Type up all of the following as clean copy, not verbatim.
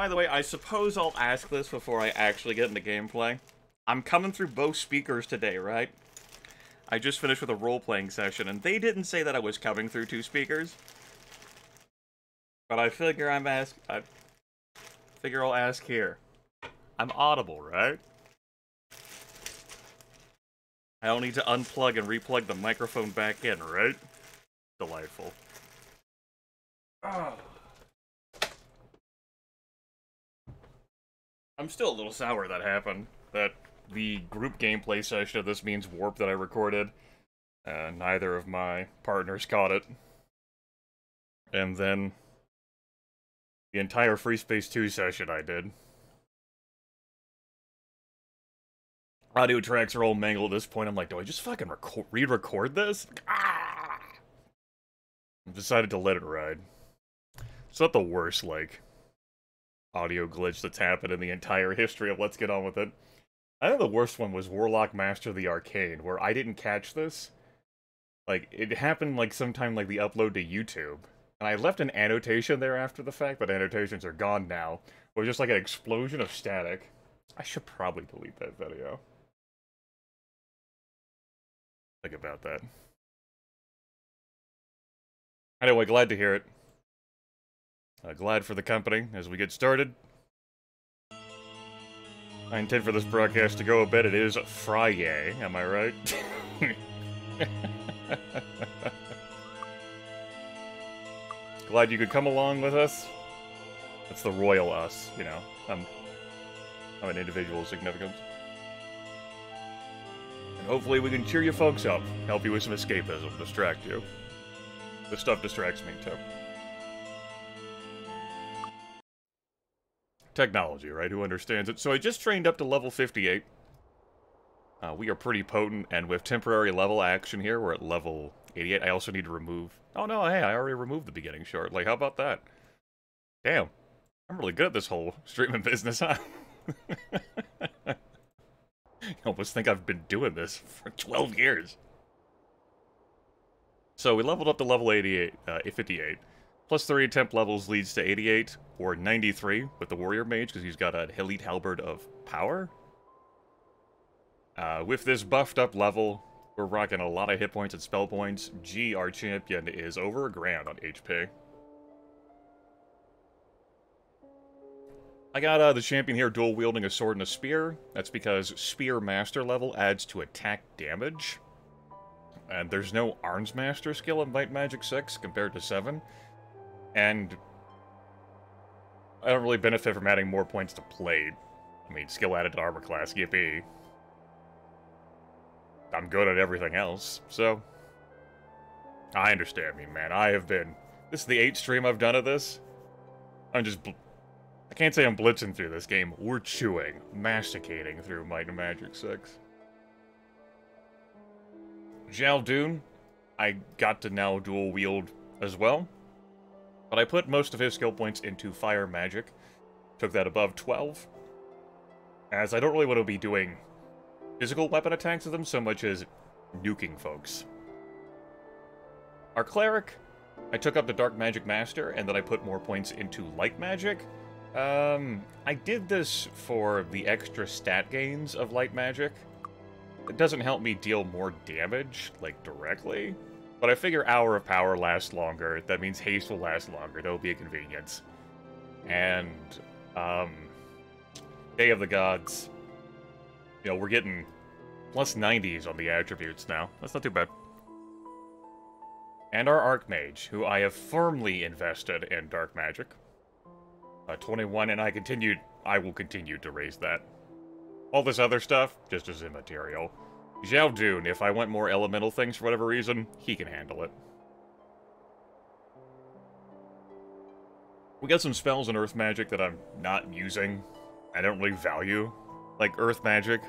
By the way, I suppose I'll ask this before I actually get into gameplay. I'm coming through both speakers today, right? I just finished with a role-playing session, and they didn't say that I was coming through 2 speakers. But I figure I figure I'll ask here. I'm audible, right? I don't need to unplug and replug the microphone back in, right? Delightful. Oh. I'm still a little sour that happened. That the group gameplay session of This Means Warp that I recorded, neither of my partners caught it. And then the entire Free Space 2 session I did. Audio tracks are all mangled at this point. I'm like, do I just fucking re-record this? Ah! I decided to let it ride. It's not the worst, like, audio glitch that's happened in the entire history of Let's Get On With It. I think the worst one was Warlock Master of the Arcane, where I didn't catch this. Like, it happened, like, sometime like the upload to YouTube. And I left an annotation there after the fact, but annotations are gone now. It was just like an explosion of static. I should probably delete that video. Think about that. Anyway, glad to hear it. Glad for the company as we get started. I intend for this broadcast to go a bit. It is Friday, am I right? Glad you could come along with us. That's the royal us, you know. I'm an individual of significance. And hopefully we can cheer you folks up, help you with some escapism, distract you. This stuff distracts me, too. Technology, right? Who understands it? So I just trained up to level 58. We are pretty potent, and with temporary level action here, we're at level 88. I also need to remove... Oh no, hey, I already removed the beginning short. Like, how about that? Damn. I'm really good at this whole streaming business, huh? I almost think I've been doing this for 12 years. So we leveled up to level 58. Plus 3 attempt levels leads to 88, or 93 with the Warrior Mage, because he's got an Elite Halberd of Power. With this buffed up level, we're rocking a lot of hit points and spell points. G, our champion, is over $1,000 on HP. I got the champion here dual wielding a sword and a spear. That's because Spear Master level adds to attack damage. And there's no Arms Master skill in Might Magic 6 compared to 7. And I don't really benefit from adding more points to Blade. I mean, skill added to armor class, yippee. I'm good at everything else, so... I understand me, man. I have been... This is the 8th stream I've done of this. I'm just... I can't say I'm blitzing through this game. We're chewing, masticating through Might and Magic 6. Zhao, I got to now dual wield as well. But I put most of his skill points into Fire Magic. Took that above 12. As I don't really want to be doing physical weapon attacks with them so much as nuking folks. Our Cleric, I took up the Dark Magic Master, and then I put more points into Light Magic. I did this for the extra stat gains of Light Magic. It doesn't help me deal more damage, like, directly. But I figure Hour of Power lasts longer. That means Haste will last longer. That'll be a convenience. And, Day of the Gods. You know, we're getting plus 90s on the attributes now. That's not too bad. And our Archmage, who I have firmly invested in Dark Magic. 21, and I will continue to raise that. All this other stuff, just as immaterial. Zhao Dun, if I want more elemental things for whatever reason, he can handle it. We got some spells in Earth Magic that I'm not using. I don't really value. Like Earth Magic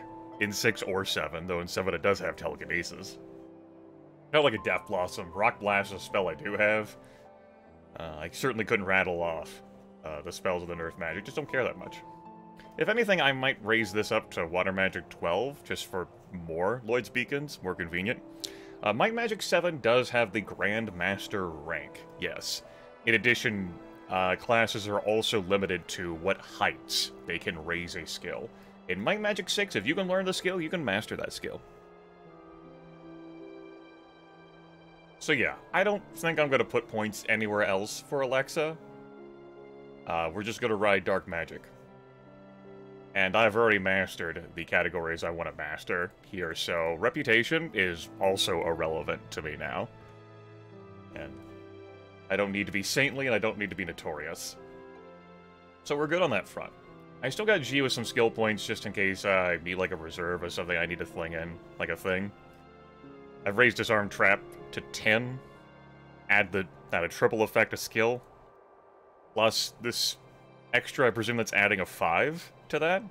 in 6 or 7, though in 7 it does have Telekinesis. Not like a Death Blossom. Rock Blast is a spell I do have. I certainly couldn't rattle off the spells of the Earth Magic. Just don't care that much. If anything, I might raise this up to Water Magic 12, just for more Lloyd's Beacons, more convenient. Might Magic 7 does have the Grand Master rank, yes. In addition, classes are also limited to what heights they can raise a skill. In Might Magic 6, if you can learn the skill, you can master that skill. So yeah, I don't think I'm going to put points anywhere else for Alexa. We're just going to ride Dark Magic. And I've already mastered the categories I want to master here, so Reputation is also irrelevant to me now. And I don't need to be Saintly, and I don't need to be Notorious. So we're good on that front. I still got G with some skill points, just in case I need, like, a reserve or something I need to fling in, like a thing. I've raised Disarm Trap to 10. Add a triple effect of skill. Plus, this extra, I presume that's adding a 5 to that?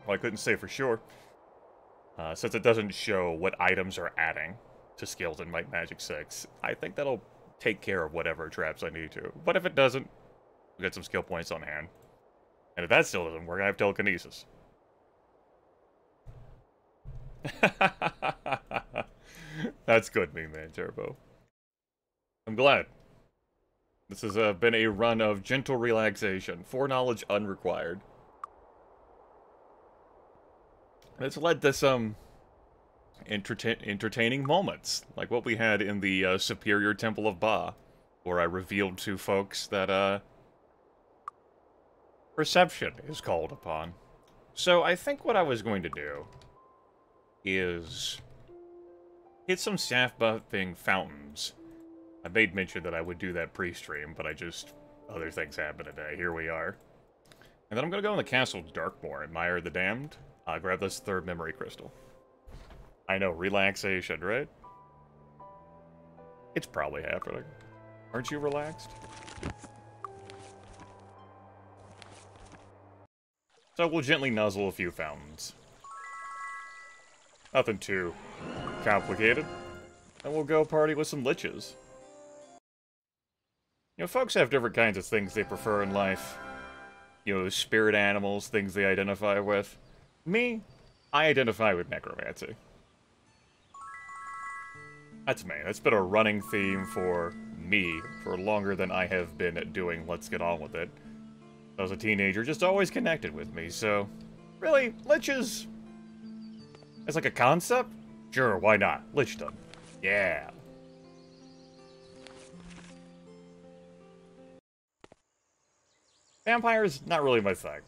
Well, I couldn't say for sure. Since it doesn't show what items are adding to skills in Might Magic 6, I think that'll take care of whatever traps I need to. But if it doesn't, we'll get some skill points on hand. And if that still doesn't work, I have Telekinesis. That's good, me, man, Turbo. I'm glad. This has been a run of gentle relaxation. Foreknowledge unrequired. It's led to some entertaining moments, like what we had in the Superior Temple of Ba, where I revealed to folks that perception is called upon. So I think what I was going to do is hit some staff buffing fountains. I made mention that I would do that pre-stream, but other things happened today. Here we are. And then I'm going to go in the Castle Darkmoor and Mire the Damned. Grab this 3rd memory crystal. I know, relaxation, right? It's probably happening. Aren't you relaxed? So we'll gently nuzzle a few fountains. Nothing too complicated. And we'll go party with some liches. You know, folks have different kinds of things they prefer in life. You know, spirit animals, things they identify with. Me, I identify with necromancy. That's me. That's been a running theme for me for longer than I have been doing Let's Get On With It. I was a teenager, just always connected with me, so... Really, liches... As like a concept? Sure, why not? Lichdom. Yeah. Vampires, not really my thing.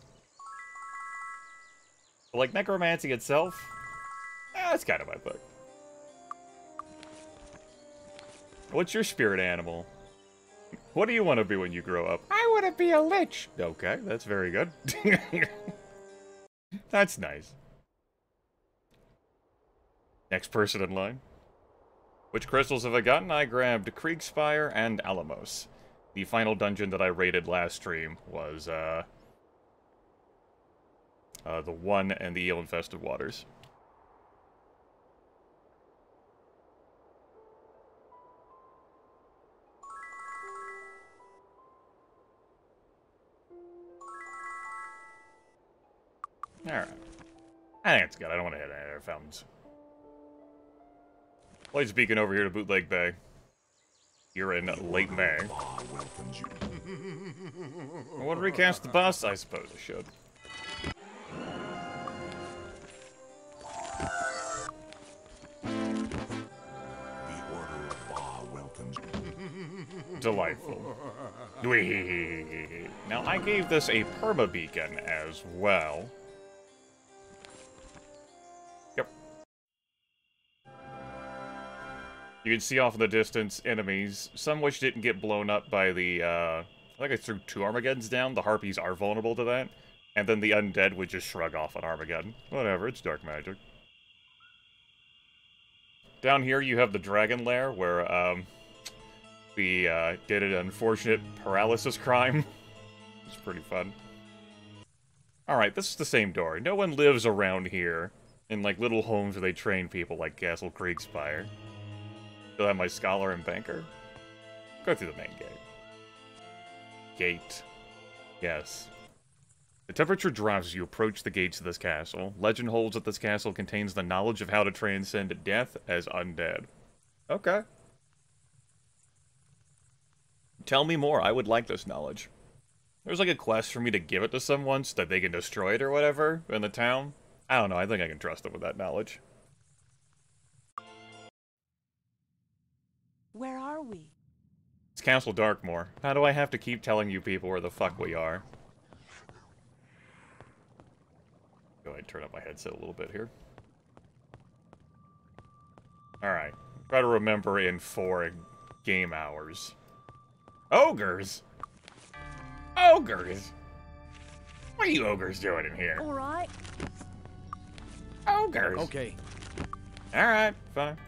But like necromancy itself, that's kind of my thing. What's your spirit animal? What do you want to be when you grow up? I want to be a lich. Okay, that's very good. That's nice. Next person in line. Which crystals have I gotten? I grabbed Kriegspire and Alamos. The final dungeon that I raided last stream was, the one and the eel-infested waters. Alright. I think it's good. I don't want to hit any other fountains. Blade's beacon over here to Bootleg Bay. You're in late May. I want to recast the bus? I suppose I should. Delightful. Now, I gave this a perma-beacon as well. Yep. You can see off in the distance enemies, some which didn't get blown up by the, I think I threw 2 Armageddons down. The Harpies are vulnerable to that. And then the Undead would just shrug off an Armageddon. Whatever, it's dark magic. Down here you have the Dragon Lair, where, we, did an unfortunate paralysis crime. It's pretty fun. Alright, this is the same door. No one lives around here in, like, little homes where they train people like Castle Kriegspire. Still have my Scholar and Banker. Go through the main gate. Gate. Yes. The temperature drops as you approach the gates of this castle. Legend holds that this castle contains the knowledge of how to transcend death as undead. Okay. Tell me more. I would like this knowledge. There's like a quest for me to give it to someone so that they can destroy it or whatever in the town. I don't know. I think I can trust them with that knowledge. Where are we? It's Castle Darkmoor. How do I have to keep telling you people where the fuck we are? Go ahead and turn up my headset a little bit here. Alright. Try to remember in 4 game hours. Ogres! Ogres! What are you ogres doing in here? Alright. Ogres! Okay. Alright, fine.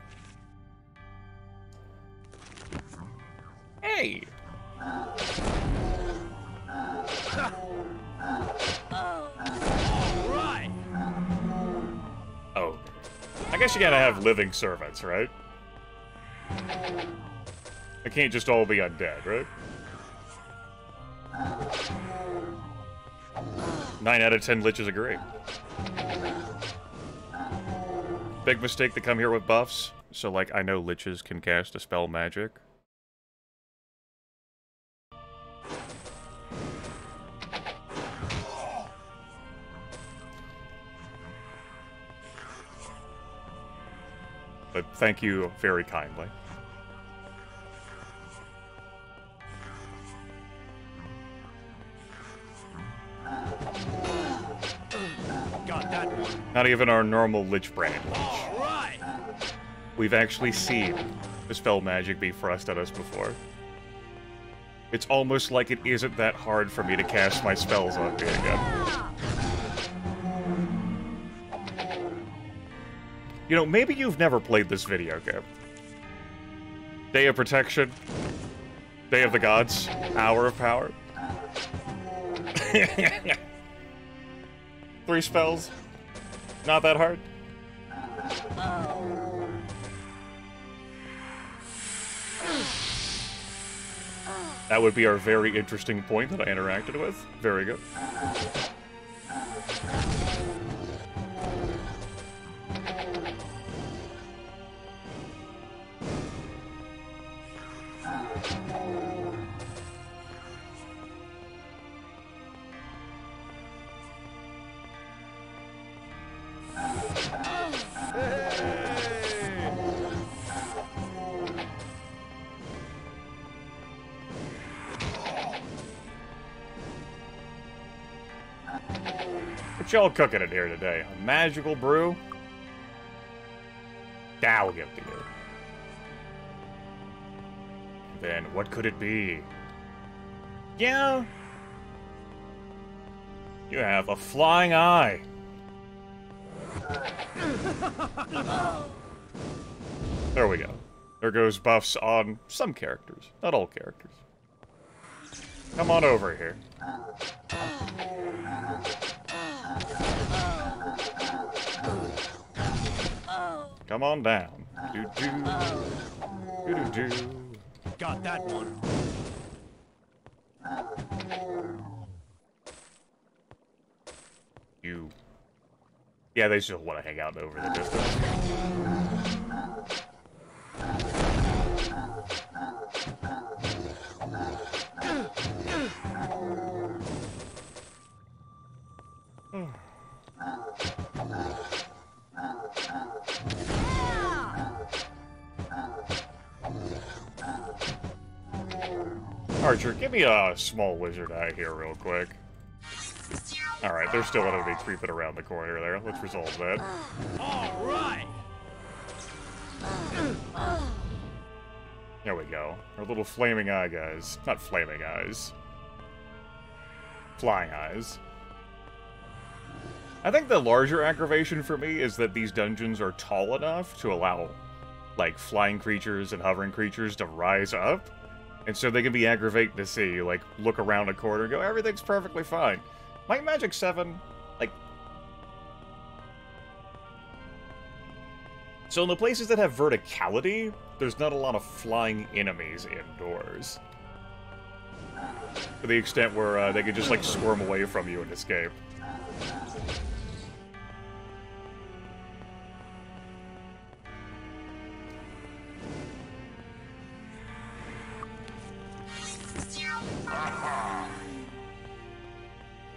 Hey! Right. Oh. I guess you gotta have living servants, right? They can't just all be undead, right? 9 out of 10 liches agree. Big mistake to come here with buffs. So, like, I know liches can cast a spell magic. But thank you very kindly. Got that one. Not even our normal Lich brand Lich. All right. We've actually seen the spell magic be thrust at us before. It's almost like it isn't that hard for me to cast my spells on me again. You know, maybe you've never played this video game. Day of Protection. Day of the Gods. Hour of Power. 3 spells. Not that hard. That would be our very interesting point that I interacted with. Very good. What y'all cooking in here today? A magical brew? I'll give it to you. Then what could it be? Yeah. You have a flying eye. There we go. There goes buffs on some characters. Not all characters. Come on over here. Come on down. Do-do. Do-do-do. Got that one. You. Yeah, they still want to hang out over the distance. Archer, give me a small wizard eye here real quick. Alright, there's still gonna be creeping around the corner there. Let's resolve that. All right. There we go. Our little flaming eye guys. Not flaming eyes. Flying eyes. I think the larger aggravation for me is that these dungeons are tall enough to allow, like, flying creatures and hovering creatures to rise up. And so they can be aggravating to see. You, like, look around a corner and go, everything's perfectly fine. Might Magic 7, like... So in the places that have verticality, there's not a lot of flying enemies indoors. To the extent where they can just, like, squirm away from you and escape.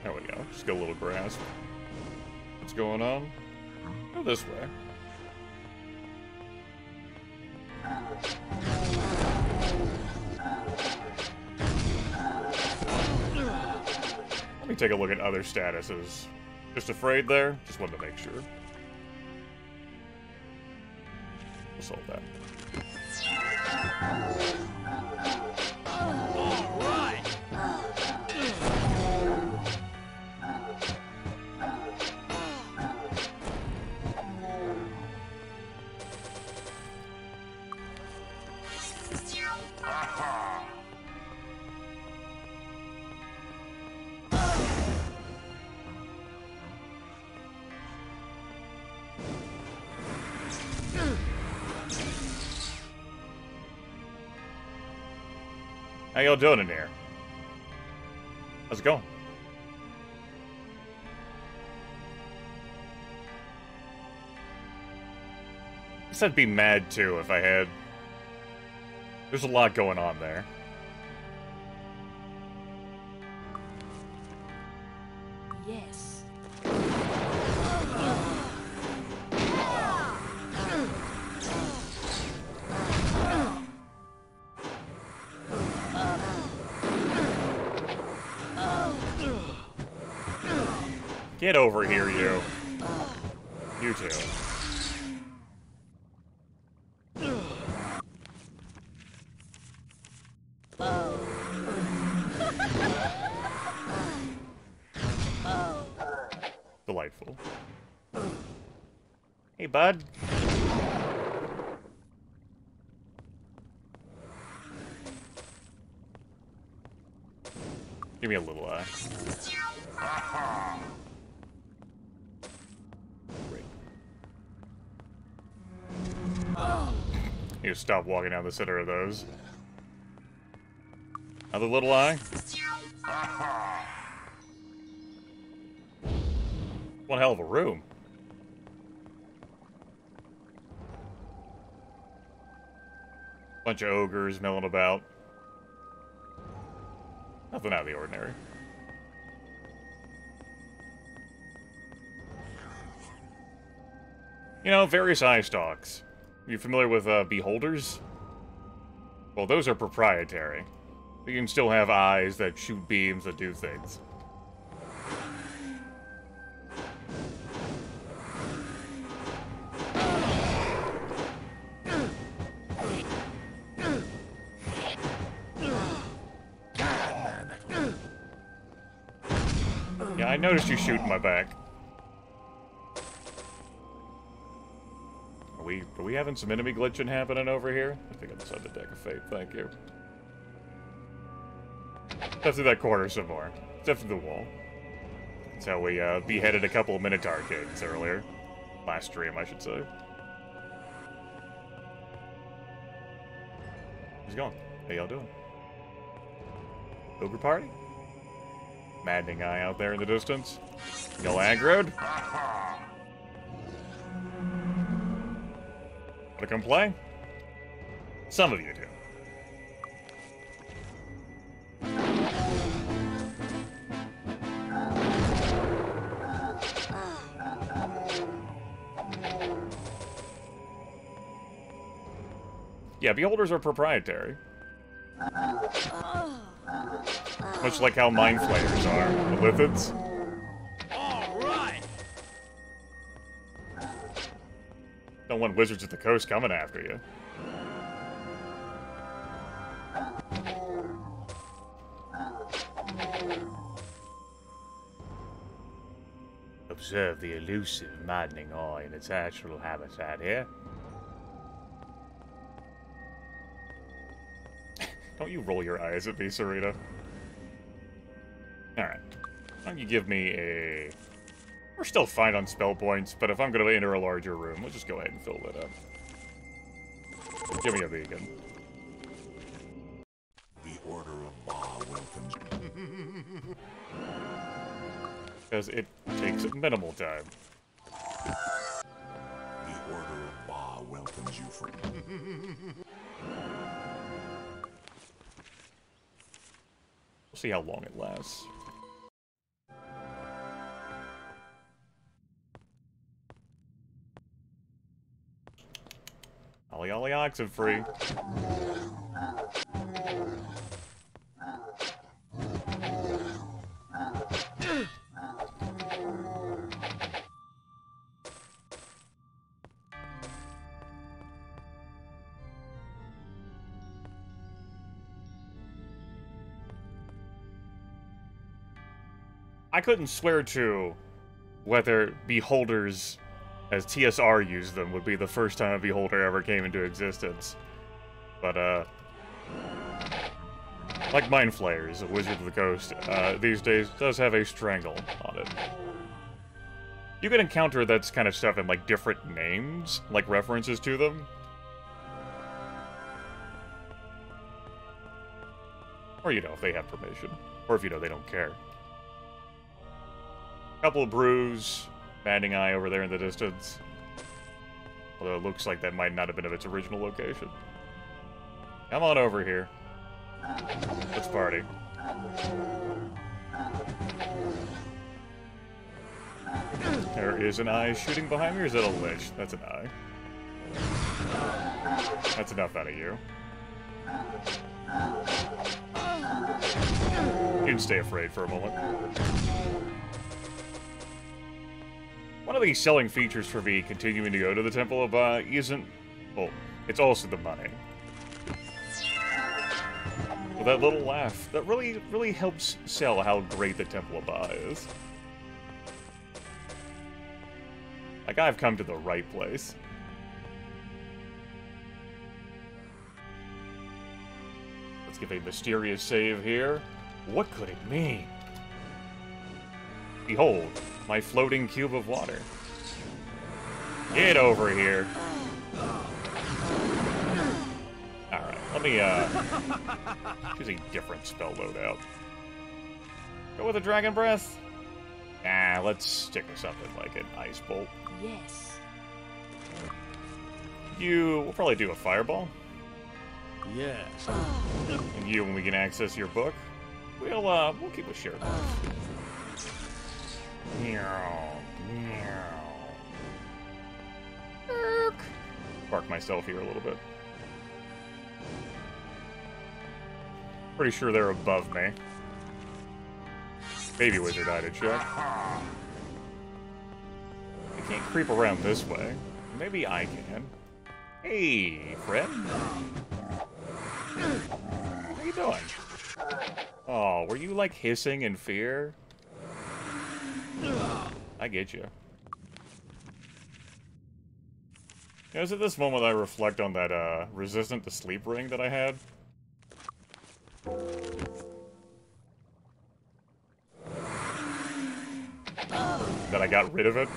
There we go. Just get a little grasp. What's going on? Go this way. Let me take a look at other statuses. Just afraid there? Just wanted to make sure. We'll solve that. How y'all doing in here? How's it going? I guess I'd be mad too if I had... There's a lot going on there. Yes. Get over here, you. You too. Delightful. Hey, bud. Give me a little eye. Great. You stop walking down the center of those. Another little eye. One hell of a room. Bunch of ogres milling about. Nothing out of the ordinary. You know, various eye stalks. You familiar with beholders? Well, those are proprietary. You can still have eyes that shoot beams that do things. Yeah, I noticed you shooting my back. Are we having some enemy glitching happening over here? I think I'm inside the deck of fate, thank you. Let's do that corner some more. Step to the wall. That's how we beheaded a couple of Minotaur kings earlier. Last stream, I should say. How's it going? How y'all doing? Ogre party? Maddening eye out there in the distance. Y'all aggroed? Wanna come play? Some of you do. Yeah, beholders are proprietary. Much like how mind flayers are. The lithids. All right. Don't want wizards at the coast coming after you. Observe the elusive, maddening eye in its natural habitat here. Don't you roll your eyes at me, Serena. Alright. Why don't you give me a... We're still fine on spell points, but if I'm going to enter a larger room, we'll just go ahead and fill that up. Give me a beacon. The Order of Ba welcomes... Because it takes minimal time. The Order of Ba welcomes you from... We'll see how long it lasts. Yolly Yolly Oxenfree. I couldn't swear to whether beholders, as TSR used them, would be the first time a beholder ever came into existence. But, like Mind Flayers, a Wizard of the Coast, these days does have a strangle on it. You can encounter that kind of stuff in, like, different names, like references to them. Or, you know, if they have permission. Or if, you know, they don't care. Couple of brews, Banding Eye over there in the distance. Although it looks like that might not have been of its original location. Come on over here. Let's party. There is an eye shooting behind me, or is that a lich? That's an eye. That's enough out of you. You can stay afraid for a moment. One of the selling features for me continuing to go to the Temple of Ba isn't... well, it's also the money. Well, that little laugh, that really helps sell how great the Temple of Ba is. Like, I've come to the right place. Let's give a mysterious save here. What could it mean? Behold, my floating cube of water. Get over here. Alright, let me, choose a different spell loadout. Go with a Dragon Breath? Nah, let's stick with something like an Ice Bolt. Yes. We'll probably do a Fireball. Yes. And you, when we can access your book, we'll keep a share. Meow, meow. Bark myself here a little bit. Pretty sure they're above me. Baby wizard I did check. I can't creep around this way. Maybe I can. Hey, friend. How you doing? Oh, were you like hissing in fear? I get you. You know, it's at this moment I reflect on that, resistant to sleep ring that I had. That I got rid of it.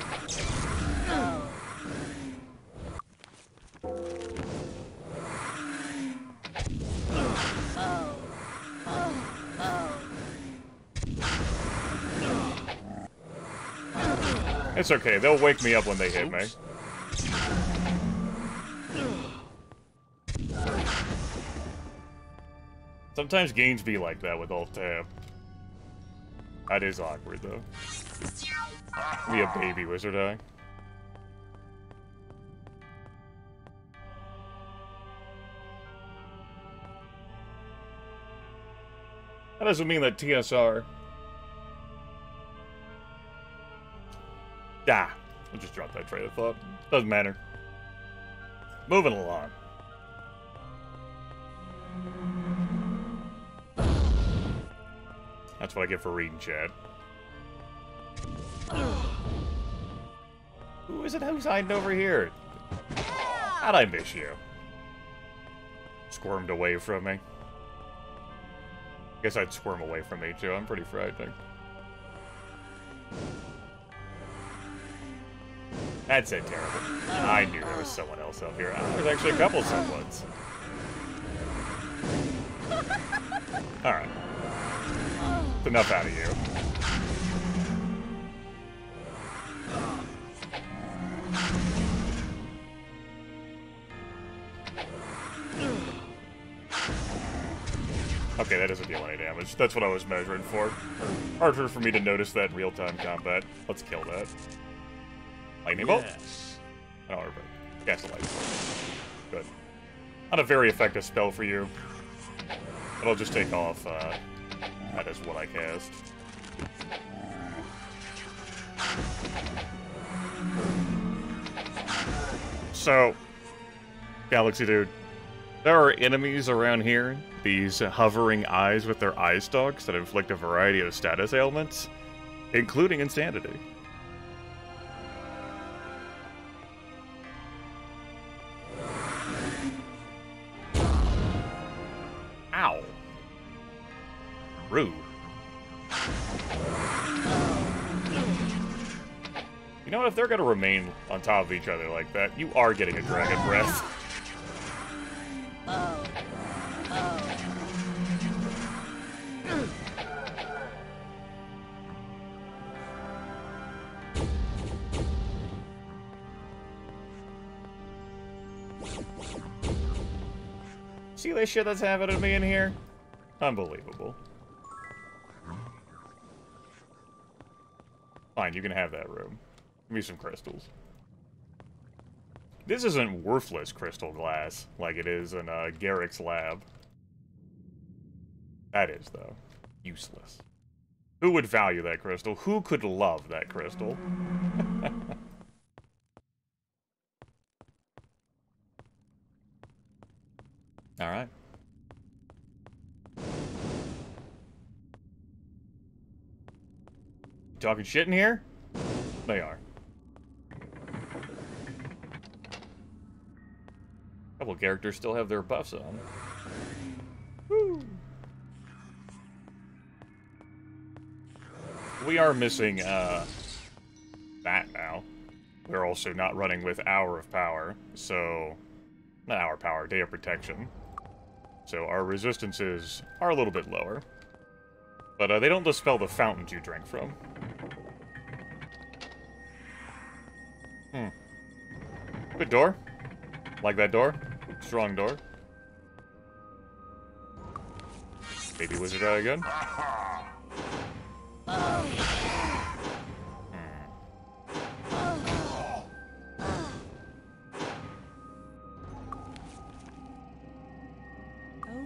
It's okay, they'll wake me up when they hit me. Sometimes games be like that with Alt-Tab. That is awkward, though. Be a baby wizard eye. That doesn't mean that TSR... Ah, I'll just drop that train of thought. Doesn't matter. Moving along. That's what I get for reading chat. Who is it who's hiding over here? How'd I miss you? Squirmed away from me. Guess I'd squirm away from me too. I'm pretty frightening. That's it, terrible. I knew there was someone else up here. Oh, there's actually a couple someones. Alright. That's enough out of you. Okay, that doesn't deal any damage. That's what I was measuring for. Harder for me to notice that in real-time combat. Let's kill that. Lightning bolt? Yes. Oh, cast a lightning bolt. Good. Not a very effective spell for you. But I'll just take off, that is what I cast. So, Galaxy Dude, there are enemies around here, these hovering eyes with their eye stalks that inflict a variety of status ailments, including insanity. Ow. Rude. You know what, if they're gonna remain on top of each other like that, you are getting a dragon breath. See this shit that's happening to me in here? Unbelievable. Fine, you can have that room. Give me some crystals. This isn't worthless crystal glass, like it is in Garrick's lab. That is, though. Useless. Who would value that crystal? Who could love that crystal? Alright. Talking shit in here? They are. A couple characters still have their buffs on. Woo! We are missing, that now. We're also not running with Hour of Power, so... Not Hour of Power, Day of Protection. So our resistances are a little bit lower. But they don't dispel the fountains you drink from. Good door. Like that door. Strong door. Baby wizard eye again.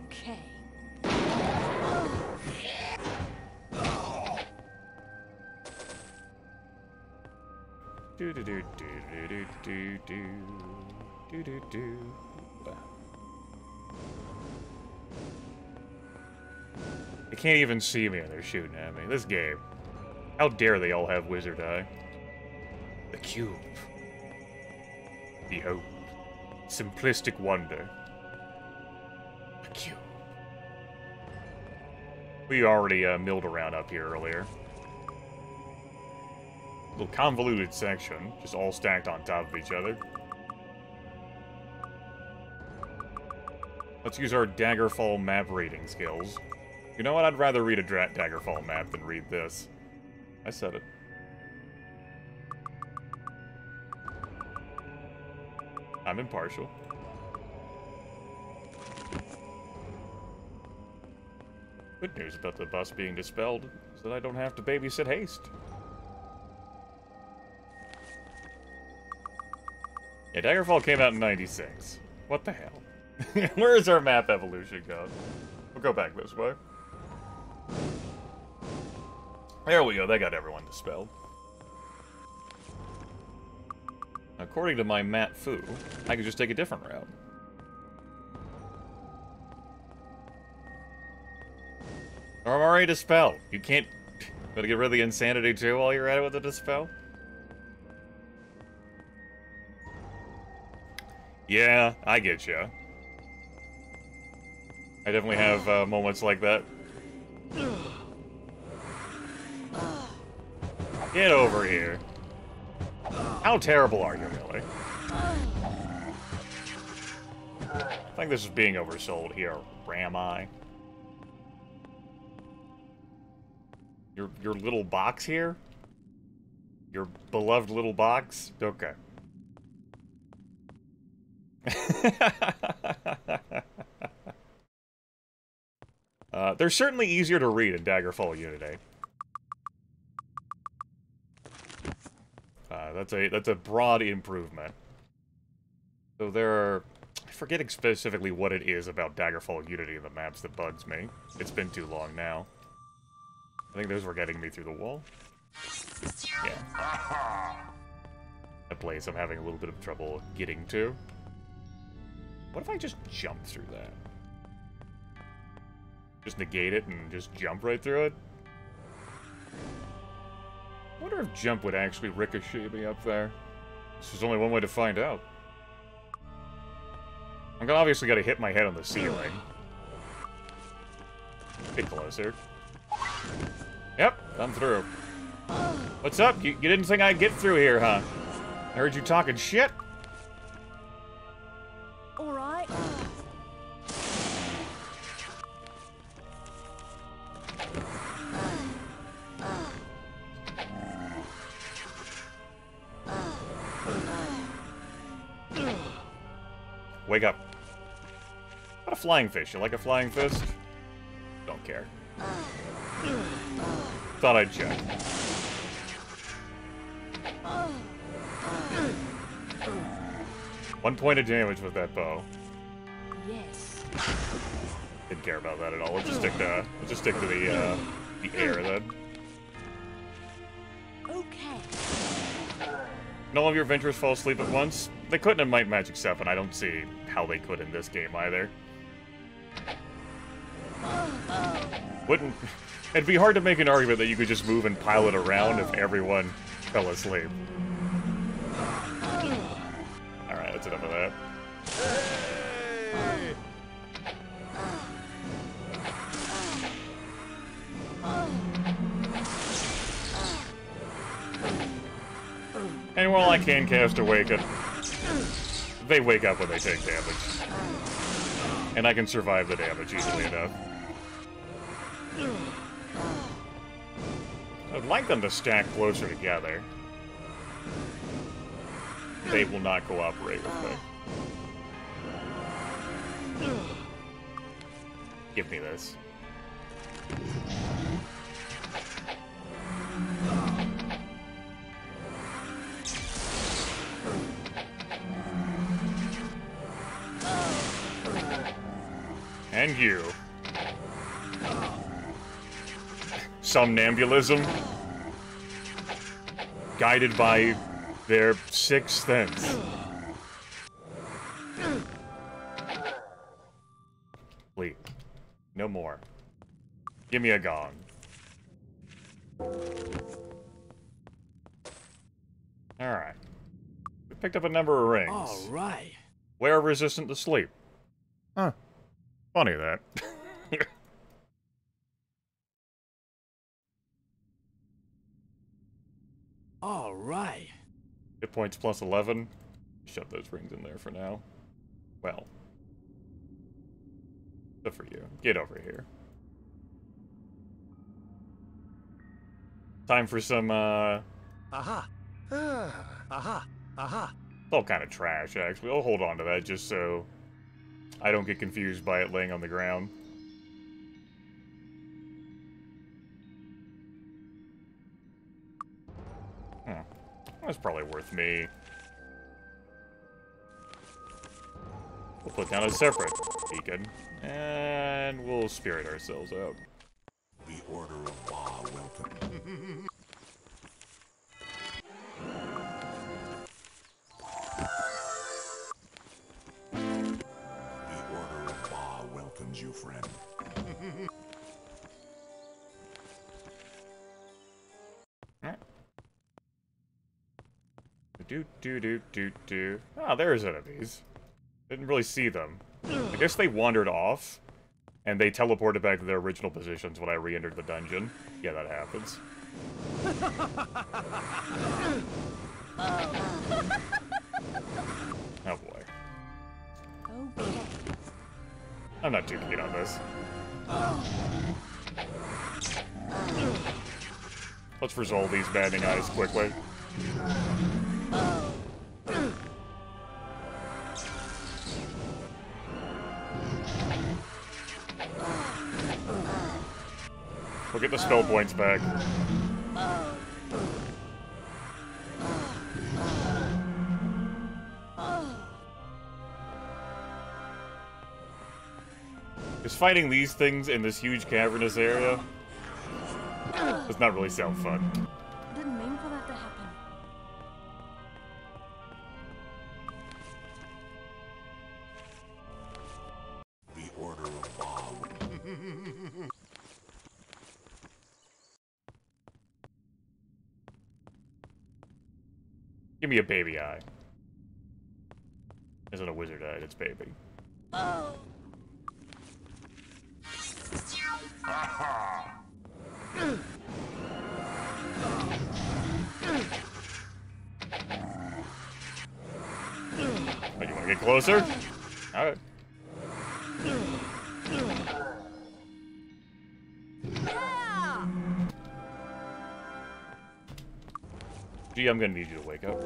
Okay. Do do do do do do do do do do. They can't even see me and they're shooting at me. This game. How dare they all have wizard eye? The cube. Behold. Simplistic wonder. The cube. We already milled around up here earlier. Little convoluted section, just all stacked on top of each other. Let's use our Daggerfall map reading skills. You know what? I'd rather read a Daggerfall map than read this. I said it. I'm impartial. Good news about the bus being dispelled is that I don't have to babysit Haste. Yeah, Daggerfall came out in 96. What the hell? Where is our map evolution gone? We'll go back this way. There we go, that got everyone dispelled. According to my Matt Fu, I could just take a different route. Or I'm already dispelled. You can't... Gotta get rid of the insanity too while you're at it with the dispel? Yeah, I get ya. I definitely have moments like that. Get over here. How terrible are you, really? I think this is being oversold here, Ram-I. Your little box here? Your beloved little box? Okay. They're certainly easier to read in Daggerfall Unity. That's a broad improvement. So there are forgetting specifically what it is about Daggerfall Unity in the maps that bugs me. It's been too long now. I think those were getting me through the wall. Yeah. A place I'm having a little bit of trouble getting to. What if I just jump through that? Just negate it and just jump right through it? I wonder if jump would actually ricochet me up there. There's only one way to find out. I'm gonna obviously gotta hit my head on the ceiling. Get closer. Yep, I'm through. What's up? You didn't think I'd get through here, huh? I heard you talking shit. All right. Wake up. What a flying fish. You like a flying fist? Don't care. Thought I'd check. One point of damage with that bow. Yes. Didn't care about that at all. We'll just stick to the air then. Okay. None of your adventurers fall asleep at once. They couldn't in Might and Magic 7. I don't see how they could in this game either. Wouldn't... It'd be hard to make an argument that you could just move and pile it around if everyone fell asleep. Alright, that's enough of that. And while I can cast Awaken, they wake up when they take damage. And I can survive the damage easily enough. I'd like them to stack closer together. They will not cooperate with me. Give me this. And you. Somnambulism. Guided by their sixth sense. Please. No more. Give me a gong. Alright. We picked up a number of rings. Alright. Wear resistant to sleep. Huh. Funny that. Alright. Hit points plus 11. Shove those rings in there for now. Well. Good for you. Get over here. Time for some, Aha. Aha. Aha. It's all kind of trash, actually. I'll hold on to that just so I don't get confused by it laying on the ground. That's probably worth me. We'll put down a separate beacon, and we'll spirit ourselves out. The Order of Ba welcome. The Order of Ba welcomes you, friend. Do. Ah, there's enemies. Didn't really see them. I guess they wandered off, and they teleported back to their original positions when I re-entered the dungeon. Yeah, that happens. Oh boy. Okay. I'm not too keen on this. Let's resolve these maddening eyes quickly. We'll get the spell points back. Because fighting these things in this huge cavernous area does not really sound fun. Didn't mean for that to happen. The Order of Ba. Give me a baby eye. Isn't a wizard eye, it's baby. Oh. Oh, you want to get closer? Alright. Yeah. Gee, I'm gonna need you to wake up.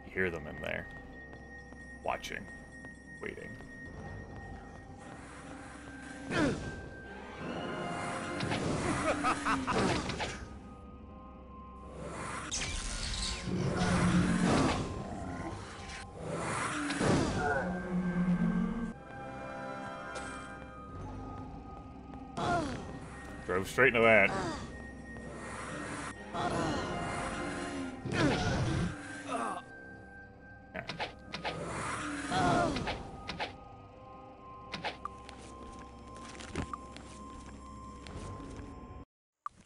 You hear them in there. Watching. Waiting. Drove straight into that.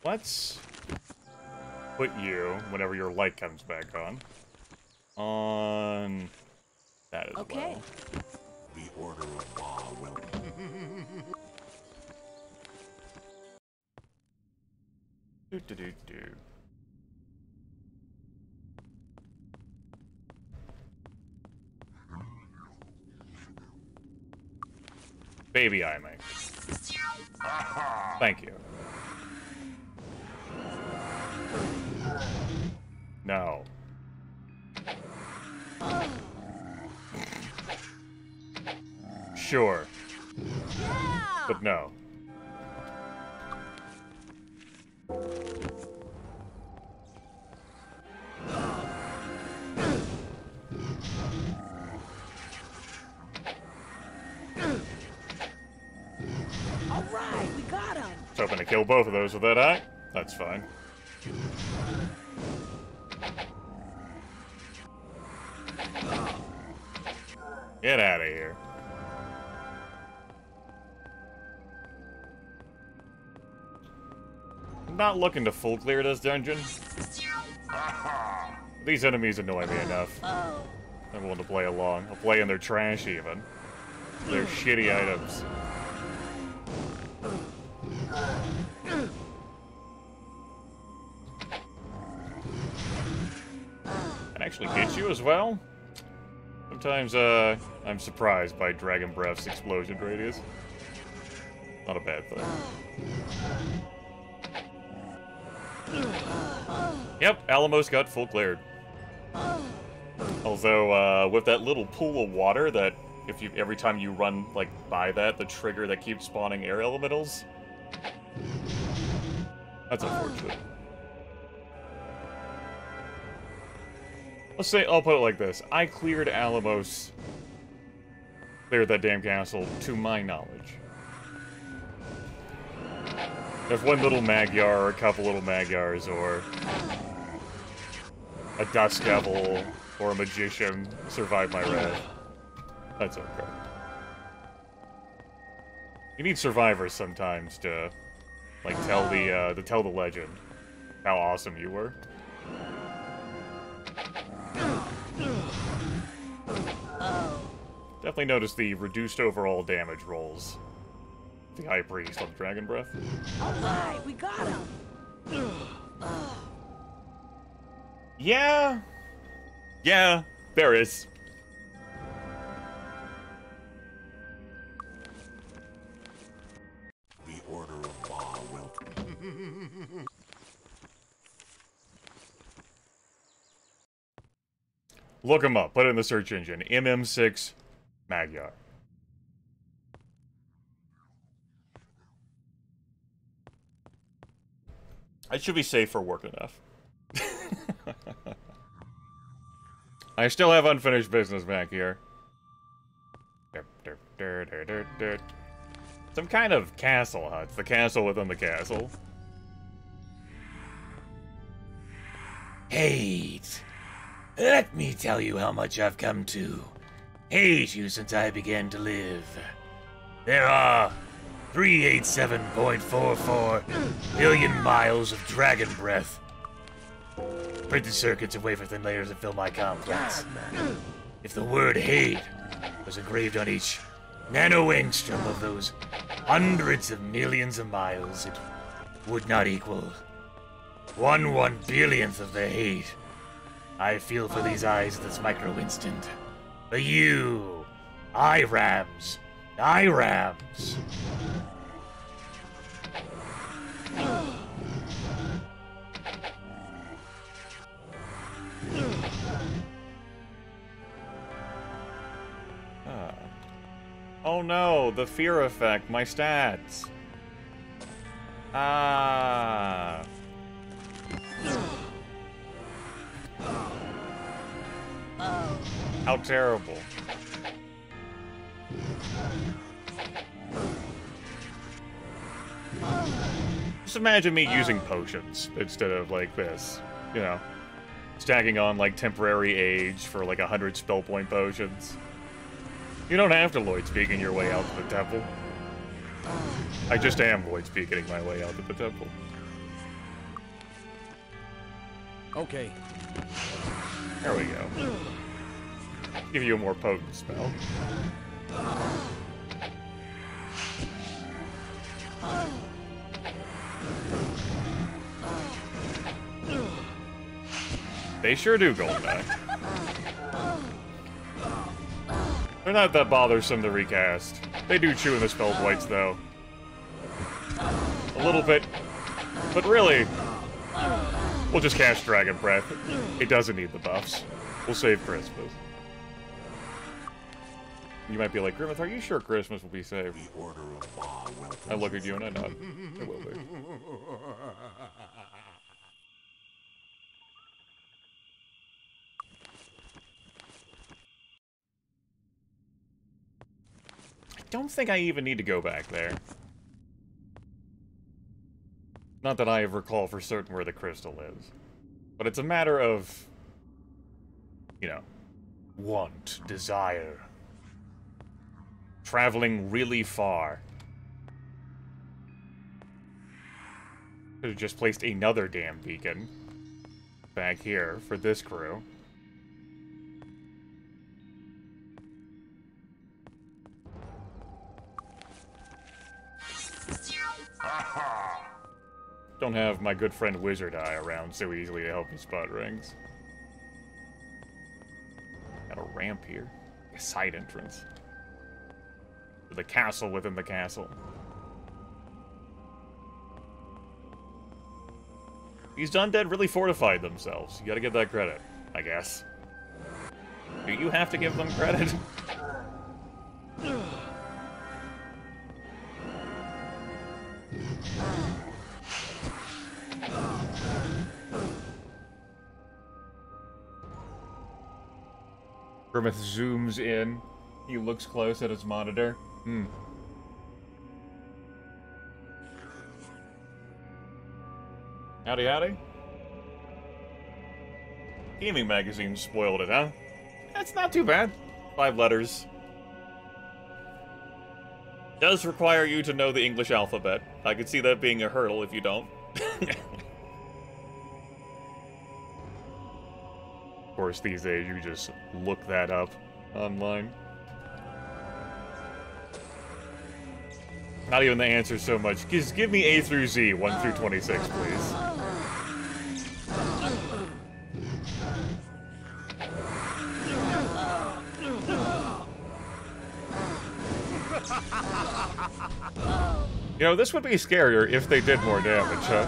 Let's put you, whenever your light comes back on that as well. The Order of Ba will. Do. Baby eye, mate. Thank you. No. Sure. Yeah. But no. All right, we got him. Just hoping to kill both of those with that eye. That's fine. Get out of here. I'm not looking to full clear this dungeon. These enemies annoy me enough. I'm willing to play along. I'll play in their trash even. Their shitty items. Can actually hit you as well? Sometimes, I'm surprised by Dragon Breath's explosion radius. Not a bad thing. Yep, Alamos got full cleared. Although, with that little pool of water that, every time you run, like, by that, the trigger that keeps spawning air elementals. That's unfortunate. I'll put it like this. I cleared Alamos. Cleared that damn castle, to my knowledge. If one little Magyar, or a couple little Magyars, or a Dust Devil, or a Magician survived my wrath, that's okay. You need survivors sometimes to, like, tell the legend how awesome you were. Definitely noticed the reduced overall damage rolls. The High Priest on Dragon Breath. Alright, we got him. Yeah. Yeah, there is. The Order of Ba will. Look him up. Put it in the search engine. MM6 Magyar. I should be safe for work enough. I still have unfinished business back here. Some kind of castle hut. The castle within the castle. Hate. Let me tell you how much I've come to hate you since I began to live. There are 387.44 billion miles of dragon breath. Printed circuits and wafer-thin layers that fill my complex. If the word hate was engraved on each nano-angstrom of those hundreds of millions of miles, it would not equal 1/1 billionth of the hate I feel for these eyes at this micro-instant. But you, IRAMs. Oh no, the fear effect, my stats. Ah. How terrible. Just imagine me using potions instead of like this, you know, stacking on like temporary age for like 100 spell point potions. You don't have to Lloyd Speaking your way out to the temple. I just am Lloyd Speaking my way out to the temple. Okay. There we go. Give you a more potent spell. They sure do, Goldeneye. They're not that bothersome to recast. They do chew in the spell points, though. A little bit. But really, we'll just cast Dragon Breath. It doesn't need the buffs. We'll save Christmas. You might be like, Grimith, are you sure Christmas will be saved? The order of Ba will I look at you and I nod. It will be. I don't think I even need to go back there. Not that I recall for certain where the crystal is. But it's a matter of, you know, want, desire. Traveling really far. Could have just placed another damn beacon back here for this crew. Don't have my good friend Wizard Eye around so easily to help me spot rings. Got a ramp here. A side entrance. To the castle within the castle. These undead really fortified themselves. You gotta give that credit, I guess. Do you have to give them credit? Grimith zooms in. He looks close at his monitor. Howdy, howdy. Gaming magazine spoiled it, huh? That's not too bad. 5 letters. Does require you to know the English alphabet. I could see that being a hurdle if you don't. Of course, these days you just look that up online. Not even the answer so much. Just give me A through Z, 1 through 26, please. You know, this would be scarier if they did more damage, huh?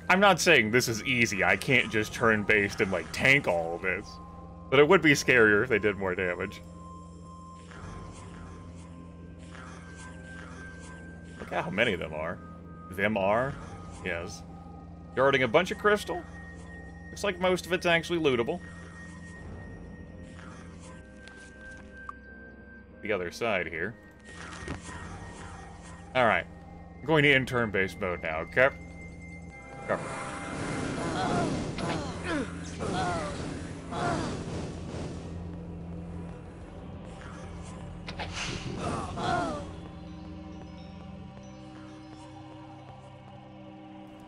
I'm not saying this is easy. I can't just turn-based and, like, tank all of this. But it would be scarier if they did more damage. Look at how many of them are. Them are? Yes. Guarding a bunch of crystal. Looks like most of it's actually lootable. The other side here. Alright. I'm going to turn-based mode now, okay? Go.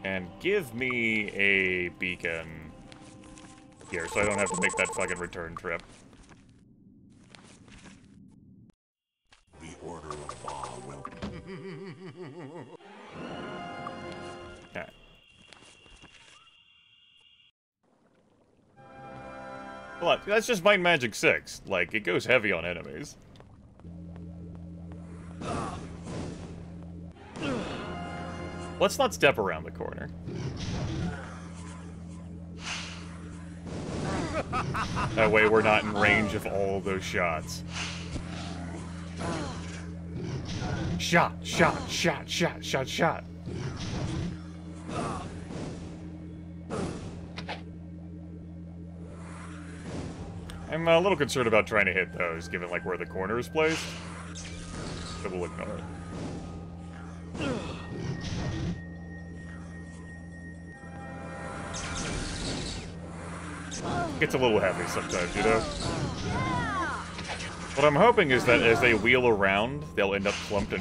And give me a beacon here, so I don't have to make that fucking return trip. The Order of Ba will. Okay. Well, that's just Might and Magic 6. Like, it goes heavy on enemies. Let's not step around the corner. That way we're not in range of all those shots. Shot, shot, shot, shot, shot, shot. I'm a little concerned about trying to hit those, given like where the corner is placed. So we'll ignore it. Gets a little heavy sometimes, you know? What I'm hoping is that as they wheel around, they'll end up clumped in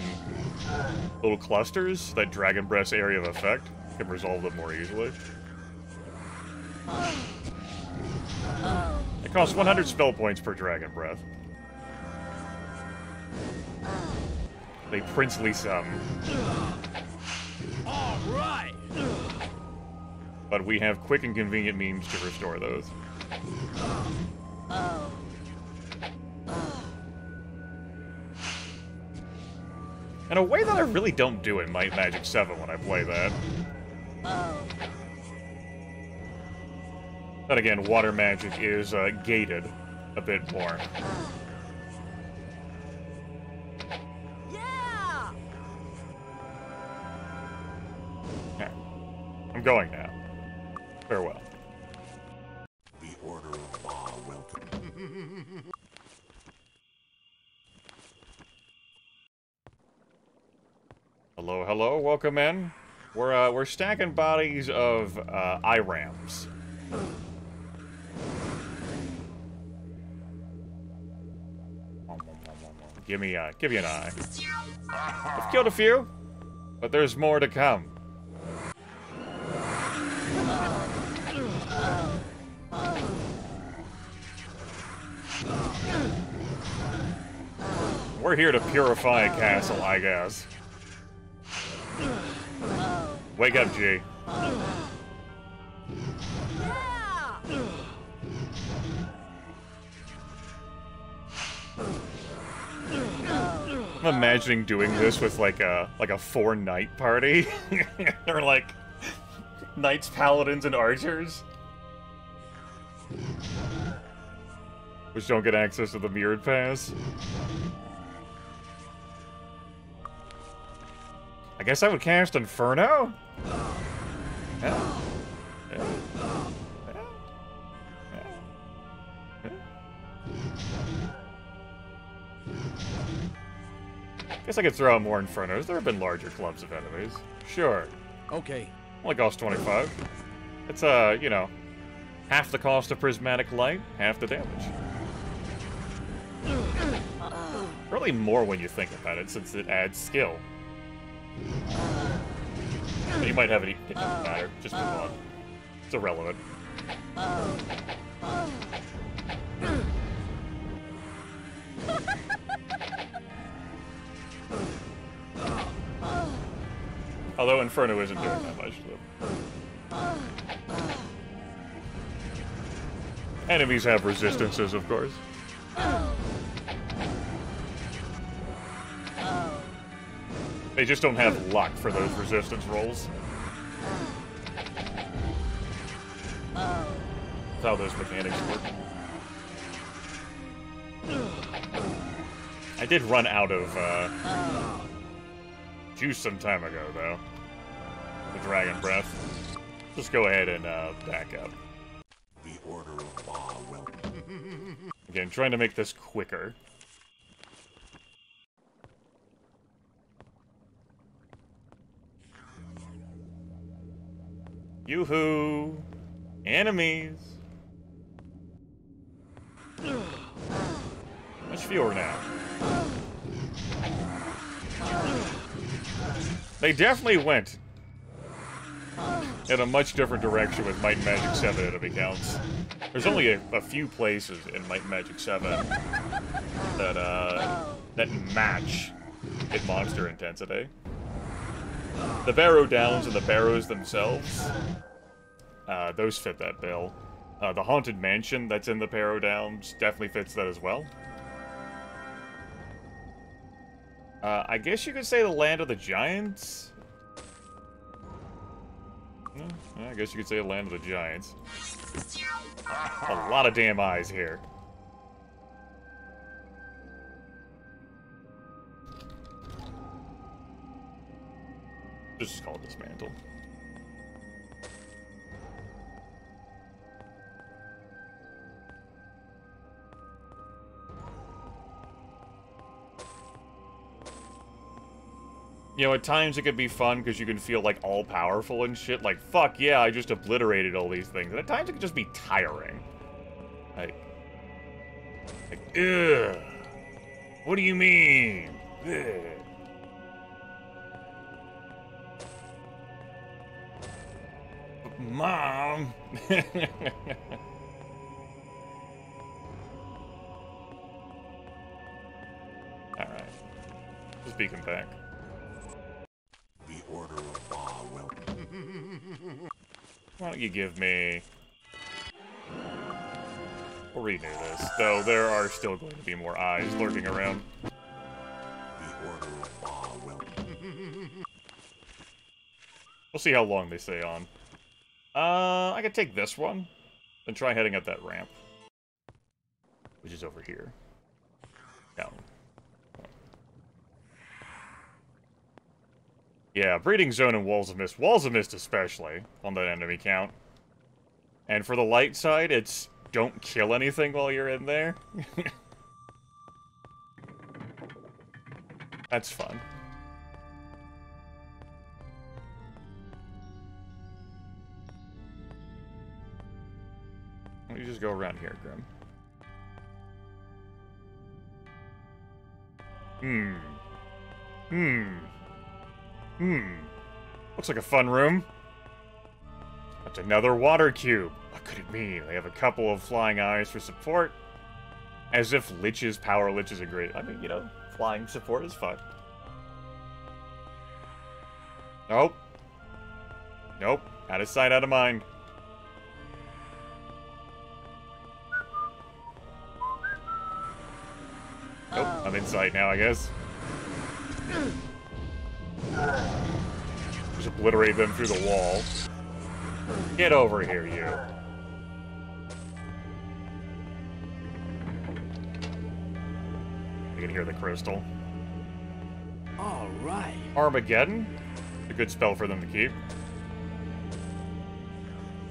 little clusters, so that Dragon Breath's area of effect can resolve them more easily. It costs 100 spell points per Dragon Breath. A princely sum. All right. But we have quick and convenient means to restore those. In a way that I really don't do in Might Magic 7 when I play that. But again, water magic is gated a bit more. Yeah! Okay. I'm going now. Farewell. The Order of Ba will. Hello, hello, welcome in. We're stacking bodies of IRAMs. Give me an eye. I've killed a few, but there's more to come. We're here to purify a castle, I guess. Wake up, G. I'm imagining doing this with like a 4-knight party, or like knights, paladins, and archers, which don't get access to the mirrored pass. I guess I would cast Inferno? Yeah. Guess I could throw out more Infernos. There have been larger clubs of enemies. Sure. Okay. Only costs 25. It's, you know, half the cost of Prismatic Light, half the damage. Really more when you think about it, since it adds skill. But you might have it doesn't matter. Just move on. It's irrelevant. Although Inferno isn't doing that much to them. Enemies have resistances, of course. They just don't have luck for those resistance rolls. That's how those mechanics work. I did run out of juice some time ago, though. The Dragon Breath. Just go ahead and back up. The Order of Ba will. Again, trying to make this quicker. Yoo-hoo! Enemies! Much fewer now. They definitely went in a much different direction with Might and Magic 7 enemy counts. There's only a few places in Might and Magic 7 that match in monster intensity. The Barrow Downs and the Barrows themselves, those fit that bill. The Haunted Mansion that's in the Barrow Downs definitely fits that as well. I guess you could say the Land of the Giants? Yeah, I guess you could say the Land of the Giants. A lot of damn eyes here. Let's just call it Dismantle. You know, at times it could be fun because you can feel, like, all-powerful and shit. Like, fuck yeah, I just obliterated all these things. And at times it can just be tiring. Like, ugh. What do you mean? Ugh. Mom! Alright. Just be compact. The Order of Ba will. Why don't you give me... We'll renew this, though there are still going to be more eyes lurking around. The Order of Ba will. We'll see how long they stay on. I could take this one, and try heading up that ramp. Which is over here. Down. Yeah, Breeding Zone and Walls of Mist. Walls of Mist especially, on that enemy count. And for the light side, it's don't kill anything while you're in there. That's fun. Why don't you just go around here, Grim? Looks like a fun room. That's another water cube. What could it mean? They have a couple of flying eyes for support. As if liches, power liches are great. I mean, you know, flying support is fun. Nope. Nope. Out of sight, out of mind. Nope. I'm in sight now, I guess. Just obliterate them through the wall. Get over here, you. You can hear the crystal. All right. Armageddon? A good spell for them to keep.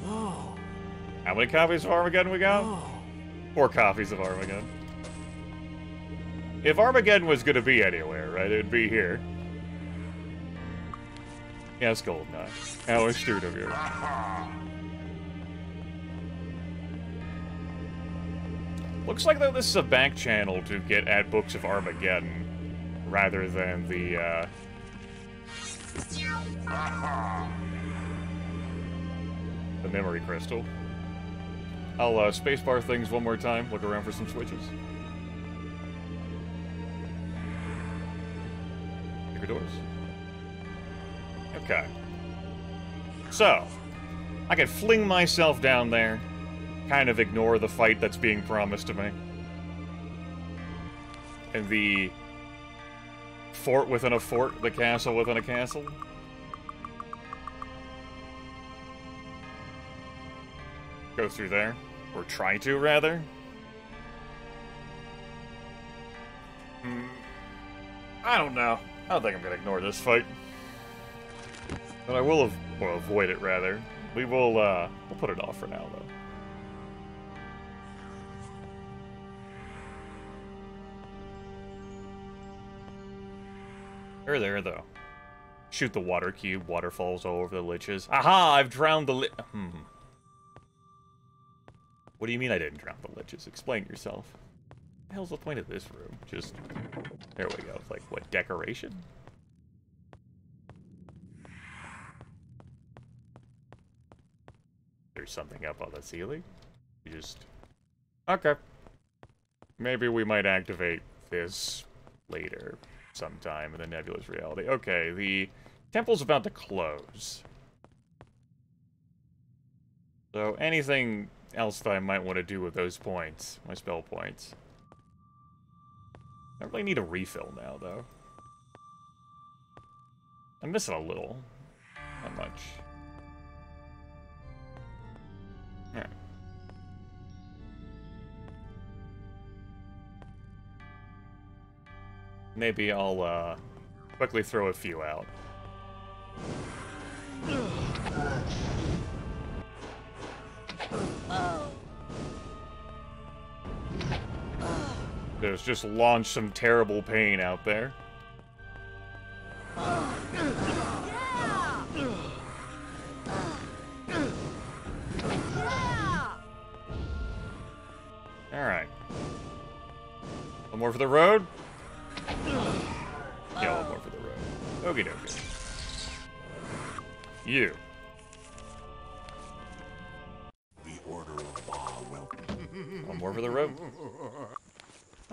Oh. How many copies of Armageddon we got? Oh. 4 copies of Armageddon. If Armageddon was gonna be anywhere, right, it'd be here. Yes, Goldeneye. How astute of you. Looks like though this is a back channel to get at Books of Armageddon, rather than the, the memory crystal. I'll, spacebar things one more time, look around for some switches. Bigger doors. Okay. So, I could fling myself down there, kind of ignore the fight that's being promised to me. And the fort within a fort, the castle within a castle. Go through there. Or try to, rather. I don't know. I don't think I'm gonna ignore this fight. But I will avoid it, rather. We'll put it off for now, though. They're there, though. Shoot the water cube, waterfalls all over the liches. Aha! I've drowned the What do you mean I didn't drown the liches? Explain yourself. What the hell's the point of this room? Just... There we go. Like, what, decoration? There's something up on the ceiling? You just... Okay. Maybe we might activate this later sometime in the nebulous reality. Okay, the temple's about to close. So anything else that I might want to do with those points, my spell points. I really need a refill now, though. I'm missing a little. Not much. Alright. Maybe I'll, quickly throw a few out. Just launch some terrible pain out there. Alright. One more for the road? Yeah, one more for the road. Okie dokie. You. The Order of Ba welcome. One more for the road.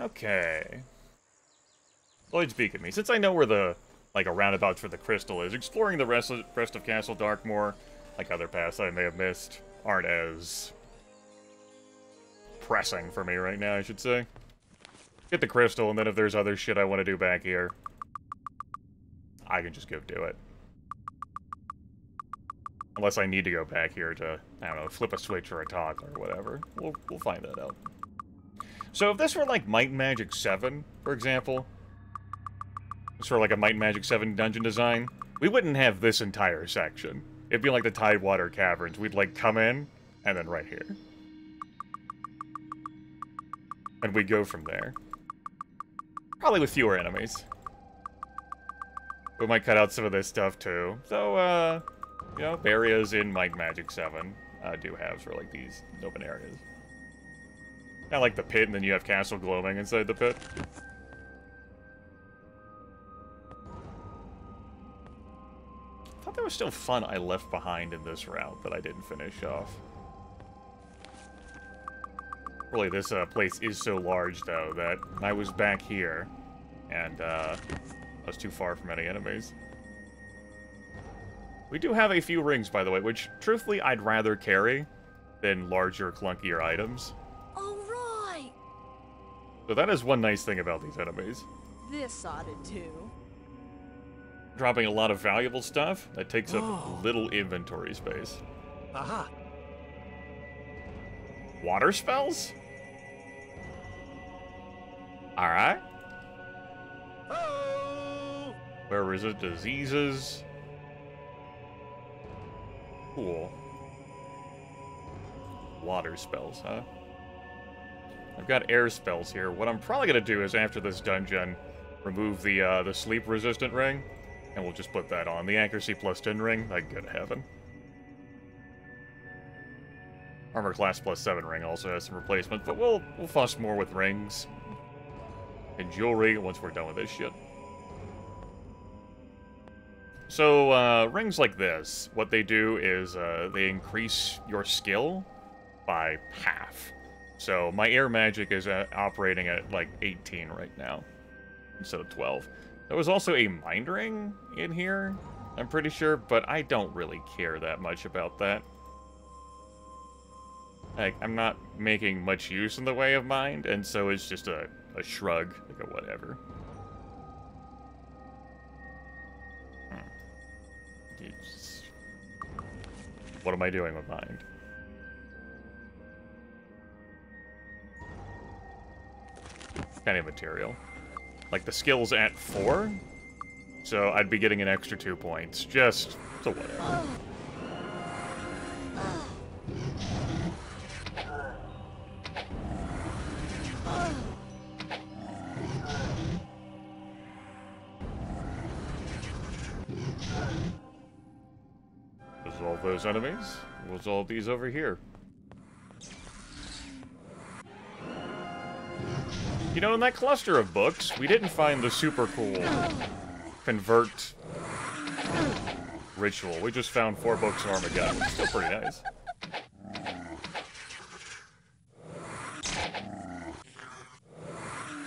Okay. Lloyd's beacon me. Since I know where the, like, a roundabout for the crystal is, exploring the rest of Castle Darkmoor, like other paths I may have missed, aren't as pressing for me right now, I should say. Get the crystal, and then if there's other shit I want to do back here, I can just go do it. Unless I need to go back here to, I don't know, flip a switch or a toggle or whatever. We'll find that out. So if this were like Might and Magic 7, for example, this were like a Might and Magic 7 dungeon design, we wouldn't have this entire section. It'd be like the Tidewater Caverns. We'd like come in, and then right here. And we'd go from there. Probably with fewer enemies. We might cut out some of this stuff too. So, you know, areas in Might and Magic 7 do have sort of like these open areas. Kind of like the pit, and then you have Castle Gloaming inside the pit. I thought there was still fun I left behind in this route that I didn't finish off. Really, this place is so large, though, that I was back here, and I was too far from any enemies. We do have a few rings, by the way, which, truthfully, I'd rather carry than larger, clunkier items. So that is one nice thing about these enemies. This ought to do. Dropping a lot of valuable stuff that takes up little inventory space. Aha! Water spells? Alright. Oh! Where is it? Diseases. Cool. Water spells, huh? I've got air spells here. What I'm probably gonna do is, after this dungeon, remove the sleep-resistant ring, and we'll just put that on. The accuracy plus 10 ring, like, good heaven. Armor class plus 7 ring also has some replacements, but we'll fuss more with rings and jewelry once we're done with this shit. So, rings like this, what they do is, they increase your skill by half. So, my air magic is operating at, like, 18 right now, instead of 12. There was also a mind ring in here, I'm pretty sure, but I don't really care that much about that. Like, I'm not making much use in the way of mind, and so it's just a shrug, like a whatever. What am I doing with mind? Kind of material. Like, the skill's at 4? So I'd be getting an extra 2 points. Just so whatever. Resolve those enemies. We'll resolve these over here. You know, in that cluster of books, we didn't find the super cool convert ritual. We just found 4 books of Armageddon. Still pretty nice.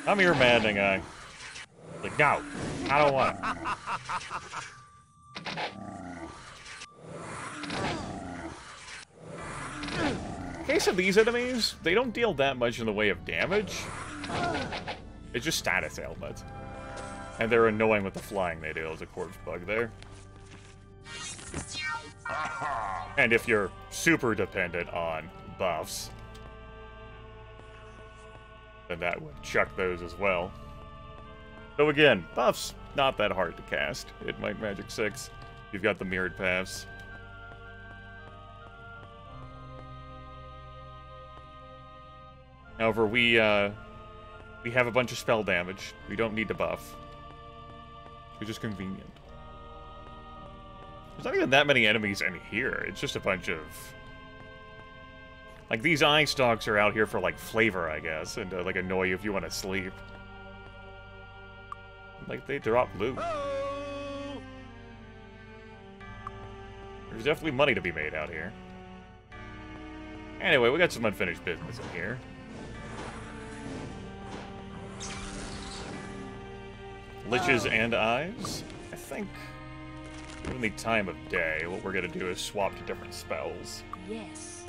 I'm your maddening eye. Like, no, I don't want it. In case of these enemies, they don't deal that much in the way of damage. It's just status ailments. And they're annoying with the flying they do. There's a corpse bug there. And if you're super dependent on buffs, then that would chuck those as well. So again, buffs, not that hard to cast. It might Magic 6. You've got the mirrored paths. However, we have a bunch of spell damage. We don't need to buff. It's just convenient. There's not even that many enemies in here. It's just a bunch of... Like, these eye stalks are out here for, like, flavor, I guess. And to, like, annoy you if you want to sleep. Like, they drop loot. There's definitely money to be made out here. Anyway, we got some unfinished business in here. Liches and eyes. I think, given the time of day, what we're gonna do is swap to different spells. Yes.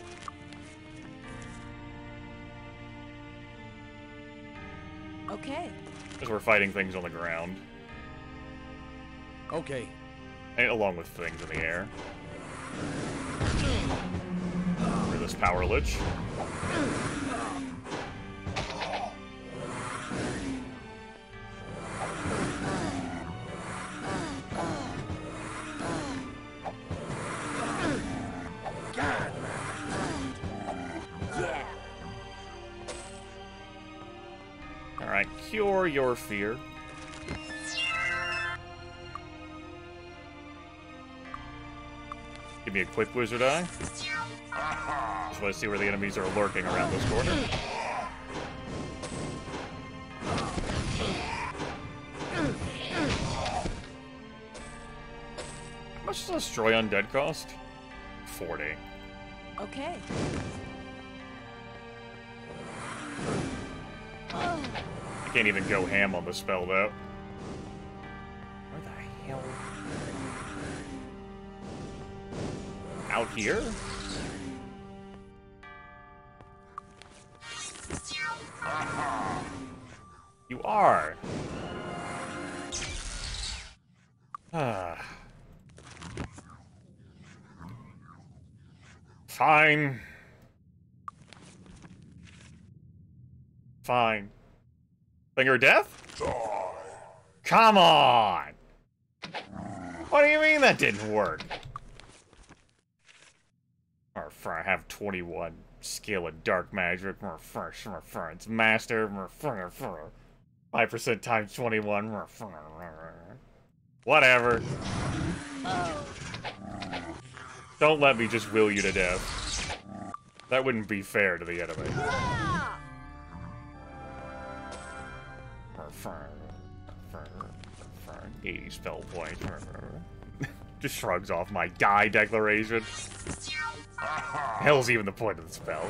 Okay. Because we're fighting things on the ground. Okay. And along with things in the air. For this power lich. Alright, cure your fear. Give me a quick wizard eye. Just want to see where the enemies are lurking around this corner. How much does Destroy Undead cost? 40. Okay. I can't even go ham on the spell, though. Where the hell? Out here? You are. Fine. Fine. Finger of Death? Come on! What do you mean that didn't work? I have 21 skill in dark magic. It's master. 5% times 21. Whatever. Don't let me just will you to death. That wouldn't be fair to the enemy. 80 spell points. Just shrugs off my die declaration. Hell's even the point of the spell.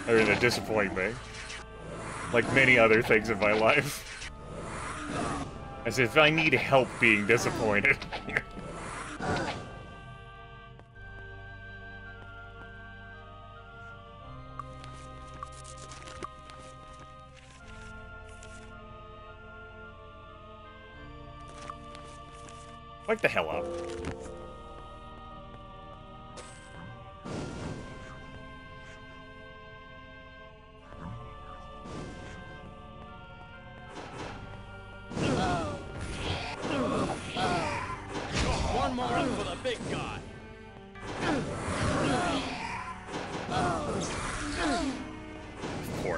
They're gonna disappoint me. Like many other things in my life. As if I need help being disappointed. Wake the hell up.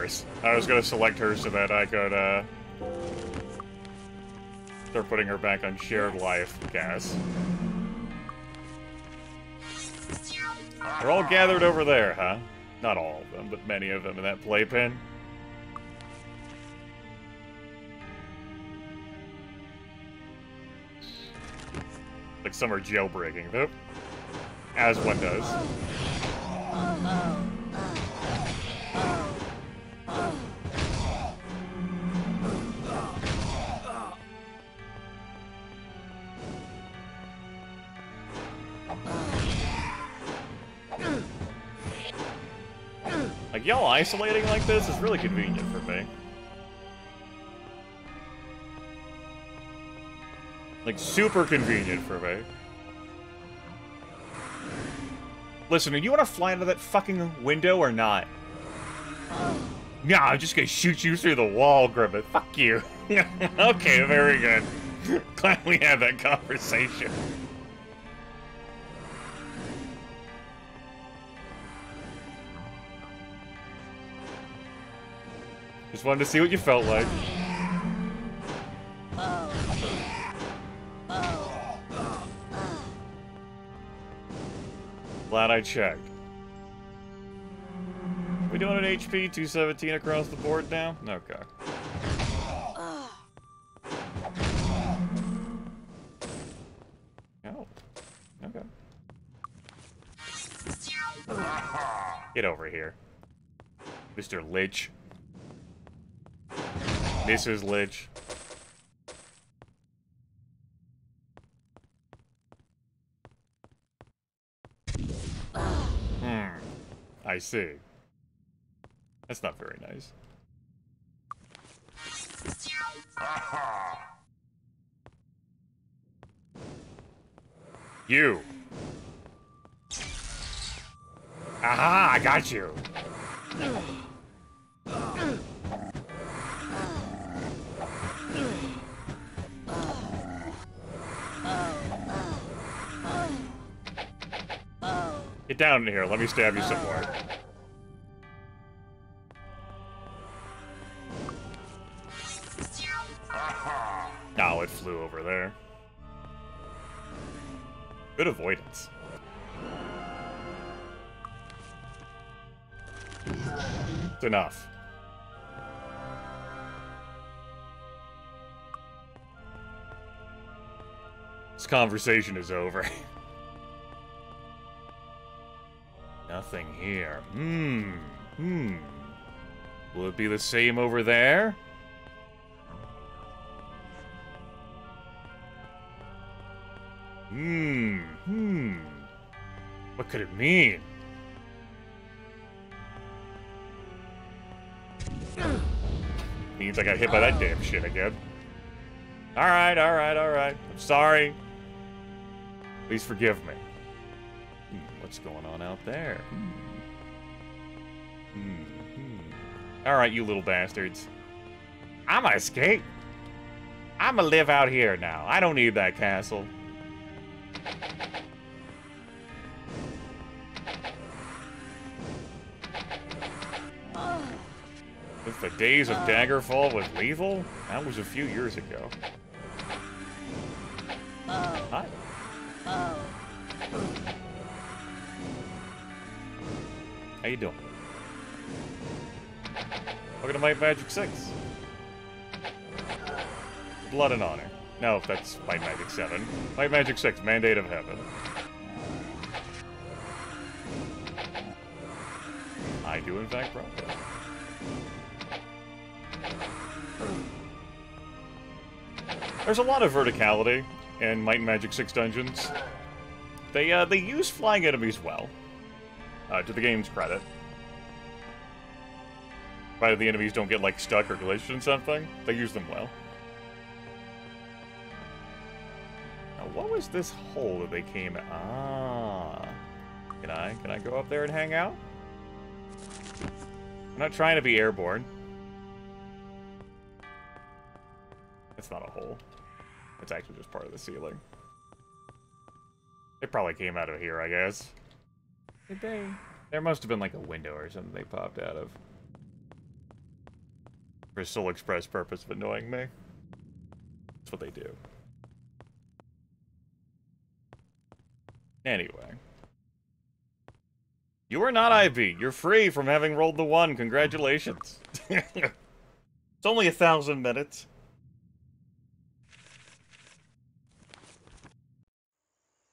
hers. I was gonna select her so that I could, start putting her back on shared life, gas. They're all gathered over there, huh? Not all of them, but many of them in that playpen. Like some are jailbreaking, though. As one does. Like, y'all isolating like this is really convenient for me. Like, super convenient for me. Listen, do you want to fly into that fucking window or not? Nah, I'm just gonna shoot you through the wall, Grimith. Fuck you. Okay, very good. Glad we had that conversation. Just wanted to see what you felt like. Glad I checked. We doing an HP 217 across the board now? Okay. Oh. Okay. Get over here. Mr. Lich. Mrs. Lich. I see. That's not very nice. You. Aha, I got you. Get down in here, let me stab you some more. No, it flew over there. Good avoidance. It's enough. This conversation is over. Nothing here. Will it be the same over there? What could it mean? Means I got hit by that damn shit again. Alright, alright, alright. I'm sorry. Please forgive me. What's going on out there? Alright, you little bastards. I'ma escape. I'ma live out here now. I don't need that castle. If the days of Daggerfall was lethal, that was a few years ago. Hi. How you doing? Welcome to Might Magic 6. Blood and Honor. No, that's Might Magic 7. Might Magic 6, Mandate of Heaven. I do, in fact, progress. There's a lot of verticality in Might and Magic 6 dungeons. They use flying enemies well, to the game's credit. Provided the enemies don't get, like, stuck or glitched in something, they use them well. Now, what was this hole that they came... Ah... Can I go up there and hang out? I'm not trying to be airborne. It's not a hole. It's actually just part of the ceiling. They probably came out of here, I guess. Did they? There must have been like a window or something they popped out of. For sole express purpose of annoying me. That's what they do. Anyway. You are not IB. You're free from having rolled the 1. Congratulations. It's only 1,000 minutes.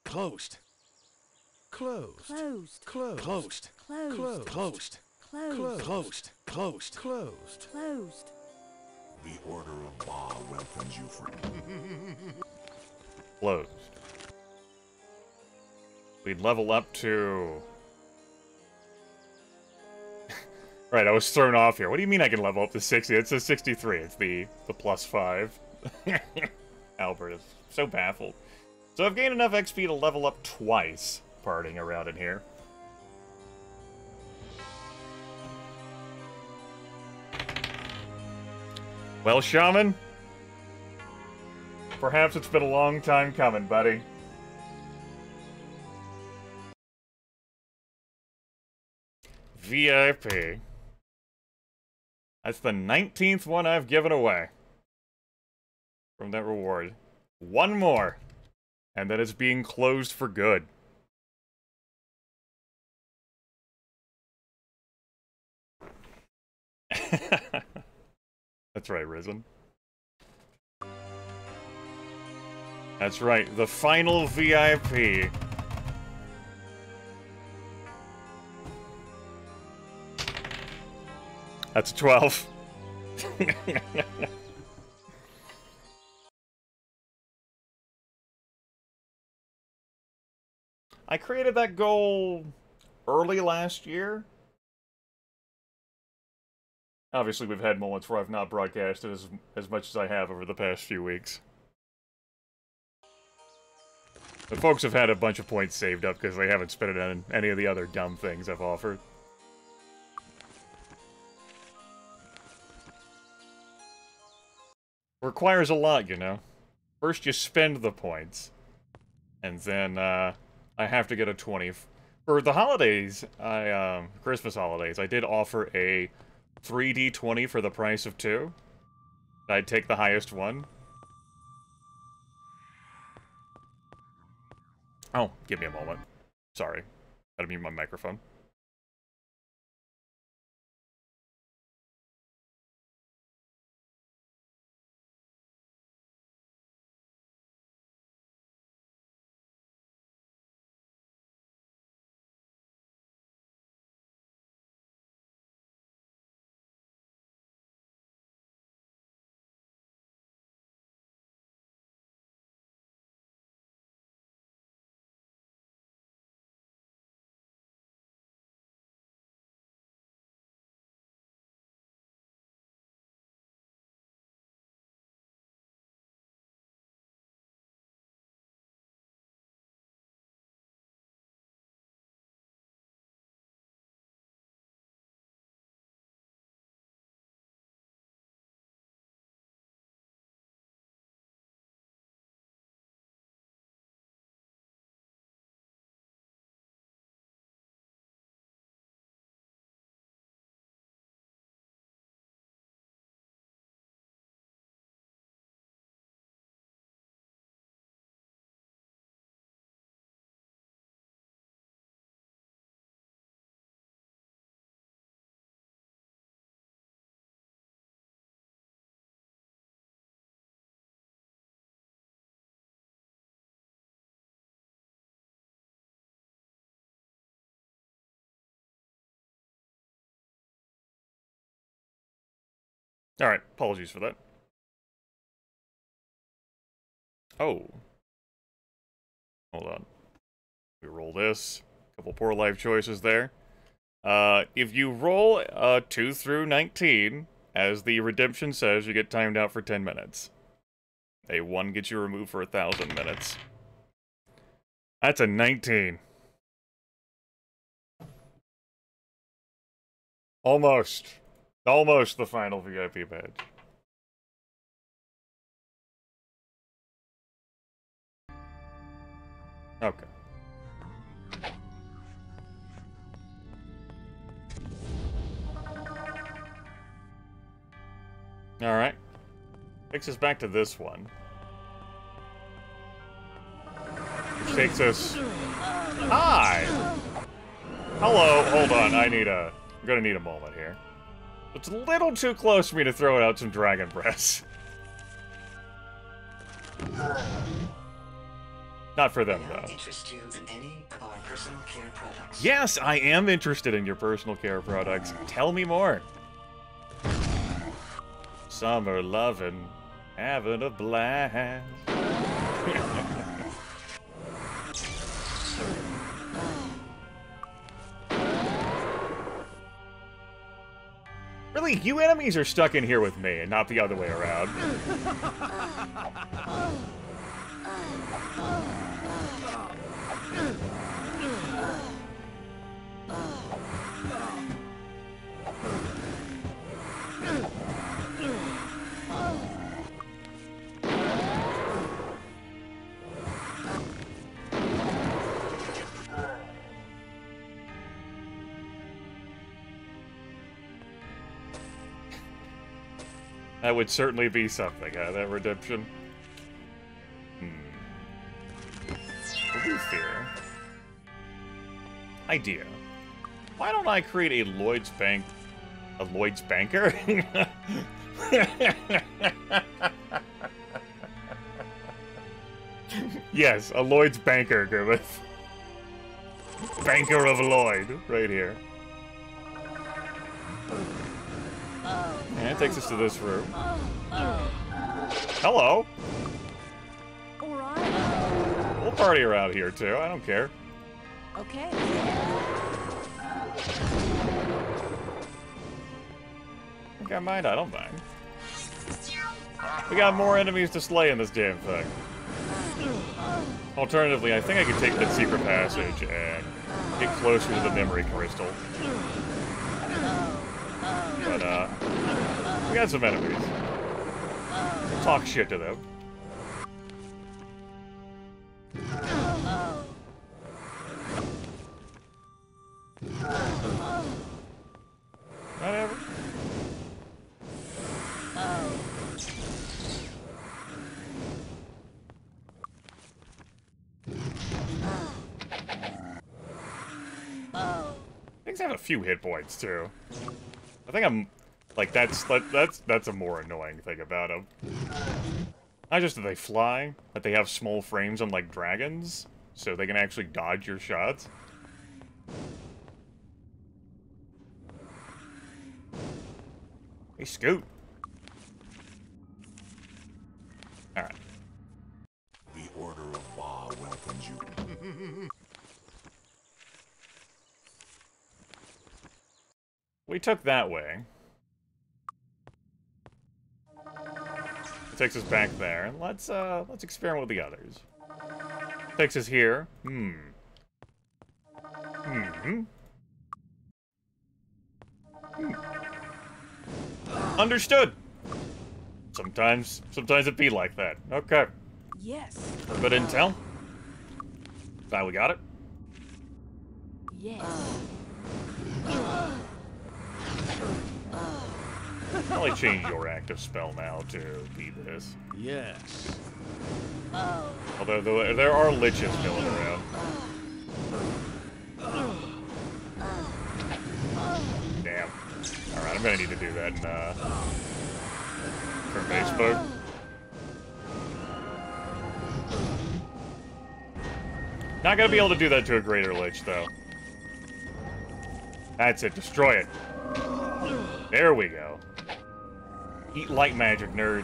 Closed. Closed. Closed. Closed. Closed. Closed. Closed. Closed. Closed. Closed. Closed. Closed. The Order of Ba welcomes you for... Closed. We'd level up to... Right, I was thrown off here. What do you mean I can level up to 60? It says 63. It's the plus 5. Albert is so baffled. So I've gained enough XP to level up twice, partying around in here. Well, Shaman, perhaps it's been a long time coming, buddy. VIP. That's the 19th one I've given away from that reward. One more, and then it's being closed for good. That's right, Risen. That's right, the final VIP. That's a 12. I created that goal early last year. Obviously, we've had moments where I've not broadcasted as much as I have over the past few weeks. But folks have had a bunch of points saved up because they haven't spent it on any of the other dumb things I've offered. Requires a lot, you know. First you spend the points. And then, I have to get a 20. For the holidays, Christmas holidays, I did offer a 3d20 for the price of 2. I'd take the highest one. Oh, give me a moment. Sorry. Gotta mute my microphone. Alright, apologies for that. Oh. Hold on. We roll this. Couple poor life choices there. If you roll 2 through 19, as the redemption says, you get timed out for 10 minutes. A 1 gets you removed for 1,000 minutes. That's a 19. Almost. Almost the final VIP badge. Okay. Alright. Takes us back to this one. Which takes us... Hi! Hello, hold on, I'm gonna need a moment here. It's a little too close for me to throw out some dragon breaths. Not for them, though. Interest you in any of our personal care products? Yes, I am interested in your personal care products. Tell me more. Summer loving, having a blast. Really, you enemies are stuck in here with me, and not the other way around. That would certainly be something, that redemption. Fear. Idea. Why don't I create a Lloyd's Bank... A Lloyd's Banker? Yes, a Lloyd's Banker, Grimith. Banker of Lloyd, right here. And it takes us to this room. Hello! Alright. We'll party around here, too. I don't care. Okay. I think I mind. I don't mind. We got more enemies to slay in this damn thing. Alternatively, I think I could take that secret passage and get closer to the memory crystal. But, we got some enemies. We'll talk shit to them. Whatever. Things have a few hit points too. I think I'm like that's a more annoying thing about them. Not just that they fly, but they have small frames unlike dragons, so they can actually dodge your shots. Hey, Scoot. Alright. The Order of Ba welcomes you. We took that way. It takes us back there. Let's experiment with the others. Takes us here. Understood. Sometimes it be like that. Okay. Yes. Good intel. Glad we got it. Yes. I'll only change your active spell now to be this. Yes. Although there are liches milling around. Damn. Alright, I'm gonna need to do that in, for Facebook. Not gonna be able to do that to a greater lich, though. That's it, destroy it. There we go. Eat light magic, nerd.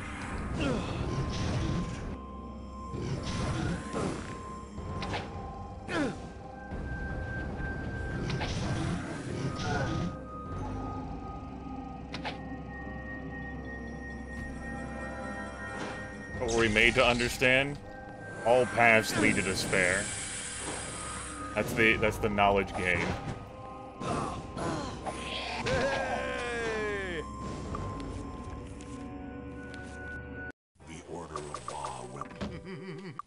What were we made to understand? All paths lead to despair. That's the knowledge game. Hey! The Order of Ba welcomes you.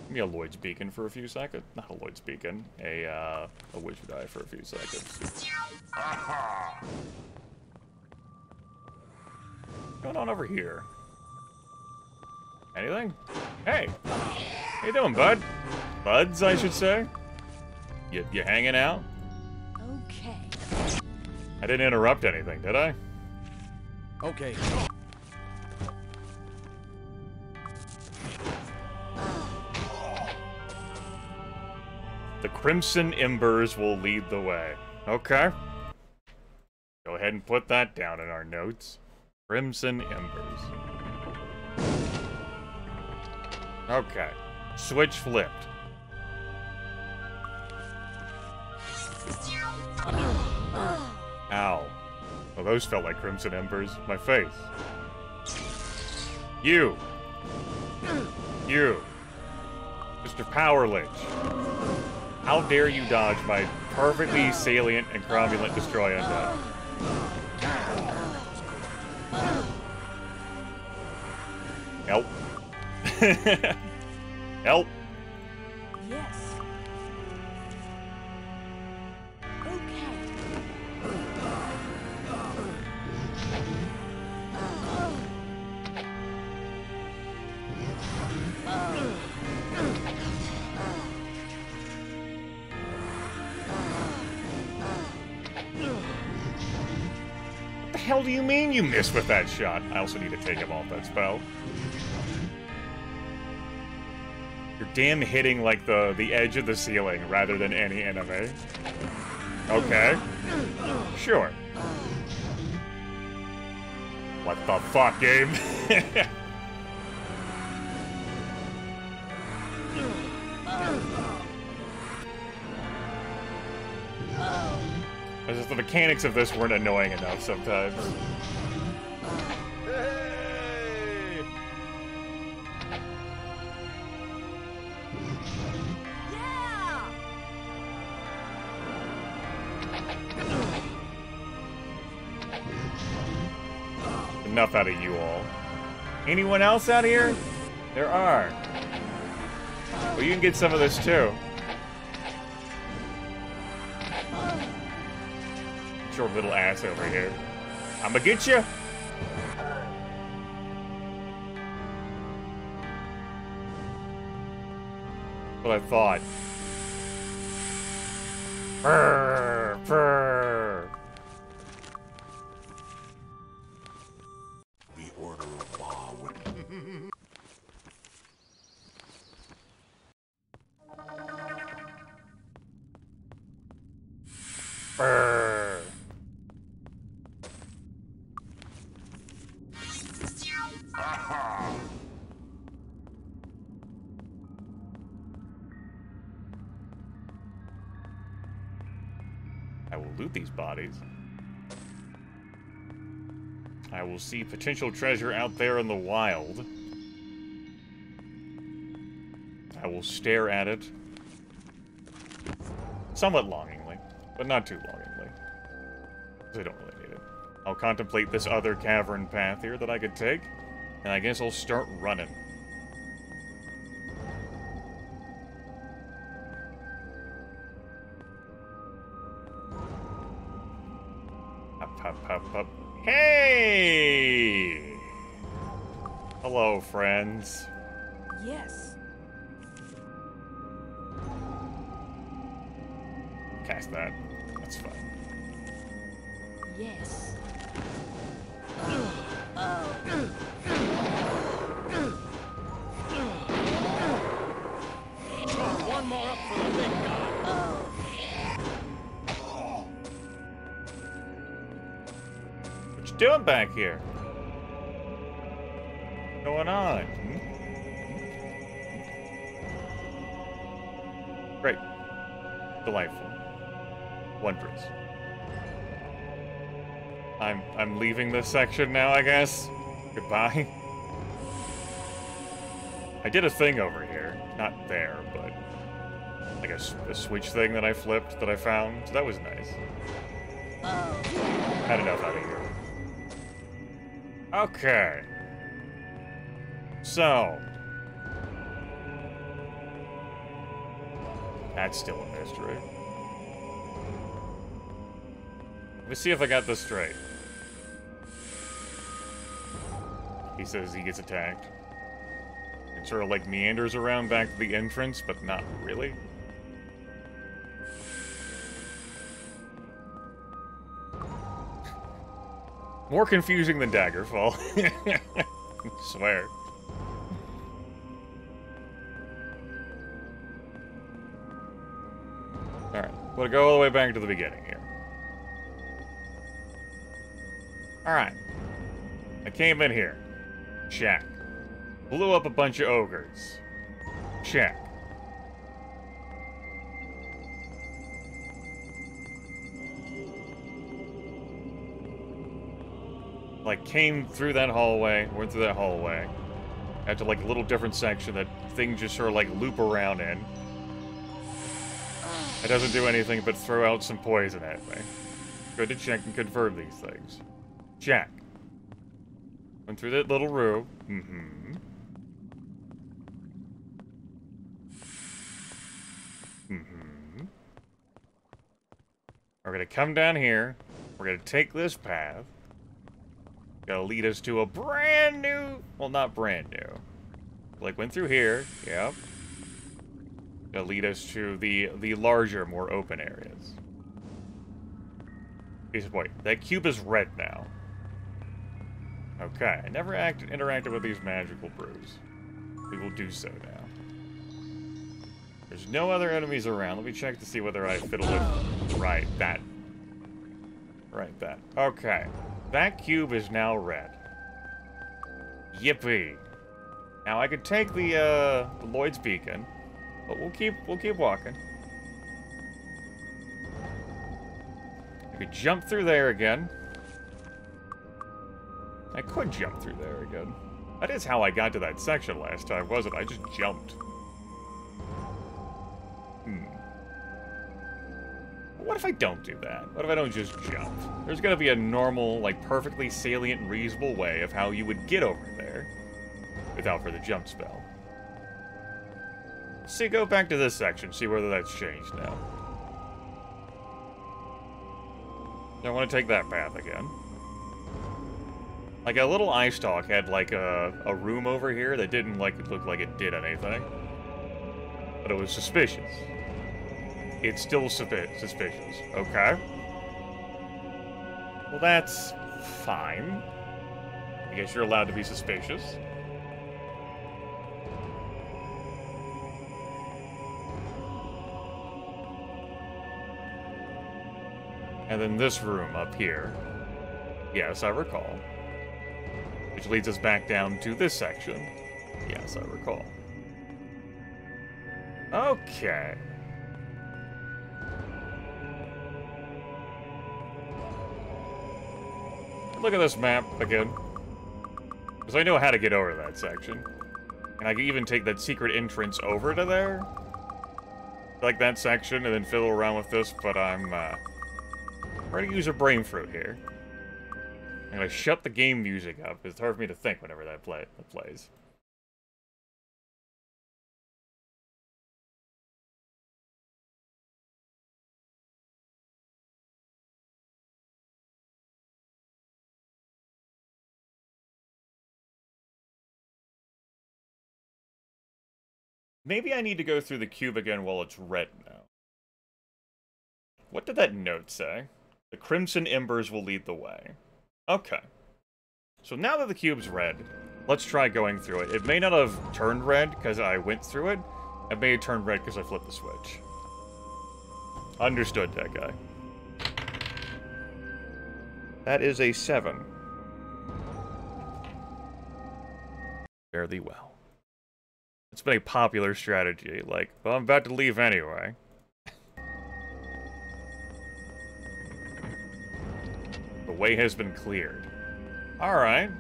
Give me a Lloyd's Beacon for a few seconds. Not a Lloyd's Beacon. A Wizard Eye for a few seconds. What's going on over here? Anything? Hey! How you doing, bud? Buds, I should say. You hanging out? Okay. I didn't interrupt anything, did I? Okay. The Crimson Embers will lead the way. Okay. Go ahead and put that down in our notes. Crimson Embers. Okay. Switch flipped. Ow. Well, those felt like Crimson Embers. My face. You. Mr. Power Lich. How dare you dodge my perfectly salient and cromulent Destroy Undead? Help. Help. Yes. Okay. What the hell do you mean you missed with that shot? I also need to take him off that spell. You're damn hitting like the edge of the ceiling rather than any enemy. Okay. Sure. What the fuck, game? As if the mechanics of this weren't annoying enough sometimes. Enough out of you all. Anyone else out here? There are. Well, you can get some of this too. Get your little ass over here. I'ma get you. What I thought. Brr, brr. The Order of Law would... Brr. I will loot these bodies. I will see potential treasure out there in the wild. I will stare at it. Somewhat longingly, but not too longingly. Because I don't really need it. I'll contemplate this other cavern path here that I could take, and I guess I'll start running. Up, up, up, up. Hey! Hello, friends. Yes. Cast that. That's fine. Yes. One more up for the big guy. What you doing back here? What's going on? Great. Delightful. Wondrous. I'm leaving this section now, I guess. Goodbye. I did a thing over here. Not there, but like a switch thing that I flipped that I found. So that was nice. Had enough out of here. Okay. So. That's still a mystery. Let me see if I got this straight. He says he gets attacked. It sort of like meanders around back to the entrance, but not really. More confusing than Daggerfall. I swear. Alright, we'll go all the way back to the beginning here. Alright. I came in here. Check. Blew up a bunch of ogres. Check. Like, came through that hallway, went through that hallway. Had to, like, a little different section that things just sort of, like, loop around in. It doesn't do anything but throw out some poison at me. Good to check and confirm these things. Check. Went through that little room. Mm-hmm. Mm-hmm. We're gonna come down here. We're gonna take this path. Gonna lead us to a brand new... Well, not brand new. Like, went through here. Yep. Gonna lead us to the larger, more open areas. Wait, that cube is red now. Okay, I never interacted with these magical brews. We will do so now. There's no other enemies around. Let me check to see whether I fiddle with... Right, that. Right, that. Okay. That cube is now red. Yippee. Now I could take the Lloyd's Beacon, but we'll keep walking. I could jump through there again. I could jump through there again. That is how I got to that section last time, wasn't it? I just jumped. What if I don't do that? What if I don't just jump? There's gotta be a normal, like, perfectly salient and reasonable way of how you would get over there without for the jump spell. See, go back to this section, see whether that's changed now. Don't want to take that path again. Like, a little eye stalk had, like, a room over here that didn't, like, look like it did anything. But it was suspicious. It's still suspicious. Okay. Well, that's fine. I guess you're allowed to be suspicious. And then this room up here. Yes, I recall. Which leads us back down to this section. Yes, I recall. Okay. Look at this map again. Because I know how to get over that section. And I can even take that secret entrance over to there. Like that section, and then fiddle around with this, but I'm going to use a brain fruit here. I'm going to shut the game music up. It's hard for me to think whenever that plays. Maybe I need to go through the cube again while it's red now. What did that note say? The crimson embers will lead the way. Okay. So now that the cube's red, let's try going through it. It may not have turned red because I went through it. It may have turned red because I flipped the switch. Understood, that guy. That is a 7. Fairly well. It's been a popular strategy, like, well, I'm about to leave anyway. The way has been cleared. Alright.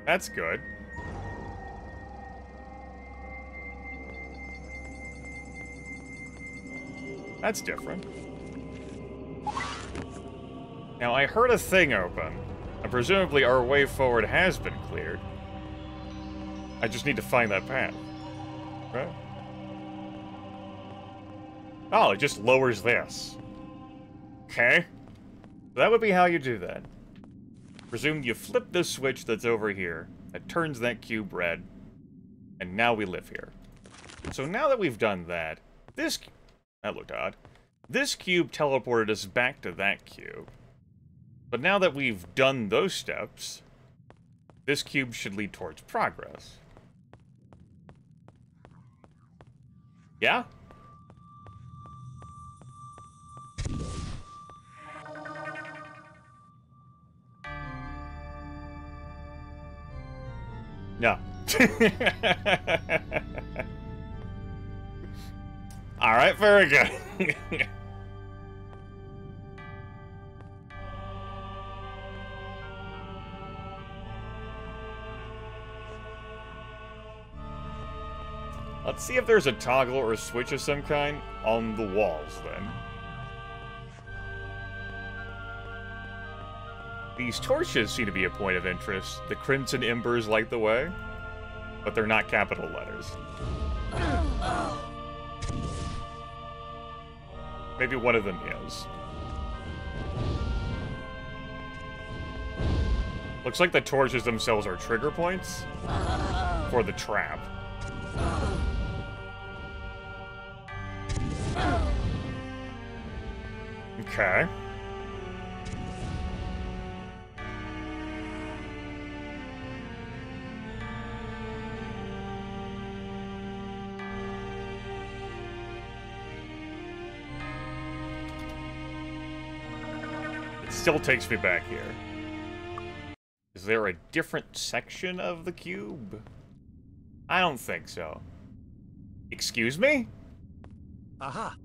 That's good. That's different. Now, I heard a thing open, and presumably our way forward has been cleared. I just need to find that path. Right? Oh, it just lowers this. Okay. That would be how you do that. Presume you flip this switch that's over here. That turns that cube red. And now we live here. So now that we've done that, this... That looked odd. This cube teleported us back to that cube. But now that we've done those steps, this cube should lead towards progress. Yeah? No. Alright, very good. Let's see if there's a toggle or a switch of some kind on the walls, then. These torches seem to be a point of interest. The crimson embers light the way, but they're not capital letters. Maybe one of them is. Looks like the torches themselves are trigger points for the trap. Okay. It still takes me back here. Is there a different section of the cube? I don't think so. Excuse me? Aha.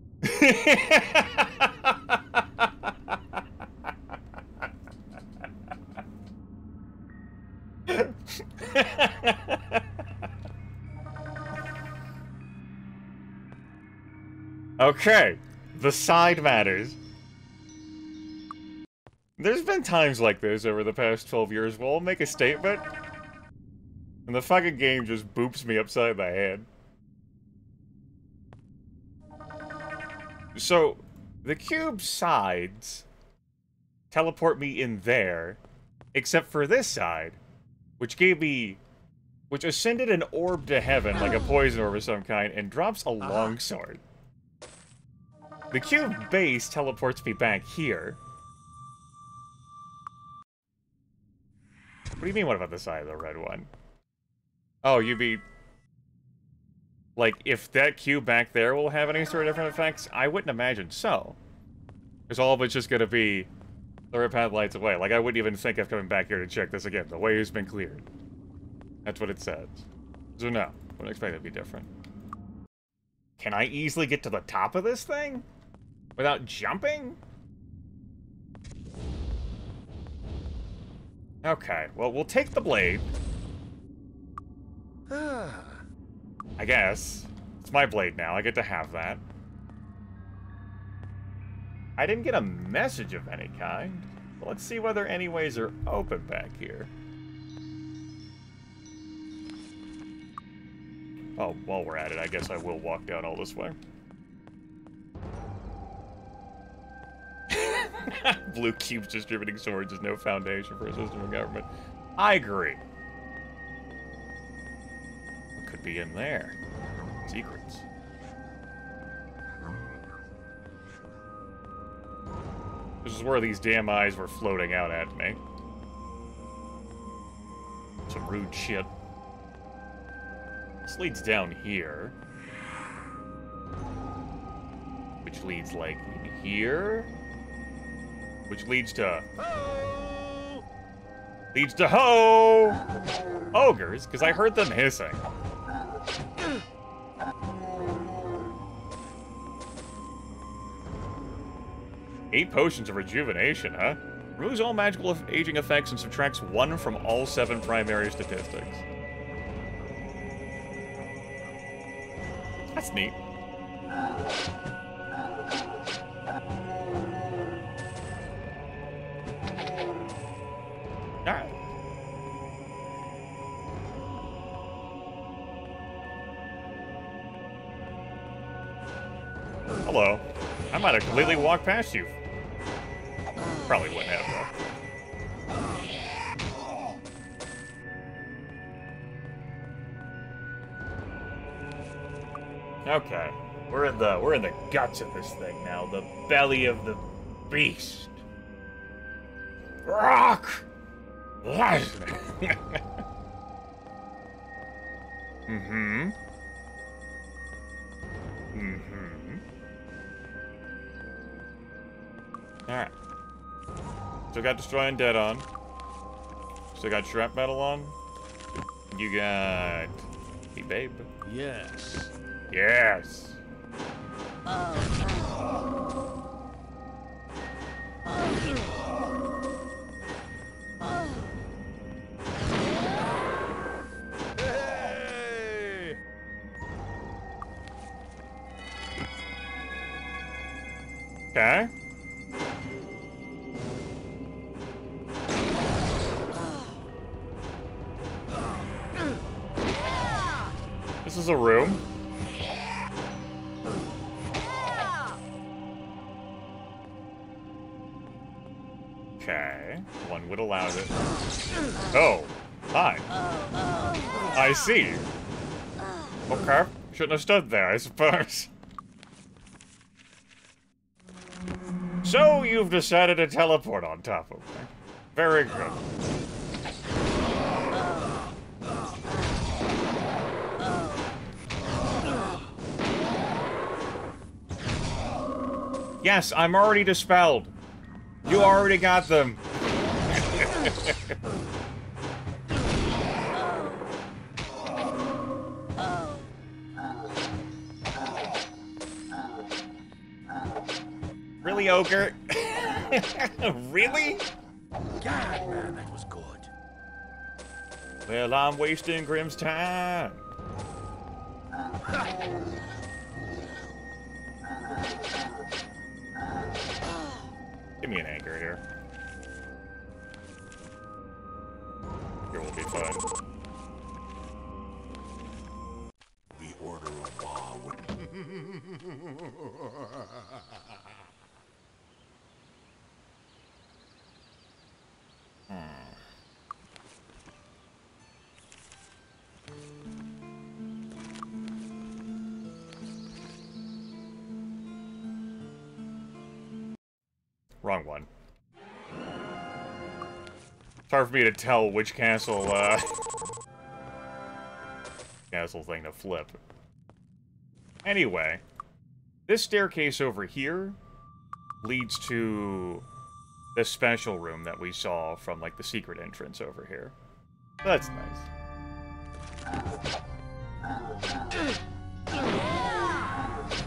Okay, the side matters. There's been times like this over the past 12 years where I'll make a statement, and the fucking game just boops me upside the head. So, the cube sides teleport me in there, except for this side, which ascended an orb to heaven, like a poison orb of some kind, and drops a longsword. The cube base teleports me back here. What do you mean, what about the side of the red one? Oh, you mean... Like, if that cube back there will have any sort of different effects? I wouldn't imagine so. Because all of it's just gonna be... The red path lights away. Like, I wouldn't even think of coming back here to check this again. The way has been cleared. That's what it says. So no, wouldn't expect it to be different. Can I easily get to the top of this thing? Without jumping? Okay, well, we'll take the blade. I guess. It's my blade now, I get to have that. I didn't get a message of any kind. But let's see whether any ways are open back here. Oh, while we're at it, I guess I will walk down all this way. Blue cubes distributing swords is no foundation for a system of government. I agree. What could be in there? Secrets. This is where these damn eyes were floating out at me. Some rude shit. This leads down here. Which leads, like, in here? Which leads to... Leads to ogres, because I heard them hissing. Eight potions of rejuvenation, huh? Removes all magical aging effects and subtracts 1 from all 7 primary statistics. That's neat. Alright. Hello. I might have completely walked past you. Probably wouldn't have, though. Okay. We're in the guts of this thing now. The belly of the beast. Rock! Mm-hmm. Mm-hmm. Alright. Still got Destroy Undead on. Still got Shrapmetal on. You got... Hey, babe. Yes. Yes! Hey! Okay. This is a room. Okay. One would allow it. Oh. Hi. I see. Okay. Shouldn't have stood there, I suppose. So, you've decided to teleport on top of me. Very good. Yes, I'm already dispelled. You already got them. Really, Ogre? Really? God, man, that was good. Well, I'm wasting Grim's time. Give me an anchor here. Here will be fun. The Order of Ba would... Wrong one. It's hard for me to tell which castle thing to flip. Anyway, this staircase over here leads to the special room that we saw from, like, the secret entrance over here. That's nice.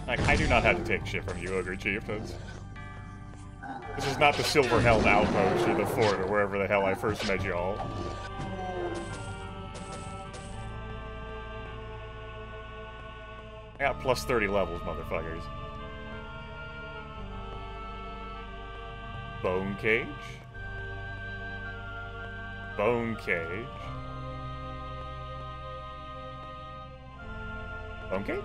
Like, I do not have to take shit from you, Ogre Chieftains. This is not the Silver Helm Outpost or the fort or wherever the hell I first met y'all. I got plus 30 levels, motherfuckers. Bone cage. Bone cage. Bone cage?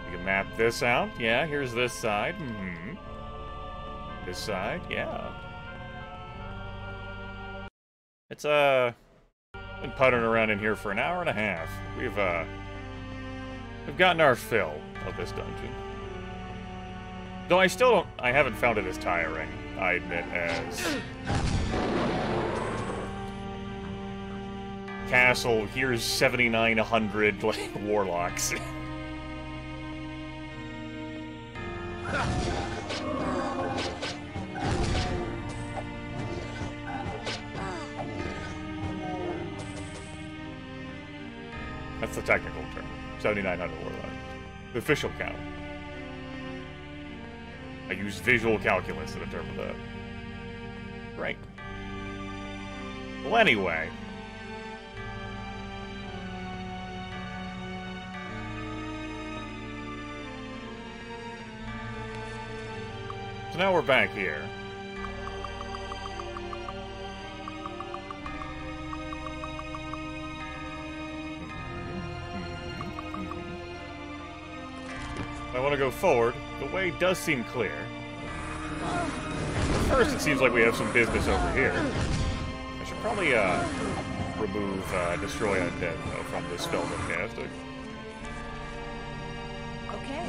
You can map this out. Yeah, here's this side. Mm-hmm. This side, yeah. It's, been puttering around in here for an hour and a half. We've gotten our fill of this dungeon. Though I still don't, I haven't found it as tiring, I admit, as... Castle, here's 7,900, like, warlocks. That's the technical term. 7,900 warlocks. The official count. I use visual calculus to determine that. Right. Well, anyway. So now we're back here. I want to go forward. The way does seem clear. First, it seems like we have some business over here. I should probably, remove, Destroy Undead, though, from this spell I'm casting. Okay.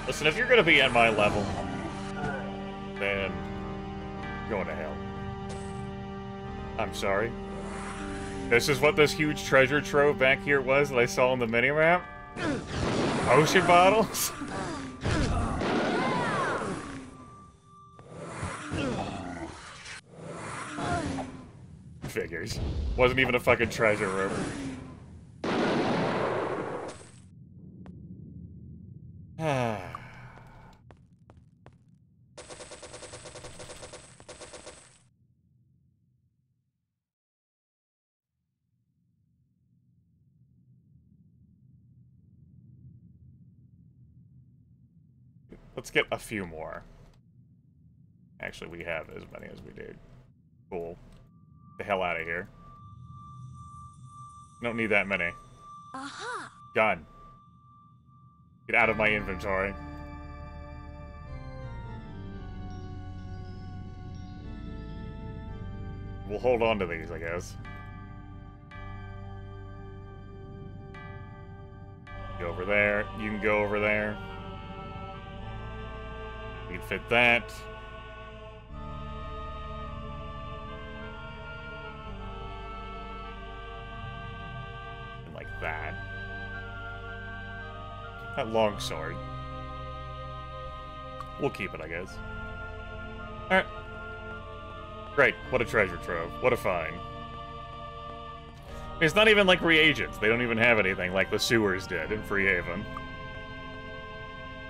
Listen, if you're gonna be at my level, then you're going to hell. I'm sorry. This is what this huge treasure trove back here was that I saw on the minimap? Potion bottles? Figures. Wasn't even a fucking treasure room. Let's get a few more. Actually, we have as many as we did. Cool. The hell out of here. Don't need that many. Aha! Done. Get out of my inventory. We'll hold on to these, I guess. Go over there. You can go over there. We can fit that. And like that. That long sword. We'll keep it, I guess. Alright. Great. What a treasure trove. What a find. It's not even like reagents. They don't even have anything like the sewers did in Freehaven.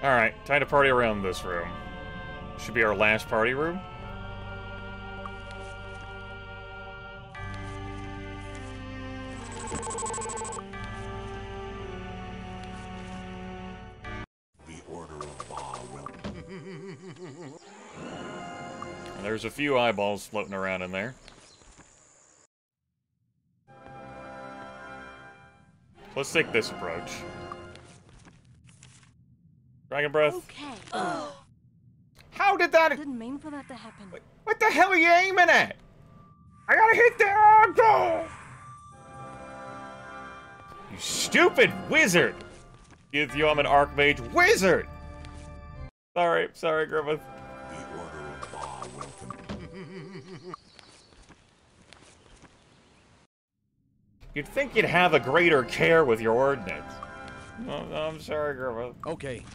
Alright, time to party around this room. Should be our last party room. The Order of Ba will. And there's a few eyeballs floating around in there. Let's take this approach. Dragon Breath. Okay. How did that... Didn't mean for that to happen. What the hell are you aiming at? I gotta hit the goal! You stupid wizard! You I'm an Archmage wizard! Sorry, Grimith. The Order of Ba will. You'd think you'd have a greater care with your ordnance. No, I'm sorry, Grimith. Okay.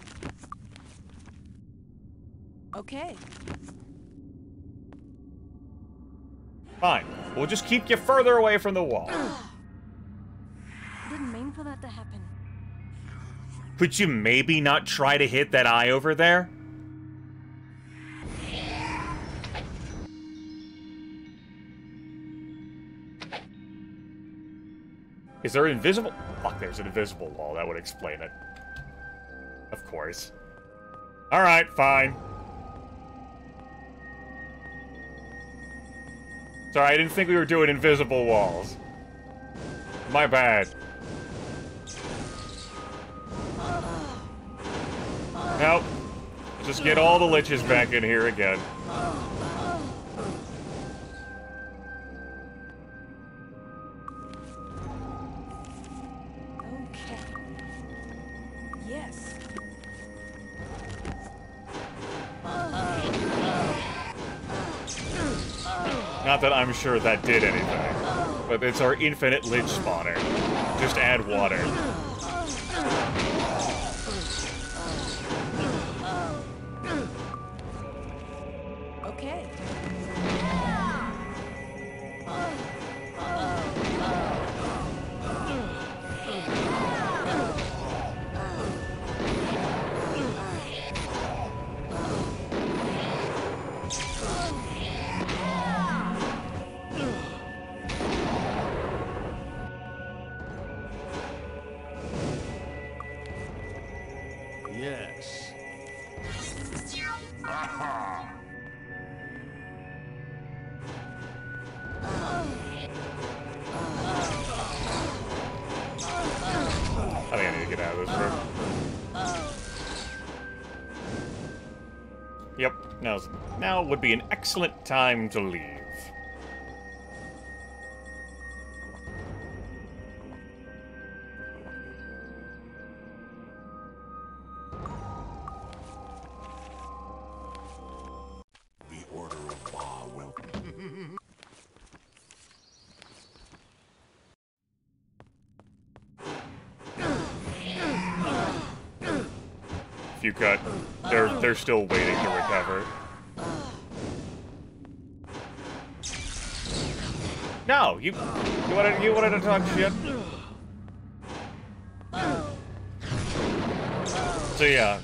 Okay. Fine. We'll just keep you further away from the wall. Didn't mean for that to happen. Could you maybe not try to hit that eye over there? Is there an invisible... Fuck, there's an invisible wall. That would explain it. Of course. Alright, fine. Sorry, I didn't think we were doing invisible walls. My bad. Nope. Just get all the liches back in here again. Okay. Yes. Not that I'm sure that did anything, but it's our infinite lich spawner. Just add water. Okay. Yes. this room. Yep, now would be an excellent time to leave. The Order of Ba welcome. If you cut, they're still waiting to recover. No, you wanted to talk shit. So yeah,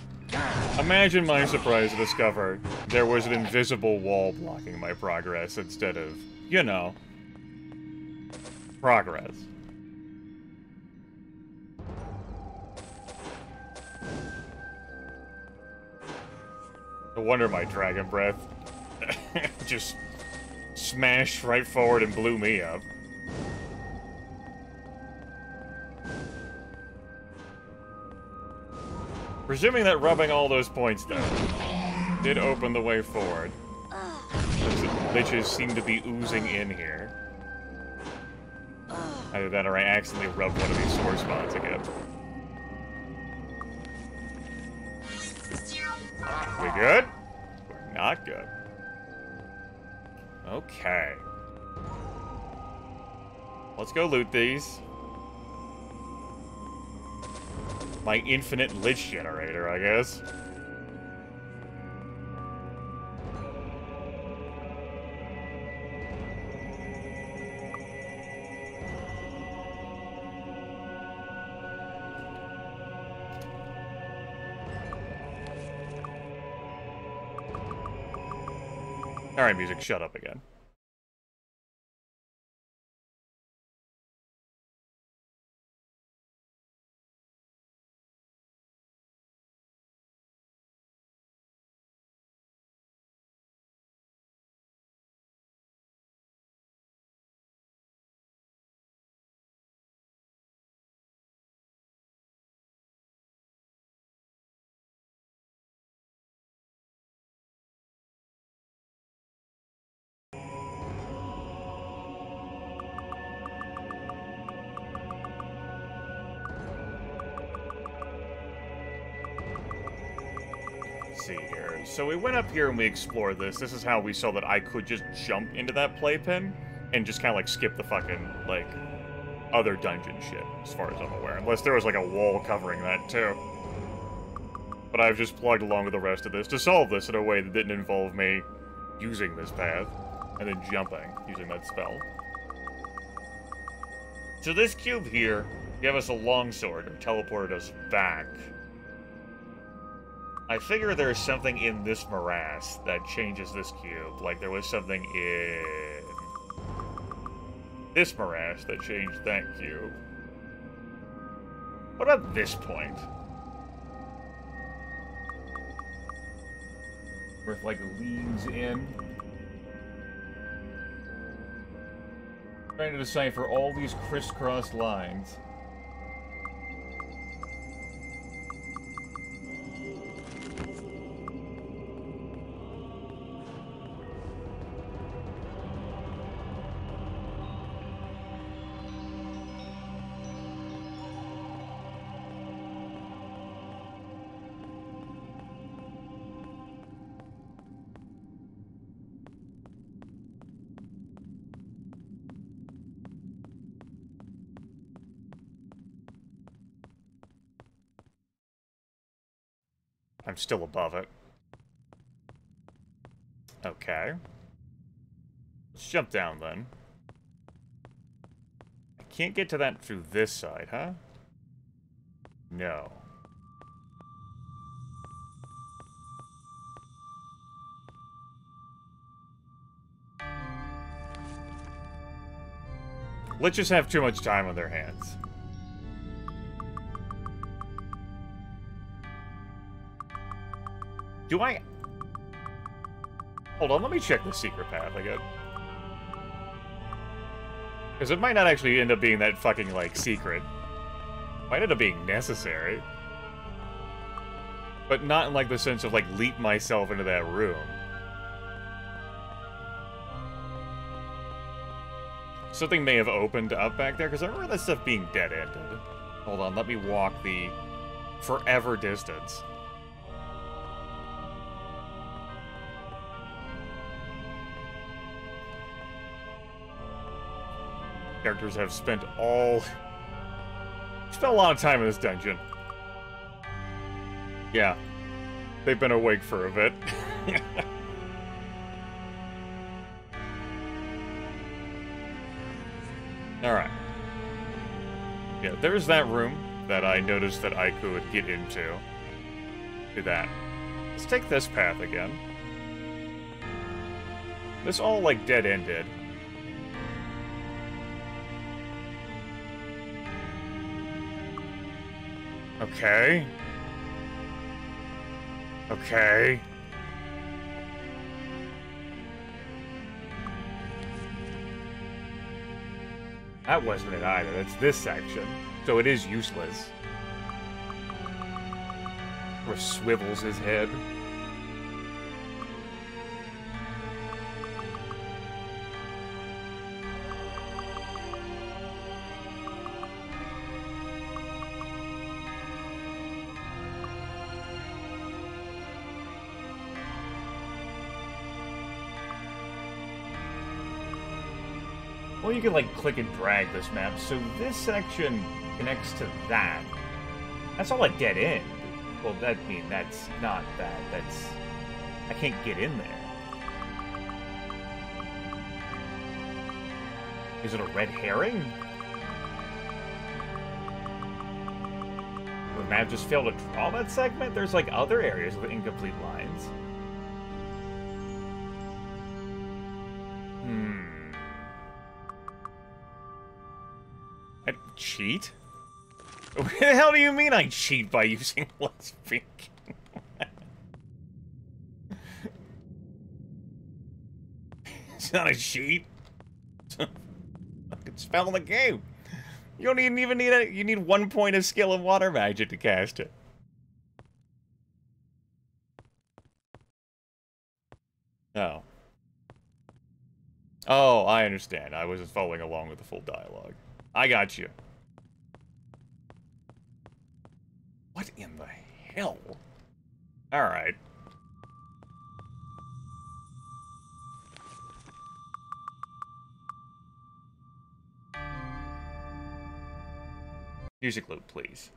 imagine my surprise to discover there was an invisible wall blocking my progress instead of, you know, progress. No wonder my dragon breath just smashed right forward and blew me up. Presuming that rubbing all those points, though, did open the way forward. Liches seem to be oozing in here. Either that or I accidentally rubbed one of these sore spots again. We good? We're not good. Okay. Let's go loot these. My infinite lich generator, I guess. Alright, music, shut up again. See here. So we went up here and we explored this. This is how we saw that I could just jump into that playpen and just kind of like skip the fucking, like, other dungeon shit, as far as I'm aware. Unless there was like a wall covering that too. But I've just plugged along with the rest of this to solve this in a way that didn't involve me using this path and then jumping using that spell. So this cube here gave us a longsword and teleported us back. I figure there's something in this morass that changes this cube, like there was something in this morass that changed that cube. What about this point? Where it, like, leans in. Trying to decipher all these crisscross lines. I'm still above it. Okay. Let's jump down, then. I can't get to that through this side, huh? No. Let's just have too much time on their hands. Do I... Hold on, let me check the secret path again. Because it might not actually end up being that fucking, like, secret. Might end up being necessary. But not in, like, the sense of, like, leap myself into that room. Something may have opened up back there, because I remember that stuff being dead-ended. Hold on, let me walk the forever distance. Characters have spent a lot of time in this dungeon. Yeah. They've been awake for a bit. Alright. Yeah, there's that room that I noticed that I could get into. Do that. Let's take this path again. This all, like, dead-ended. Okay. Okay. That wasn't it either. That's this section. So it is useless. Or swivels his head. Well, you can, like, click and drag this map, so this section connects to that. That's all, like, dead end. Well, that's not that. That's... I can't get in there. Is it a red herring? The map just failed to draw that segment? There's, like, other areas with incomplete lines. I cheat? What the hell do you mean I cheat by using less pink? It's not a cheat. It's a fucking spell in the game. You don't even need it. You need 1 point of skill in water magic to cast it. Oh. Oh, I understand. I was just following along with the full dialogue. I got you. What in the hell? Alright. Music loop, please.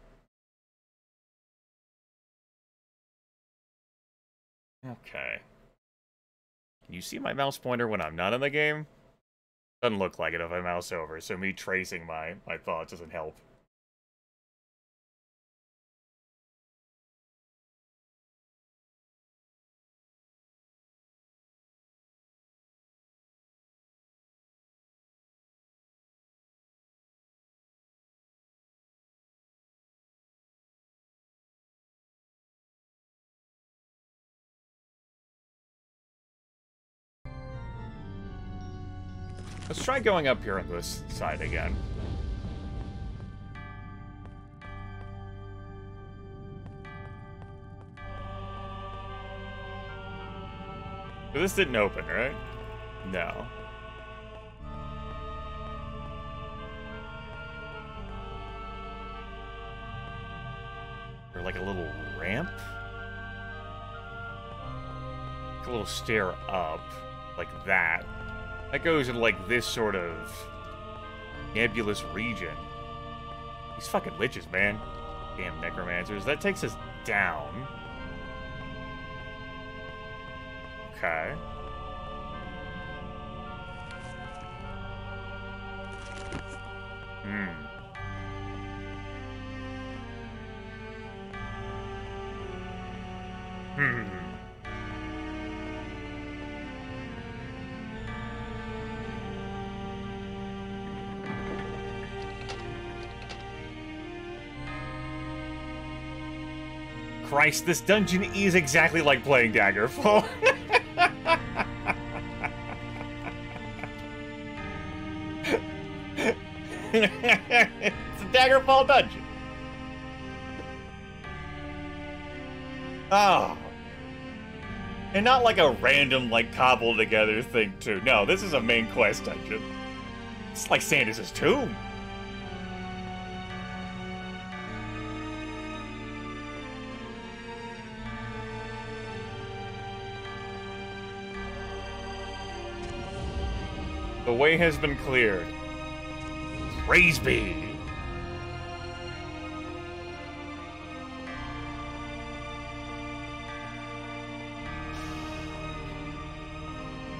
Okay. Can you see my mouse pointer when I'm not in the game? Doesn't look like it if I mouse over, so me tracing my thoughts doesn't help. Let's try going up here on this side again. So this didn't open, right? No. Or like a little ramp? Like a little stair up, like that. That goes in, like, this sort of nebulous region. These fucking liches, man. Damn necromancers. That takes us down. Okay. Christ, this dungeon is exactly like playing Daggerfall. It's a Daggerfall dungeon. Oh. And not like a random, like, cobbled together thing, too. No, this is a main quest dungeon. It's like Sandus's tomb. The way has been cleared. Praise be.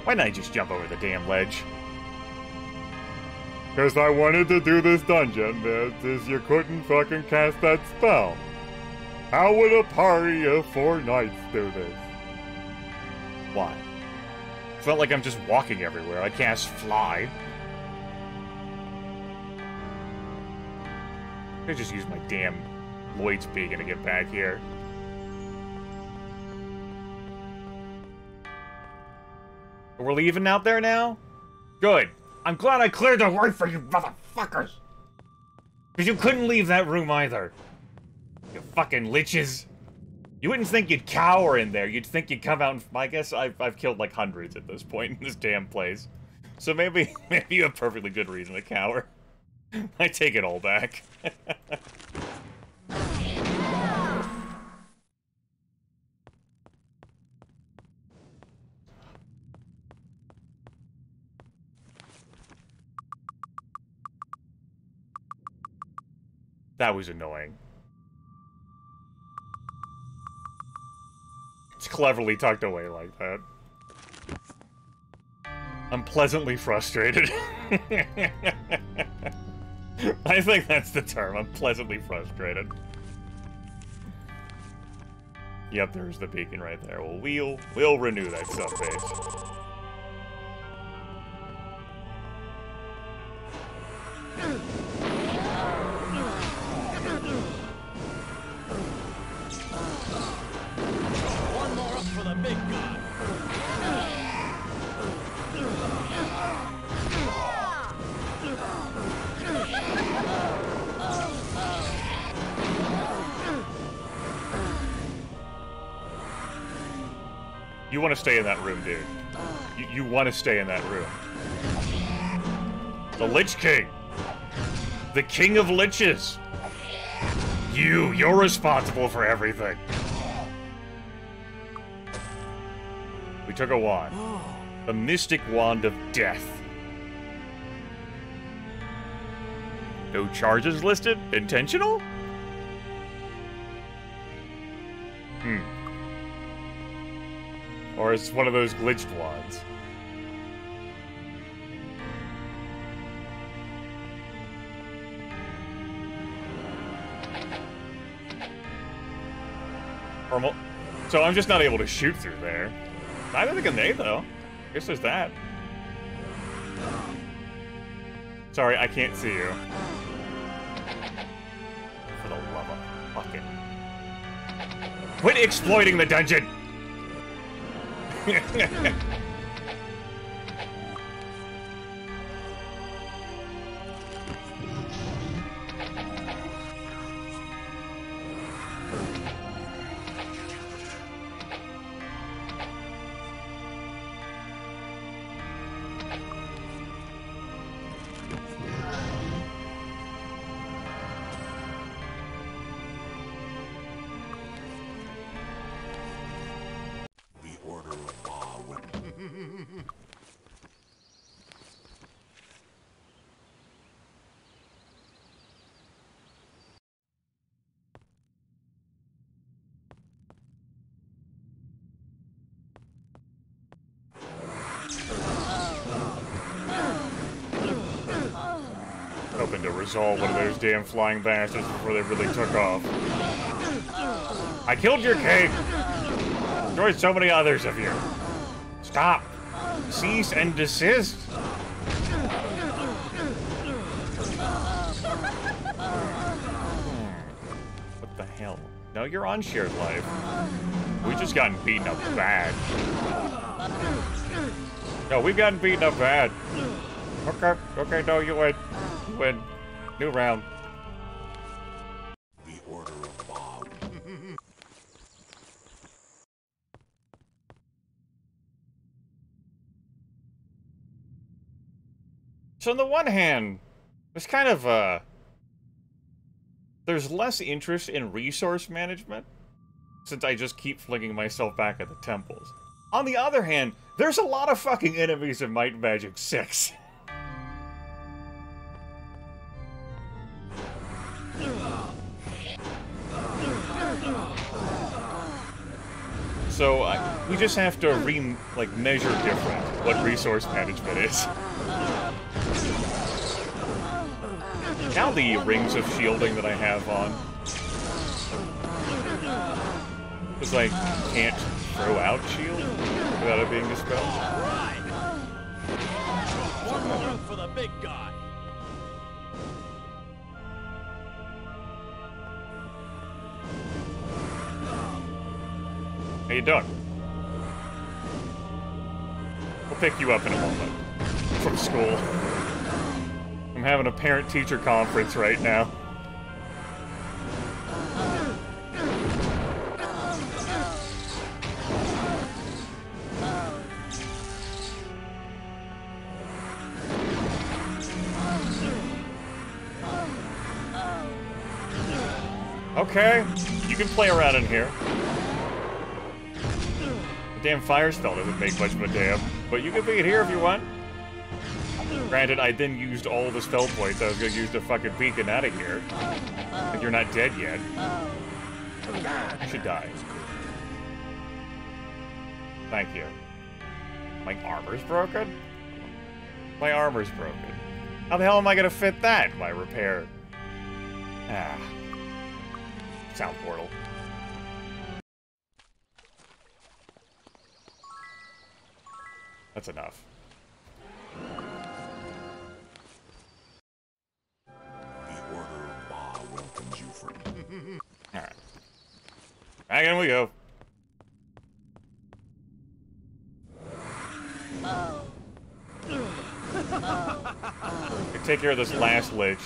Why didn't I just jump over the damn ledge? Because I wanted to do this dungeon, you couldn't fucking cast that spell. How would a party of 4 knights do this? Why? Felt like I'm just walking everywhere. I cast fly. I just use my damn Lloyd's beacon to get back here. We're leaving out there now? Good. I'm glad I cleared the way for you motherfuckers! Because you couldn't leave that room either. You fucking liches. You wouldn't think you'd cower in there. You'd think you'd come out and... I guess I've killed like hundreds at this point in this damn place. So maybe you have perfectly good reason to cower. I take it all back. That was annoying. It's cleverly tucked away like that. I'm pleasantly frustrated. I think that's the term. I'm pleasantly frustrated. Yep, there's the beacon right there. Well, we'll renew that subbase. One more up for the big gun. You want to stay in that room, dude. You want to stay in that room. The Lich King. The King of Liches. You're responsible for everything. We took a wand. The Mystic Wand of Death. No charges listed? Intentional? Or it's one of those glitched wands. So I'm just not able to shoot through there. Neither can they, though. I guess there's that. Sorry, I can't see you. For the love of fucking... Quit exploiting the dungeon! Hoping to resolve one of those damn flying bastards before they really took off. I killed your king! Destroyed so many others of you. Stop! Cease and desist! What the hell? No, you're on shared life. We just gotten beaten up bad. No, we've gotten beaten up bad. Okay, no, you win. You win. New round. The Order of Bob. So on the one hand, there's kind of, there's less interest in resource management, since I just keep flinging myself back at the temples. On the other hand, there's a lot of fucking enemies in Might and Magic 6. So, we just have to measure different what resource management is. Now the rings of shielding that I have on. It's like, can't throw out shield without it being dispelled. Right. One more for the big guy. How you doing? We'll pick you up in a moment. From school. I'm having a parent-teacher conference right now. Okay, you can play around in here. The damn fire spell doesn't make much of a damn, but you can beat here if you want. Granted, I then used all the spell points. I was gonna use the fucking beacon out of here. Like you're not dead yet. You should die. Thank you. My armor's broken? My armor's broken. How the hell am I gonna fit that in my repair? Ah. Sound portal. That's enough. The Order of Ba welcomes you, friend. Alright. Back in we go. Take care of this last lich.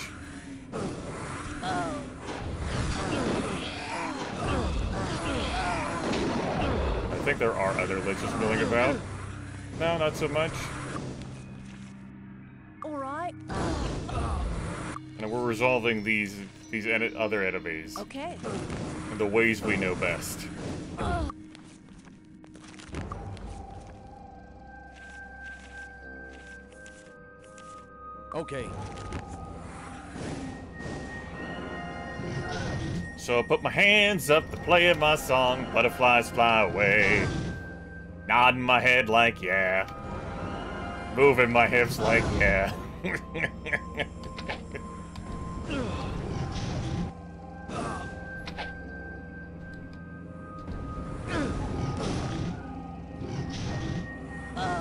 I think there are other liches milling about. No, not so much. All right. And we're resolving these other enemies Okay. in the ways we know best. Okay. So I put my hands up to play my song, butterflies fly away. Nodding my head like yeah. Moving my hips like yeah.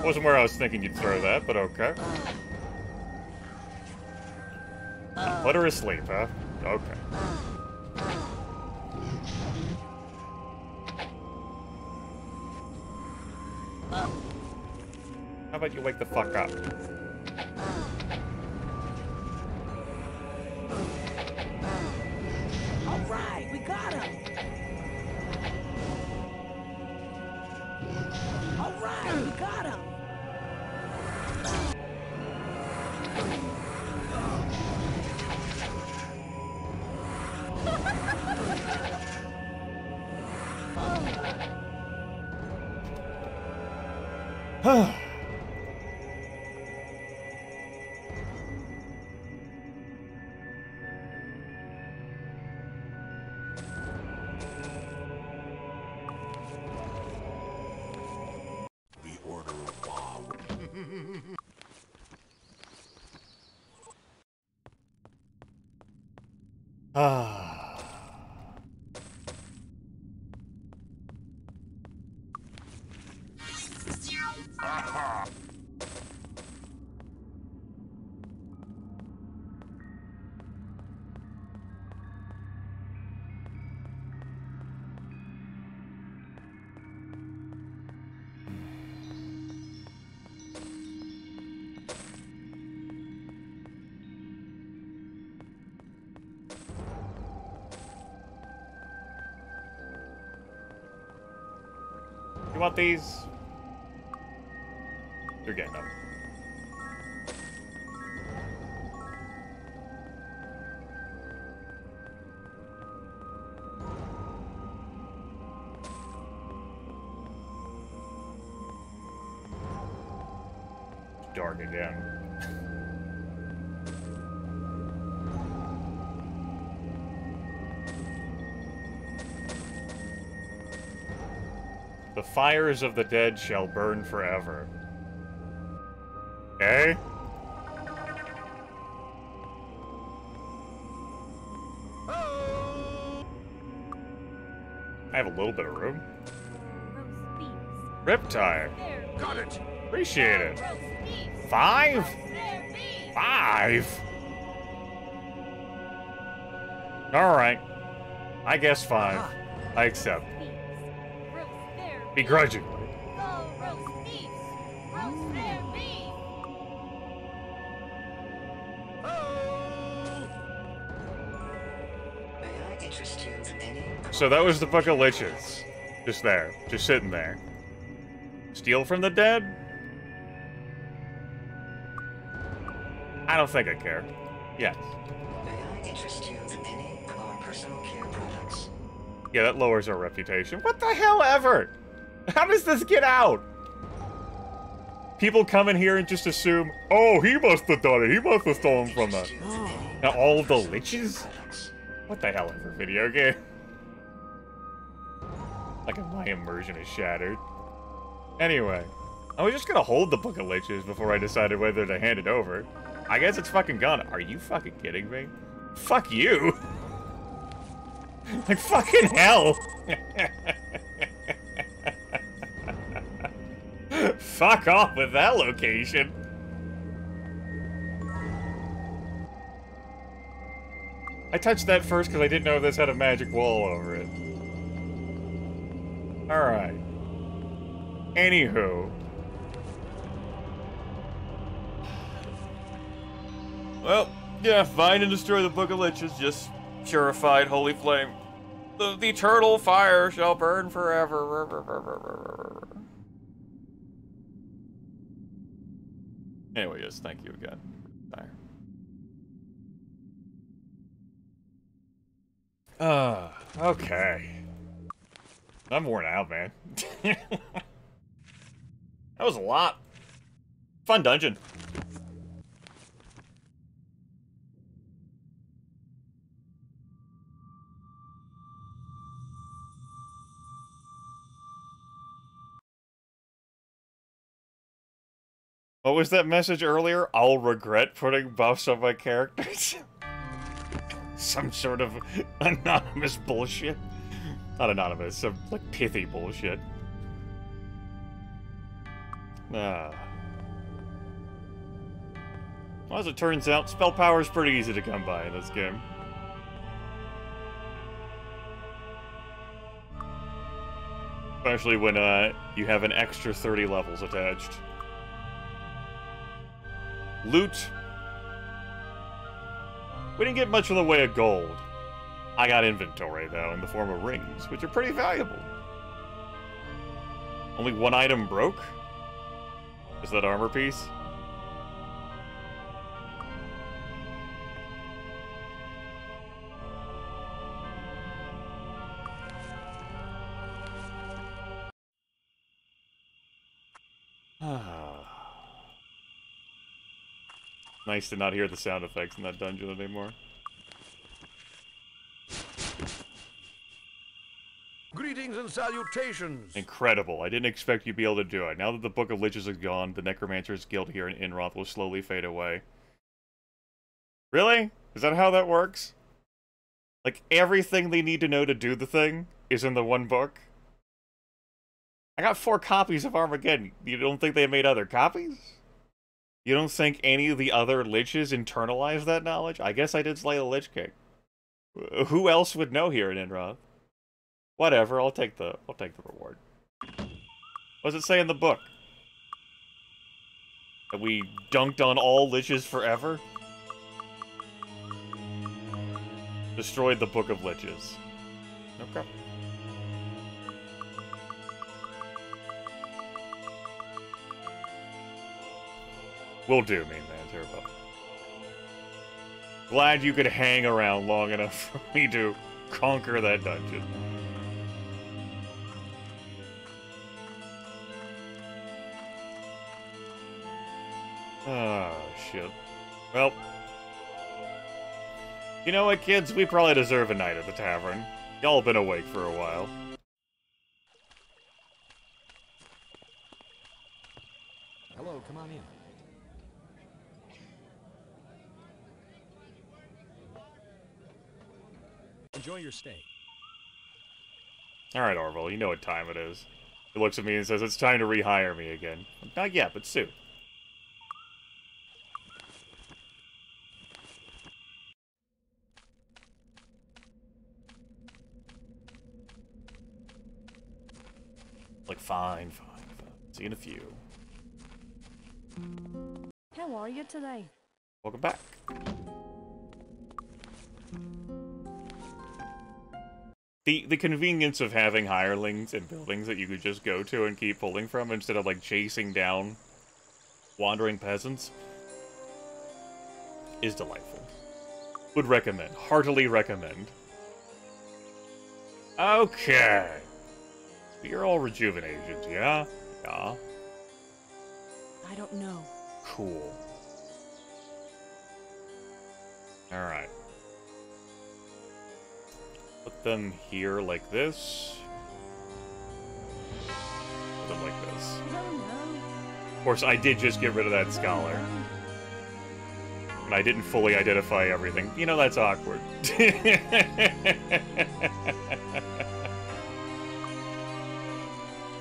Wasn't where I was thinking you'd throw that, but okay. Put her asleep, huh? Okay. How about you wake the fuck up? All right, we got him. All right, we got him. The Order of Ba. You want these? You're getting them. dark again. The fires of the dead shall burn forever. Okay? I have a little bit of room. Riptide. Got it. Appreciate it. 5? 5? Alright. I guess 5. I accept. Begrudgingly. May I interest you in any? So that was the Book of Liches. Just there. Just sitting there. Steal from the dead? I don't think I care. Yes. May I interest you in any of our personal care products? Yeah, that lowers our reputation. What the hell ever? How does this get out? People come in here and just assume, oh, he must have done it. He must have stolen from us. Now all of the liches? What the hell ever, video game? Like my immersion is shattered. Anyway, I was just gonna hold the Book of Liches before I decided whether to hand it over. I guess it's fucking gone. Are you fucking kidding me? Fuck you! Like fucking hell! Fuck off with that location! I touched that first because I didn't know this had a magic wall over it. Alright. Anywho. Well, yeah, find and destroy the Book of Liches, just purified holy flame. The eternal fire shall burn forever. Anyway, yes, thank you again. Bye. Okay. I'm worn out, man. That was a lot. Fun dungeon. What was that message earlier? I'll regret putting buffs on my characters. Some sort of anonymous bullshit. Not anonymous, some like pithy bullshit. Well, as it turns out, spell power is pretty easy to come by in this game. Especially when you have an extra 30 levels attached. Loot. We didn't get much in the way of gold. I got inventory, though, in the form of rings, which are pretty valuable. Only one item broke? Is that armor piece? Nice to not hear the sound effects in that dungeon anymore. Greetings and salutations. Incredible. I didn't expect you'd be able to do it. Now that the Book of Liches is gone, the Necromancer's Guild here in Inroth will slowly fade away. Really? Is that how that works? Like, everything they need to know to do the thing is in the one book? I got 4 copies of Armageddon. You don't think they made other copies? You don't think any of the other liches internalized that knowledge? I guess I did slay the Lich King. Who else would know here in Inroth? Whatever, I'll take the reward. What does it say in the book? That we dunked on all liches forever? Destroyed the Book of Liches. Okay. Will do, main man, Turbo. Glad you could hang around long enough for me to conquer that dungeon. Oh, shit. Well, you know what, kids? We probably deserve a night at the tavern. Y'all been awake for a while. Hello, come on in. Enjoy your stay. Alright, Orville, you know what time it is. He looks at me and says, it's time to rehire me again. Not yet, but soon. Like, fine. See you in a few. How are you today? Welcome back. The convenience of having hirelings and buildings that you could just go to and keep pulling from instead of, like, chasing down wandering peasants is delightful. Would recommend. Heartily recommend. Okay. You're all rejuvenated, yeah? Yeah. I don't know. Cool. Alright. Put them here like this. Put them like this. No, no. Of course, I did just get rid of that scholar. And I didn't fully identify everything. You know, that's awkward.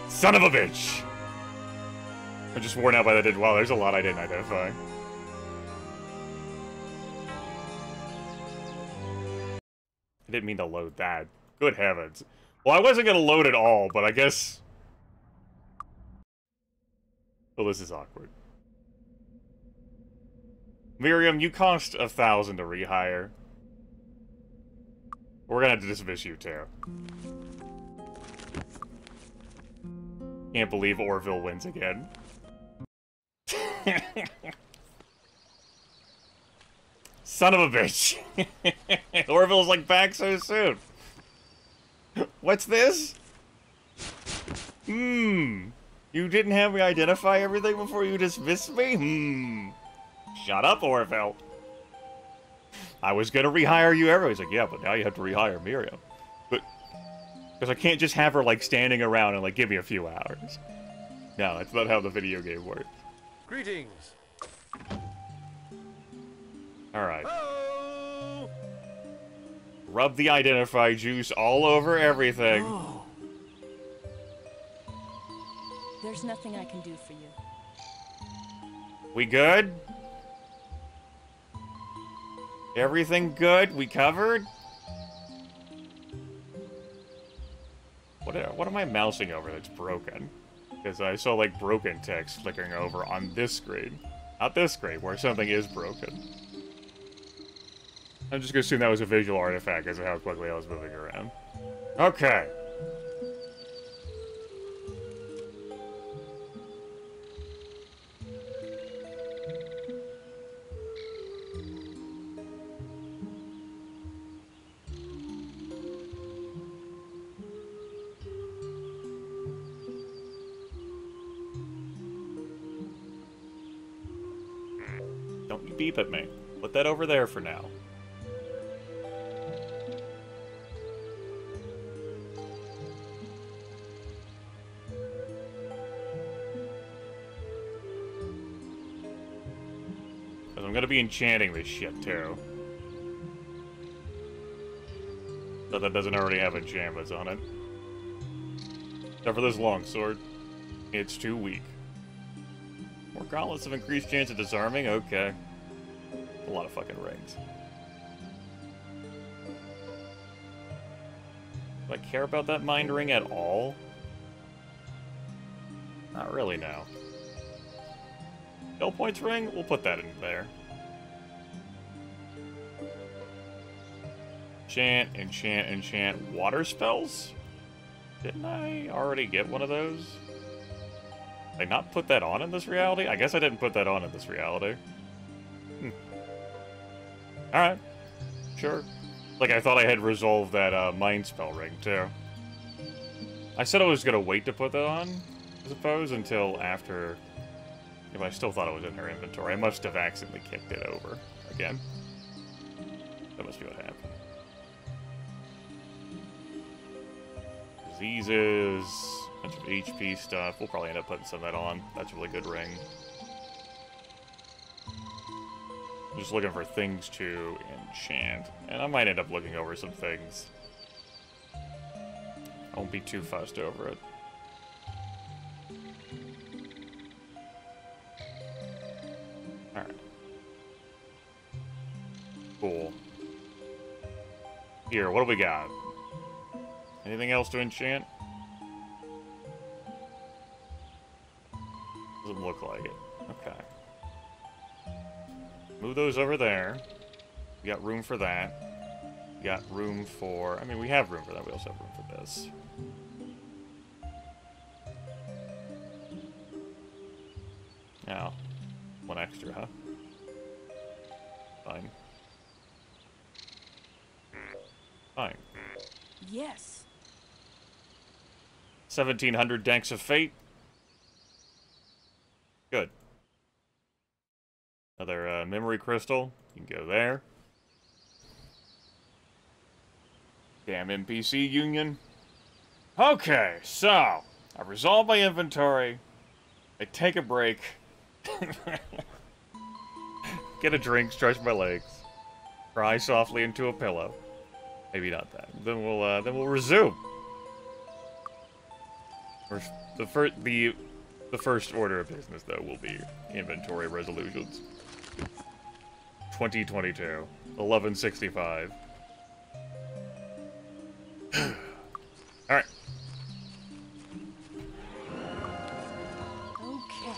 Son of a bitch! I'm just worn out by that. Wow, there's a lot I didn't identify. I didn't mean to load that. Good heavens. Well, I wasn't gonna load it all, but I guess... Well, this is awkward. Miriam, you cost 1,000 to rehire. We're gonna have to dismiss you, too. Can't believe Orville wins again. Son of a bitch. Orville's like back so soon. What's this? You didn't have me identify everything before you dismissed me? Shut up, Orville. I was gonna rehire you everywhere. He's like, yeah, but now you have to rehire Miriam. But because I can't just have her like standing around and like give me a few hours. No, that's not how the video game works. Greetings. Alright. Oh! Rub the identify juice all over everything. Oh. There's nothing I can do for you. We good? Everything good? We covered? What am I mousing over that's broken? Because I saw, like, broken text flickering over on this screen. Not this screen, where something is broken. I'm just gonna assume that was a visual artifact because of how quickly I was moving around. Okay. Don't you beep at me. Put that over there for now. Because I'm going to be enchanting this shit, too. So that doesn't already have enchantments on it. Except for this longsword. It's too weak. More gauntlets have increased chance of disarming? Okay. A lot of fucking rings. Do I care about that mind ring at all? Not really, no. Skill points ring? We'll put that in there. Enchant, enchant, enchant. Water spells? Didn't I already get one of those? Did I not put that on in this reality? I guess I didn't put that on in this reality. Alright. Sure. Like, I thought I had resolved that mind spell ring, too. I said I was gonna wait to put that on, I suppose, until after If I still thought it was in her inventory, I must have accidentally kicked it over again. That must be what happened. Diseases, a bunch of HP stuff. We'll probably end up putting some of that on. That's a really good ring. I'm just looking for things to enchant. And I might end up looking over some things. I won't be too fussed over it. Alright. Cool. Here, what do we got? Anything else to enchant? Doesn't look like it. Okay. Move those over there. We got room for that. We got room for... I mean, we have room for that. We also have room for this. Now, one extra, huh? Fine. Fine. Yes. 1700 Danks of Fate. Good. Another memory crystal. You can go there. Damn NPC union. Okay, so I resolve my inventory. I take a break. Get a drink, stretch my legs. Cry softly into a pillow. Maybe not that. Then we'll resume. The first order of business, though, will be inventory resolutions. 2022, 1165. All right. Okay.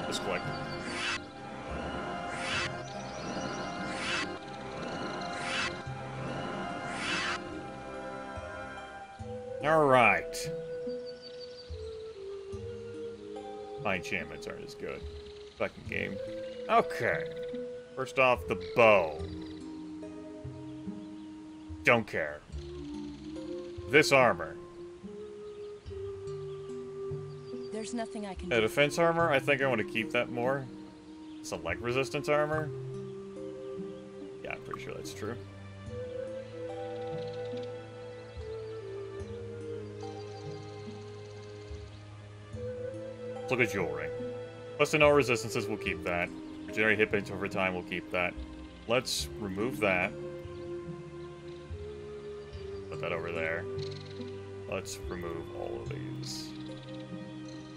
Let's collect. All right. My enchantments aren't as good. Fucking game. Okay. First off, the bow. Don't care. This armor. There's nothing I can The do. defense armor, I think I want to keep that more. Select resistance armor. Yeah, I'm pretty sure that's true. Let's look at jewelry. Plus to no resistances, we'll keep that. Regenerate hit points over time, we'll keep that. Let's remove that. Put that over there. Let's remove all of these.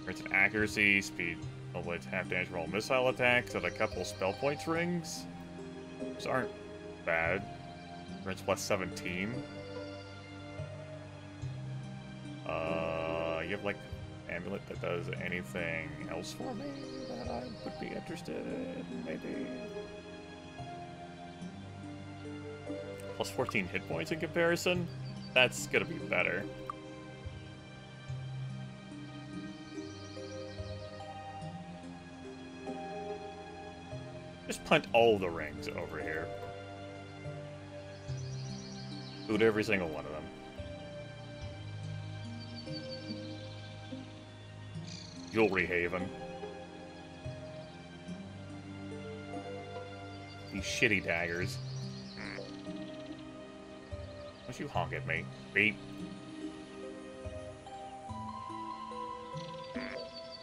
It's an accuracy, speed, avoids half damage from all missile attacks, and a couple spell points rings. Those aren't bad. It's plus 17. You have like an amulet that does anything else for me that I would be interested in, maybe. Plus 14 hit points in comparison? That's gonna be better. Just punt all the rings over here. Boot every single one of them. Jewelry Haven. These shitty daggers. Don't you honk at me. Beep.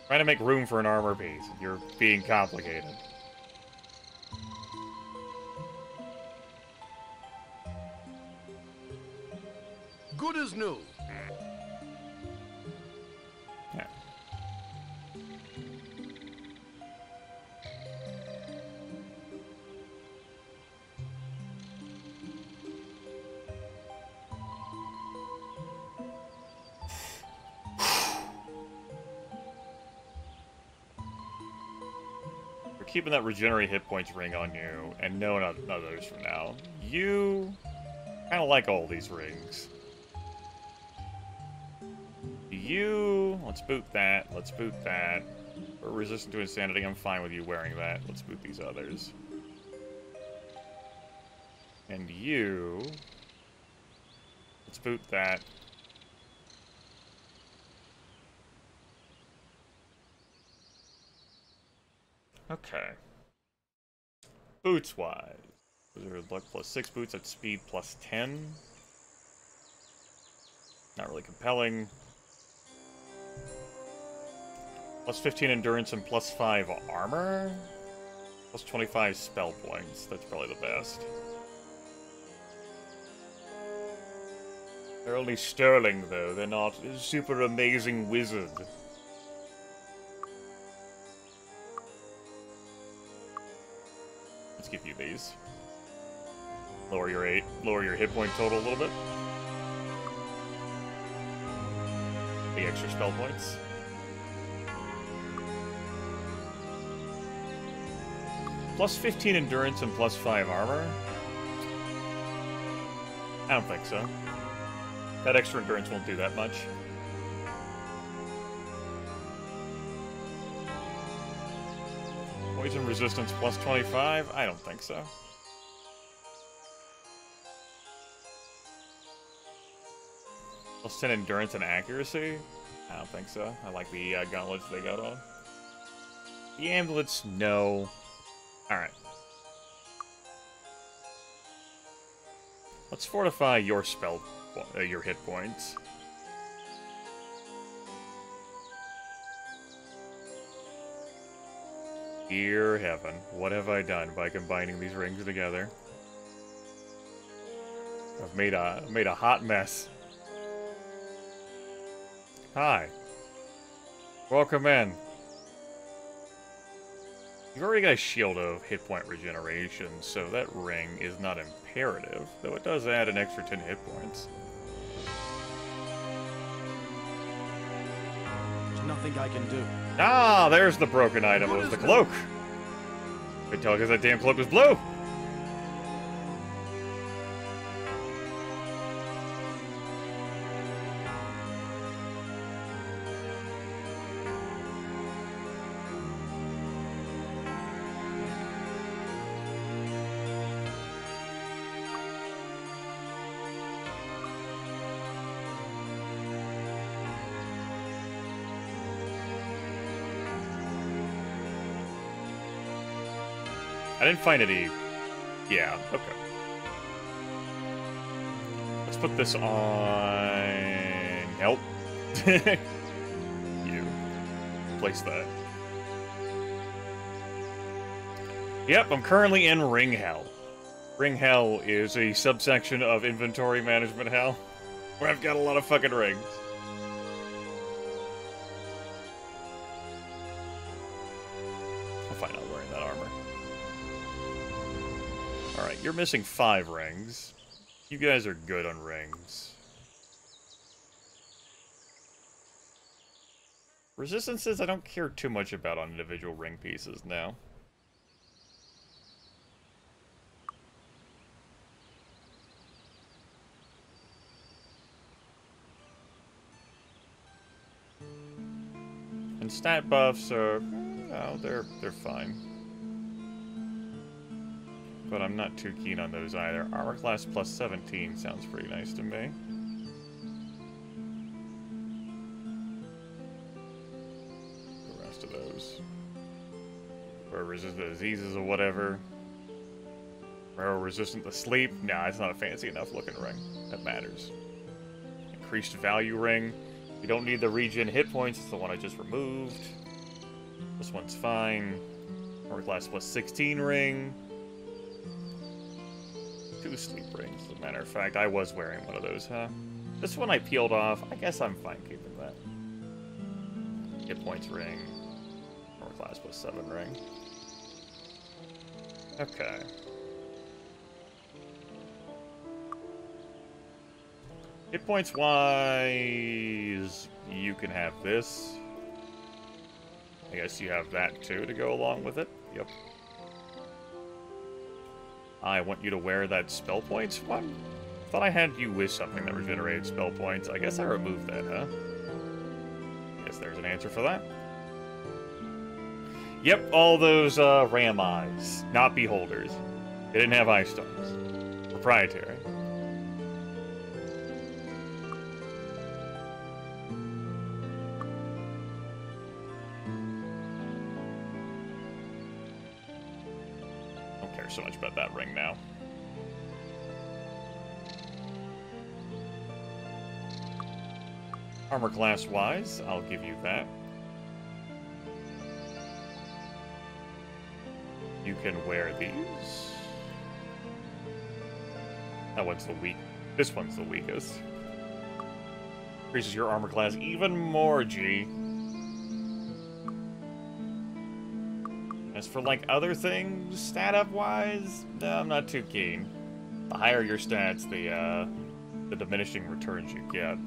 Trying to make room for an armor piece. You're being complicated. Good as new. Yeah. We're keeping that regenerate hit points ring on you, and no others for now. You kind of like all these rings. You... Let's boot that. Let's boot that. Or resistant to insanity, I'm fine with you wearing that. Let's boot these others. And you... Let's boot that. Okay. Boots-wise. Those are luck plus 6 boots at speed plus 10. Not really compelling. Plus 15 endurance and plus 5 armor. Plus 25 spell points. That's probably the best. They're only sterling, though. They're not a super amazing wizard. Let's give you these. Lower your hit point total a little bit. The extra spell points. Plus 15 endurance and plus 5 armor? I don't think so. That extra endurance won't do that much. Poison resistance plus 25? I don't think so. Plus 10 endurance and accuracy? I don't think so. I like the gauntlets they got on. The amulets, no. Alright. Let's fortify your your hit points. Dear heaven, what have I done by combining these rings together? I've made a hot mess. Hi. Welcome in. You've already got a shield of hit point regeneration, so that ring is not imperative, though it does add an extra 10 hit points. There's nothing I can do. Ah, there's the broken item. It was the cloak. I tell because that damn cloak was blue. I didn't find any... Yeah, okay. Let's put this on... Help. You. Place that. Yep, I'm currently in Ring Hell. Ring Hell is a subsection of Inventory Management Hell, where I've got a lot of fucking rings. I'm fine not wearing that armor. Alright, you're missing 5 rings. You guys are good on rings. Resistances I don't care too much about on individual ring pieces now. And stat buffs are... oh, they're fine. But I'm not too keen on those either. Armor class plus 17 sounds pretty nice to me. The rest of those. Or resistant to diseases or whatever. Or resistant to sleep. Nah, it's not a fancy enough looking ring. That matters. Increased value ring. You don't need the regen hit points. It's the one I just removed. This one's fine. Armor class plus 16 ring. 2 sleep rings, as a matter of fact. I was wearing one of those, huh? This one I peeled off. I guess I'm fine keeping that. Hit points ring. Armor class plus 7 ring. Okay. Hit points wise, you can have this. I guess you have that too to go along with it. Yep. I want you to wear that spell points one? Thought I had you with something that regenerated spell points. I guess I removed that, huh? Guess there's an answer for that. Yep, all those ram eyes, not beholders. They didn't have eye stones. Proprietary. Don't care so much about that ring now. Armor class wise, I'll give you that. You can wear these. That one's the weak. This one's the weakest. Increases your armor class even more, G. As for, like, other things, stat-up-wise, no, I'm not too keen. The higher your stats, the diminishing returns you get.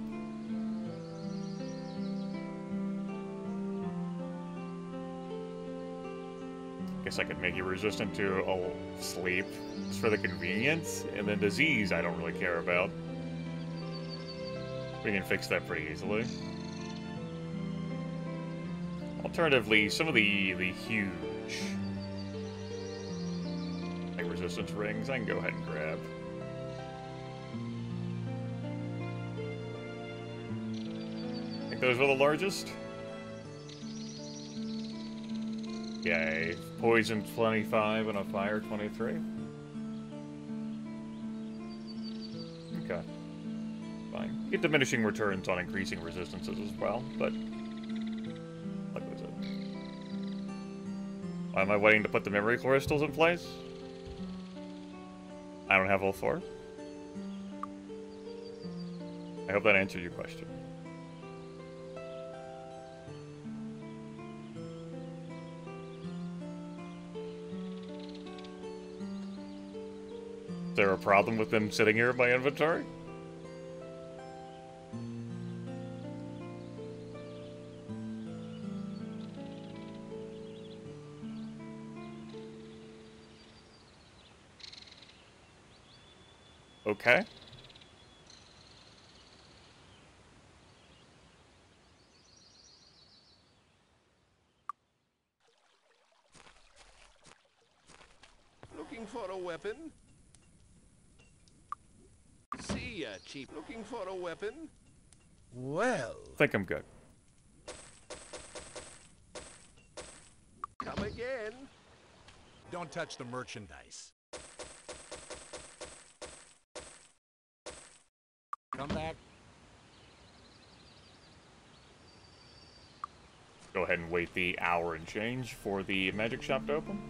Guess I could make you resistant to sleep, just for the convenience, and then disease I don't really care about. We can fix that pretty easily. Alternatively, some of the huge like resistance rings I can go ahead and grab. I think those were the largest. Yay. Poison 25 and a fire 23. Okay. Fine. You get diminishing returns on increasing resistances as well, but... what was it? Why am I waiting to put the memory crystals in place? I don't have all 4. I hope that answered your question. Is there a problem with them sitting here in my inventory? Okay. Looking for a weapon? See ya, Chief. Looking for a weapon? Well... I think I'm good. Come again? Don't touch the merchandise. Come back. Go ahead and wait the hour and change for the magic shop to open.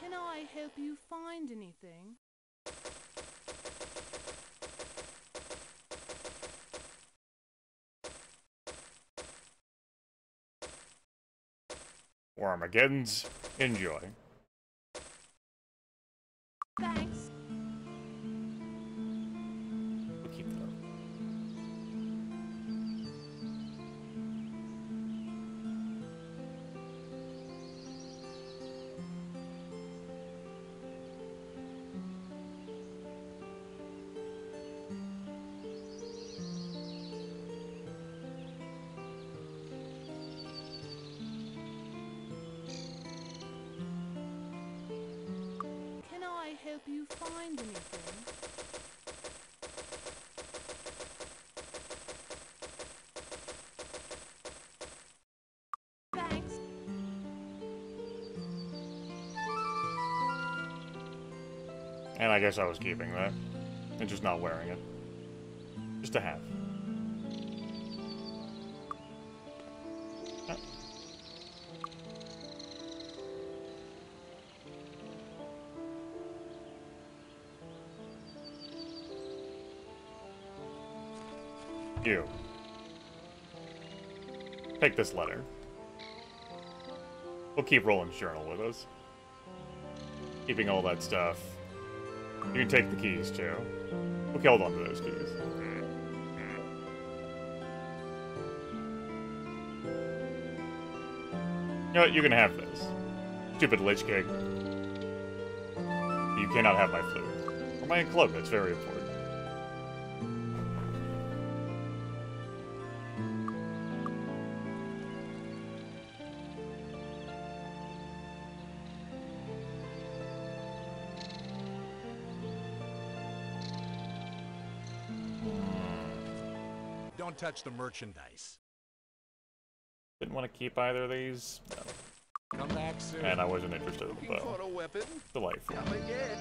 Can I help you find anything? Or Armageddons. Enjoy. Thanks. We'll keep that up. Can I help you find anything? Thanks. And I guess I was keeping that. And just not wearing it. Just to have. Ah. You. Take this letter. We'll keep Roland's journal with us. Keeping all that stuff. You can take the keys, too. We'll hold on to those keys. You know what? You can have this. Stupid Lich King. You cannot have my flute. Or my cloak, that's very important. don't touch the merchandise. Didn't want to keep either of these. No. Come back soon. And I wasn't interested in the Looking for bow. a weapon? Delightful. Come again.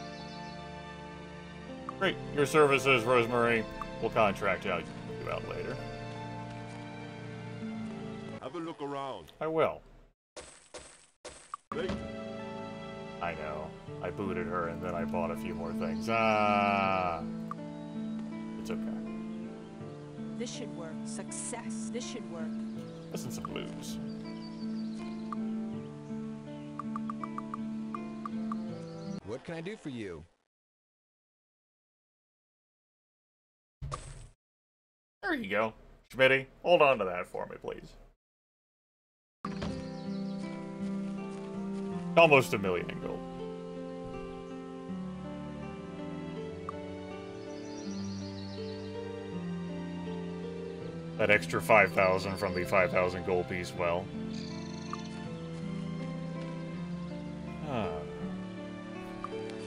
Great. Your services, Rosemary. We'll contract you out later. Have a look around. I will. Wait. I know. I booted her and then I bought a few more things. Ah. It's okay. This should work. Success. This should work. Listen to some blues. What can I do for you? There you go. Schmitty, hold on to that for me, please. Almost $1 million in gold. That extra 5,000 from the 5,000 gold piece, well.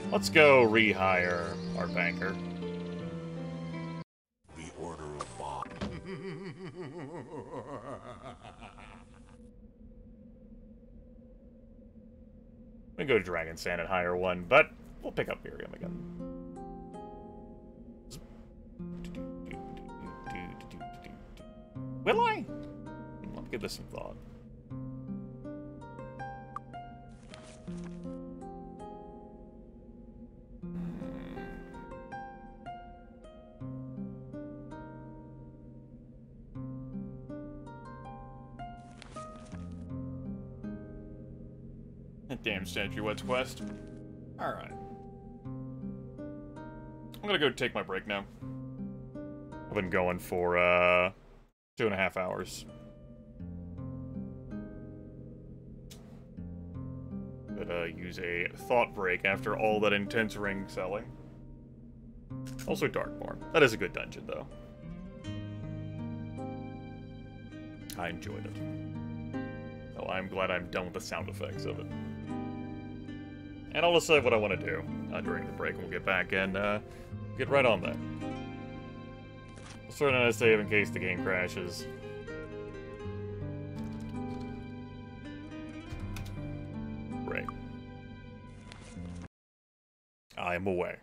Let's go rehire our banker. The order of Ba. We go to Dragonsand and hire one, but we'll pick up Miriam again. Will I? Let me give this some thought. Damn statue, what's quest? Alright. I'm gonna go take my break now. I've been going for, 2.5 hours. Could, use a thought break after all that intense ring selling. Also Darkmoor. That is a good dungeon, though. I enjoyed it. Oh, I'm glad I'm done with the sound effects of it. And I'll decide what I want to do during the break, and we'll get back and get right on that. I'll start on a save in case the game crashes. Right. I am away.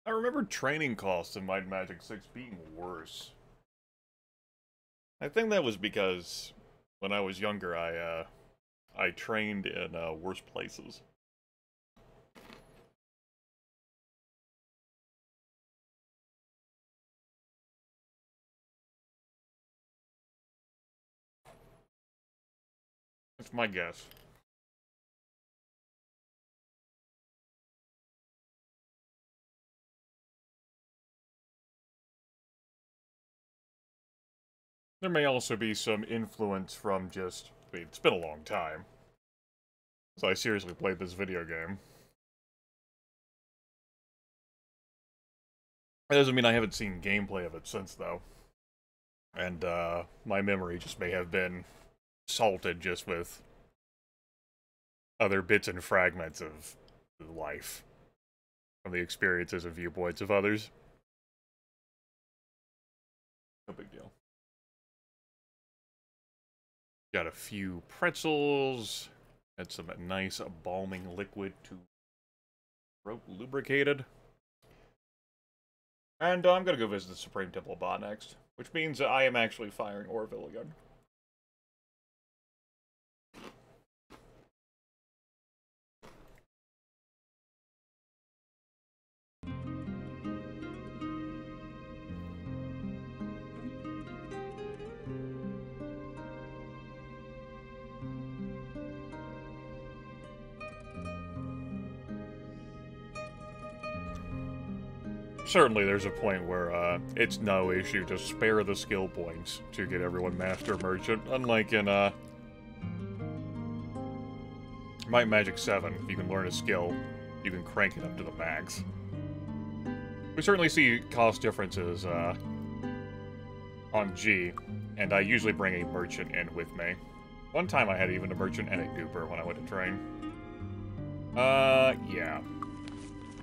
I remember training costs in Might and Magic 6 being worse. I think that was because when I was younger, I trained in worse places. That's my guess. There may also be some influence from just, I mean, it's been a long time. So I seriously played this video game. That doesn't mean I haven't seen gameplay of it since, though. And, my memory just may have been salted just with other bits and fragments of life from the experiences and viewpoints of others. No big deal. Got a few pretzels. Had some nice balming liquid to throat lubricated. And I'm gonna go visit the Supreme Temple of Ba next, which means that I am actually firing Orville again. Certainly there's a point where it's no issue to spare the skill points to get everyone Master Merchant, unlike in Might and Magic 7, if you can learn a skill, you can crank it up to the max. We certainly see cost differences on G, and I usually bring a merchant in with me. One time I had even a merchant and a duper when I went to train. Yeah.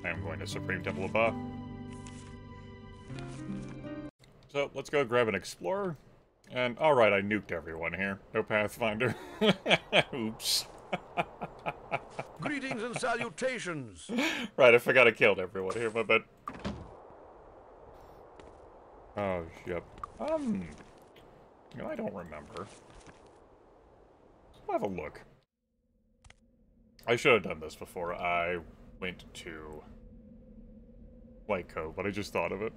I am going to Supreme Temple of Ba. So, let's go grab an Explorer. And, alright, I nuked everyone here. No Pathfinder. Oops. Greetings and salutations. Right, I forgot I killed everyone here, my bad. Oh, shit. You know, I don't remember. I'll have a look. I should have done this before I went to White Cove, but I just thought of it.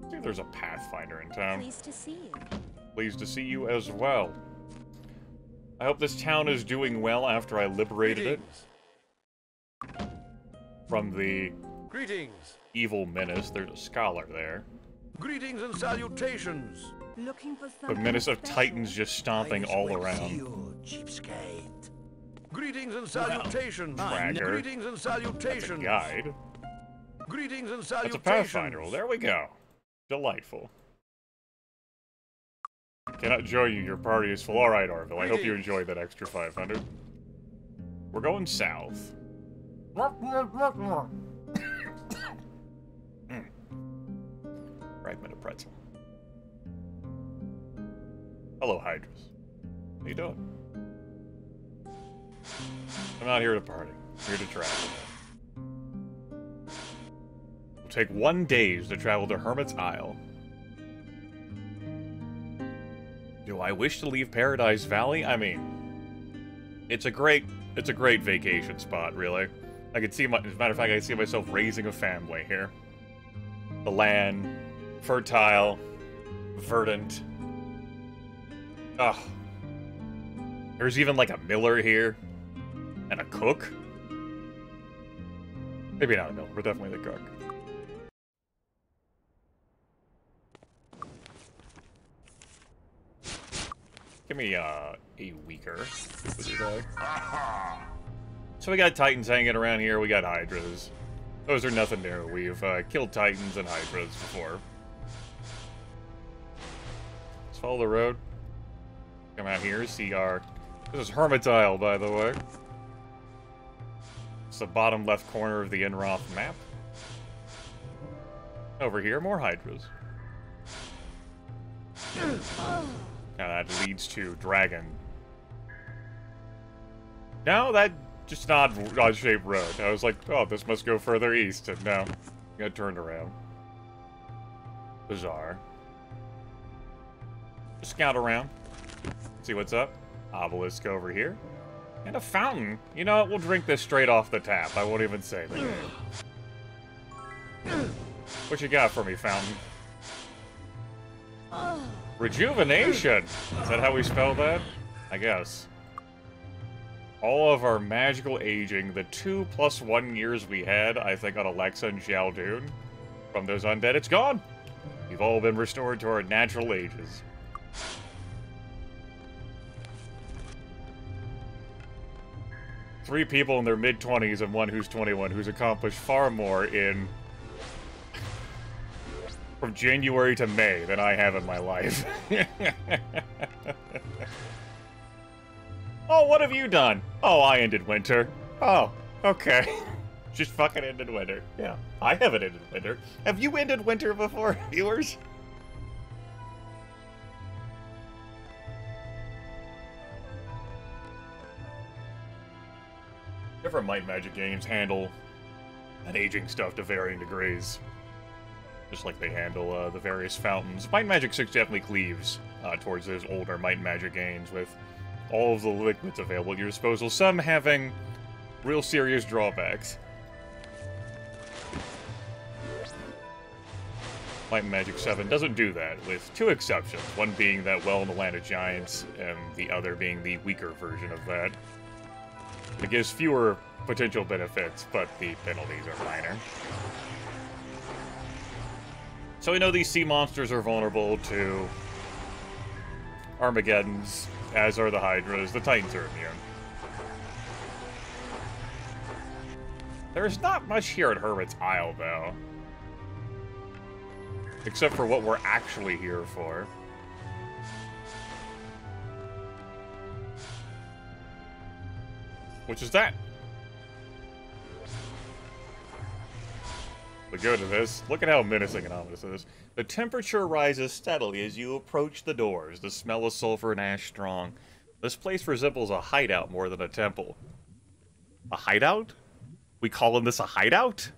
See if there's a Pathfinder in town. Pleased to see you. Pleased to see you as well. I hope this town is doing well after I liberated it from the evil menace. There's a scholar there. Greetings and salutations. Looking for The something menace of special? titans just stomping all around. You, cheapskate. Greetings and salutations. Bragger. Greetings and That's a salutations. guide. Greetings and That's salutations. a Pathfinder. Well, there we go. Delightful. Cannot join you. Your party is full. Alright, Orville. I hope you enjoyed that extra 500. We're going south. Fragment of pretzel. Hello, Hydras. How you doing? I'm not here to party. I'm here to travel. It'll take 1 day to travel to Hermit's Isle. Do I wish to leave Paradise Valley? I mean, it's a great vacation spot, really. I could see, as a matter of fact, I can see myself raising a family here. The land, fertile, verdant. Ugh. There's even like a miller here. And a cook. Maybe not a miller, but definitely the cook. Give me a weaker wizard eye. So we got Titans hanging around here, we got Hydras. Those are nothing new. We've killed Titans and Hydras before. Let's follow the road. Come out here, see our... This is Hermit's Isle, by the way. It's the bottom left corner of the Enroth map. Over here, more Hydras. Now that leads to No, that just not odd-shaped road. I was like, oh, this must go further east, and no. Got turned around. Bizarre. Just scout around. See what's up. Obelisk over here. And a fountain. You know what? We'll drink this straight off the tap. I won't even say the name. What you got for me, fountain? Rejuvenation! Is that how we spell that? I guess. All of our magical aging, the 2 + 1 years we had, I think, on Alexa and Xiaodun, from those undead, it's gone! We've all been restored to our natural ages. Three people in their mid-20s and one who's 21 who's accomplished far more in... from January to May than I have in my life. Oh, what have you done? Oh, I ended winter. Oh, okay. Just fucking ended winter. Yeah, I haven't ended winter. Have you ended winter before, viewers? Different Might Magic games handle that aging stuff to varying degrees. Just like they handle the various fountains. Might Magic 6 definitely cleaves towards those older Might Magic games with all of the liquids available at your disposal, some having real serious drawbacks. Might Magic 7 doesn't do that, with two exceptions, one being that Well in the Land of Giants, and the other being the weaker version of that. It gives fewer potential benefits, but the penalties are minor. So we know these sea monsters are vulnerable to Armageddons, as are the Hydras. The Titans are immune. There's not much here at Hermit's Isle, though. Except for what we're actually here for. Which is that? But go to this. Look at how menacing and ominous it is. The temperature rises steadily as you approach the doors. The smell of sulfur and ash strong. This place resembles a hideout more than a temple. A hideout? We calling this a hideout?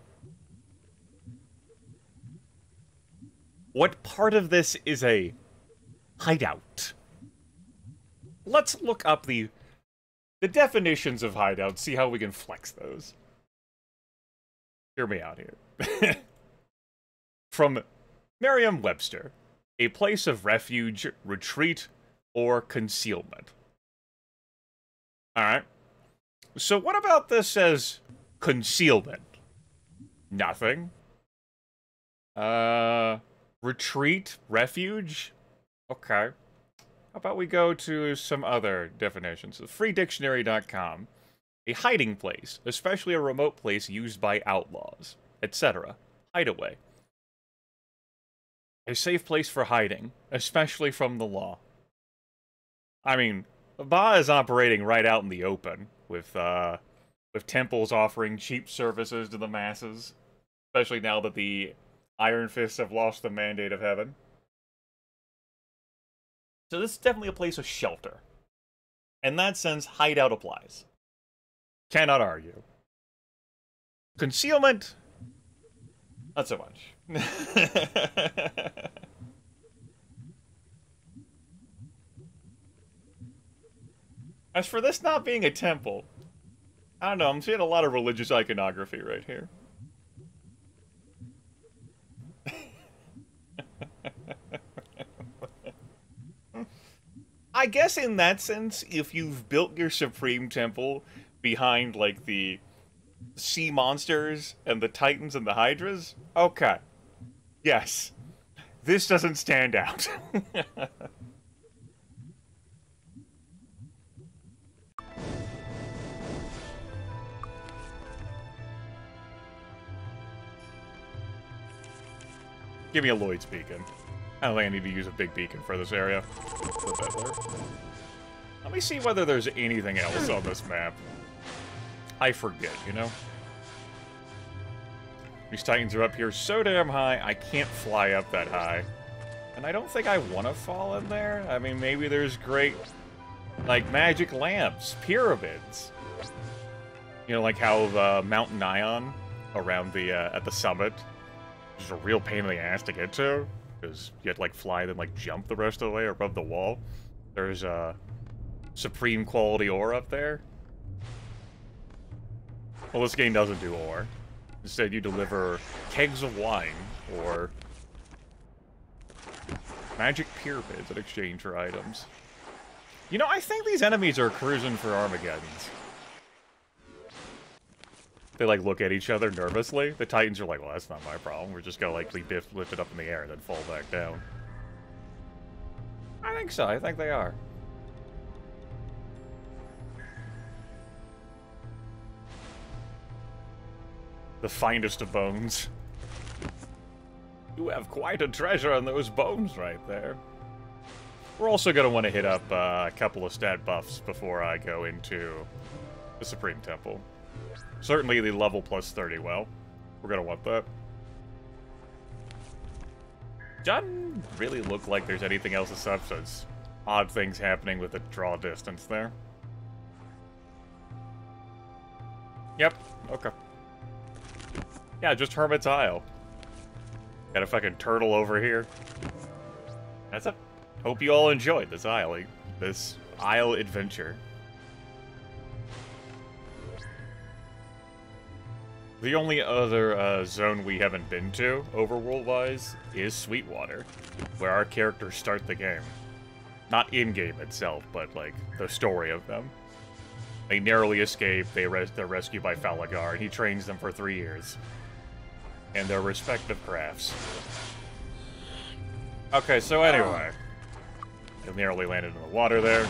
What part of this is a hideout? Let's look up the definitions of hideout, see how we can flex those. Hear me out here. From Merriam-Webster, a place of refuge, retreat, or concealment. Alright. So what about this as concealment? Nothing. Retreat? Refuge? Okay. How about we go to some other definitions? Freedictionary.com. A hiding place, especially a remote place used by outlaws, etc. Hideaway. A safe place for hiding, especially from the law. I mean, Ba is operating right out in the open, with temples offering cheap services to the masses, especially now that the Iron Fists have lost the mandate of heaven. So this is definitely a place of shelter. In that sense, hideout applies. Cannot argue. Concealment? Not so much. As for this not being a temple, I don't know, I'm seeing a lot of religious iconography right here. I guess in that sense, if you've built your Supreme Temple behind, like, the sea monsters and the Titans and the Hydras, okay. Yes. This doesn't stand out. Give me a Lloyd's beacon. I don't think I need to use a big beacon for this area. Let me see whether there's anything else on this map. I forget, you know? These Titans are up here so damn high, I can't fly up that high. And I don't think I want to fall in there. I mean, maybe there's great like magic lamps, pyramids. You know, like how the Mountain Ion around the at the summit is a real pain in the ass to get to, because you have to like fly then like jump the rest of the way or above the wall. There's a supreme quality ore up there. Well, this game doesn't do ore. Instead, you deliver kegs of wine or magic pyramids in exchange for items. You know, I think these enemies are cruising for Armageddons. They, like, look at each other nervously. The Titans are like, well, that's not my problem. We're just gonna, like, lift it up in the air and then fall back down. I think so. I think they are. The finest of bones. You have quite a treasure in those bones right there. We're also going to want to hit up a couple of stat buffs before I go into the Supreme Temple. Certainly the level plus 30 well. We're going to want that. Doesn't really look like there's anything else of substance. Odd things happening with the draw distance there. Yep, okay. Yeah, just Hermit's Isle. Got a fucking turtle over here. That's it. Hope you all enjoyed this isle adventure. The only other zone we haven't been to, overworld-wise, is Sweetwater, where our characters start the game. Not in-game itself, but, like, the story of them. They narrowly escape, they're rescued by Falagar, and he trains them for 3 years. And their respective crafts. Okay, so anyway. I nearly landed in the water there.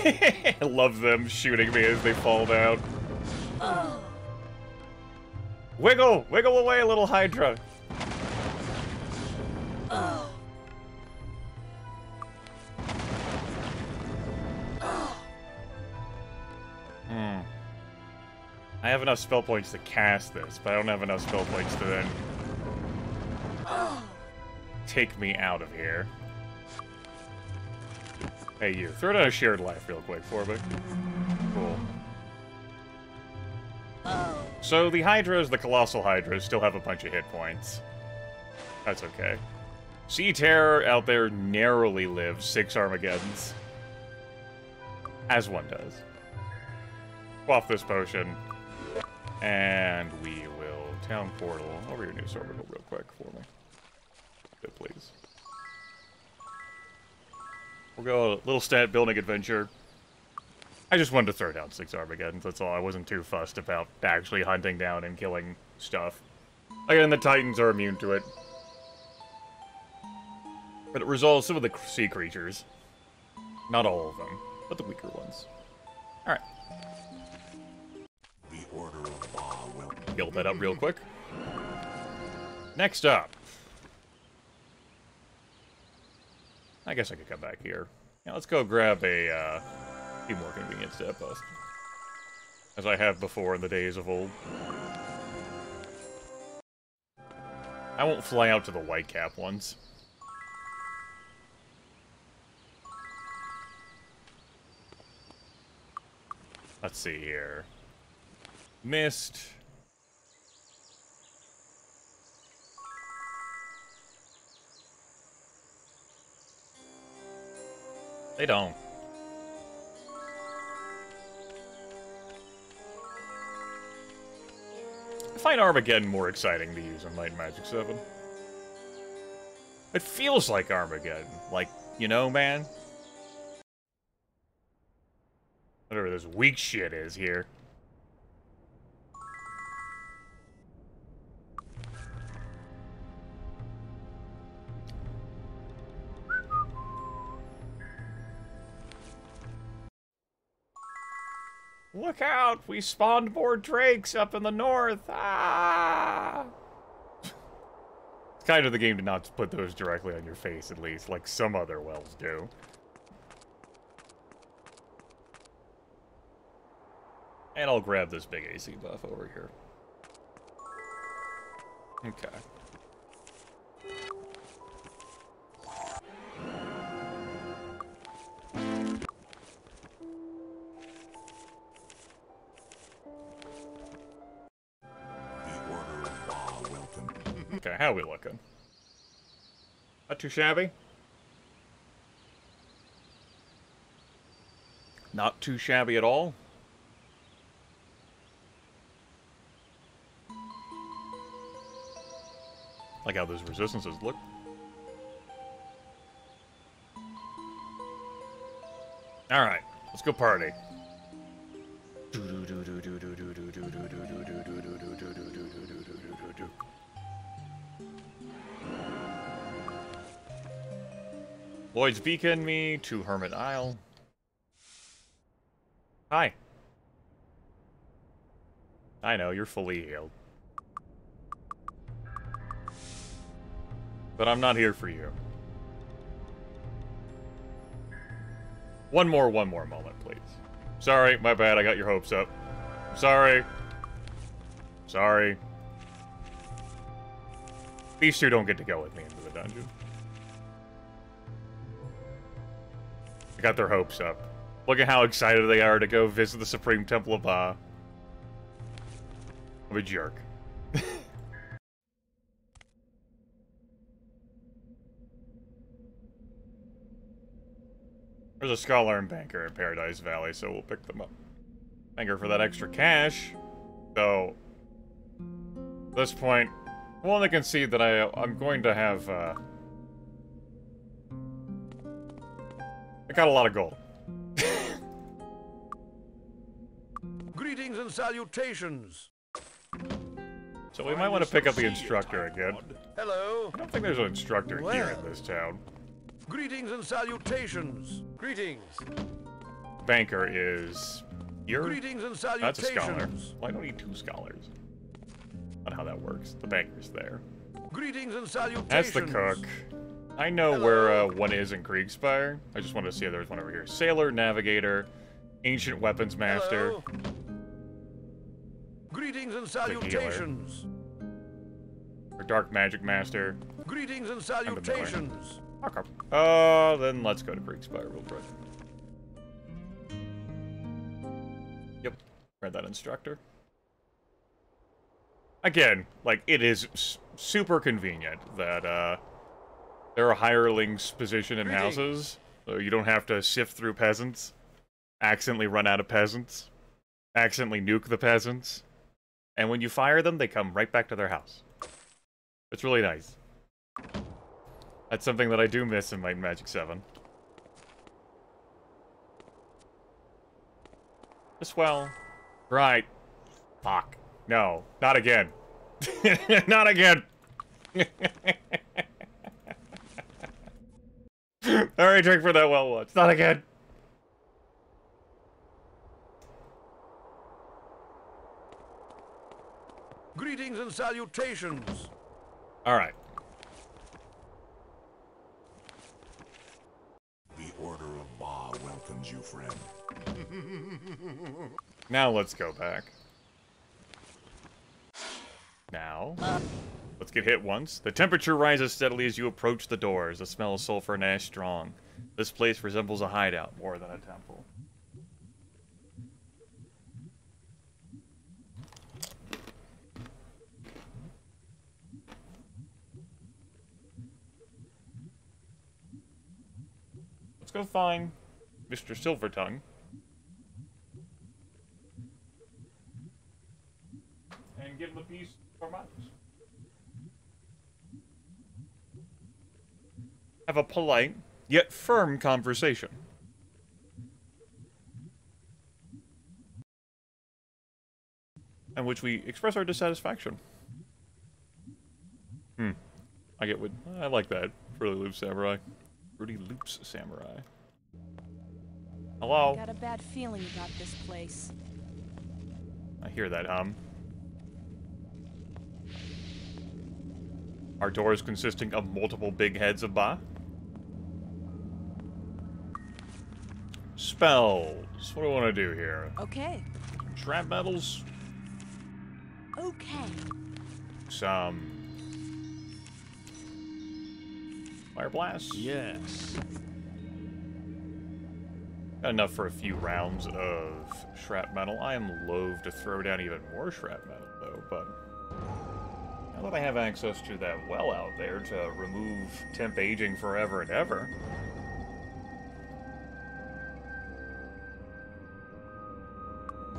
I love them shooting me as they fall down. Wiggle! Wiggle away, little Hydra! I have enough spell points to cast this, but I don't have enough spell points to then take me out of here. Hey, you. Throw down a shared life real quick for me. Cool. So the Hydras, the Colossal Hydras, still have a bunch of hit points. That's okay. Sea Terror out there narrowly lives 6 Armageddons. As one does. Quaff this potion. And we will town portal over your new orbital real quick for me. Good, please. We'll go a little stat building adventure. I just wanted to throw down 6 Armageddons, that's all. I wasn't too fussed about actually hunting down and killing stuff. Again, the Titans are immune to it. But it resolves some of the sea creatures. Not all of them, but the weaker ones. Alright. Build that up real quick. Next up. I guess I could come back here. Yeah, let's go grab a few more convenient stat buffs. As I have before in the days of old. I won't fly out to the Whitecap ones. Let's see here. Mist. They don't. I find Armageddon more exciting to use on Might and Magic 7. It feels like Armageddon. Like, you know, man? Whatever this weak shit is here. Look out! We spawned more drakes up in the north! Ah! It's kind of the game to not put those directly on your face, at least, like some other wells do. And I'll grab this big AC buff over here. Okay. Okay, how are we looking? Not too shabby? Not too shabby at all? Like how those resistances look. Alright, let's go party. Lloyd's Beacon me to Hermit Isle. Hi. I know, you're fully healed. But I'm not here for you. One more moment, please. Sorry, my bad, I got your hopes up. Sorry. Sorry. These two don't get to go with me into the dungeon. I got their hopes up. Look at how excited they are to go visit the Supreme Temple of Ba. I'm a jerk. There's a Scholar and Banker in Paradise Valley, so we'll pick them up. Banker for that extra cash. So, at this point, I want to concede that I'm going to have, I got a lot of gold. Greetings and salutations. So we might want to pick up the instructor again. Hello. I don't think there's an instructor here in this town. Greetings and salutations. Greetings. Banker is here. Greetings and That's a scholar. salutations. Well, I don't need two scholars. Not how that works. The banker's there. Greetings and salutations. That's the cook. I know where one is in Kriegspire. I just wanted to see if there was one over here. Sailor, Navigator, Ancient Weapons Master. Hello. Greetings and salutations. Or Dark Magic Master. Greetings and salutations. Okay. Then let's go to Kriegspire real quick. Yep. Read that instructor. Again, like, it is super convenient that, there are hirelings positioned in houses, so you don't have to sift through peasants, accidentally run out of peasants, accidentally nuke the peasants, and when you fire them, they come right back to their house. It's really nice. That's something that I do miss in Might and Magic 7. As well. Right. Fuck. No. Not again. Not again. Alright, drink for that well once. Not again. Greetings and salutations. Alright. The Order of Ba welcomes you, friend. Now let's go back. Now, let's get hit once. The temperature rises steadily as you approach the doors. The smell of sulfur and ash strong. This place resembles a hideout more than a temple. Let's go find Mr. Silvertongue. And give him a piece for miles. Have a polite, yet firm conversation. In which we express our dissatisfaction. I like that. Fruity Loops Samurai. Fruity Loops Samurai. Hello? Got a bad feeling about this place. I hear that hum. Our doors consisting of multiple big heads of Ba. Spells. What do I want to do here? Okay. Shrapmetals. Okay. Some Fire blast. Yes. Got enough for a few rounds of shrapmetal. I am loath to throw down even more shrapmetal, though, but now that I have access to that well out there to remove temp aging forever and ever,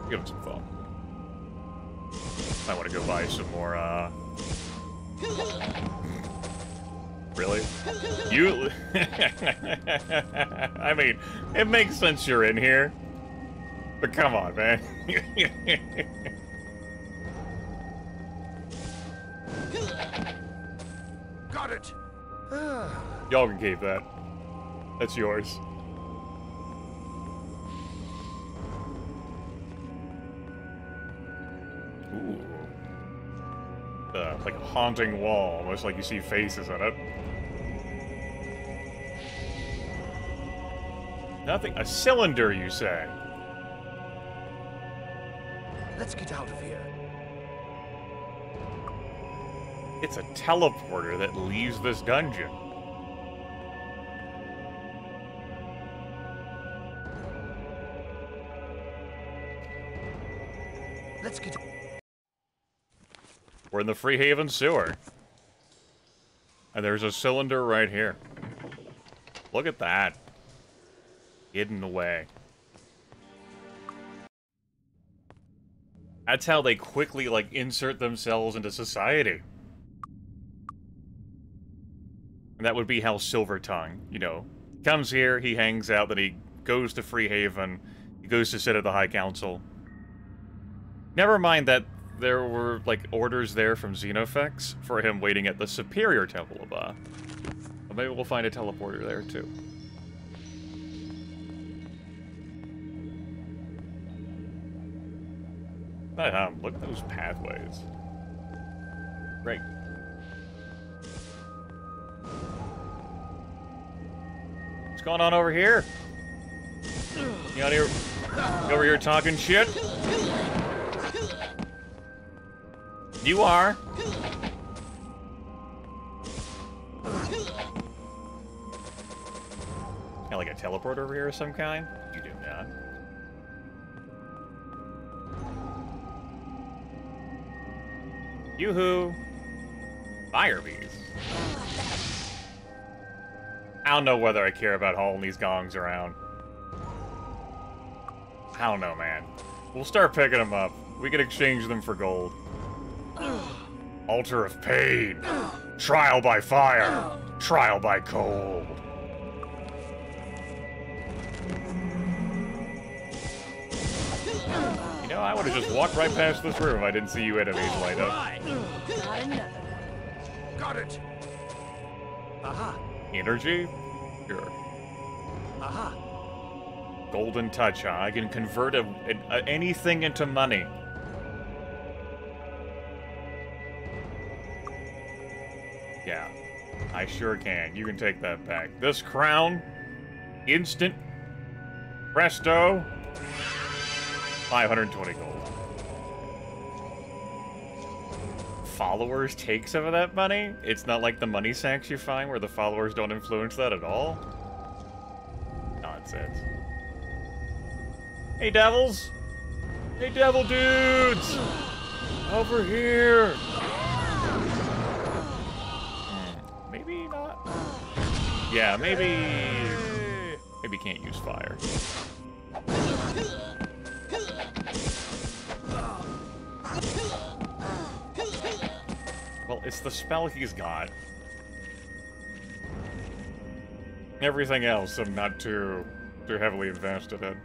give it some thought. I want to go buy some more, Really? You... I mean, it makes sense you're in here. But come on, man. Got it. Y'all can keep that. That's yours. Ooh. Like a haunting wall, almost like you see faces in it. Nothing. A cylinder, you say? Let's get out of here. It's a teleporter that leaves this dungeon. Let's get... We're in the Freehaven sewer. And there's a cylinder right here. Look at that. Hidden away. That's how they quickly, like, insert themselves into society. And that would be how Silvertongue, you know, comes here, he hangs out, then he goes to Freehaven, he goes to sit at the High Council. Never mind that there were, like, orders there from Xenofex for him waiting at the Superior Temple above. Well, maybe we'll find a teleporter there, too. Look at those pathways. Great. What's going on over here? You out here, you over here talking shit? You are. Got like a teleport over here of some kind? You do not. Yoo-hoo! Fire bees. I don't know whether I care about hauling these gongs around. I don't know, man. We'll start picking them up. We can exchange them for gold. Altar of Pain. Trial by fire. Trial by cold. You know, I would have just walked right past this room if I didn't see you enemies light up. Not another. Got it. Aha. Energy? Sure. Aha. Golden touch, huh? I can convert anything into money. Yeah, I sure can. You can take that back. This crown, instant, presto, 520 gold. Followers take some of that money? It's not like the money sacks you find where the followers don't influence that at all? Nonsense. Hey, devils! Hey, devil dudes! Over here! Maybe not? Yeah, maybe can't use fire. Well, it's the spell he's got. Everything else I'm not too heavily invested in.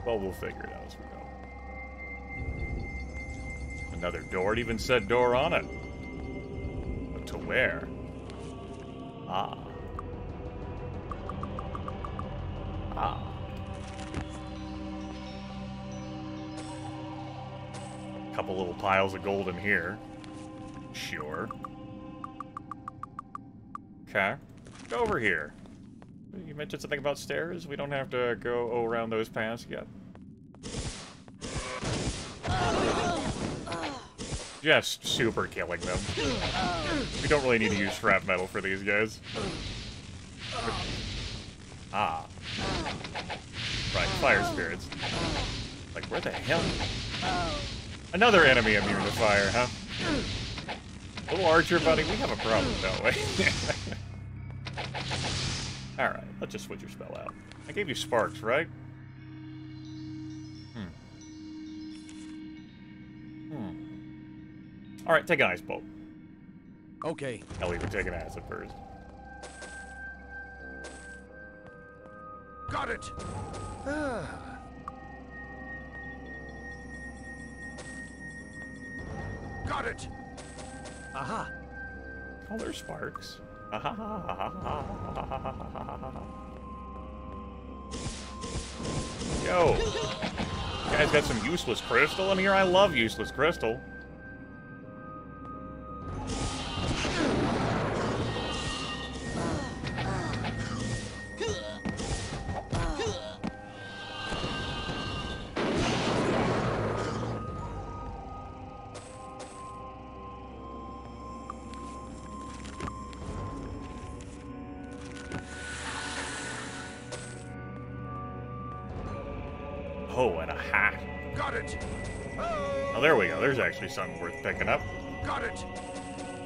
Well, we'll figure it out as we go. Another door. It even said door on it. But to where? Ah. Ah. Couple little piles of gold in here. Sure. Okay. Go over here. You mentioned something about stairs? We don't have to go around those paths yet. just super killing them. We don't really need to use Shrapmetal for these guys. Ah. Right, fire spirits. Like, where the hell? Another enemy immune to fire, huh? Little archer buddy, we have a problem, don't we? Alright, let's just switch your spell out. I gave you sparks, right? Alright, take an ice bolt. Okay. I'll even take an acid first. Got it. Got it. Aha. Oh, there's sparks. Yo! You guys got some useless crystal in here? I love useless crystal. Oh, and a hat. Got it. Oh, there we go. There's actually something worth picking up. Got it.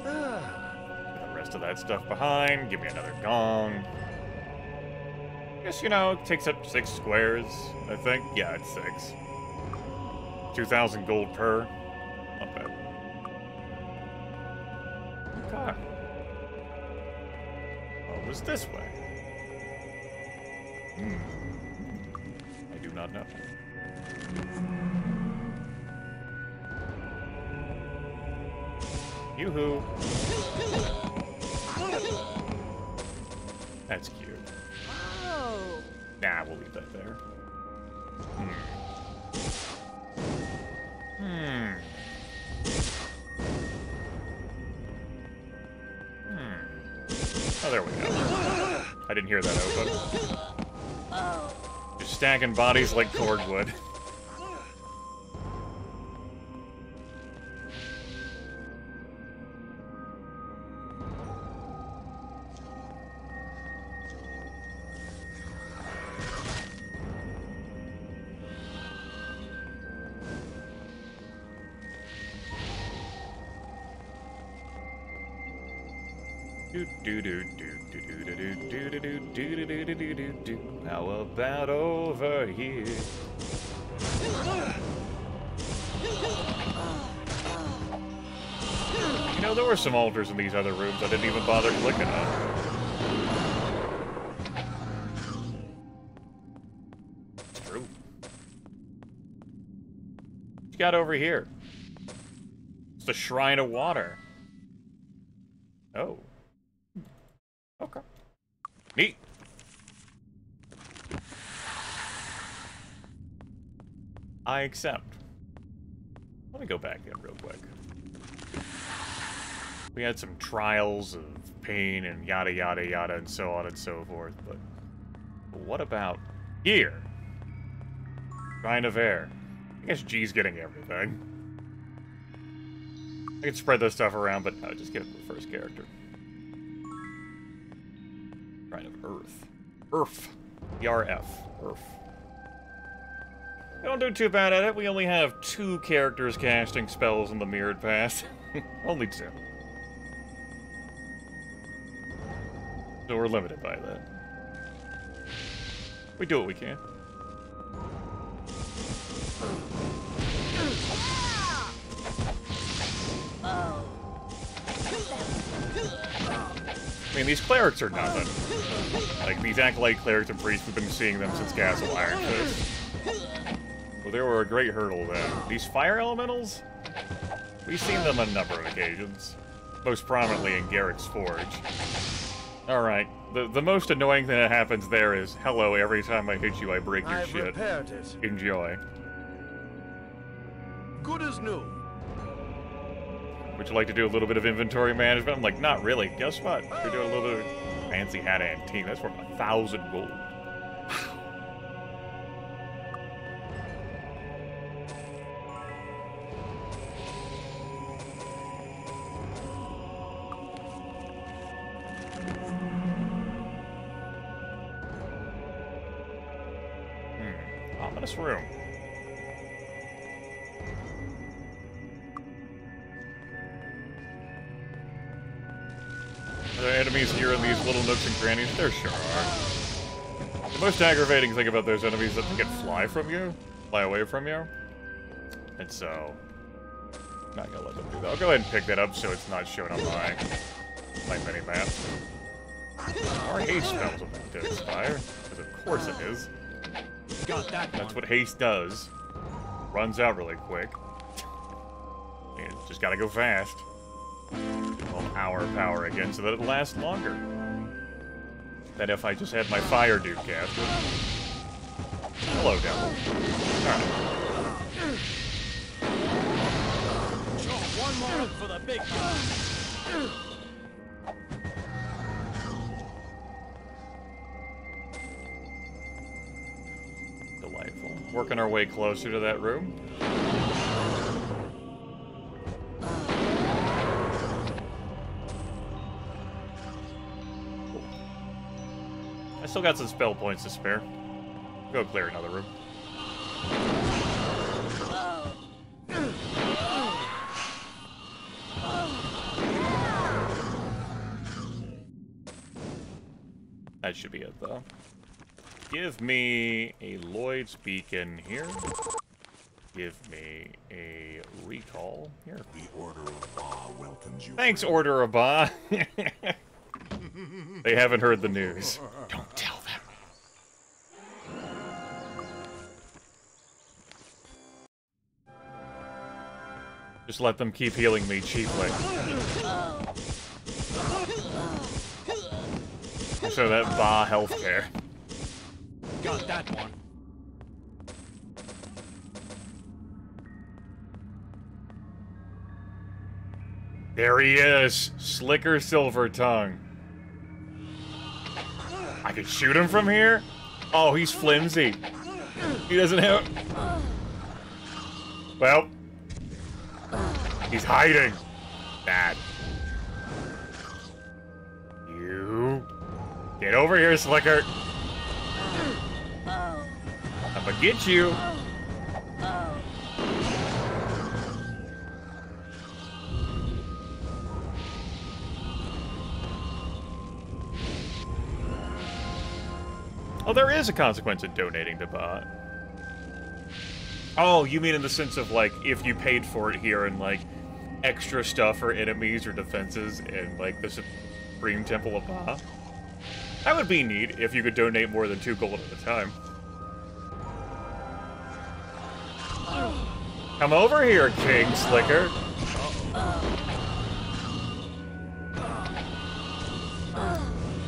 Put the rest of that stuff behind. Give me another gong. Guess, you know, it takes up 6 squares, I think. Yeah, it's 6. 2,000 gold per. Not bad. Okay. Oh, it was this way. I do not know. Yoo-hoo. That's cute. Oh. Nah, we'll leave that there. Oh, there we go. I didn't hear that open. Just stacking bodies like cordwood. How about over here? You know, there were some altars in these other rooms I didn't even bother clicking on. It's true. What you got over here? It's the Shrine of Water. Oh. Okay. Neat. I accept. Let me go back in real quick. We had some trials of pain and yada yada yada and so on and so forth, but what about here? Shrine of Air. I guess G's getting everything. I can spread this stuff around, but no, just give it to the first character. Shrine of Earth. Earth. ERF. Earth. We don't do too bad at it. We only have 2 characters casting spells in the Mirrored Path. Only 2. So we're limited by that. We do what we can. I mean, these clerics are nothing. Like, these Acolyte clerics and priests, we've been seeing them since Castle Iron Fist. Well, they were a great hurdle then. These fire elementals? We've seen them on a number of occasions. Most prominently in Garrick's Forge. Alright, the most annoying thing that happens there is, hello, every time I hit you, I break your I've shit. repaired it. Enjoy. Good as new. Would you like to do a little bit of inventory management? I'm like, not really. Guess what? You're doing a little bit of fancy hat antique. That's worth 1,000 gold. this room. Are there enemies here in these little nooks and crannies? There sure are. The most aggravating thing about those enemies is that they can fly away from you. And so, I'm not gonna let them do that. I'll go ahead and pick that up so it's not shown on my mini-map. Our haste spell's about to expire, because of course it is. Got that. That's what haste does. Runs out really quick. You just gotta go fast. Well, hour power again so that it lasts longer. Than if I just had my fire dude casted. Hello, devil. Alright. One more for the big guy. Delightful. Working our way closer to that room. I still got some spell points to spare. Go clear another room. That should be it, though. Give me a Lloyd's Beacon here. Give me a recall here. The Order of Ba welcomes you. Thanks, Order of Ba. They haven't heard the news. Don't tell them. Just let them keep healing me cheaply. So that Ba healthcare. Got that one. There he is, Slicker Silvertongue. I could shoot him from here? Oh, he's flimsy. He doesn't have... Well. He's hiding. Bad. You... Get over here, Slicker. I'm gonna get you. Oh, there is a consequence in donating to Ba. Oh, you mean in the sense of, like, if you paid for it here and, like, extra stuff for enemies or defenses in, like, the Supreme Temple of Ba? That would be neat if you could donate more than 2 gold at a time. Come over here, King Slicker.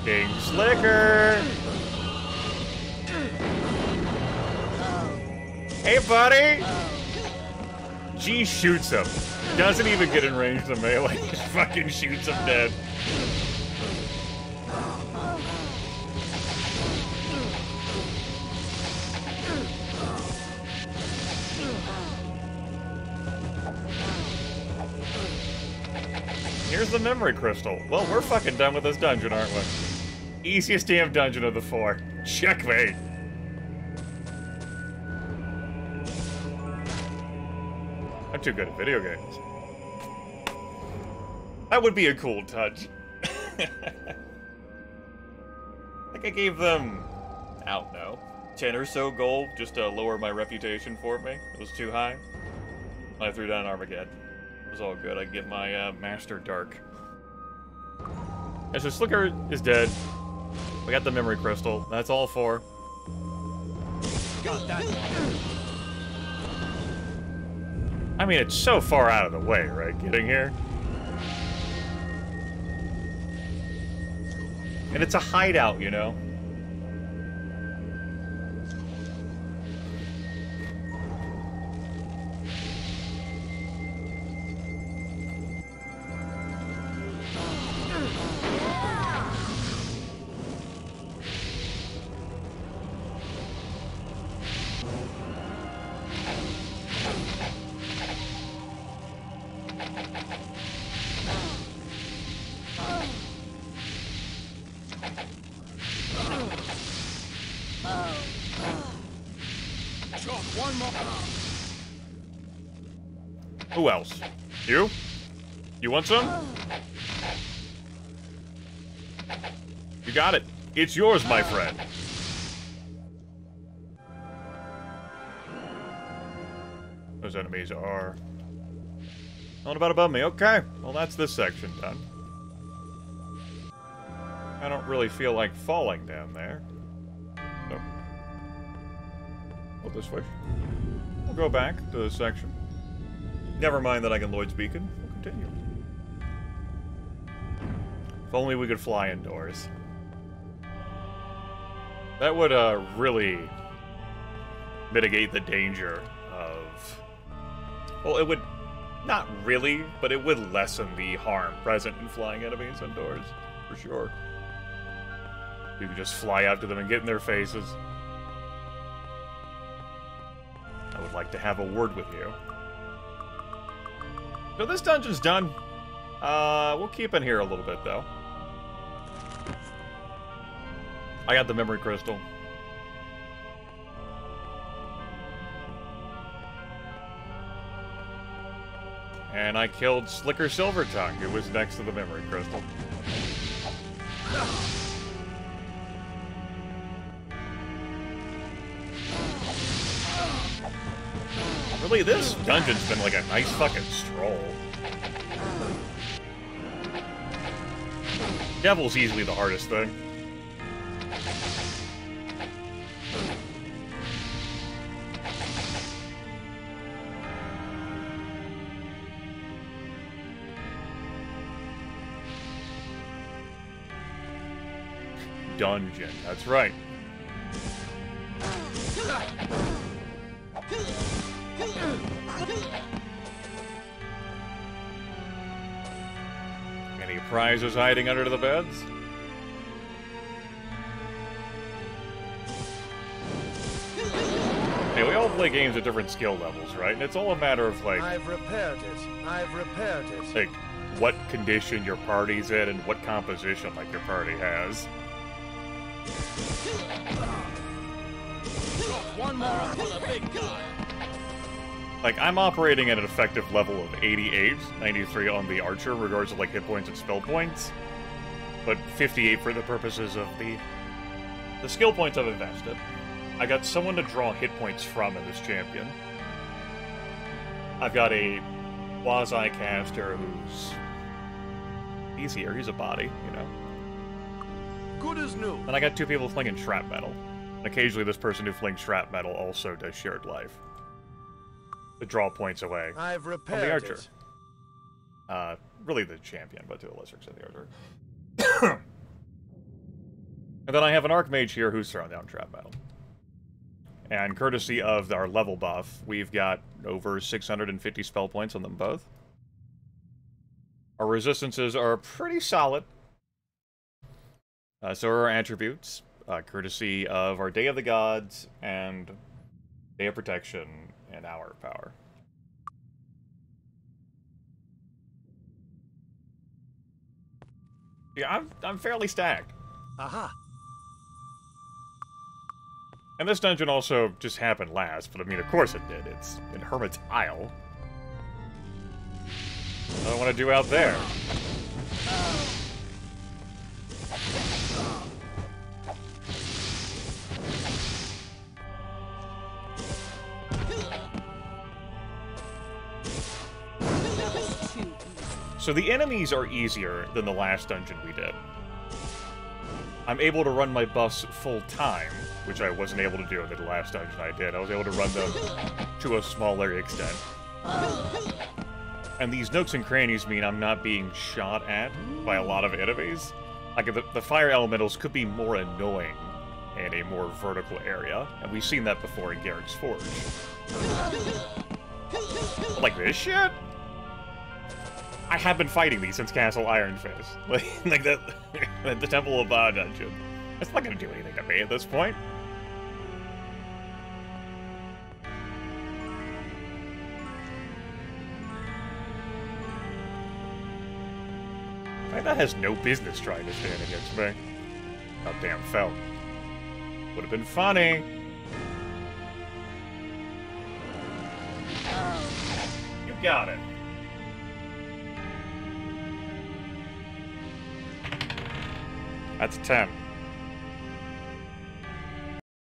King Slicker! Hey, buddy! G shoots him. Doesn't even get in range of melee. Just fucking shoots him dead. Here's the memory crystal. Well, we're fucking done with this dungeon, aren't we? Easiest damn dungeon of the 4. Checkmate. I'm too good at video games. That would be a cool touch. I think I gave them, I don't know, 10 or so gold just to lower my reputation for me. It was too high. I threw down Armageddon. It was all good. I get my Master Dark. And so Slicker is dead. We got the memory crystal. That's all 4. Got that. I mean, it's so far out of the way, right? Getting here. And it's a hideout, you know? Who else? You? You want some? You got it. It's yours, my friend. Those enemies are... not about above me. Okay. Well, that's this section done. I don't really feel like falling down there. So... we'll this way. We'll go back to this section. Never mind that I can Lloyd's Beacon. We'll continue. If only we could fly indoors. That would, really mitigate the danger of... well, it would... not really, but it would lessen the harm present in flying enemies indoors. For sure. You could just fly after them and get in their faces. I would like to have a word with you. So this dungeon's done. We'll keep in here a little bit, though. I got the memory crystal. And I killed Slicker Silvertongue, who was next to the memory crystal. Really, this dungeon's been like a nice fucking stroll. Devil's easily the hardest thing. Dungeon, that's right. Any prizes hiding under the beds? Hey, we all play games at different skill levels, right? And it's all a matter of, like... I've repaired it. I've repaired it. Like, what condition your party's in and what composition, like, your party has. One more for the big guy. Like, I'm operating at an effective level of 88, 93 on the Archer, regards to, like, hit points and spell points. But 58 for the purposes of the skill points I've invested. I got someone to draw hit points from in this champion. I've got a quasi-caster who's... he's here, he's a body, you know. Good as new. And I got two people flinging Shrapmetal. And occasionally this person who flings Shrapmetal also does Shared Life. To draw points away I've from repaired the Archer. it. Really the champion, but to a lesser extent the Archer. And then I have an Archmage here who's throwing down Shrapmetal. And courtesy of our level buff, we've got over 650 spell points on them both. Our resistances are pretty solid. So are our attributes, courtesy of our Day of the Gods and Day of Protection and Hour of Power. Yeah, I'm fairly stacked. Aha. And this dungeon also just happened last, but I mean, of course it did. It's in Hermit's Isle. What do I want to do out there? So the enemies are easier than the last dungeon we did. I'm able to run my buffs full time, which I wasn't able to do in the last dungeon I did. I was able to run them to a smaller extent. And these nooks and crannies mean I'm not being shot at by a lot of enemies. Like, the fire elementals could be more annoying in a more vertical area, and we've seen that before in Garrick's Forge. Like this shit? I have been fighting these since Castle Iron Fist. Like the Temple of Ba dungeon. That's not gonna do anything to me at this point. That has no business trying to stand against me. Goddamn fell. Would have been funny. Got it. That's 10.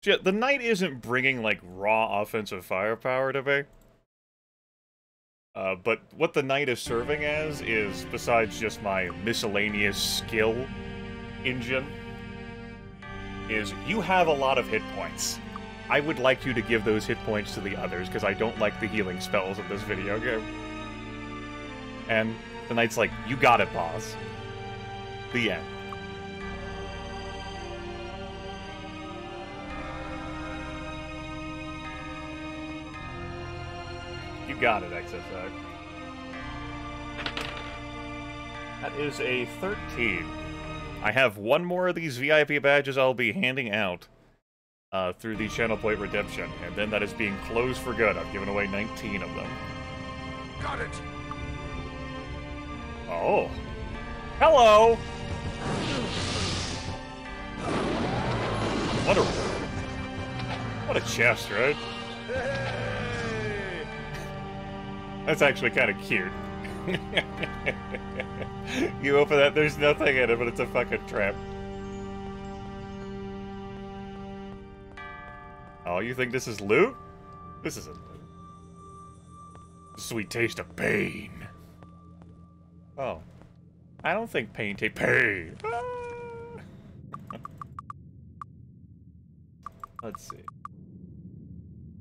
Yeah, the knight isn't bringing, like, raw offensive firepower to me. But what the knight is serving as is, besides just my miscellaneous skill engine, is you have a lot of hit points. I would like you to give those hit points to the others, because I don't like the healing spells in this video game. And the knight's like, you got it, boss. The end. You got it, XSI. That is a 13. I have one more of these VIP badges I'll be handing out through the Channel Plate Redemption, and then that is being closed for good. I've given away 19 of them. Got it. Oh. Hello! What a chest, right? Hey! That's actually kind of cute. You open that, there's nothing in it, but it's a fucking trap. Oh, you think this is loot? This isn't loot. Sweet taste of pain. Oh. I don't think pain take pain. Let's see.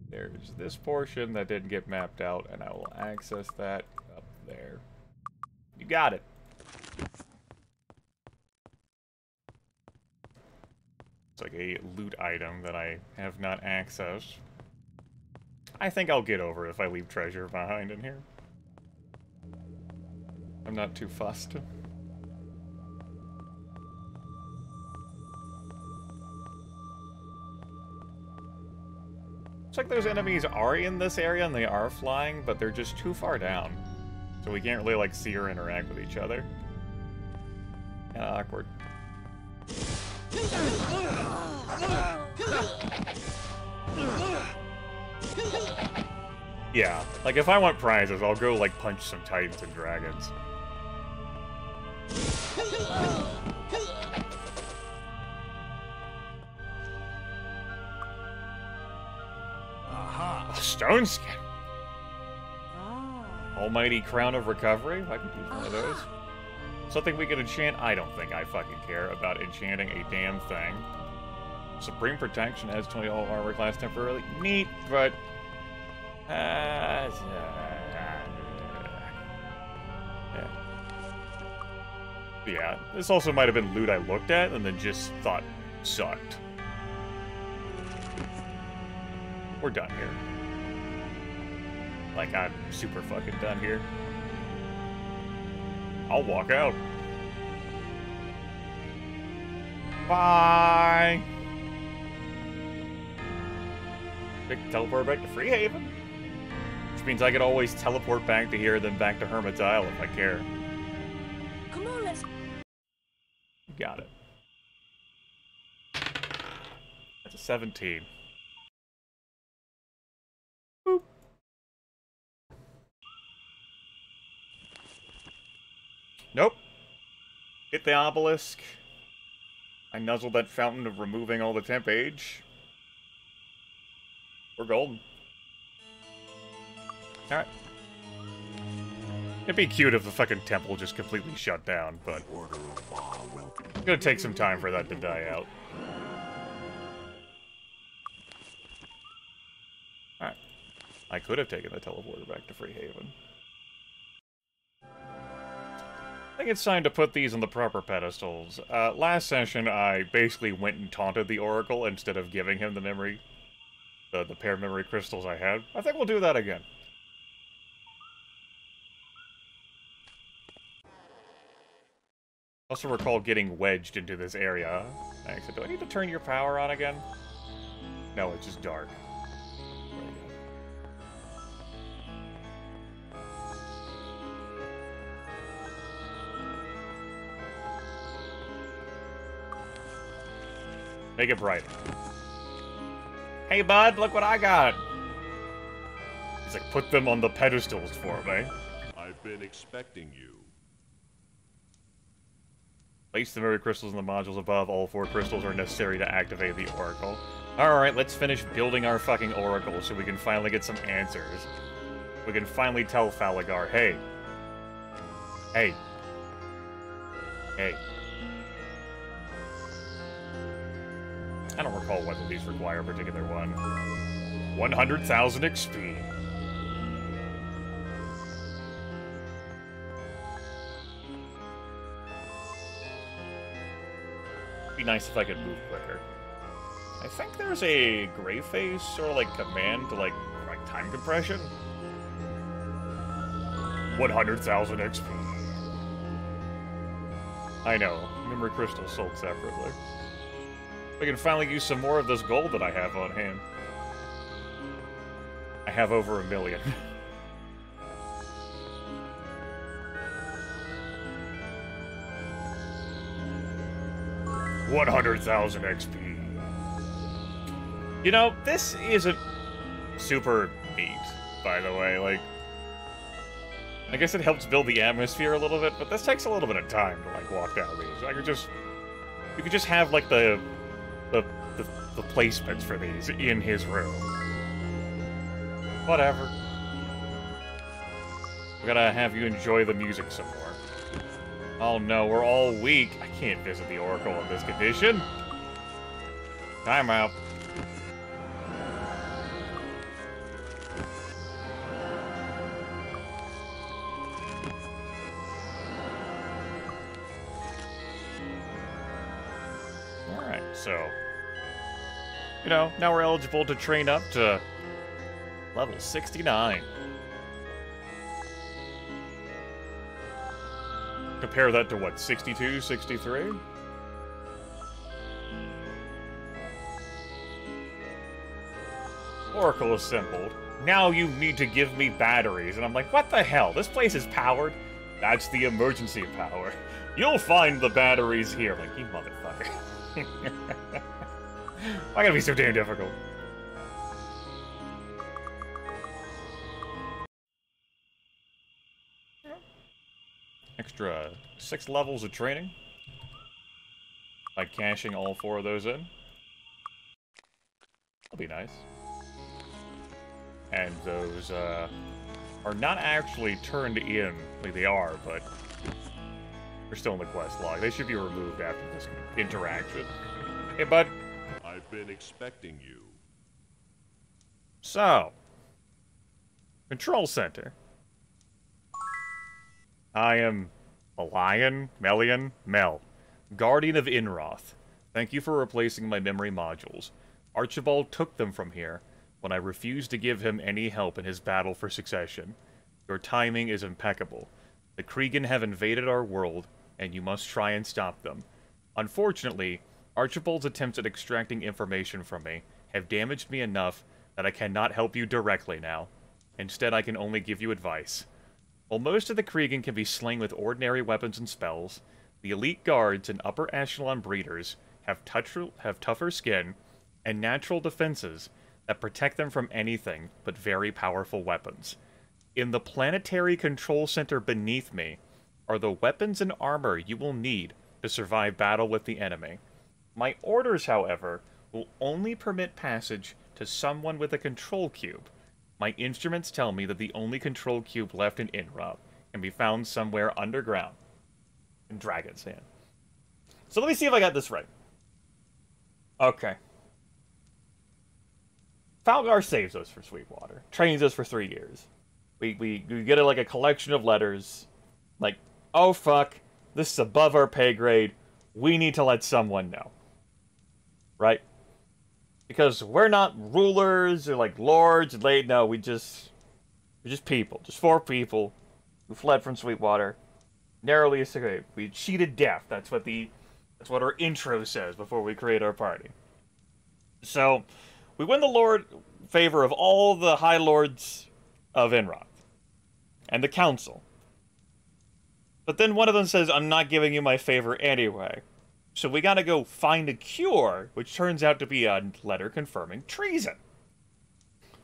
There's this portion that didn't get mapped out, and I will access that up there. You got it. It's like a loot item that I have not accessed. I think I'll get over it if I leave treasure behind in here. I'm not too fussed. Looks like those enemies are in this area and they are flying, but they're just too far down. So we can't really, like, see or interact with each other. Kinda awkward. Yeah, like, if I want prizes, I'll go, like, punch some titans and dragons. Aha! A stone skin! Almighty Crown of Recovery? I could use one of those. Something we could enchant? I don't think I fucking care about enchanting a damn thing. Supreme Protection adds 20 all armor class temporarily. Neat, but... yeah, this also might have been loot I looked at and then just thought sucked. We're done here. Like, I'm super fucking done here. I'll walk out. Bye! Teleport back to Freehaven. Which means I could always teleport back to here, then back to Hermit's Isle if I care. Come on, let's... Got it. That's a 17. Boop. Nope. Hit the obelisk. I nuzzled that fountain of removing all the temp age. We're golden. Alright. It'd be cute if the fucking temple just completely shut down, but it's gonna take some time for that to die out. Alright. I could have taken the teleporter back to Freehaven. I think it's time to put these on the proper pedestals. Last session, I basically went and taunted the Oracle instead of giving him the memory, the pair memory crystals I had. I think we'll do that again. Also recall getting wedged into this area. Thanks. Do I need to turn your power on again? No, it's just dark. Make it brighter. Hey, bud, look what I got! It's like, put them on the pedestals for me. I've been expecting you. Place the mirror crystals in the modules above. All 4 crystals are necessary to activate the oracle. Alright, let's finish building our fucking oracle so we can finally get some answers. We can finally tell Falagar, hey. Hey. Hey. I don't recall whether these require a particular one. 100,000 XP. Be nice if I could move quicker. I think there's a GrayFace sort of like command to like time compression. 100,000 XP. I know. Memory crystals sold separately. We can finally use some more of this gold that I have on hand. I have over 1 million. $100,000 XP. You know, this isn't super neat, by the way. Like, I guess it helps build the atmosphere a little bit, but this takes a little bit of time to like walk down these. You could just have like the placements for these in his room. Whatever. We gotta have you enjoy the music some more. Oh no, we're all weak. I can't visit the Oracle in this condition. Time out. Alright, so... You know, now we're eligible to train up to level 69. Compare that to what, 62, 63? Oracle assembled. Now you need to give me batteries. And I'm like, what the hell? This place is powered? That's the emergency power. You'll find the batteries here. Like, you motherfucker. Why gotta be so damn difficult? Extra 6 levels of training by cashing all 4 of those in. That'll be nice. And those are not actually turned in. Like, they are, but they're still in the quest log. They should be removed after this interaction. Hey, bud. I've been expecting you. So, Control Center. I am Mel, Guardian of Inroth. Thank you for replacing my memory modules. Archibald took them from here when I refused to give him any help in his battle for succession. Your timing is impeccable. The Kriegen have invaded our world, and you must try and stop them. Unfortunately, Archibald's attempts at extracting information from me have damaged me enough that I cannot help you directly now. Instead, I can only give you advice. While most of the Kriegen can be slain with ordinary weapons and spells, the elite guards and upper echelon breeders have tougher skin and natural defenses that protect them from anything but very powerful weapons. In the planetary control center beneath me are the weapons and armor you will need to survive battle with the enemy. My orders, however, will only permit passage to someone with a control cube. My instruments tell me that the only control cube left in Inrop can be found somewhere underground in Dragonsand. So let me see if I got this right. Okay. Falgar saves us for Sweetwater. Trains us for 3 years. We get like a collection of letters. Like, oh fuck, this is above our pay grade. We need to let someone know. Right? Because we're not rulers or like lords. No, we're just people. Just 4 people who fled from Sweetwater. Narrowly escaped. We cheated death. That's what our intro says before we create our party. So, we win the favor of all the High Lords of Enroth. And the Council. But then one of them says, I'm not giving you my favor anyway. So we gotta go find a cure, which turns out to be a letter confirming treason.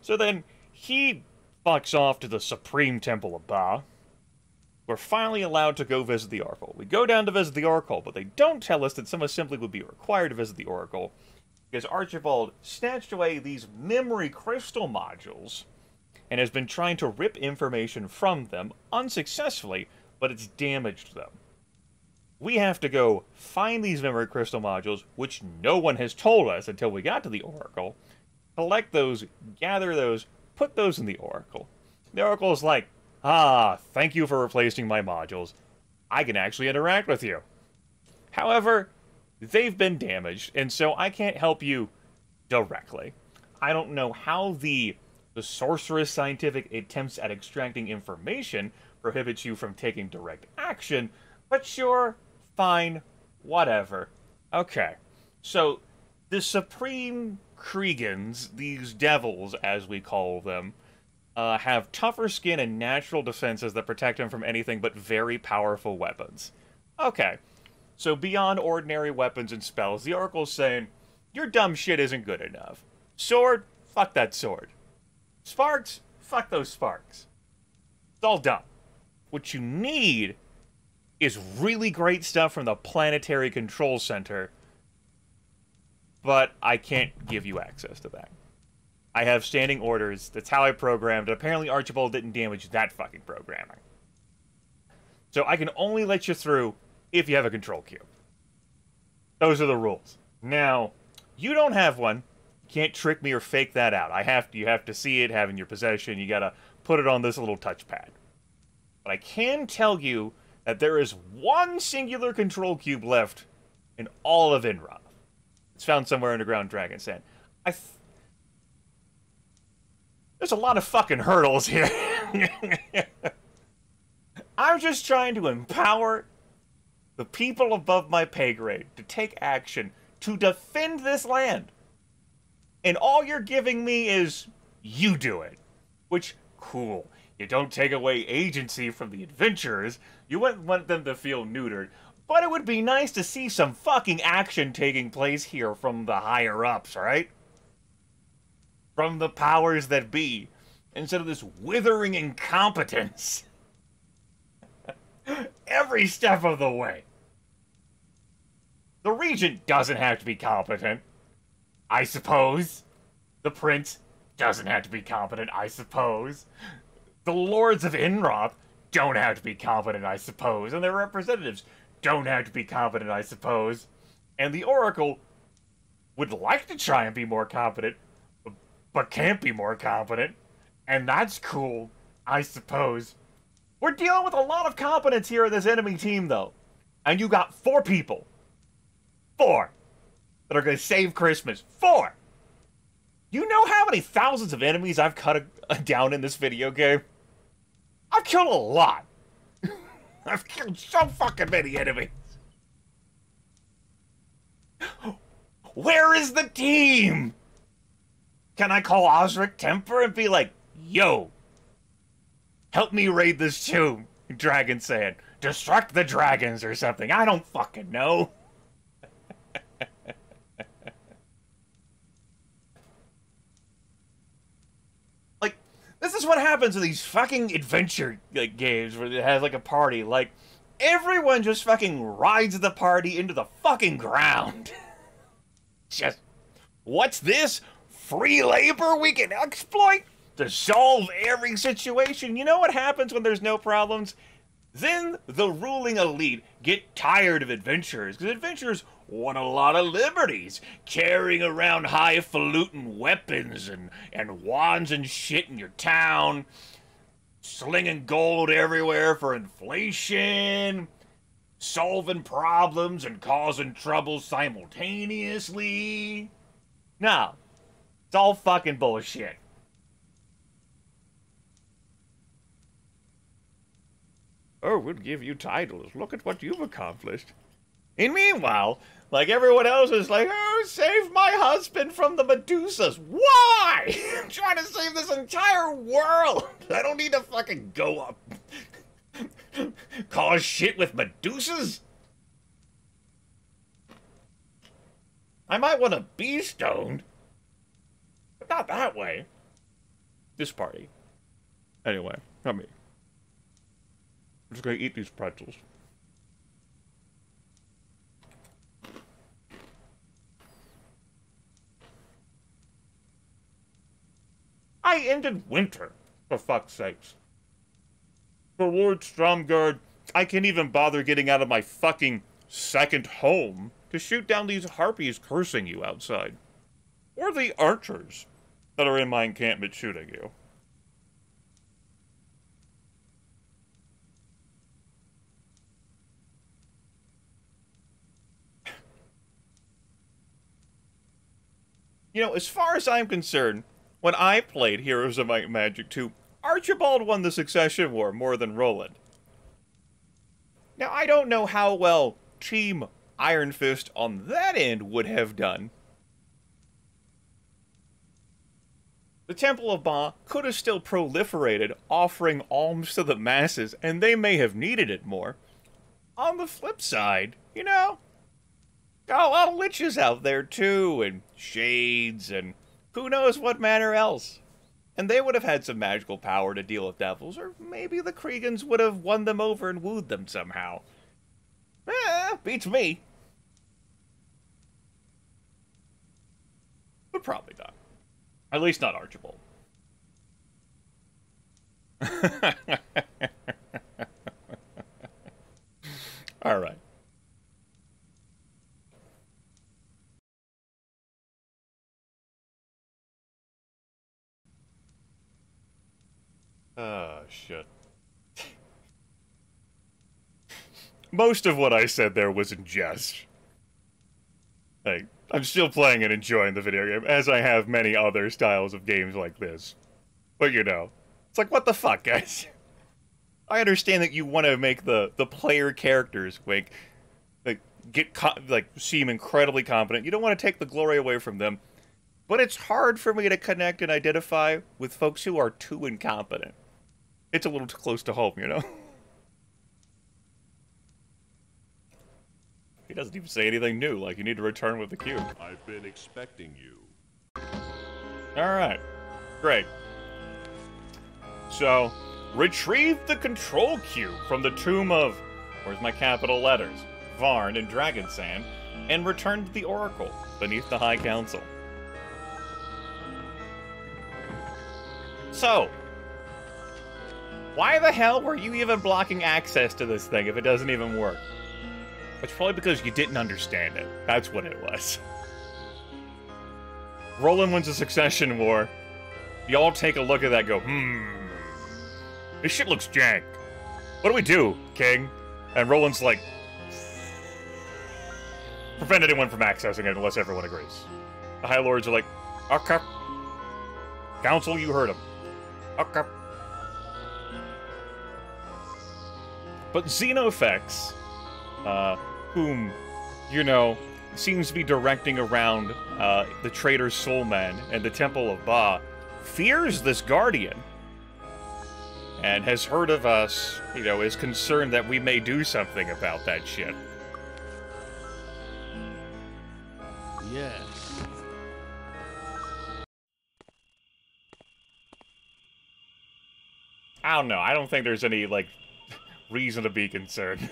So then he fucks off to the Supreme Temple of Ba. We're finally allowed to go visit the Oracle. We go down to visit the Oracle, but they don't tell us that some assembly would be required to visit the Oracle, because Archibald snatched away these memory crystal modules and has been trying to rip information from them unsuccessfully, but it's damaged them. We have to go find these memory crystal modules, which no one has told us until we got to the Oracle, collect those, gather those, put those in the Oracle. The Oracle's like, ah, thank you for replacing my modules. I can actually interact with you. However, they've been damaged, and so I can't help you directly. I don't know how the sorcerous scientific attempts at extracting information prohibits you from taking direct action, but sure, fine, whatever. Okay, so the Supreme Kriegans, these devils as we call them, have tougher skin and natural defenses that protect them from anything but very powerful weapons. Okay, so beyond ordinary weapons and spells, the Oracle's saying, your dumb shit isn't good enough. Sword? Fuck that sword. Sparks? Fuck those sparks. It's all dumb. What you need is really great stuff from the Planetary Control Center, but I can't give you access to that. I have standing orders. That's how I programmed it. Apparently Archibald didn't damage that fucking programming. So I can only let you through if you have a control cube. Those are the rules. Now, you don't have one. You can't trick me or fake that out. You have to see it, have it in your possession. You gotta put it on this little touchpad. But I can tell you that there is one singular control cube left in all of Inra. It's found somewhere underground Dragonsand. There's a lot of fucking hurdles here. I'm just trying to empower the people above my pay grade to take action to defend this land. And all you're giving me is, you do it. Which, cool. You don't take away agency from the adventurers. You wouldn't want them to feel neutered. But it would be nice to see some fucking action taking place here from the higher-ups, right? From the powers that be, instead of this withering incompetence every step of the way. The Regent doesn't have to be competent, I suppose. The Prince doesn't have to be competent, I suppose. The Lords of Inroth don't have to be competent, I suppose. And their representatives don't have to be competent, I suppose. And the Oracle would like to try and be more competent, but can't be more competent. And that's cool, I suppose. We're dealing with a lot of competence here in this enemy team, though. And you got 4 people. 4. That are going to save Christmas. 4! You know how many thousands of enemies I've cut down in this video game? I've killed a lot. I've killed so fucking many enemies. Where is the team? Can I call Osric Temper and be like, yo, help me raid this tomb, Dragonsand. Destruct the dragons or something. I don't fucking know. Like, this is what happens in these fucking adventure games where it has like a party. Like, everyone just fucking rides the party into the fucking ground. Just, what's this? Free labor we can exploit to solve every situation? You know what happens when there's no problems? Then the ruling elite get tired of adventurers, because adventurers want a lot of liberties, carrying around highfalutin weapons and wands and shit in your town, slinging gold everywhere for inflation, solving problems and causing trouble simultaneously. No. It's all fucking bullshit. Oh, we'll give you titles. Look at what you've accomplished. And meanwhile, like everyone else is like, oh, save my husband from the Medusas. Why? I'm trying to save this entire world. I don't need to fucking go up. Cause shit with Medusas? I might want to be stoned. Not that way. This party. Anyway, not me. I'm just gonna eat these pretzels. I ended winter, for fuck's sakes. For Lord Stromgard, I can't even bother getting out of my fucking second home to shoot down these harpies cursing you outside. Or the archers that are in my encampment shooting you. You know, as far as I'm concerned, when I played Heroes of Might and Magic 2, Archibald won the Succession War more than Roland. Now, I don't know how well Team Iron Fist on that end would have done. The Temple of Ba could have still proliferated, offering alms to the masses, and they may have needed it more. On the flip side, you know, got a lot of liches out there too, and shades, and who knows what manner else. And they would have had some magical power to deal with devils, or maybe the Kriegans would have won them over and wooed them somehow. Beats me. But probably not. At least not Archibald. All right. Oh, shit. Most of what I said there was in jest. Like, I'm still playing and enjoying the video game, as I have many other styles of games like this. But, you know, it's like, what the fuck, guys? I understand that you want to make the player characters, like seem incredibly competent. You don't want to take the glory away from them. But it's hard for me to connect and identify with folks who are too incompetent. It's a little too close to home, you know? He doesn't even say anything new, like you need to return with the cube. I've been expecting you. Alright. Great. So, retrieve the control cube from the tomb of, where's my capital letters, Varn and Dragonsand, and return to the Oracle, beneath the High Council. So, why the hell were you even blocking access to this thing if it doesn't even work? It's probably because you didn't understand it. That's what it was. Roland wins a succession war. Y'all take a look at that and go, this shit looks jank. What do we do, King? And Roland's like, prevent anyone from accessing it unless everyone agrees. The High Lords are like, okay. Council, you heard him. Okay. But Xenofex, whom, you know, seems to be directing around the traitor Soulman and the Temple of Ba, fears this Guardian, and has heard of us, you know, is concerned that we may do something about that shit. Yes. I don't know. I don't think there's any, like, reason to be concerned.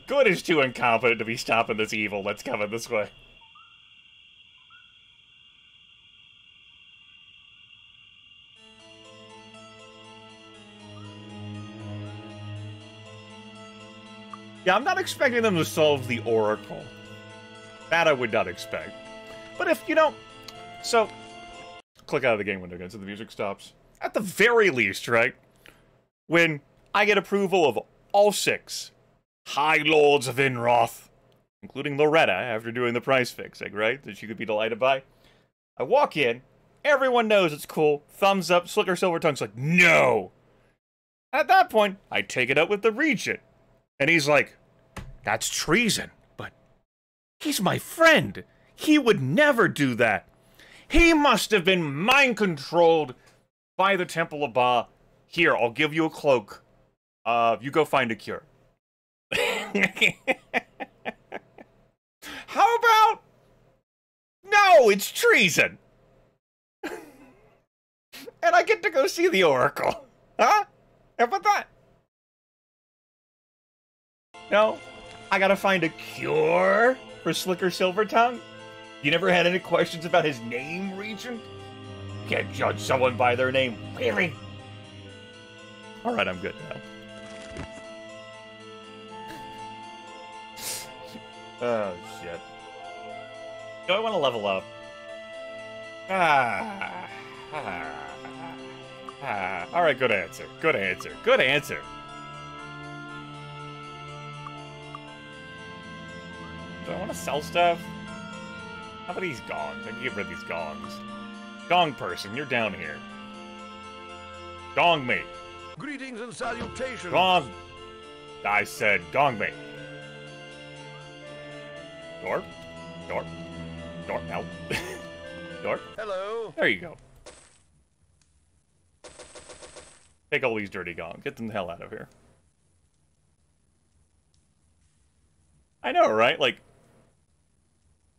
Good is too incompetent to be stopping this evil that's coming this way. Yeah, I'm not expecting them to solve the Oracle. That I would not expect. But if, you know... So, click out of the game window again so the music stops. At the very least, right? When I get approval of all 6 High Lords of Inroth, including Loretta, after doing the price fixing, right? That she could be delighted by. I walk in, everyone knows it's cool, thumbs up, Slicker Silvertongue's like, no! At that point, I take it up with the Regent. And he's like, that's treason, but he's my friend. He would never do that. He must have been mind-controlled by the Temple of Ba. Here, I'll give you a cloak. You go find a cure. How about... No, it's treason! And I get to go see the Oracle. Huh? How about that? No? I gotta find a cure for Slicker Silvertongue? You never had any questions about his name, Regent? Can't judge someone by their name, really? Alright, I'm good now. Oh, shit. Do I want to level up? Alright, good answer. Good answer. Good answer. Do I want to sell stuff? How about these gongs? I can get rid of these gongs. Gong person, you're down here. Gong me. Greetings and salutations. Gong. I said gong me. Door. Door. Door. Out. Door. Hello. There you go. Take all these dirty gongs. Get them the hell out of here. I know, right? Like,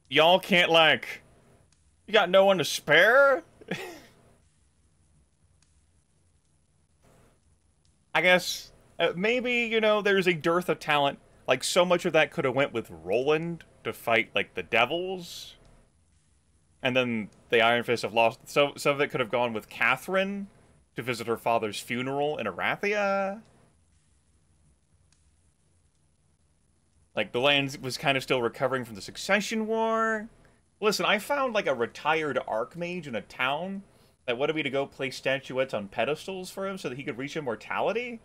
y'all can't, like... You got no one to spare? I guess, maybe, you know, there's a dearth of talent. Like, so much of that could have went with Roland to fight, like, the devils. And then the Iron Fist have lost... So, some of it could have gone with Catherine to visit her father's funeral in Arathia. Like, the land was kind of still recovering from the Succession War. Listen, I found, like, a retired Archmage in a town that wanted me to go place statuettes on pedestals for him so that he could reach immortality.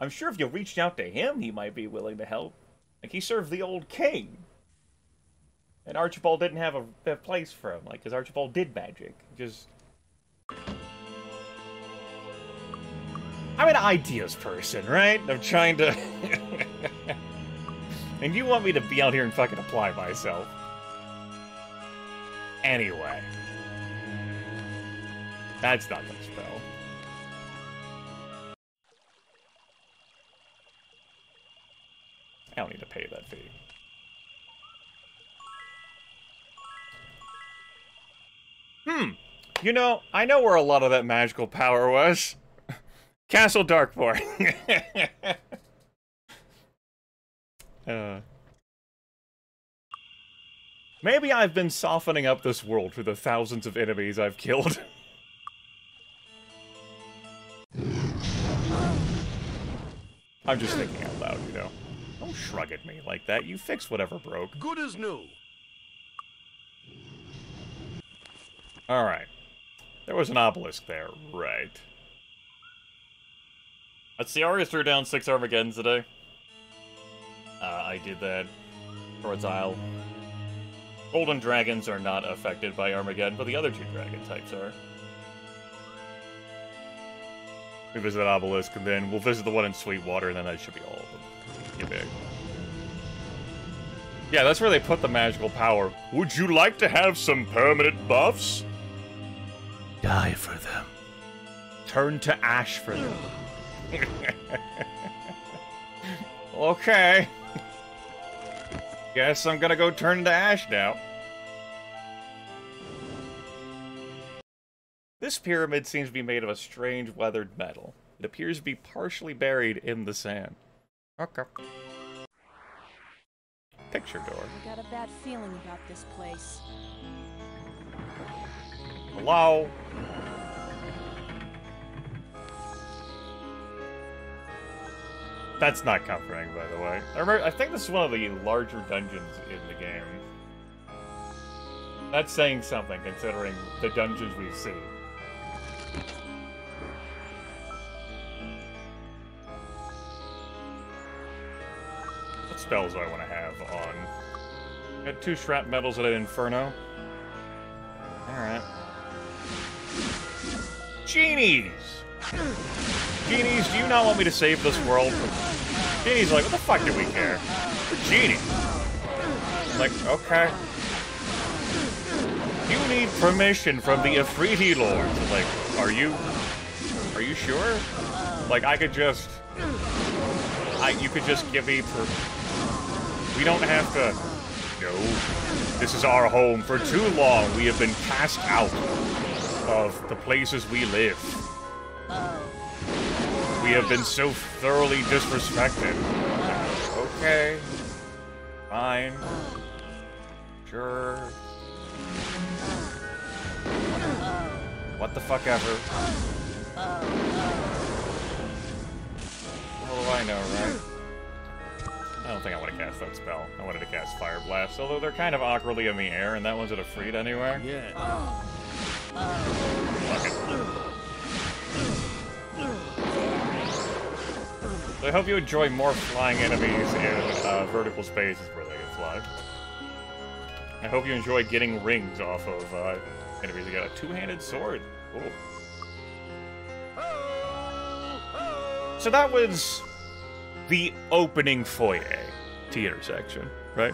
I'm sure if you reached out to him, he might be willing to help. Like, he served the old king. And Archibald didn't have a place for him, like, because Archibald did magic. Just... I'm an ideas person, right? I'm trying to... And you want me to be out here and fucking apply myself. Anyway. That's not gonna spell. I don't need to pay that fee. You know, I know where a lot of that magical power was. Castle Darkborn. Maybe I've been softening up this world through the thousands of enemies I've killed. I'm just thinking out loud, you know. Don't shrug at me like that. You fix whatever broke. Good as new. Alright. There was an obelisk there, right. Let's see, Arya threw down 6 Armageddons today. I did that. Towards Isle. Golden dragons are not affected by Armageddon, but the other 2 dragon types are. We visit that obelisk, and then we'll visit the one in Sweetwater, and then that should be all of them. Get big. Yeah, that's where they put the magical power. Would you like to have some permanent buffs? Die for them. Turn to ash for them. Okay. Guess I'm gonna go turn to ash now. This pyramid seems to be made of a strange weathered metal. It appears to be partially buried in the sand. Okay. Picture door. I got a bad feeling about this place. Hello? That's not comforting, by the way. I think this is one of the larger dungeons in the game. That's saying something, considering the dungeons we've seen. What spells do I want to have on? Got 2 Shrapmetals and an Inferno. Alright. Genies! Genies, do you not want me to save this world? Genie's like, what the fuck do we care? We're genies. I'm like, okay. You need permission from the Ifriti Lords. I'm like, are you sure? Like, I could just... you could just give me we don't have to... No. This is our home. For too long, we have been cast out. of the places we live. We have been so thoroughly disrespected. Okay. Fine. Sure. What the fuck ever. What do I know, right? I don't think I want to cast that spell. I wanted to cast Fire Blast, although they're kind of awkwardly in the air, and that one's at a freed anyway. Yeah. Fuck it. So I hope you enjoy more flying enemies in vertical spaces where they can fly. I hope you enjoy getting rings off of enemies. You got a two-handed sword. Cool. So that was the opening foyer T-intersection, right?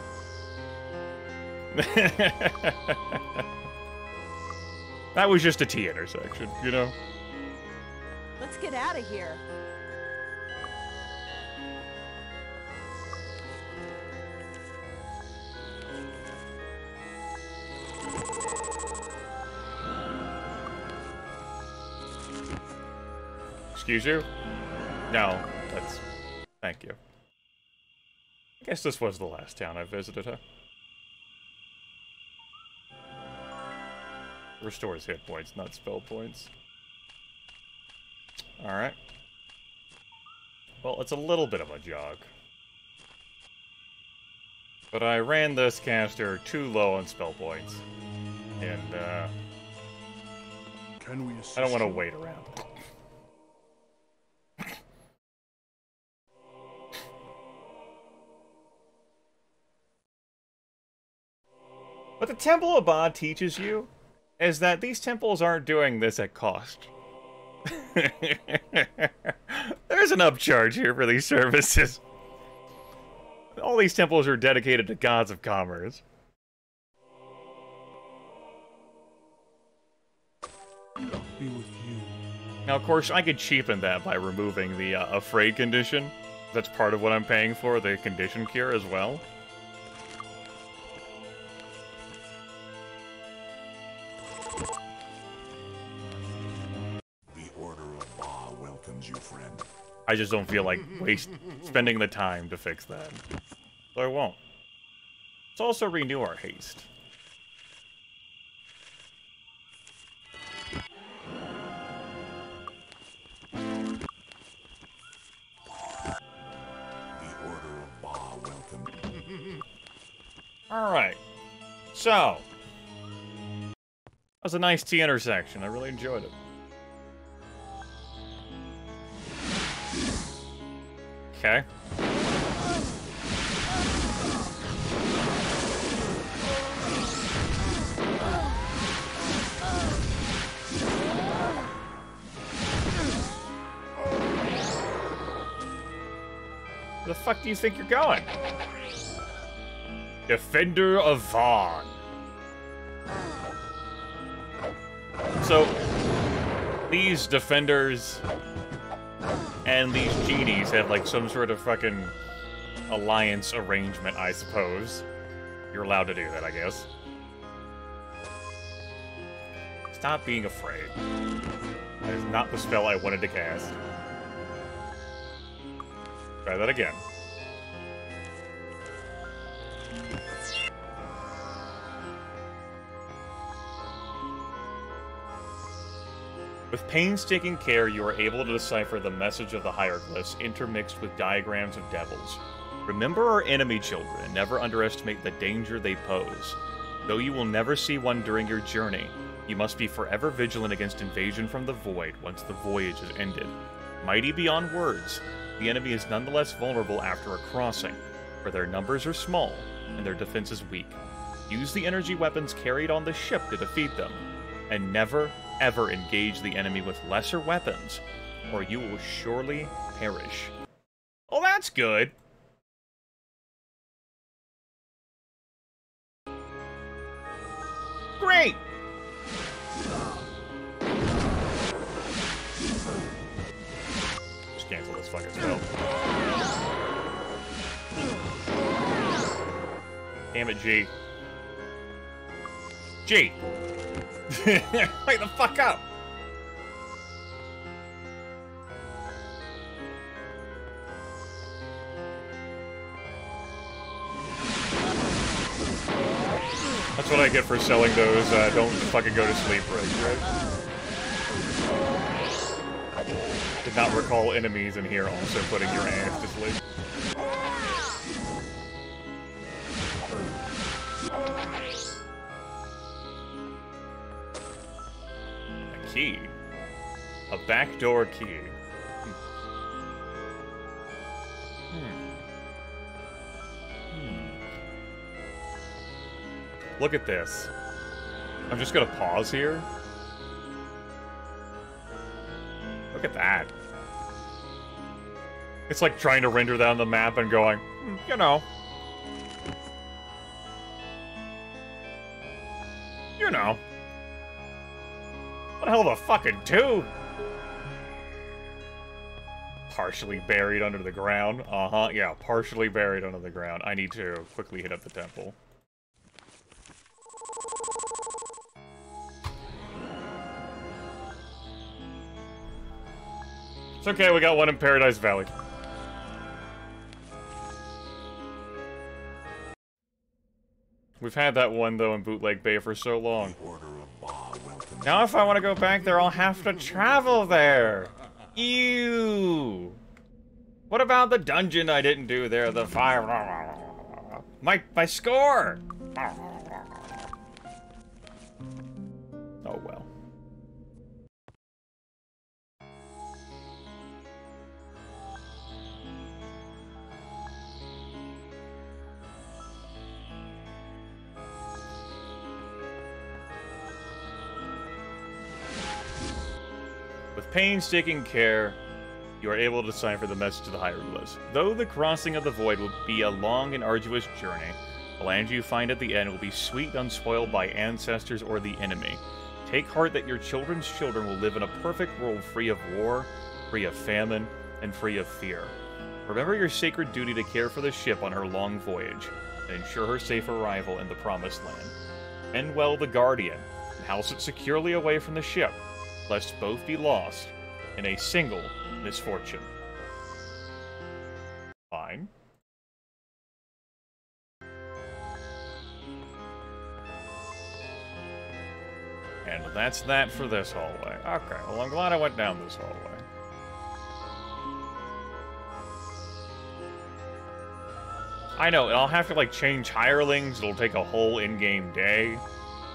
That was just a T-intersection, you know? Let's get out of here. Excuse you? No, that's... Thank you. I guess this was the last town I visited, huh? Restores hit points, not spell points. Alright. Well, it's a little bit of a jog. But I ran this caster too low on spell points. And, Can we assist I don't want to you? wait around. What the Temple of Bod teaches you is that these temples aren't doing this at cost. There's an upcharge here for these services. All these temples are dedicated to gods of commerce. Be with you. Now, of course, I could cheapen that by removing the afraid condition. That's part of what I'm paying for, the condition cure as well. The Order of Ba welcomes you, friend. I just don't feel like spending the time to fix that. So I won't. Let's also renew our haste. The Order of Ba welcomes you. Alright. So. That was a nice T-intersection. I really enjoyed it. Okay. Where the fuck do you think you're going? Defender of Vaughn. So, these defenders and these genies have like some sort of fucking alliance arrangement, I suppose. You're allowed to do that, I guess. Stop being afraid. That is not the spell I wanted to cast. Try that again. With painstaking care, you are able to decipher the message of the hieroglyphs intermixed with diagrams of devils. Remember our enemy children and never underestimate the danger they pose. Though you will never see one during your journey, you must be forever vigilant against invasion from the void once the voyage is ended. Mighty beyond words, the enemy is nonetheless vulnerable after a crossing, for their numbers are small and their defenses weak. Use the energy weapons carried on the ship to defeat them, and never, ever engage the enemy with lesser weapons, or you will surely perish. Oh, that's good! Great! Just cancel this fucking spell. Damn it, G. G! Wake the fuck up! That's what I get for selling those, don't fucking go to sleep rigs, right? Did not recall enemies in here also putting your ass to sleep. A key. A backdoor key. Look at this. I'm just gonna pause here. Look at that. It's like trying to render that on the map and going, you know. You know. What a hell of a fucking two! Partially buried under the ground. Uh-huh, yeah, partially buried under the ground. I need to quickly hit up the temple. It's okay, we got one in Paradise Valley. We've had that one, though, in Bootleg Bay for so long. Now if I want to go back there, I'll have to travel there! Ew! What about the dungeon I didn't do there, the fire... My score! Oh well. With painstaking care, you are able to decipher the message of the hieroglyphs. Though the crossing of the void will be a long and arduous journey, the land you find at the end will be sweet and unspoiled by ancestors or the enemy. Take heart that your children's children will live in a perfect world free of war, free of famine, and free of fear. Remember your sacred duty to care for the ship on her long voyage, and ensure her safe arrival in the Promised Land. End well the Guardian, and house it securely away from the ship, lest both be lost in a single misfortune. Fine. And that's that for this hallway. Okay, well I'm glad I went down this hallway. I know, I'll have to like change hirelings, it'll take a whole in-game day.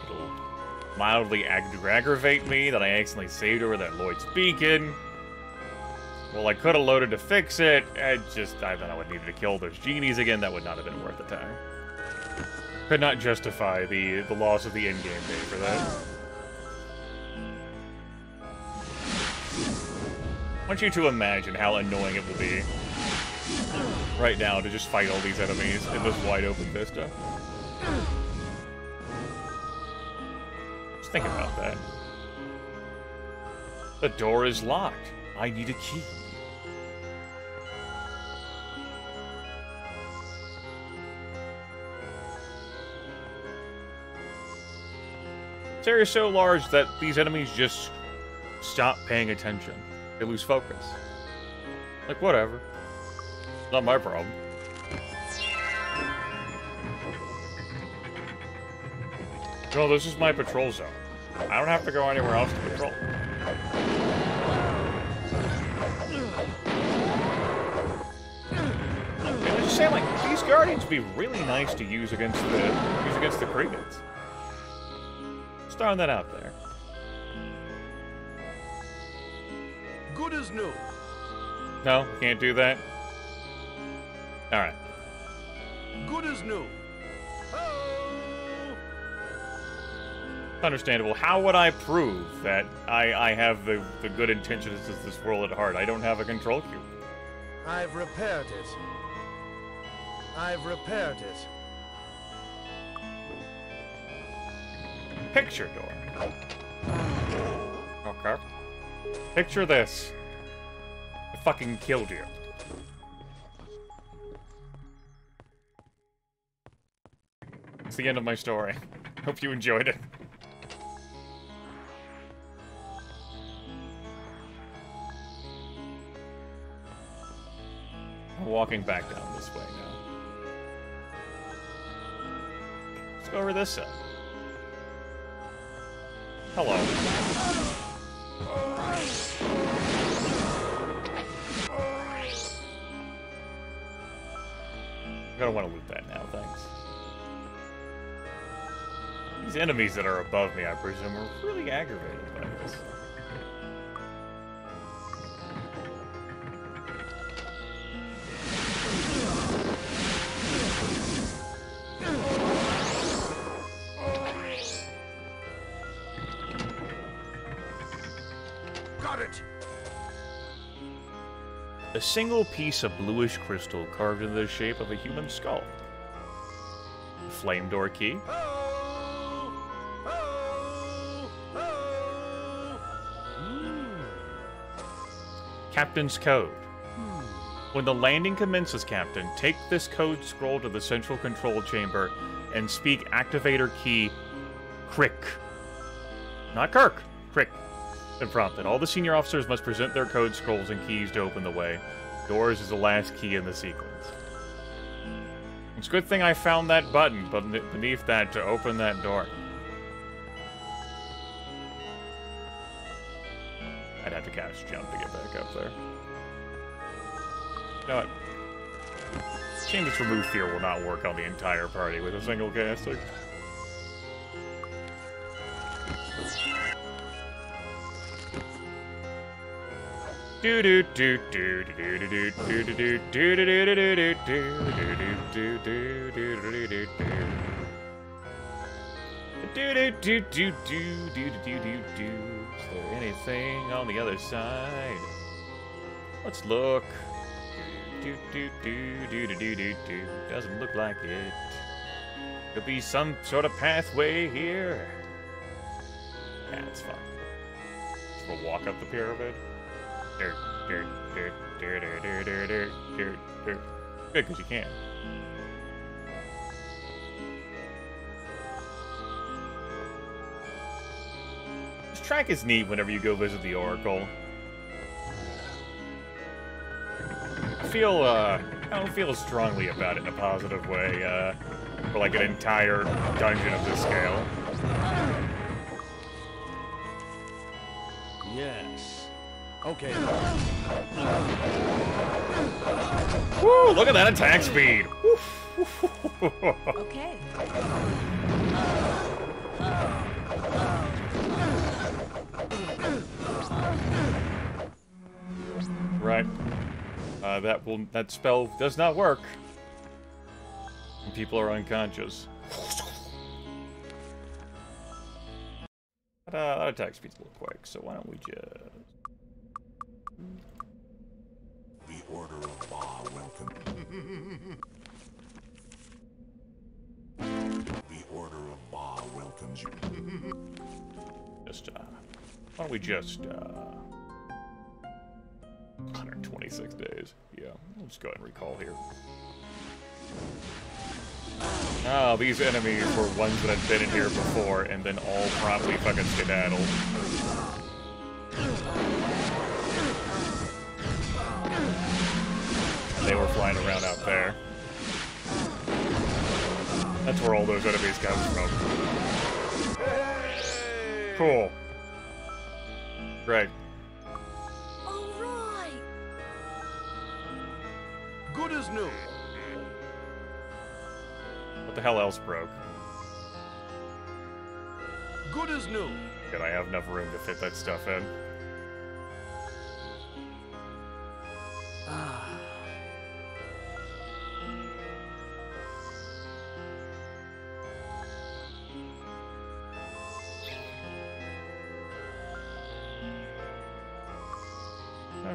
It'll mildly aggravate me that I accidentally saved over that Lloyd's Beacon. Well, I could have loaded to fix it. I thought I would need to kill those genies again. That would not have been worth the time. Could not justify the loss of the in-game day for that. I want you to imagine how annoying it will be right now to just fight all these enemies in this wide open vista. Just think about that. The door is locked. I need a key. This area is so large that these enemies just stop paying attention. They lose focus. Like, whatever. Not my problem. No, this is my patrol zone. I don't have to go anywhere else to patrol. I'm just saying, like, these guardians would be really nice to use against the Kriegans. Just throwing that out there. Good as new. No, can't do that. Alright. Good as new. Understandable. How would I prove that I have the good intentions of this world at heart? I don't have a control cube. I've repaired it. I've repaired it. Picture door. Okay. Picture this. I fucking killed you. It's the end of my story. Hope you enjoyed it. walking back down this way now. Let's go over this side. Hello. I'm gonna want to loot that now, thanks. These enemies that are above me, I presume, are really aggravated by this. Got it! A single piece of bluish crystal carved into the shape of a human skull. A flame door key. Captain's code. When the landing commences, Captain, take this code scroll to the central control chamber and speak activator key Crick. Not Kirk, Crick. When prompted, all the senior officers must present their code scrolls and keys to open the way. Yours is the last key in the sequence. It's a good thing I found that button beneath that to open that door. I'd have to cast jump to get back up there. You know what? Shame this remove fear will not work on the entire party with a single casting. Do do do do do do do do do do do do do do do do do do. Is there anything on the other side? Let's look. Do do do do do do do do. Doesn't look like it. Could be some sort of pathway here. Yeah, it's fine. Just we'll walk up the pyramid. Good, because you can. This track is neat whenever you go visit the Oracle. I don't feel strongly about it in a positive way, for like an entire dungeon of this scale. Yes. Okay. Woo! Look at that attack speed! Okay. Right. That spell does not work. And people are unconscious. That attack speed's a little quick, so why don't we just... The Order of Ba welcome. The Order of Ba welcomes you. Just, why don't we just, 126 days. Yeah, let's just go ahead and recall here. Oh, these enemies were ones that had been in here before, and then all promptly fucking skedaddled. They were flying around out there. That's where all those enemies come from. Cool. Great. All right. Good as new. What the hell else broke? Good as new. Did I have enough room to fit that stuff in?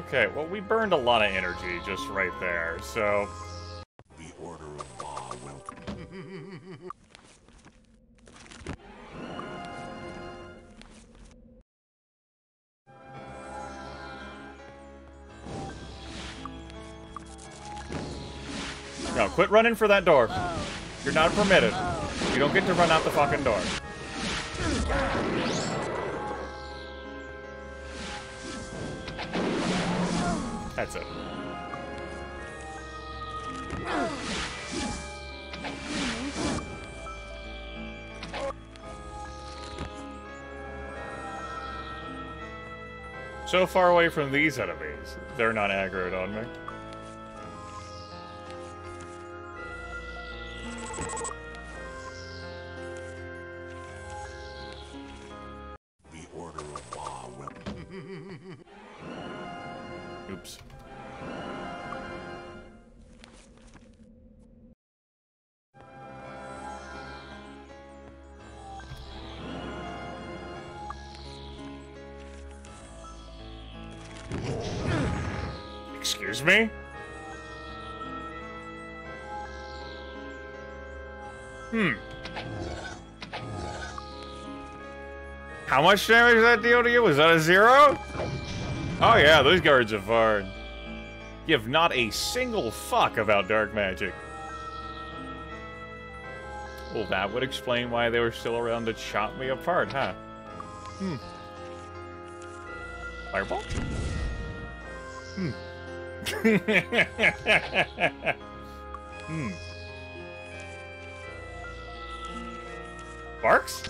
Okay, well, we burned a lot of energy just right there, so... The Order of Ba welcome. No, quit running for that door. You're not permitted. You don't get to run out the fucking door. That's it. So far away from these enemies, they're not aggroed on me. The order of law weapon. Oops. Excuse me? How much damage did that deal to you? Was that a 0? Oh yeah, those guards are hard. Give not a single fuck about dark magic. Well, that would explain why they were still around to chop me apart, huh? Fireball? Sparks?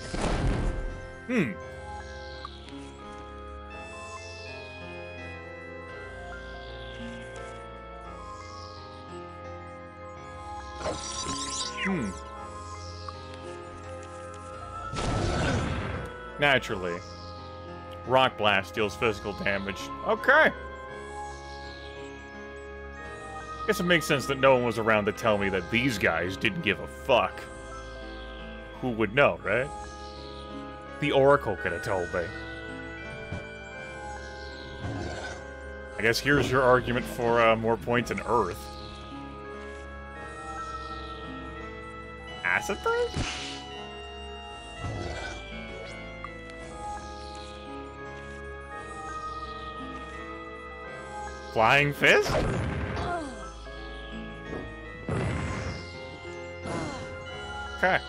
Naturally. Rock Blast deals physical damage. Okay. Guess it makes sense that no one was around to tell me that these guys didn't give a fuck. Who would know, right? The Oracle could have told me. I guess here's your argument for more points in Earth. Acid Breath? Flying Fist? Okay.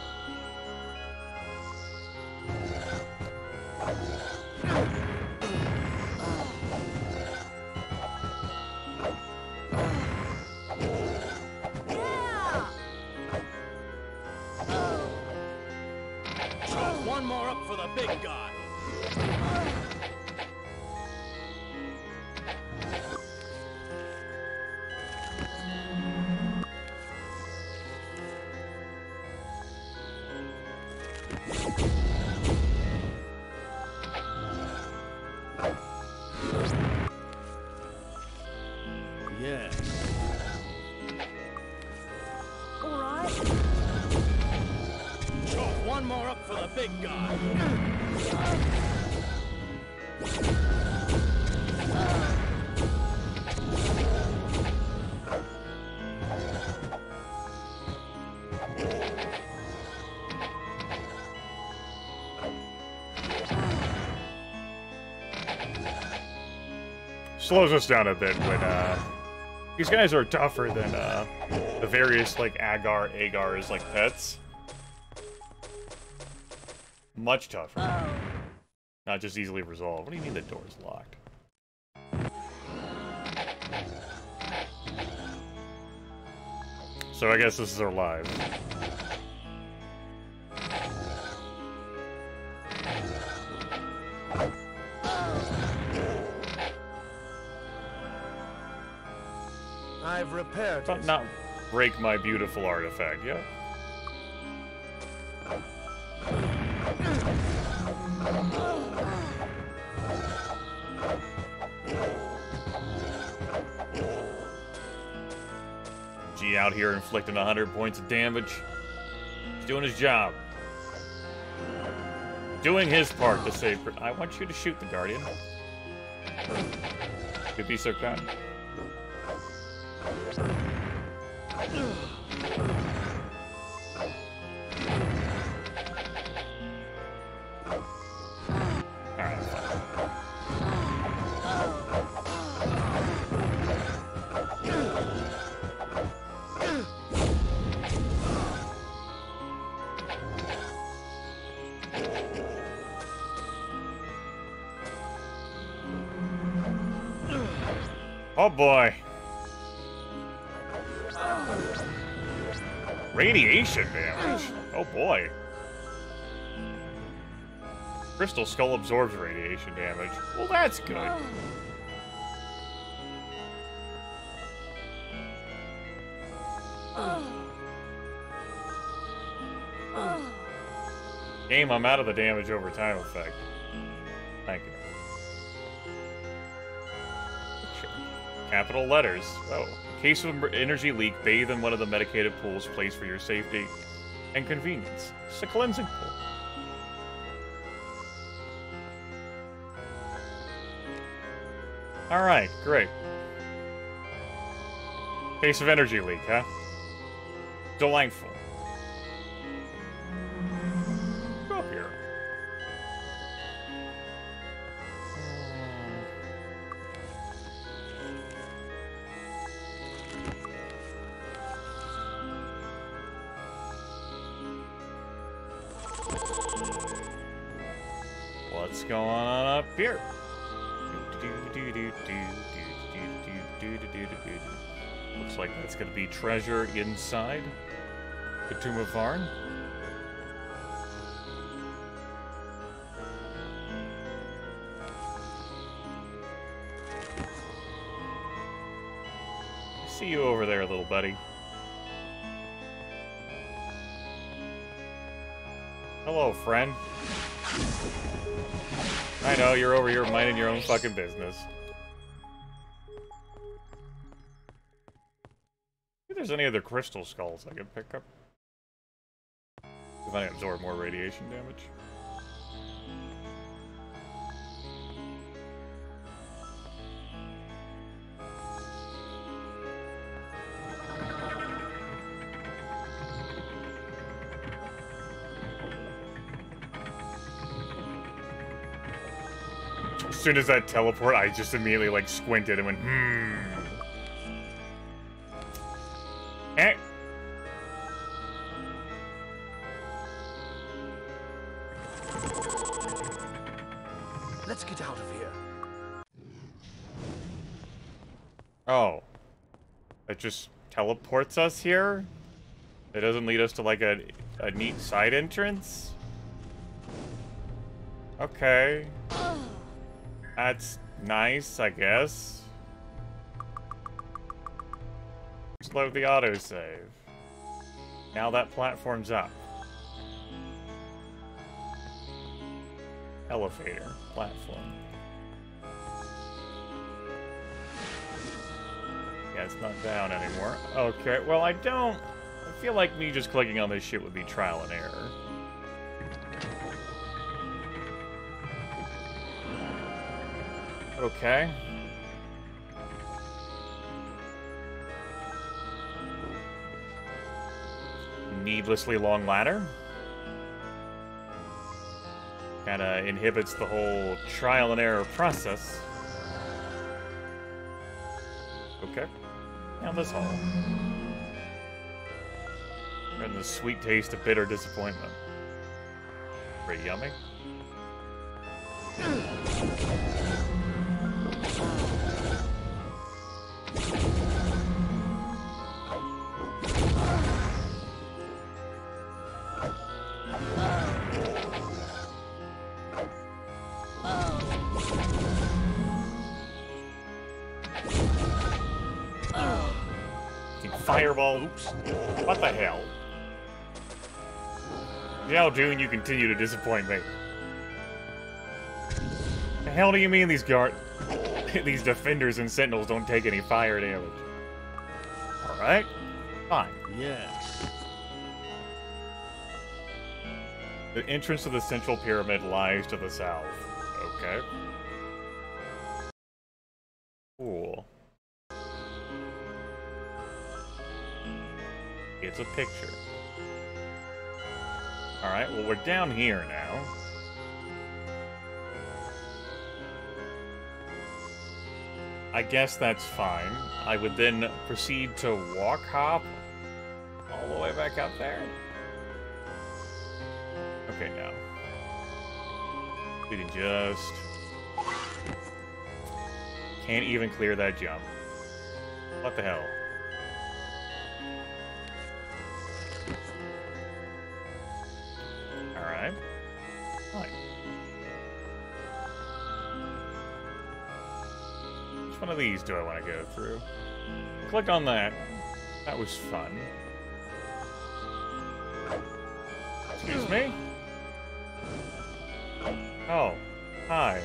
One more up for the big guy. Yeah. All right. One more up for the big guy. Slows us down a bit when, these guys are tougher than, the various, like, Agars, like, pets. Much tougher. Not just easily resolved. What do you mean the door's locked? So I guess this is our live. I've repaired it. Not break my beautiful artifact, yeah? G out here inflicting 100 points of damage. He's doing his job. Doing his part to save... I want you to shoot the Guardian. Could be so kind. Alright, fine. Oh boy. Radiation damage? Oh boy. Crystal Skull absorbs radiation damage. Well, that's good. Game, I'm out of the damage over time effect. Thank you. Capital letters. Oh. In case of energy leak, bathe in one of the medicated pools placed for your safety and convenience. It's a cleansing pool. Alright, great. Case of energy leak, huh? Delightful. Go up here. What's going on up here? Looks like that's going to be treasure inside the Tomb of Varn. See you over there, little buddy. Hello, friend. I know, you're over here minding your own fucking business. If there's any other crystal skulls I can pick up. If I absorb more radiation damage. As soon as that teleport, I just immediately, like, squinted and went, Eh. Let's get out of here. Oh. It just teleports us here? It doesn't lead us to, like, a neat side entrance? Okay. That's nice, I guess. Just load the autosave. Now that platform's up. Elevator. Platform. Yeah, it's not down anymore. Okay, well, I feel like me just clicking on this shit would be trial and error. Okay. Needlessly long ladder. Kinda inhibits the whole trial and error process. Okay. Now this hole. And the sweet taste of bitter disappointment. Pretty yummy. Fireball. Oops. What the hell? How Dune, you continue to disappoint me. The hell do you mean these these defenders and sentinels don't take any fire damage? Alright. Fine. Yes. The entrance to the central pyramid lies to the south. Okay. Cool. It's a picture. Alright, well, we're down here now. I guess that's fine. I would then proceed to walk hop all the way back up there. Okay, now. We can just... Can't even clear that jump. What the hell? Okay. Fine. Which one of these do I want to go through? Click on that. That was fun. Excuse me? Oh. Hi.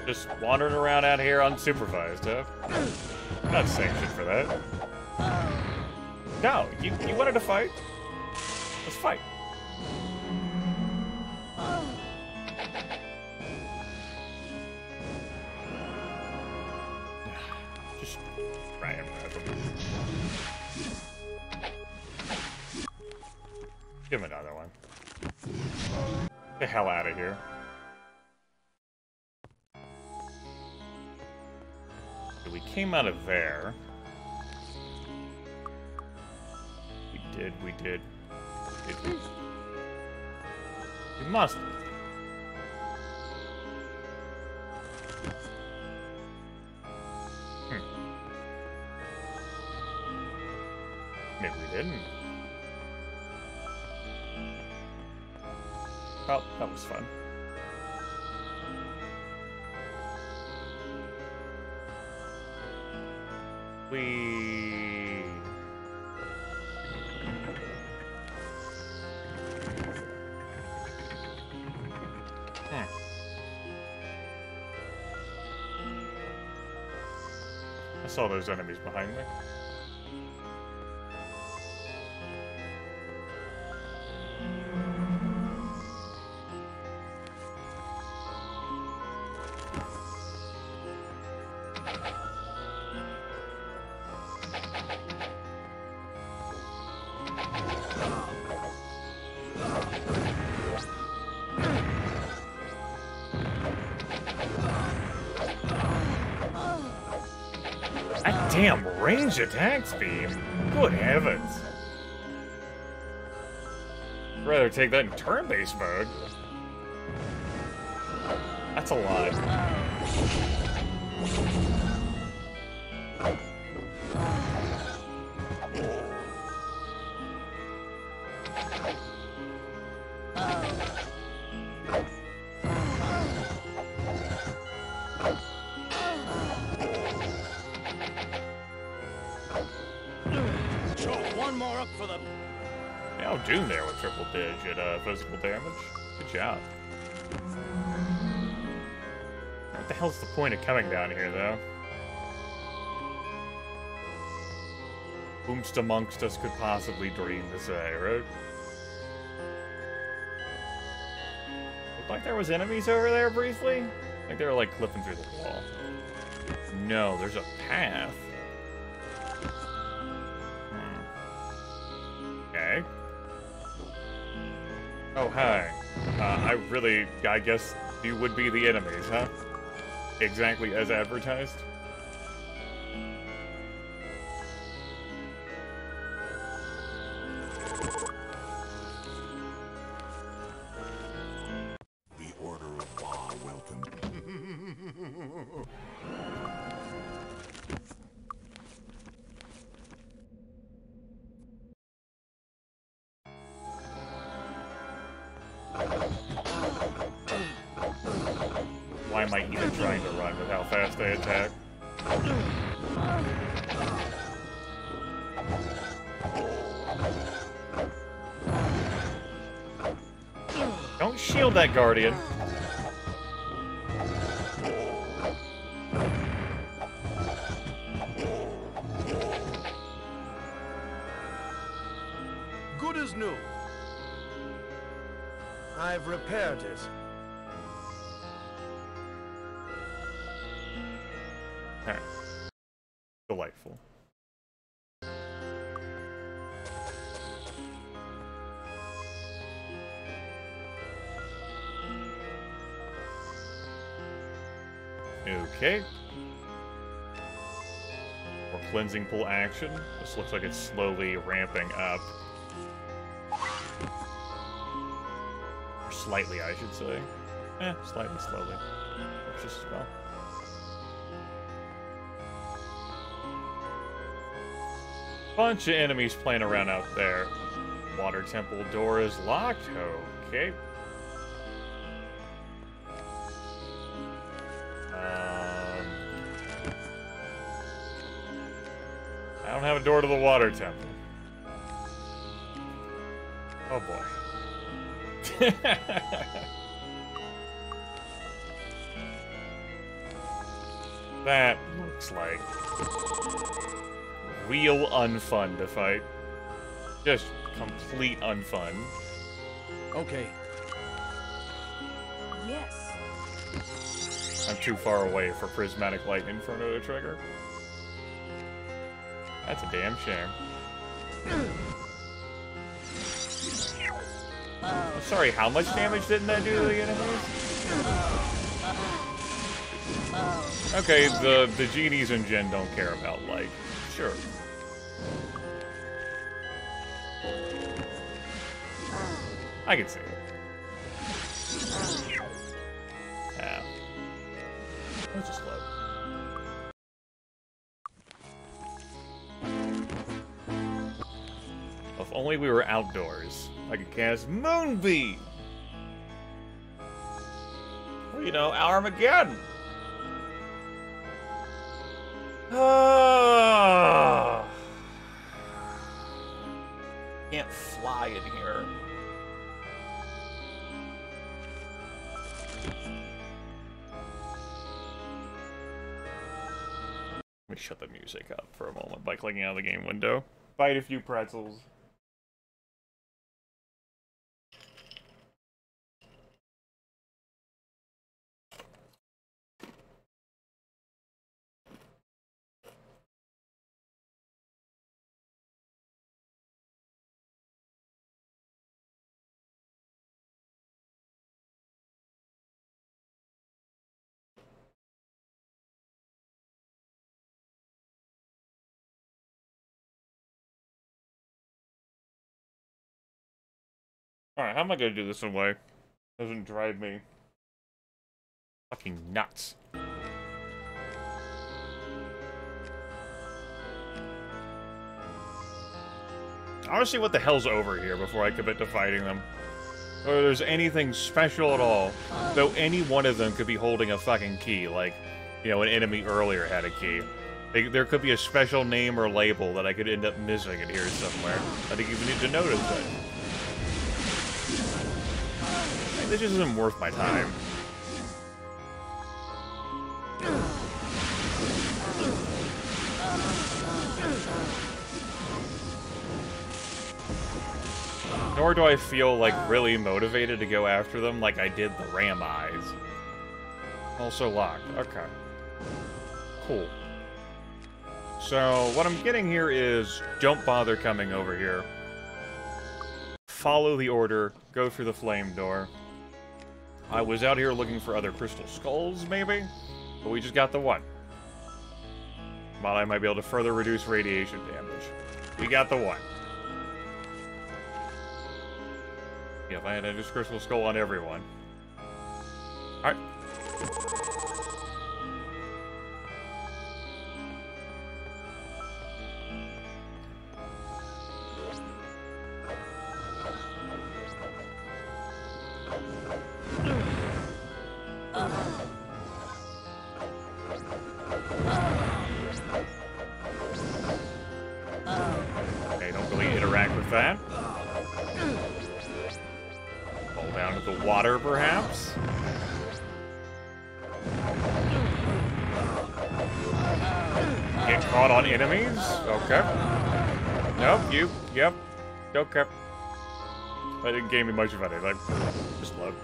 Just wandering around out here unsupervised, huh? I'm not sanctioned for that. No, you wanted to fight? Let's fight. Just try and grab him. Give him another one. Get the hell out of here. We came out of there. We did. Did we? We must. Maybe we didn't. Well, that was fun. I saw those enemies behind me. Damn range attack speed! Good heavens! I'd rather take that in turn-based mode. That's a lot. Doom there with triple digit physical damage. Good job. What the hell's the point of coming down here, though? Whomst amongst us could possibly dream to say, right? Looked like there was enemies over there briefly. Like they were like clipping through the wall. No, there's a path. Okay. Oh, hi. I guess you would be the enemies, huh? Exactly as advertised? The Order of Ba welcome. Why am I even trying to run with how fast they attack? Don't shield that Guardian. Good as new. I've repaired it. Alright. Delightful. Okay. More cleansing pool action. This looks like it's slowly ramping up. Or slightly, I should say. Slightly slowly. Works just as well. Bunch of enemies playing around out there. Water temple door is locked. Okay. I don't have a door to the water temple. Oh boy. That looks like real unfun to fight. Just complete unfun. Okay. Yes. I'm too far away for Prismatic Lightning Inferno to trigger. That's a damn shame. Sorry, how much damage didn't that do to the enemies? Okay, the genies and Jinn don't care about light. Sure. I can see it. Yeah. Let's just load. If only we were outdoors, I could cast Moonbeam! Well, you know, Armageddon! Can't fly in here. Let me shut the music up for a moment by clicking out of the game window. Bite a few pretzels. Alright, how am I gonna do this in a way that doesn't drive me fucking nuts? I want to see what the hell's over here before I commit to fighting them. Or if there's anything special at all. Though any one of them could be holding a fucking key, like, you know, an enemy earlier had a key. There could be a special name or label that I could end up missing in here somewhere. I think you need to notice it. This just isn't worth my time. Nor do I feel, like, really motivated to go after them like I did the ram eyes. Also locked. Okay. Cool. So, what I'm getting here is, don't bother coming over here. Follow the order, go through the flame door. I was out here looking for other crystal skulls, maybe? But we just got the one. Thought I might be able to further reduce radiation damage. We got the one. Yeah, if I had a crystal skull on everyone. Alright. Okay, don't really interact with that. Fall down to the water, perhaps? Get caught on enemies? Okay. Nope, yep. Okay. That didn't give me much of anything. Just load.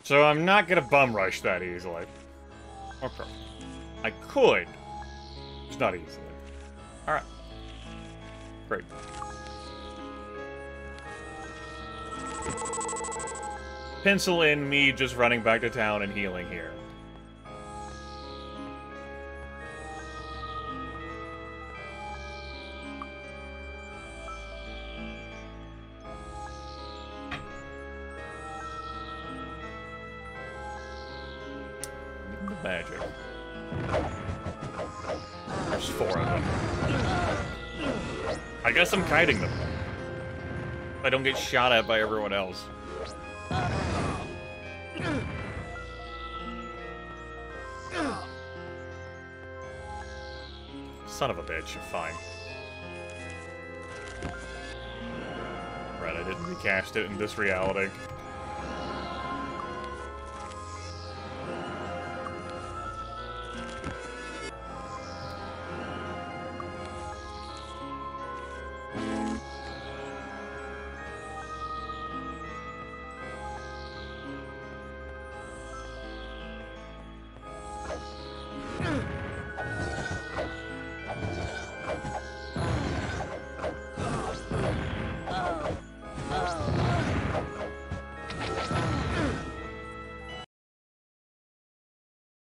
So I'm not gonna bum rush that easily. Okay. I could. Just not easily. Alright. Great. Pencil in me just running back to town and healing here. The magic. There's 4 of them. I guess I'm kiting them. I don't get shot at by everyone else. Son of a bitch, fine. Right, I didn't recast it in this reality.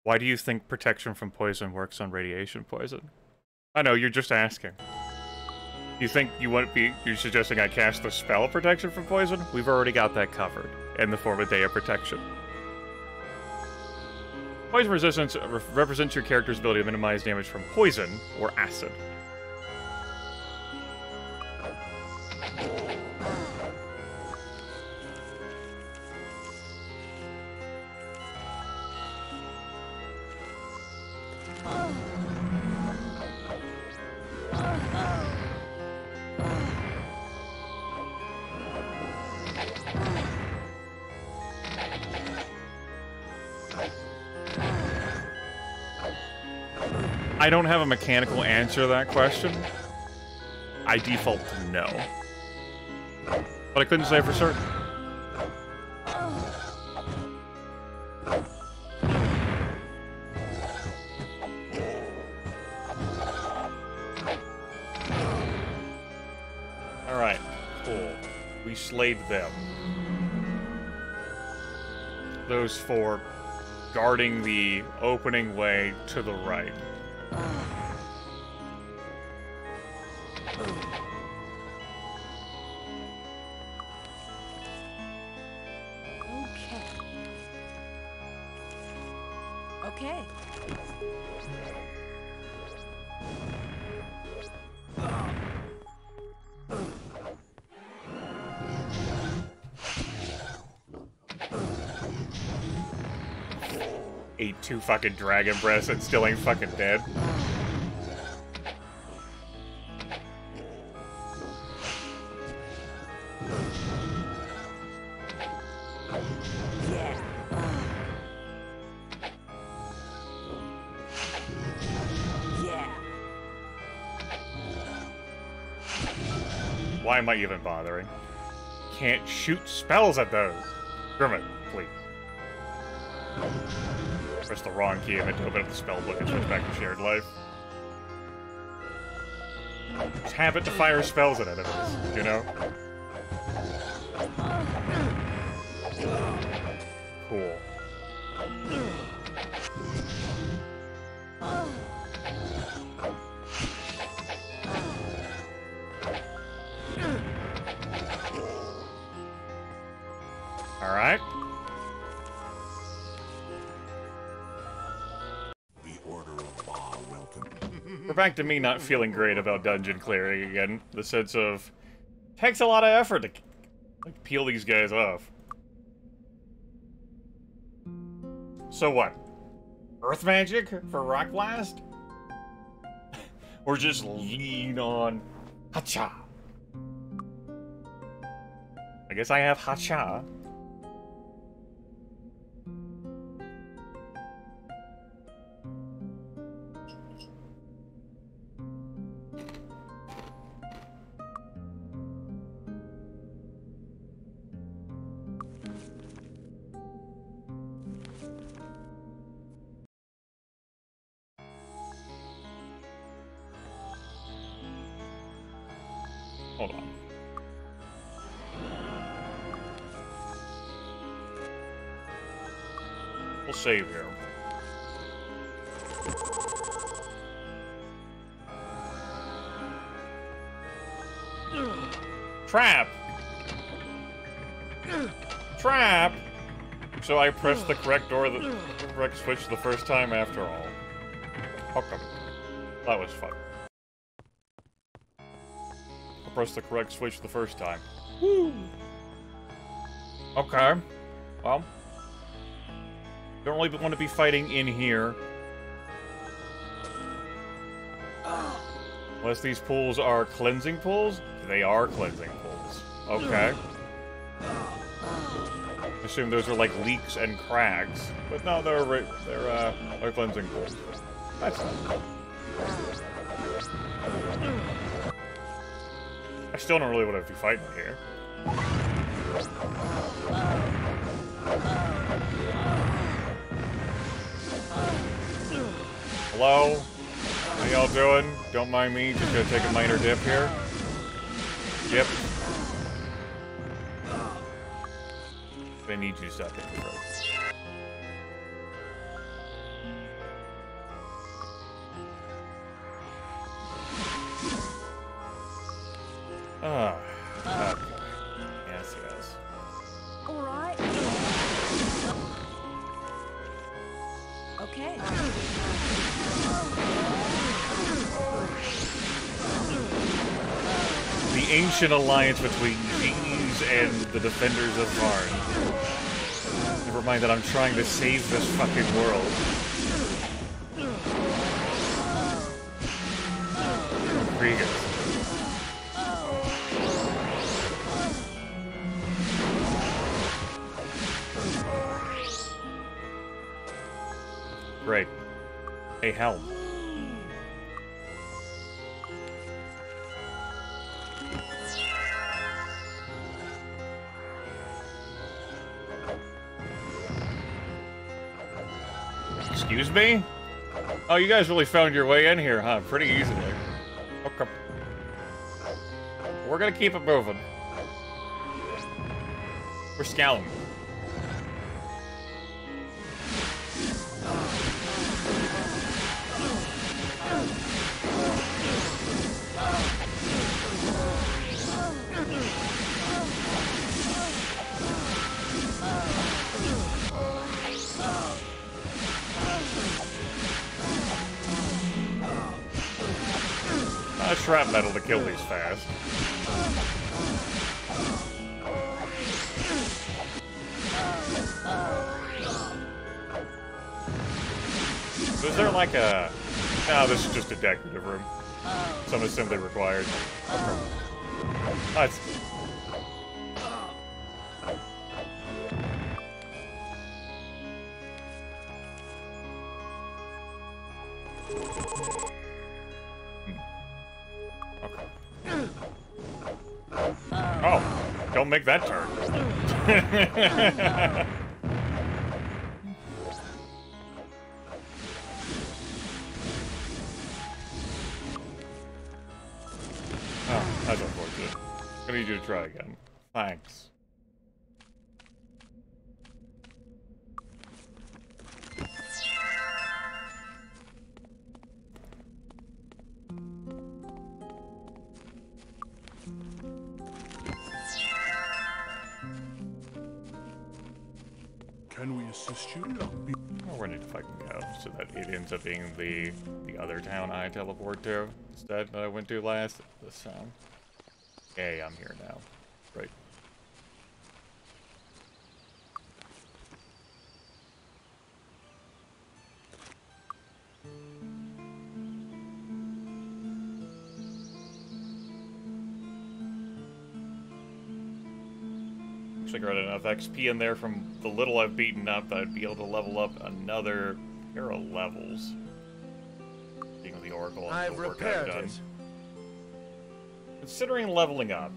Why do you think protection from poison works on radiation poison? I know, you're just asking. You think you wouldn't be... You're suggesting I cast the spell protection from poison? We've already got that covered, in the form of Day of Protection. Poison resistance represents your character's ability to minimize damage from poison or acid. I don't have a mechanical answer to that question. I default to no. But I couldn't say for certain. Alright, cool. We slayed them. Those four guarding the opening way to the right. Okay. 8-2 fucking dragon breaths and still ain't fucking dead. Why am I even bothering? Can't shoot spells at those. Grimith, please. Press the wrong key and meant to open up the spell book and switch back to shared life. Just have it to fire spells at enemies, you know? Cool. Alright. We're back to me not feeling great about dungeon clearing again. The sense of... takes a lot of effort to like, peel these guys off. So what? Earth magic for Rock Blast? Or just lean on... Hacha? I guess I have Hacha. Hold on. We'll save here. Trap! Trap! So I pressed the correct door, the correct switch the first time after all. How come? That was fun. I pressed the correct switch the first time. Woo! Okay. Well, don't really want to be fighting in here. Unless these pools are cleansing pools? They are cleansing pools. Okay. Assume those are like leaks and cracks. But no, they're cleansing pools. That's nice. I still don't really want to be fighting here. Hello? How y'all doing? Don't mind me, just gonna take a minor dip here. Yep. I need you to stop hitting me, bro. Ah. Okay. Yes, yes. Alright. Okay. The ancient alliance between genies and the defenders of Varn. Never mind that I'm trying to save this fucking world. Rodriguez. Great. Hey, help. Excuse me? Oh, you guys really found your way in here, huh? Pretty easily. Okay. We're gonna keep it moving. We're scouting. Shrapmetal to kill these fast. So is there like a... No, this is just a decorative room. Some assembly required. Okay. Nice. Oh, don't make that turn. Oh, that's unfortunate. I need you to try again. Thanks. Can we assist you? Oh, where did I can go? So that it ends up being the other town I teleport to instead that I went to last. This town. Yay, I'm here now. Right. Looks like I got enough XP in there from the little I've beaten up that I'd be able to level up another pair of levels. Being with the Oracle and the work I've done. Considering leveling up.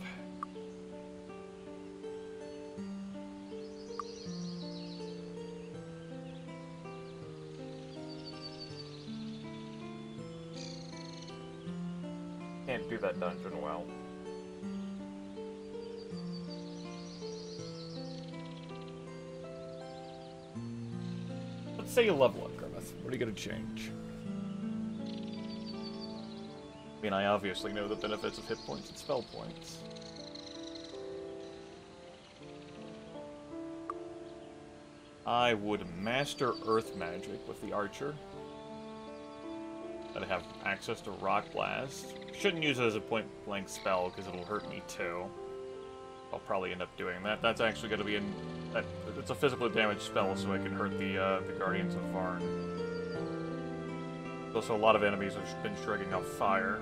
Can't do that dungeon well. Let's say you level up, Grimith. What are you gonna change? I mean, I obviously know the benefits of hit points and spell points. I would master Earth Magic with the Archer. I'd have access to Rock Blast. Shouldn't use it as a point-blank spell, because it'll hurt me too. I'll probably end up doing that. That's actually going to be it's a physical damage spell, so I can hurt the Guardians of Varn. There's also a lot of enemies have been striking off fire.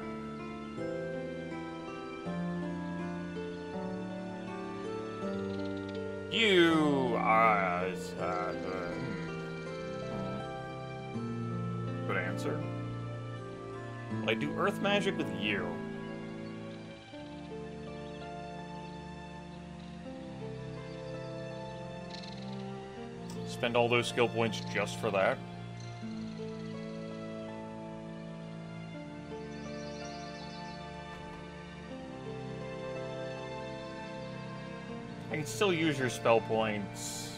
You are... Good answer. Will I do Earth Magic with you? Spend all those skill points just for that? I can still use your spell points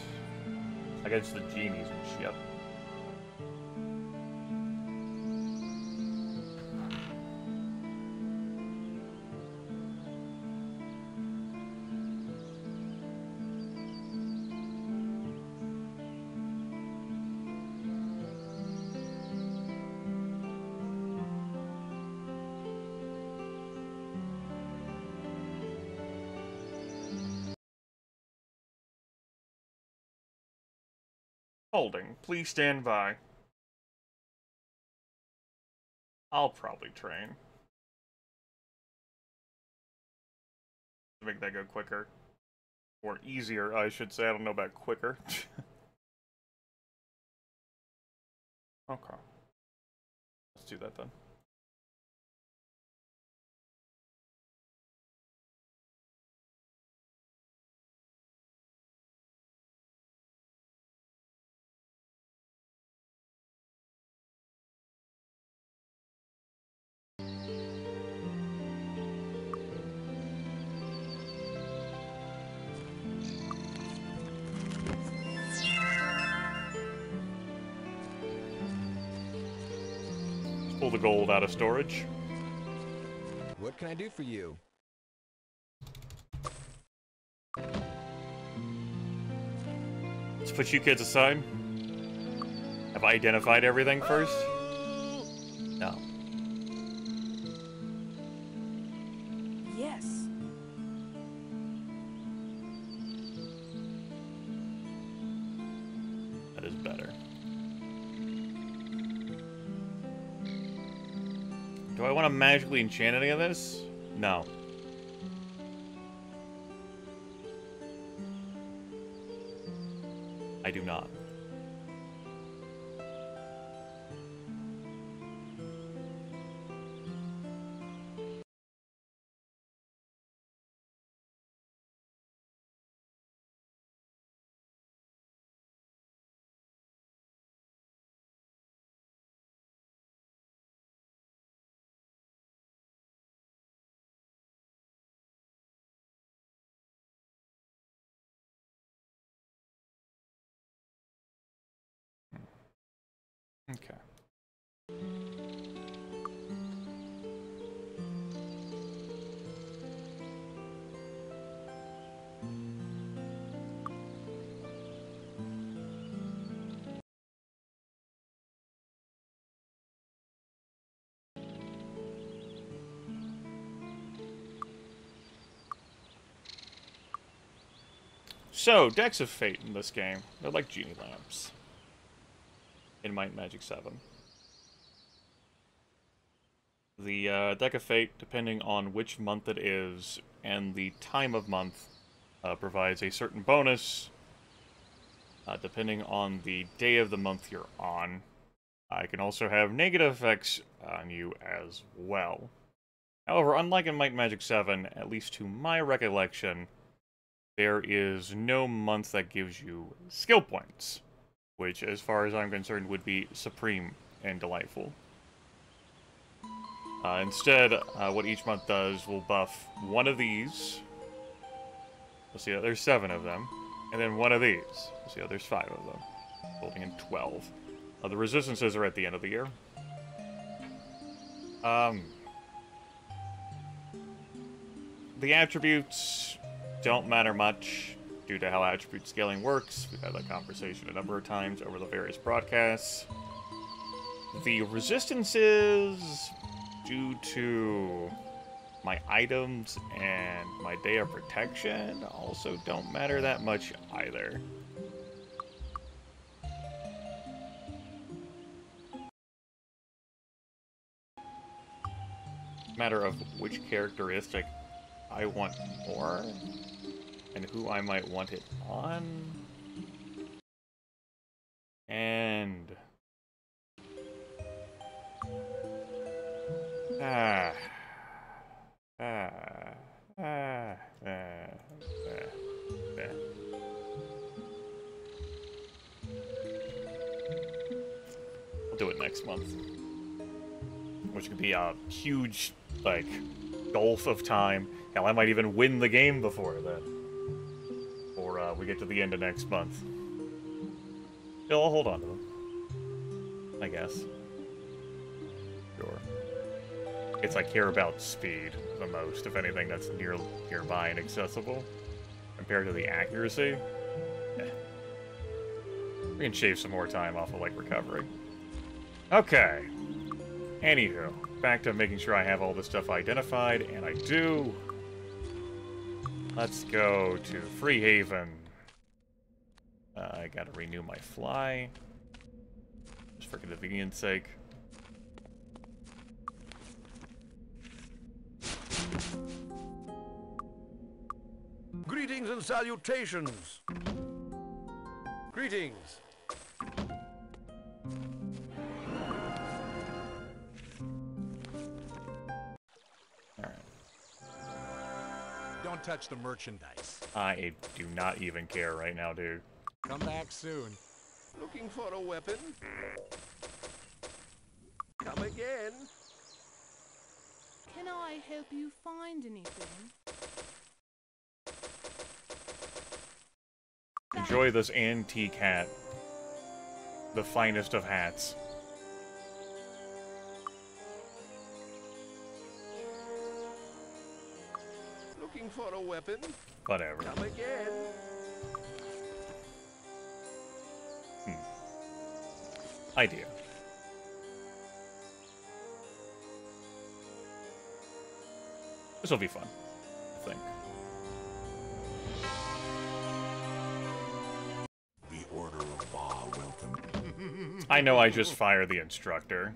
against the genies and shit. Holding. Please stand by. I'll probably train. To make that go quicker. Or easier, I should say. I don't know about quicker. Okay. Let's do that then. Pull the gold out of storage. What can I do for you? Let's put you kids aside. Have I identified everything first? No. Yes. That is better. Do I want to magically enchant any of this? No. I do not. Okay. So, decks of fate in this game. They're like genie lamps. In Might and Magic 7. The deck of fate, depending on which month it is and the time of month, provides a certain bonus. Depending on the day of the month you're on. It can also have negative effects on you as well. However, unlike in Might and Magic 7, at least to my recollection, there is no month that gives you skill points, which, as far as I'm concerned, would be supreme and delightful. Instead, what each month does will buff one of these. Let's see, there's 7 of them. And then one of these. Let's see, there's 5 of them. Holding in 12. The resistances are at the end of the year. The attributes don't matter much due to how attribute scaling works. We've had that conversation a number of times over the various broadcasts. The resistances, due to my items and my day of protection also don't matter that much either. Matter of which characteristic I want more and who I might want it on. And I'll do it next month, which could be a huge, like, gulf of time. Hell, I might even win the game before then. Or we get to the end of next month. Still, I'll hold on to them, I guess. Sure. It's I care about speed the most, if anything that's nearby and accessible. Compared to the accuracy, we can shave some more time off of, like, recovery. Okay. Anywho, back to making sure I have all this stuff identified, and I do. Let's go to Freehaven. I gotta renew my fly. Just for convenience sake. Greetings and salutations. Greetings. Don't touch the merchandise. I do not even care right now, dude. Come back soon. Looking for a weapon? Come again. Can I help you find anything? Enjoy this antique hat. The finest of hats. Looking for a weapon? Whatever. Come again. Idea. This will be fun, I think. The Order of Ba welcome. I know I just fired the instructor.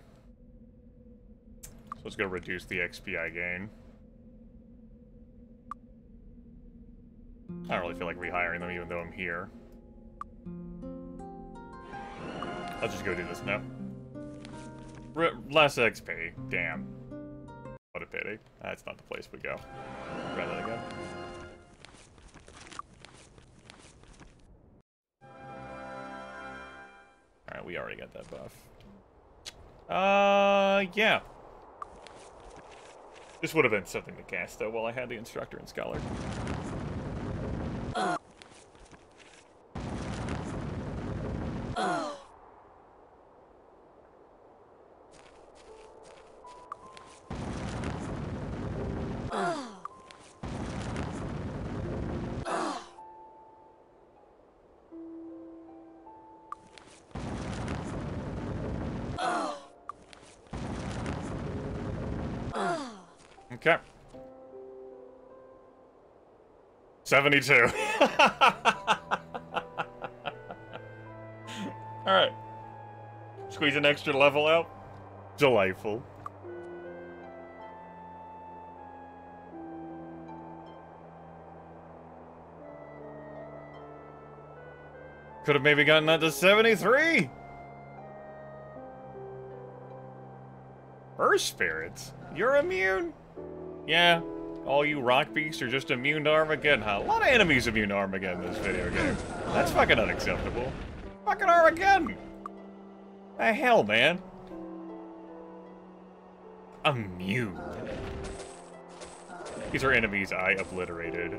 So let's go reduce the XP I gain. I don't really feel like rehiring them even though I'm here. I'll just go do this now. Less XP. Damn. What a pity. That's not the place we go. Try that again. Alright, we already got that buff. Yeah. This would have been something to cast, though, while I had the instructor and scholar. Okay. 72. Alright. Squeeze an extra level out. Delightful. Could have maybe gotten that to 73. Earth spirits? You're immune? Yeah, all you rock beasts are just immune to Armageddon, huh? A lot of enemies immune to Armageddon in this video game. That's fucking unacceptable. Fucking Armageddon! The hell, man? Immune. These are enemies I obliterated,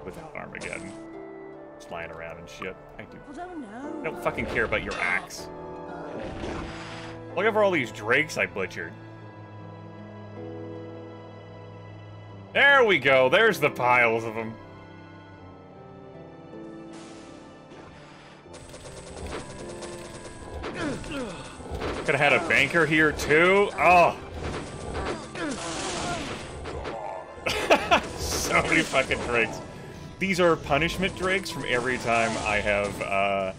without Armageddon. Just lying around and shit. I don't fucking care about your axe. Look over all these drakes I butchered. There we go. There's the piles of them. Could have had a banker here too. Oh. many fucking drakes. These are punishment drakes from every time I have,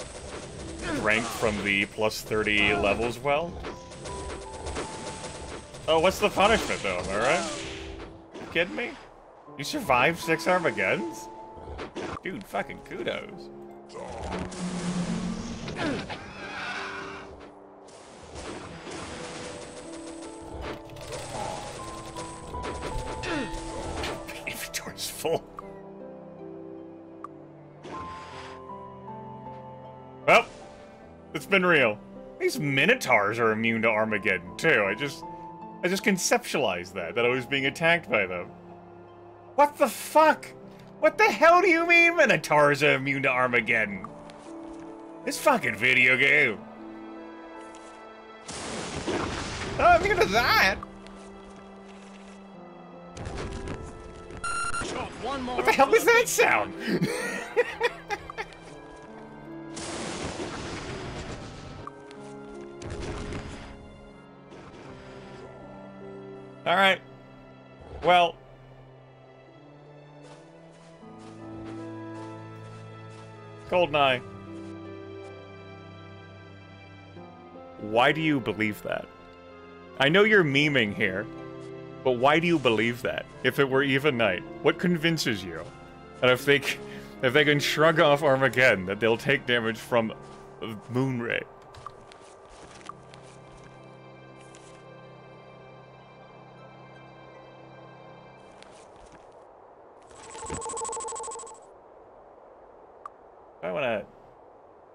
drank from the plus 30 levels well. Oh, what's the punishment, though, am I right? You kidding me? You survived 6 Armageddons? Dude, fucking kudos. Inventory's full. Well, it's been real. These Minotaurs are immune to Armageddon, too. I just conceptualized that I was being attacked by them. What the fuck? What the hell do you mean Minotaurs are immune to Armageddon? This fucking video game. Oh, immune to that? What the hell does that sound? Alright. Well. Goldeneye. Why do you believe that? I know you're memeing here, but why do you believe that? If it were even night, what convinces you that if they can shrug off Armageddon, that they'll take damage from Moonray?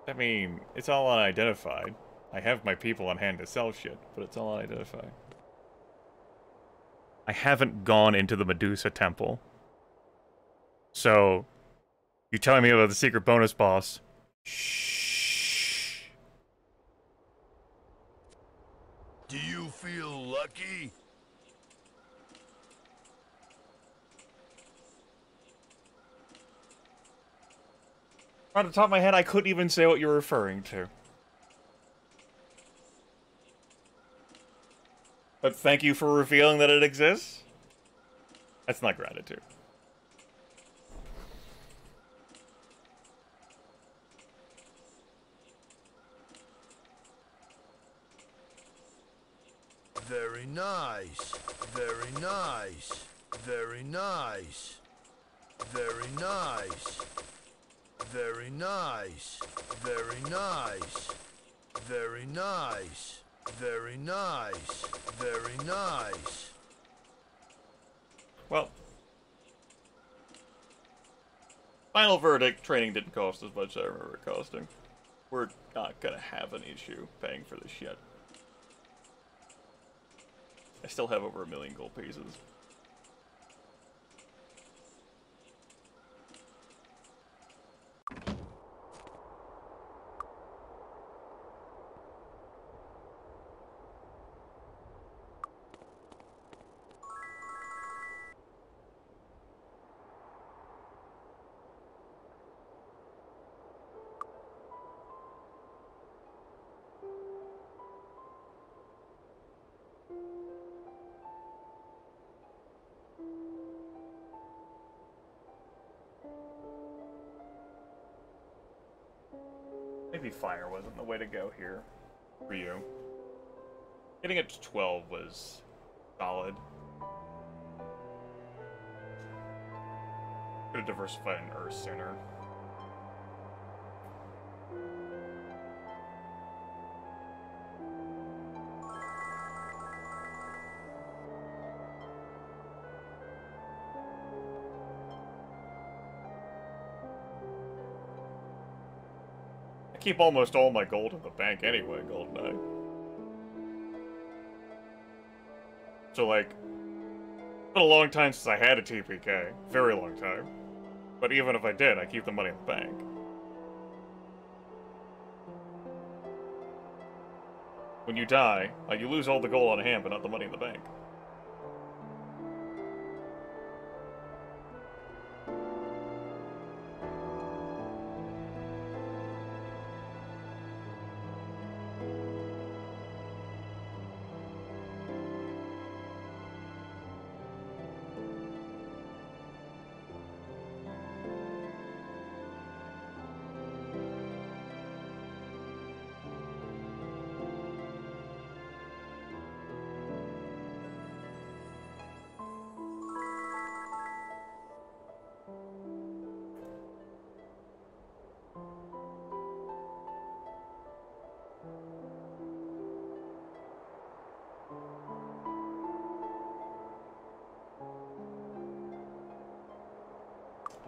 I mean, it's all unidentified. I have my people on hand to sell shit, but it's all unidentified. I haven't gone into the Medusa Temple. So, you telling me about the secret bonus boss? Shh. Do you feel lucky? On the top of my head, I couldn't even say what you're referring to. But thank you for revealing that it exists? That's not gratitude. Very nice. Very nice. Very nice. Very nice. Very nice. Very nice. Very nice. Very nice. Very nice. Well. Final verdict, training didn't cost as much as I remember it costing. We're not gonna have an issue paying for this shit. I still have over 1 million gold pieces. Maybe fire wasn't the way to go here for you. Getting it to 12 was solid. Could have diversified in Earth sooner. I keep almost all my gold in the bank anyway, Goldeneye. So, like, it's been a long time since I had a TPK. Very long time. But even if I did, I keep the money in the bank. When you die, you lose all the gold on hand, but not the money in the bank.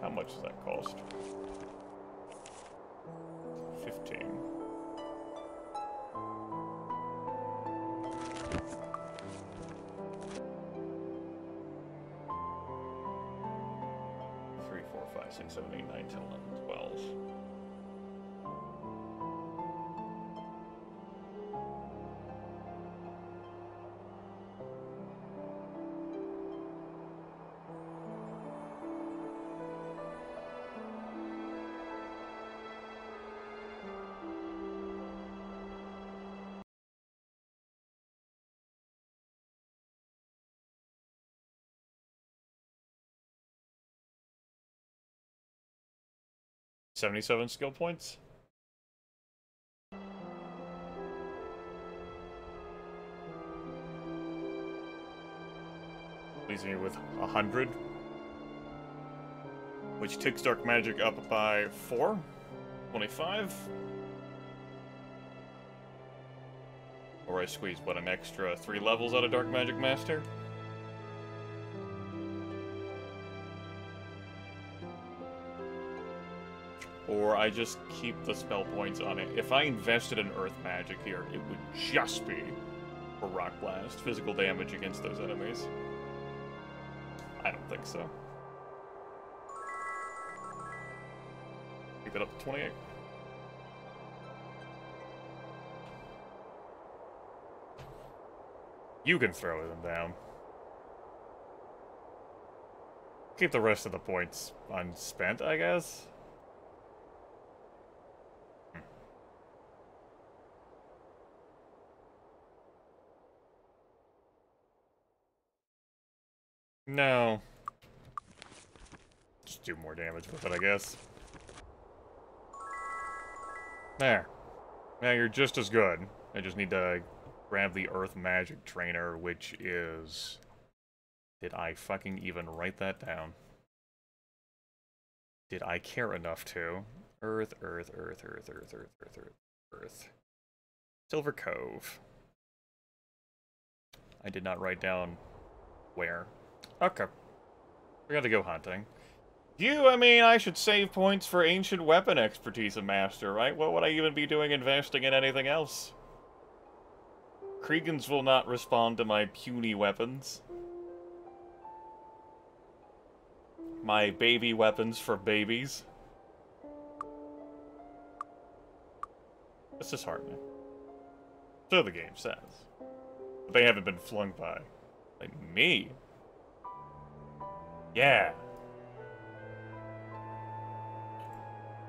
How much does that cost? 15. Three, 4, 5, 6, 7, 8, 9, 10, 11, 12. $77 skill points? Leaves me with 100. Which takes Dark Magic up by 4. 25. Or I squeeze, what, an extra 3 levels out of Dark Magic Master? Or I just keep the spell points on it. If I invested in Earth Magic here, it would just be for Rock Blast, physical damage against those enemies. I don't think so. Keep it up to 28. You can throw them down. Keep the rest of the points unspent, I guess. No. Just do more damage with it, I guess. There. Now you're just as good. I just need to grab the Earth Magic Trainer, which is... Did I fucking even write that down? Did I care enough to? Earth, Earth, Earth, Earth, Earth, Earth, Earth, Earth, Earth. Silver Cove. I did not write down where. Okay. We gotta go hunting. I mean, I should save points for ancient weapon expertise and master, right? What would I even be doing investing in anything else? Kriegans will not respond to my puny weapons. My baby weapons for babies. It's disheartening. So the game says. But they haven't been flung by. Like me. Yeah.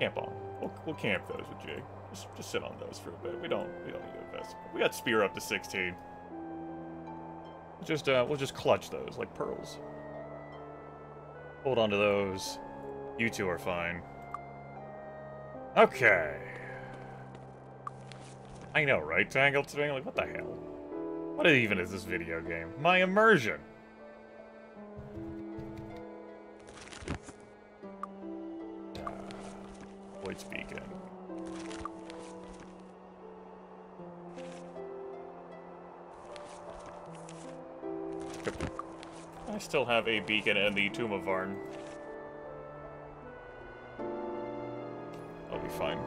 Camp on. We'll camp those with Jake. Just sit on those for a bit. We don't need to invest. We got spear up to 16. We'll just clutch those like pearls. Hold on to those. You two are fine. Okay. I know, right, Tangled today? Like, what the hell? What even is this video game? My immersion! Void's Beacon. I still have a beacon in the Tomb of Varn. I'll be fine.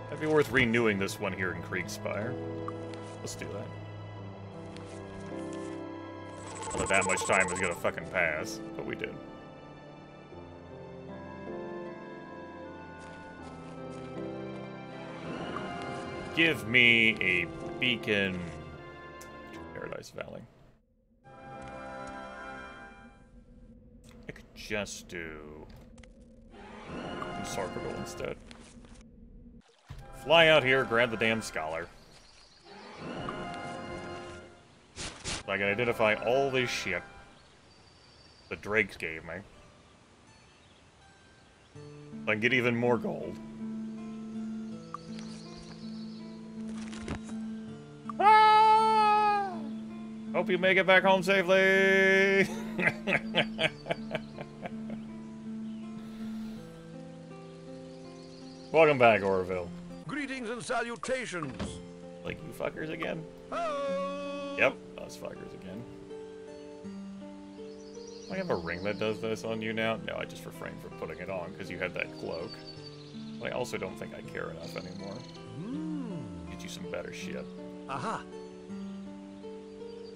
It'd be worth renewing this one here in Kriegspire. Let's do that. Not that much time is gonna fucking pass, but we did. Give me a beacon. Paradise Valley. I could just do Sarpagol instead. Fly out here, grab the damn scholar. So I can identify all this shit the Drakes gave me. So I can get even more gold. Ah! Hope you make it back home safely! Welcome back, Orville. Greetings and salutations. Like you fuckers again? Oh! Yep, us fuckers again. I have a ring that does this on you now? No, I just refrained from putting it on because you had that cloak. But I also don't think I care enough anymore. Get you some better shit. Aha!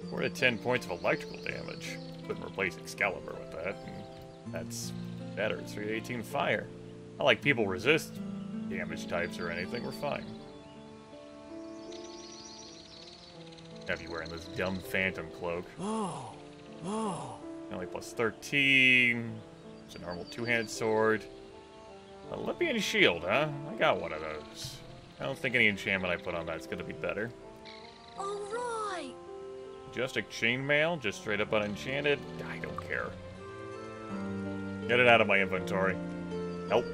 4 to 10 points of electrical damage. Couldn't replace Excalibur with that. And that's better. 3 to 18 fire. Not like people resist damage types or anything. We're fine. Have you wearing this dumb phantom cloak? Oh! Only plus 13. It's a normal two-handed sword. Olympian shield, huh? I got one of those. I don't think any enchantment I put on that's gonna be better. Alright! Majestic chainmail, just straight up unenchanted. I don't care. Get it out of my inventory. Nope.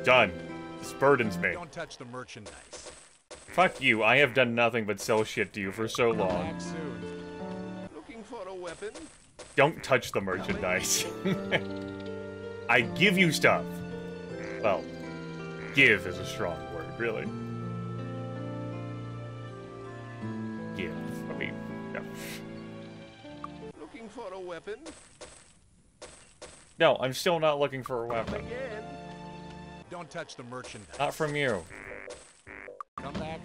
Done. This burdens me. Don't touch the merchandise. Fuck you, I have done nothing but sell shit to you for so Come long. back soon. Looking for a weapon? Don't touch the merchandise. I give you stuff. Well, give is a strong word, really. Give. I mean, no. Looking for a weapon? No, I'm still not looking for a weapon. Again? Don't touch the merchandise. Not from you. Come back.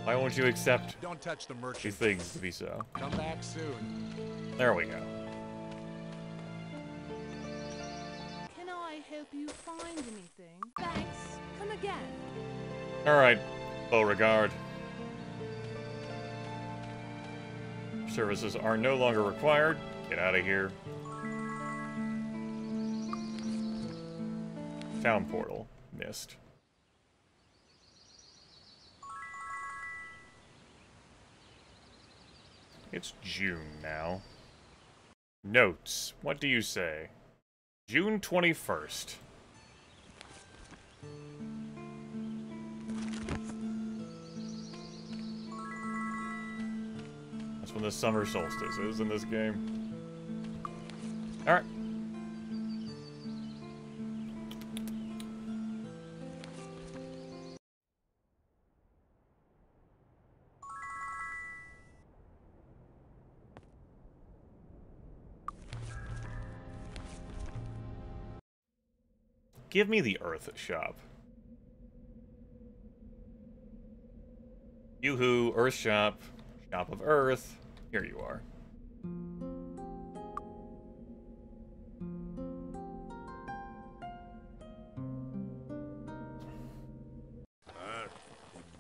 Why won't you accept Don't touch the these merchandise. things to be so? Come back soon. There we go. Can I help you find anything? Thanks. Come again. Alright, Beauregard. Services are no longer required. Get out of here. Town portal. Missed. It's June now. Notes. What do you say? June 21st. That's when the summer solstice is in this game. Alright. Give me the Earth shop. Yoo-hoo, Earth shop. Shop of Earth. Here you are.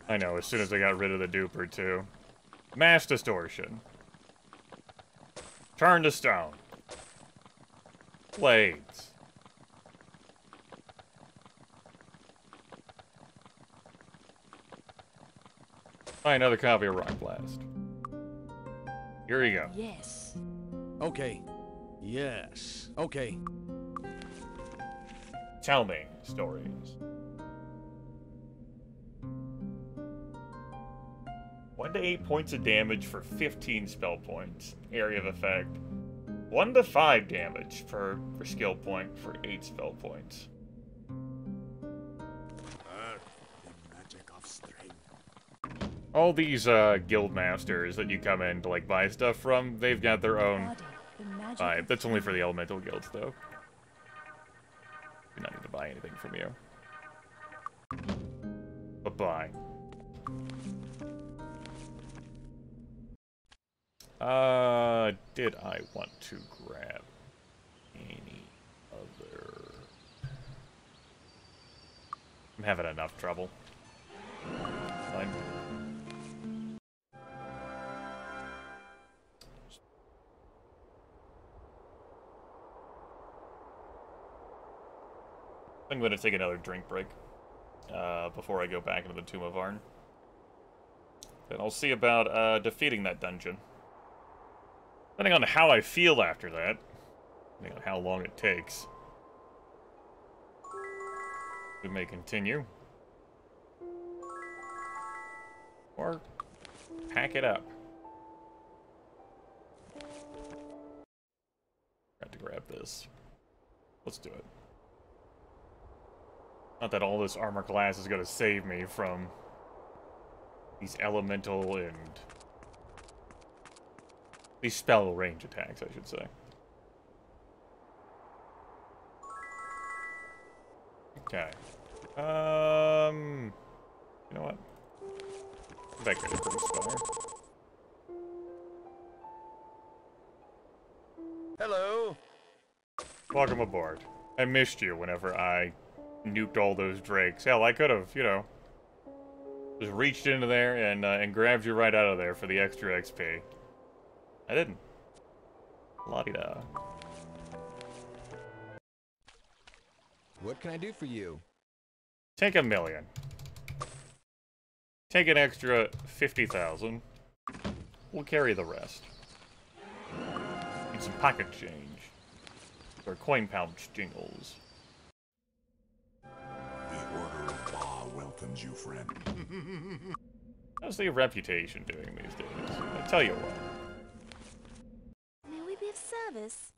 I know, as soon as I got rid of the duper, too. Mass distortion. Turn to stone. Blades. Buy another copy of Rock Blast. Here you go. Yes. Okay. Yes. Okay. Tell me stories. 1 to 8 points of damage for 15 spell points. Area of effect. 1 to 5 damage for skill point for 8 spell points. The magic of strength. All these guild masters that you come in to like buy stuff from, they've got their own Body, the magic vibe. of That's only for the elemental guilds, though. Do not need to buy anything from you. Bye-bye. Did I want to grab any other... I'm having enough trouble. Fine. I'm going to take another drink break before I go back into the Tomb of Arn. Then I'll see about defeating that dungeon. Depending on how I feel after that, depending on how long it takes, we may continue. Or pack it up. Got to grab this. Let's do it. Not that all this armor class is going to save me from these elemental and these spell range attacks, I should say. Okay. You know what? That guy's pretty spire. Hello. Welcome aboard. I missed you whenever I nuked all those drakes. Hell, I could have, you know, just reached into there and grabbed you right out of there for the extra XP. I didn't. La-di-da. What can I do for you? Take 1,000,000. Take an extra 50,000. We'll carry the rest. Need some pocket change. Or coin pouch jingles. The Order of Ba welcomes you, friend. How's the reputation doing these days? I tell you what. May we be of service?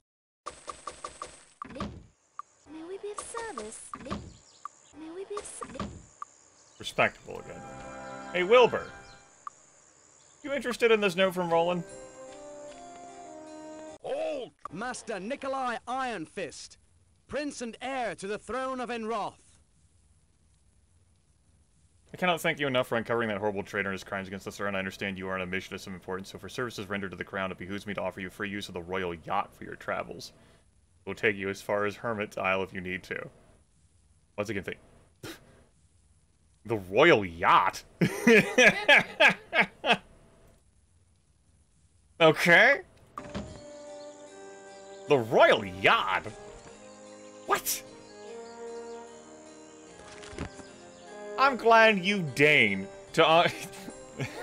May we be of service? May we be of service? Respectable again. Hey, Wilbur. You interested in this note from Roland? Hold! Master Nikolai Iron Fist, Prince and heir to the throne of Enroth. I cannot thank you enough for uncovering that horrible traitor and his crimes against the Throne. I understand you are on a mission of some importance, so for services rendered to the Crown, it behooves me to offer you free use of the royal yacht for your travels. It will take you as far as Hermit's Isle if you need to. Once again, the royal yacht? Okay. The royal yacht? What? I'm glad you deign to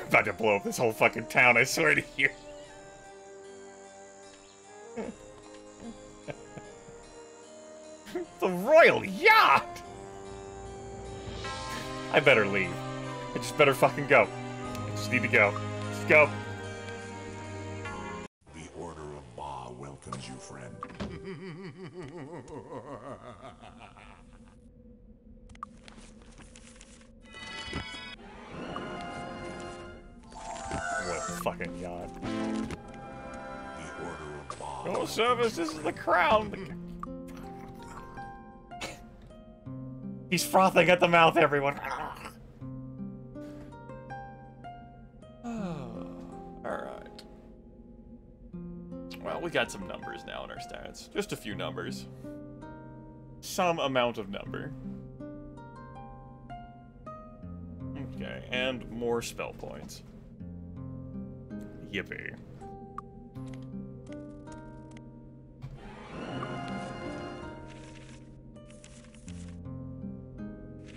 about to blow up this whole fucking town, I swear to you. The royal yacht! I better leave. I just better fucking go. I just need to go. Just go. The Order of Ba welcomes you, friend. What a fucking yacht. The Order of Ba. No service, this is the crown. He's frothing at the mouth, everyone. Alright. Well, we got some numbers now in our stats. Just a few numbers. Some amount of number. Okay, and more spell points. Yippee.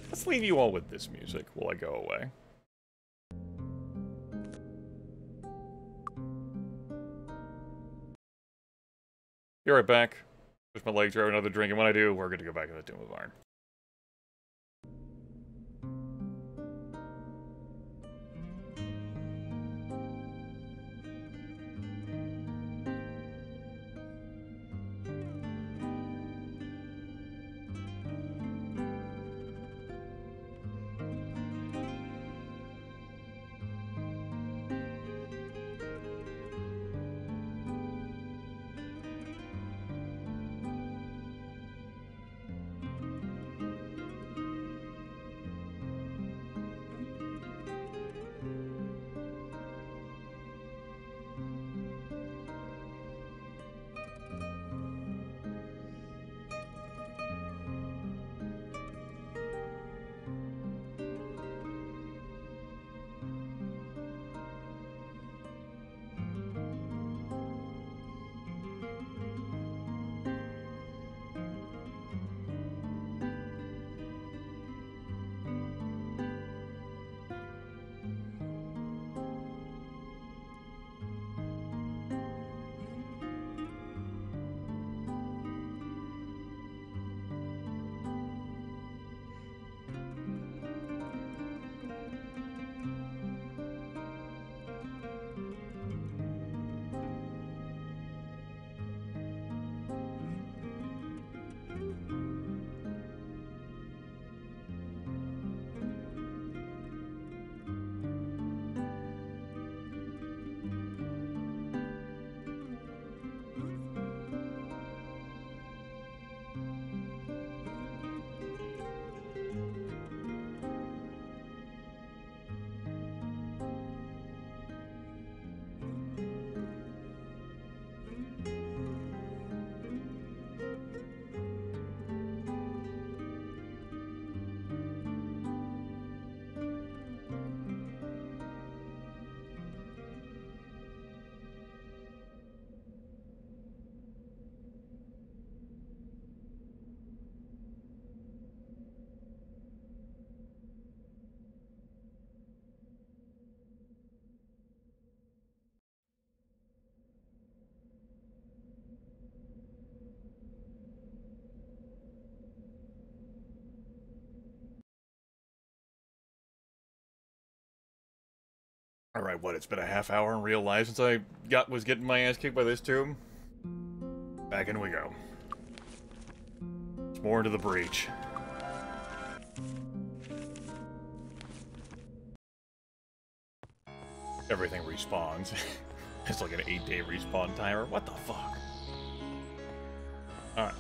Let's leave you all with this music while I go away. Be right back. Push my legs, grab another drink, and when I do, we're gonna go back to the Tomb of Iron. Alright, what, it's been a half hour in real life since I was getting my ass kicked by this tomb? Back in we go. It's more into the breach. Everything respawns. It's like an 8-day respawn timer. What the fuck? Alright.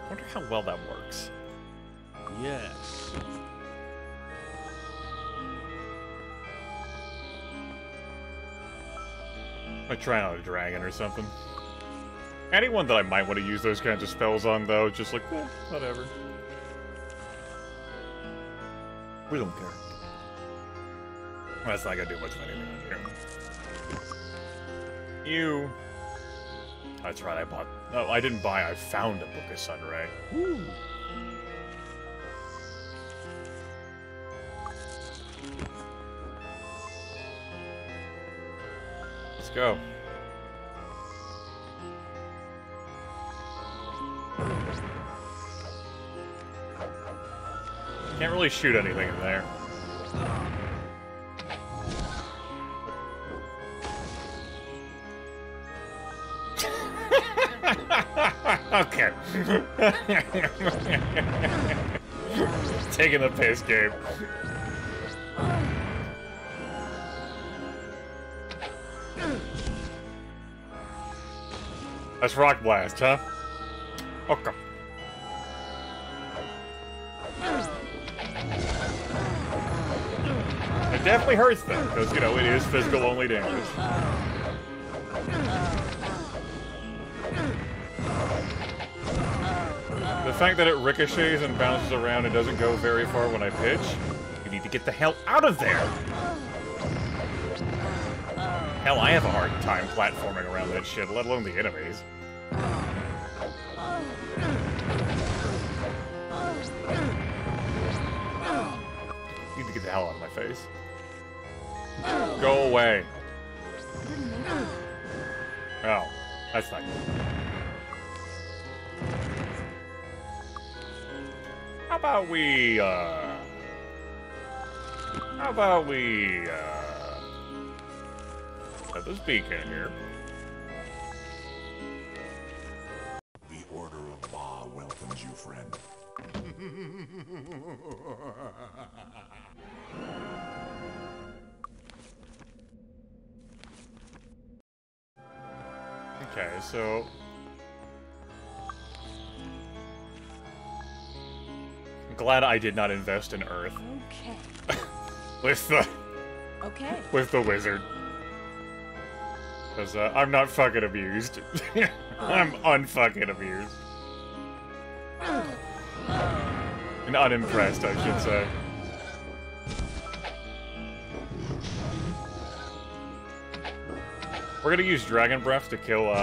I wonder how well that works. Yes. I try out a dragon or something. Anyone that I might want to use those kinds of spells on, though, just like, eh, whatever. We don't care. That's not gonna do much of anything on here. You. That's right, I bought. No, I didn't buy, I found a Book of Sunray. Woo! Let's go. Can't really shoot anything in there. Okay. Taking the piss, Gabe. That's Rock Blast, huh? Okay. It definitely hurts them, because, you know, it is physical only damage. The fact that it ricochets and bounces around and doesn't go very far when I pitch, you need to get the hell out of there! Hell, I have a hard time platforming around that shit, let alone the enemies. You need to get the hell out of my face. Go away. Oh, that's not good. How about we set this beacon here. The Order of Ba welcomes you, friend. Okay, so I'm glad I did not invest in Earth. Okay. with the wizard. Because I'm not fucking abused. I'm unfucking abused. And unimpressed, I should say. We're gonna use Dragon Breath to kill,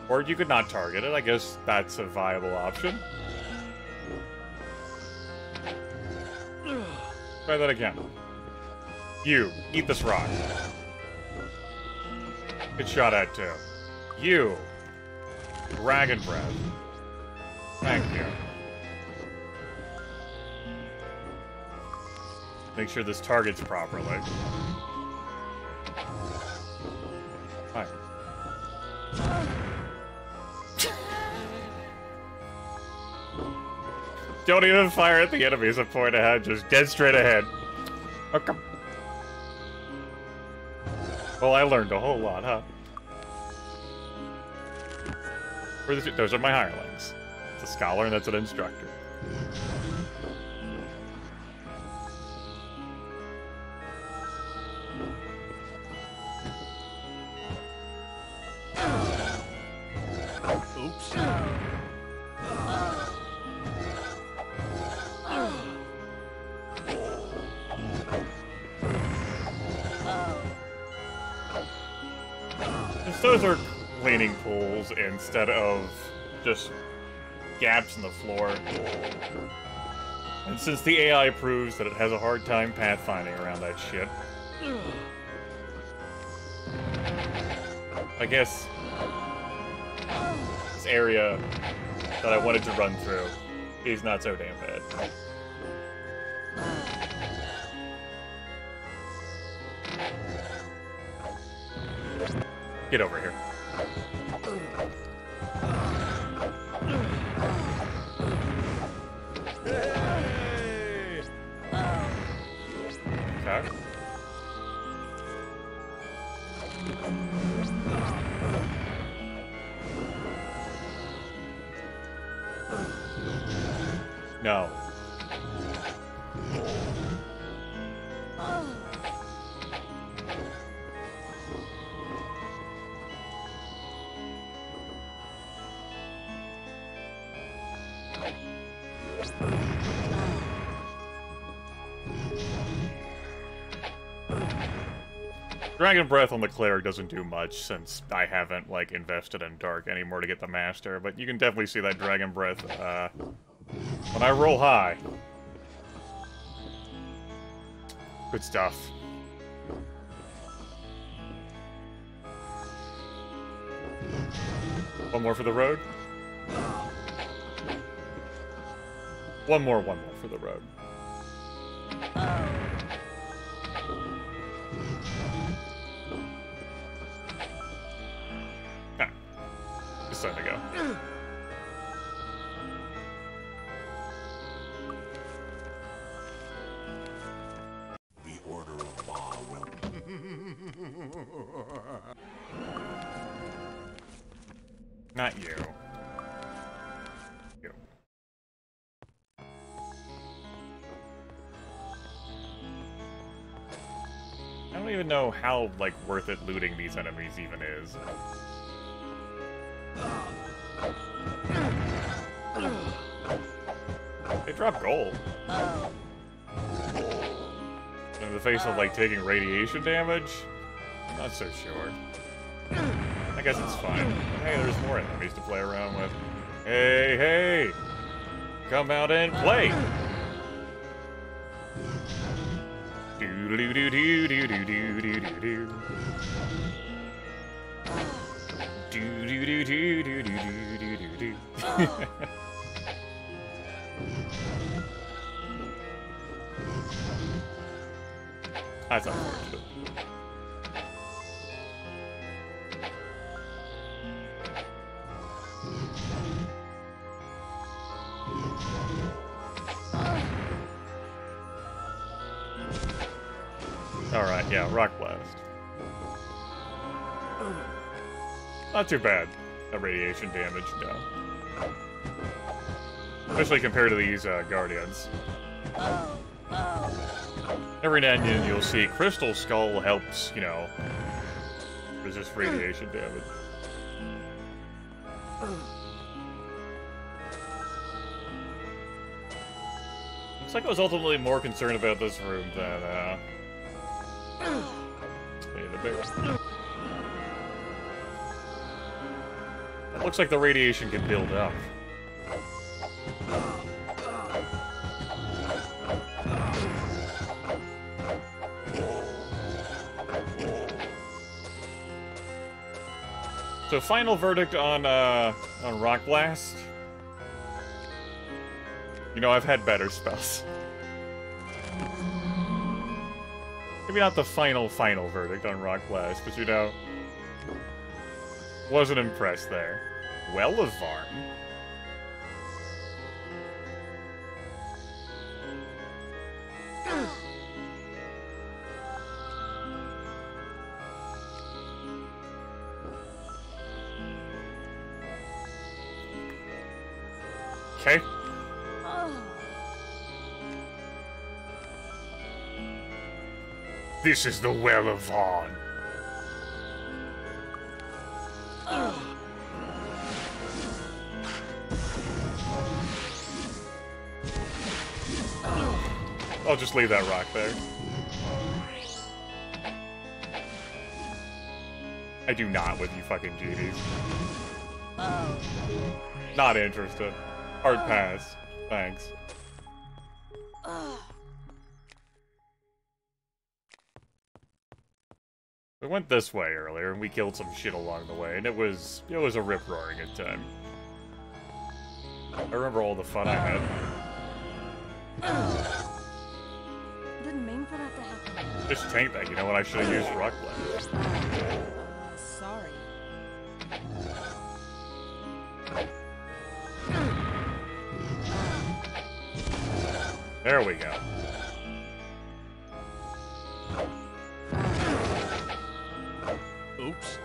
or you could not target it. I guess that's a viable option. Try that again. You, eat this rock. Good shot at too. You, Dragon Breath. Thank you. Make sure this targets properly. Hi. Don't even fire at the enemies a point ahead, just dead straight ahead. Okay. Well, I learned a whole lot, huh? Those are my hirelings. It's a scholar and that's an instructor. Oops. Those are cleaning pools instead of just gaps in the floor. And since the AI proves that it has a hard time pathfinding around that shit, I guess this area that I wanted to run through is not so damn bad. Get over here. Okay. No. Dragon Breath on the Cleric doesn't do much, since I haven't, like, invested in Dark anymore to get the Master, but you can definitely see that Dragon Breath, when I roll high. Good stuff. One more for the road? One more for the road. It's time to go. The Order of Ba will... Not you. You. I don't even know how, like, worth it looting these enemies even is. They drop gold. In the face of, like, taking radiation damage? I'm not so sure. I guess it's fine. But hey, there's more enemies to play around with. Hey, hey! Come out and play! Do-do-do-do-do-do-do-do-do. Do-do-do-do-do-do-do-do-do. That's unfortunate. Alright, yeah, Rock Blast. Not too bad. That radiation damage, no. Especially compared to these Guardians. Every now and then you'll see Crystal Skull helps, you know, resist radiation damage. Looks like I was ultimately more concerned about this room than, the big one. It looks like the radiation can build up. So, final verdict on Rock Blast. You know, I've had better spells. Maybe not the final verdict on Rock Blast, but you know, wasn't impressed there. Well of Varn. Okay. This is the Well of Varn. I'll just leave that rock there. I do not with you fucking GDs. Not interested. Hard pass. Thanks. We went this way earlier, and we killed some shit along the way, and it was a rip-roaring good time. I remember all the fun I had. Didn't mean for that to happen. Just tank that, you know what? I should have used Rock Blast. Sorry. There we go. Oops.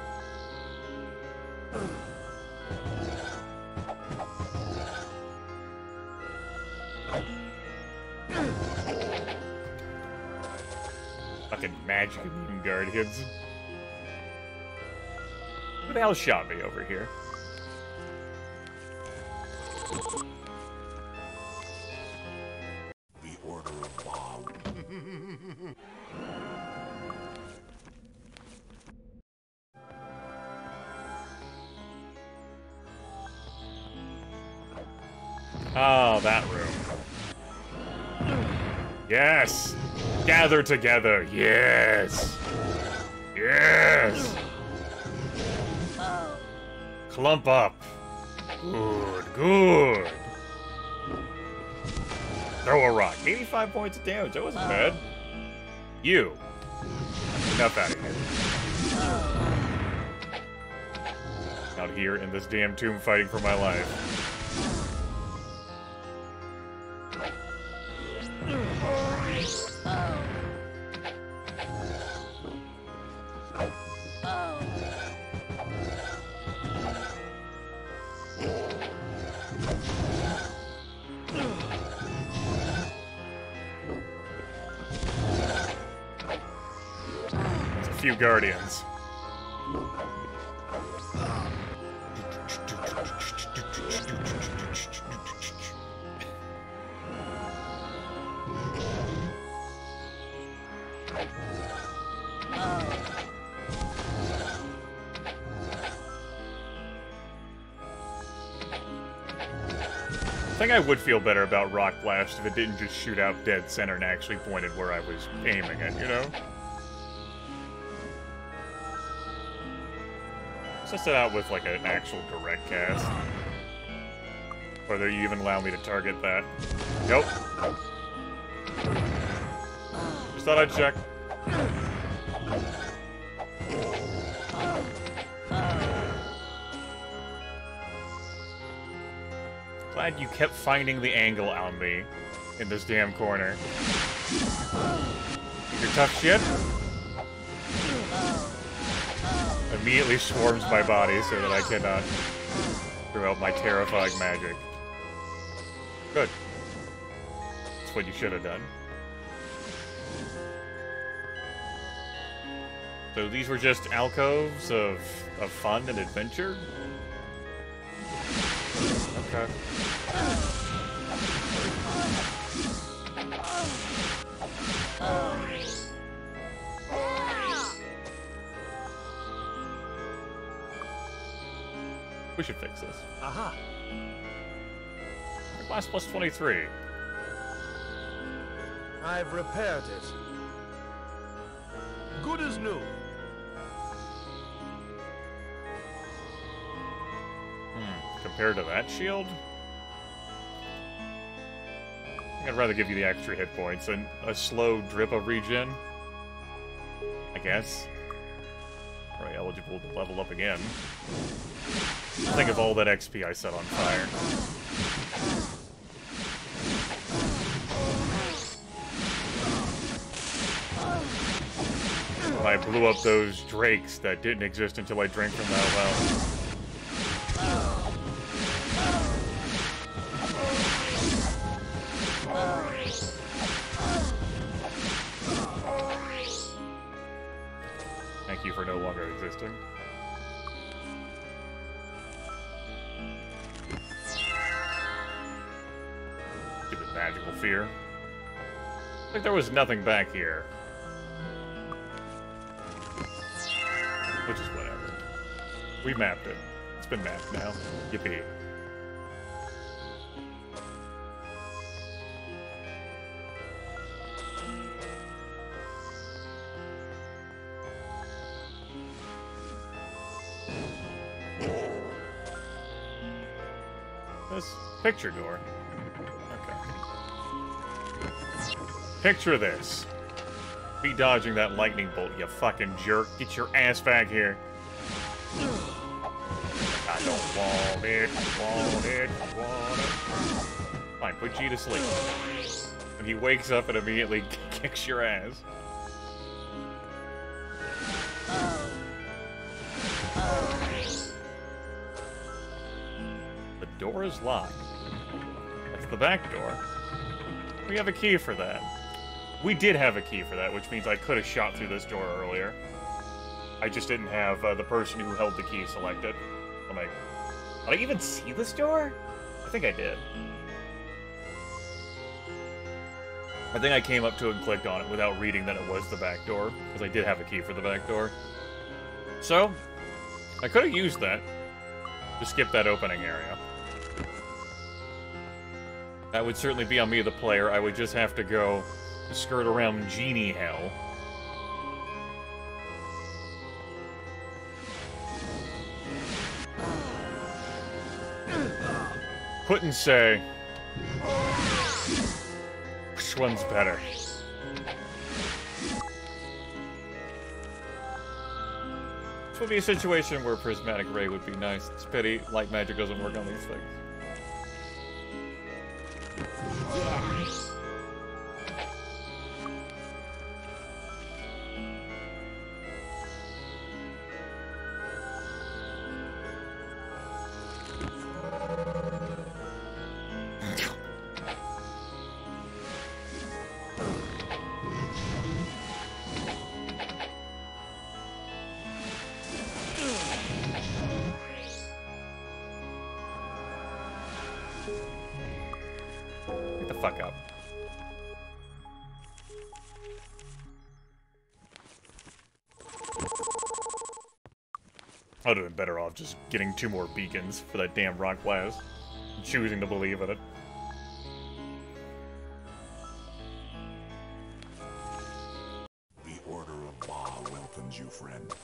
Fucking magic immune guardians. Who the hell shot me over here? The Order of Law. Oh, that room. Yes! Gather together, yes! Yes! Clump up. Good, good. Throw a rock. 85 points of damage, that wasn't bad. You. Enough out of here. Out here in this damn tomb fighting for my life. Few guardians. I think I would feel better about Rock Blast if it didn't just shoot out dead center and actually pointed where I was aiming it, you know? Test it out with like an actual direct cast. Whether you even allow me to target that. Nope. Just thought I'd check. Glad you kept finding the angle on me in this damn corner. You're tough shit. Immediately swarms my body so that I cannot throw out my terrifying magic. Good. That's what you should have done. So these were just alcoves of fun and adventure? Okay. We should fix this. Aha! Glass plus 23. I've repaired it. Good as new. Compared to that shield? I think I'd rather give you the extra hit points and a slow drip of regen. I guess. Probably eligible to level up again. Think of all that XP I set on fire. I blew up those drakes that didn't exist until I drank from that well. Thank you for no longer existing. Stupid magical fear. I think there was nothing back here. Which is whatever. We mapped it. It's been mapped now. Yippee. this? Picture door. Okay. Picture this. Be dodging that lightning bolt, you fucking jerk. Get your ass back here. I don't want it, want it, want it. Fine, put G to sleep. And he wakes up and immediately kicks your ass. The door is locked. That's the back door. We have a key for that. We did have a key for that, which means I could have shot through this door earlier. I just didn't have the person who held the key selected. Did I even see this door? I think I did. I think I came up to it and clicked on it without reading that it was the back door, because I did have a key for the back door. So, I could have used that to skip that opening area. That would certainly be on me, the player. I would just have to go skirt around genie hell. Couldn't say which one's better. This would be a situation where prismatic ray would be nice. It's a pity light magic doesn't work on these things. Get the fuck up. I would have been better off just getting 2 more beacons for that damn rock blast. And choosing to believe in it. The Order of Ba welcomes you, friend.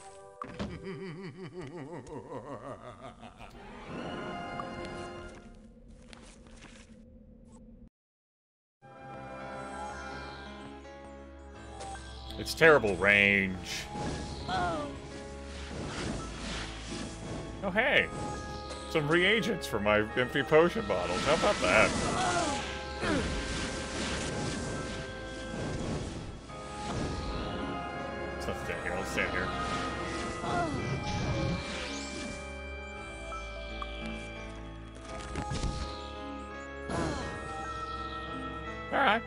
It's terrible range. Oh, hey. Some reagents for my empty potion bottles. How about that? Let's stand here. Let's stand here. Alright.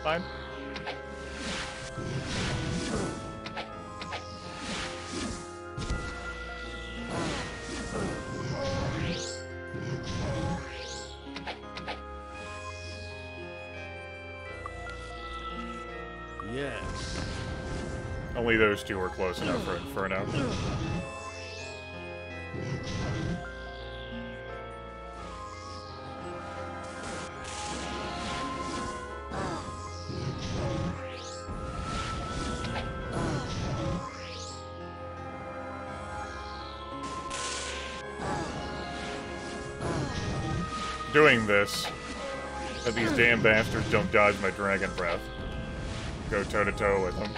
Fine. Yes. Only those 2 were close enough for Inferno. Doing this, that these damn bastards don't dodge my dragon breath. Go toe-to-toe with them.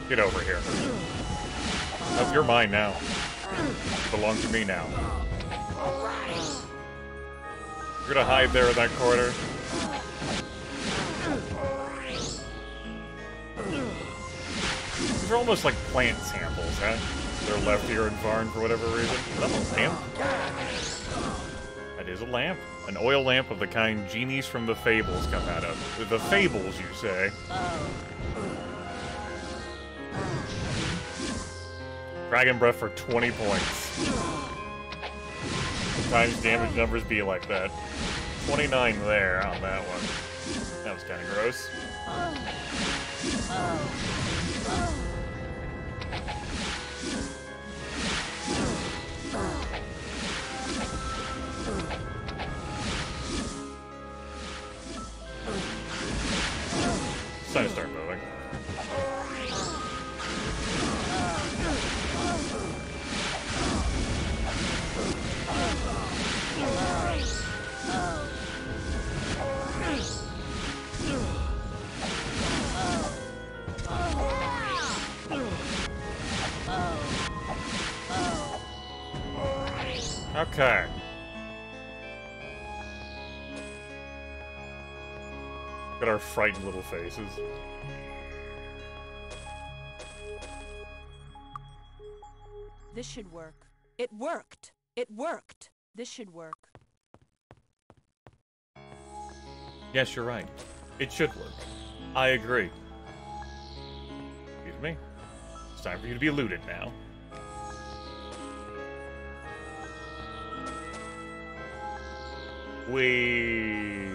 Get over here. Oh, you're mine now. You belong to me now. You're gonna hide there in that corner. These are almost like plant samples, huh? They're left here in Varn for whatever reason. Is that a lamp? That is a lamp. An oil lamp of the kind genies from the fables come out of. The fables, you say? Dragon breath for 20 points. Sometimes damage numbers be like that. 29 there on that one. That was kind of gross. It's time to start moving. Okay. Look at our frightened little faces. This should work. It worked. It worked. This should work. Yes, you're right. It should work. I agree. Excuse me. It's time for you to be looted now. We.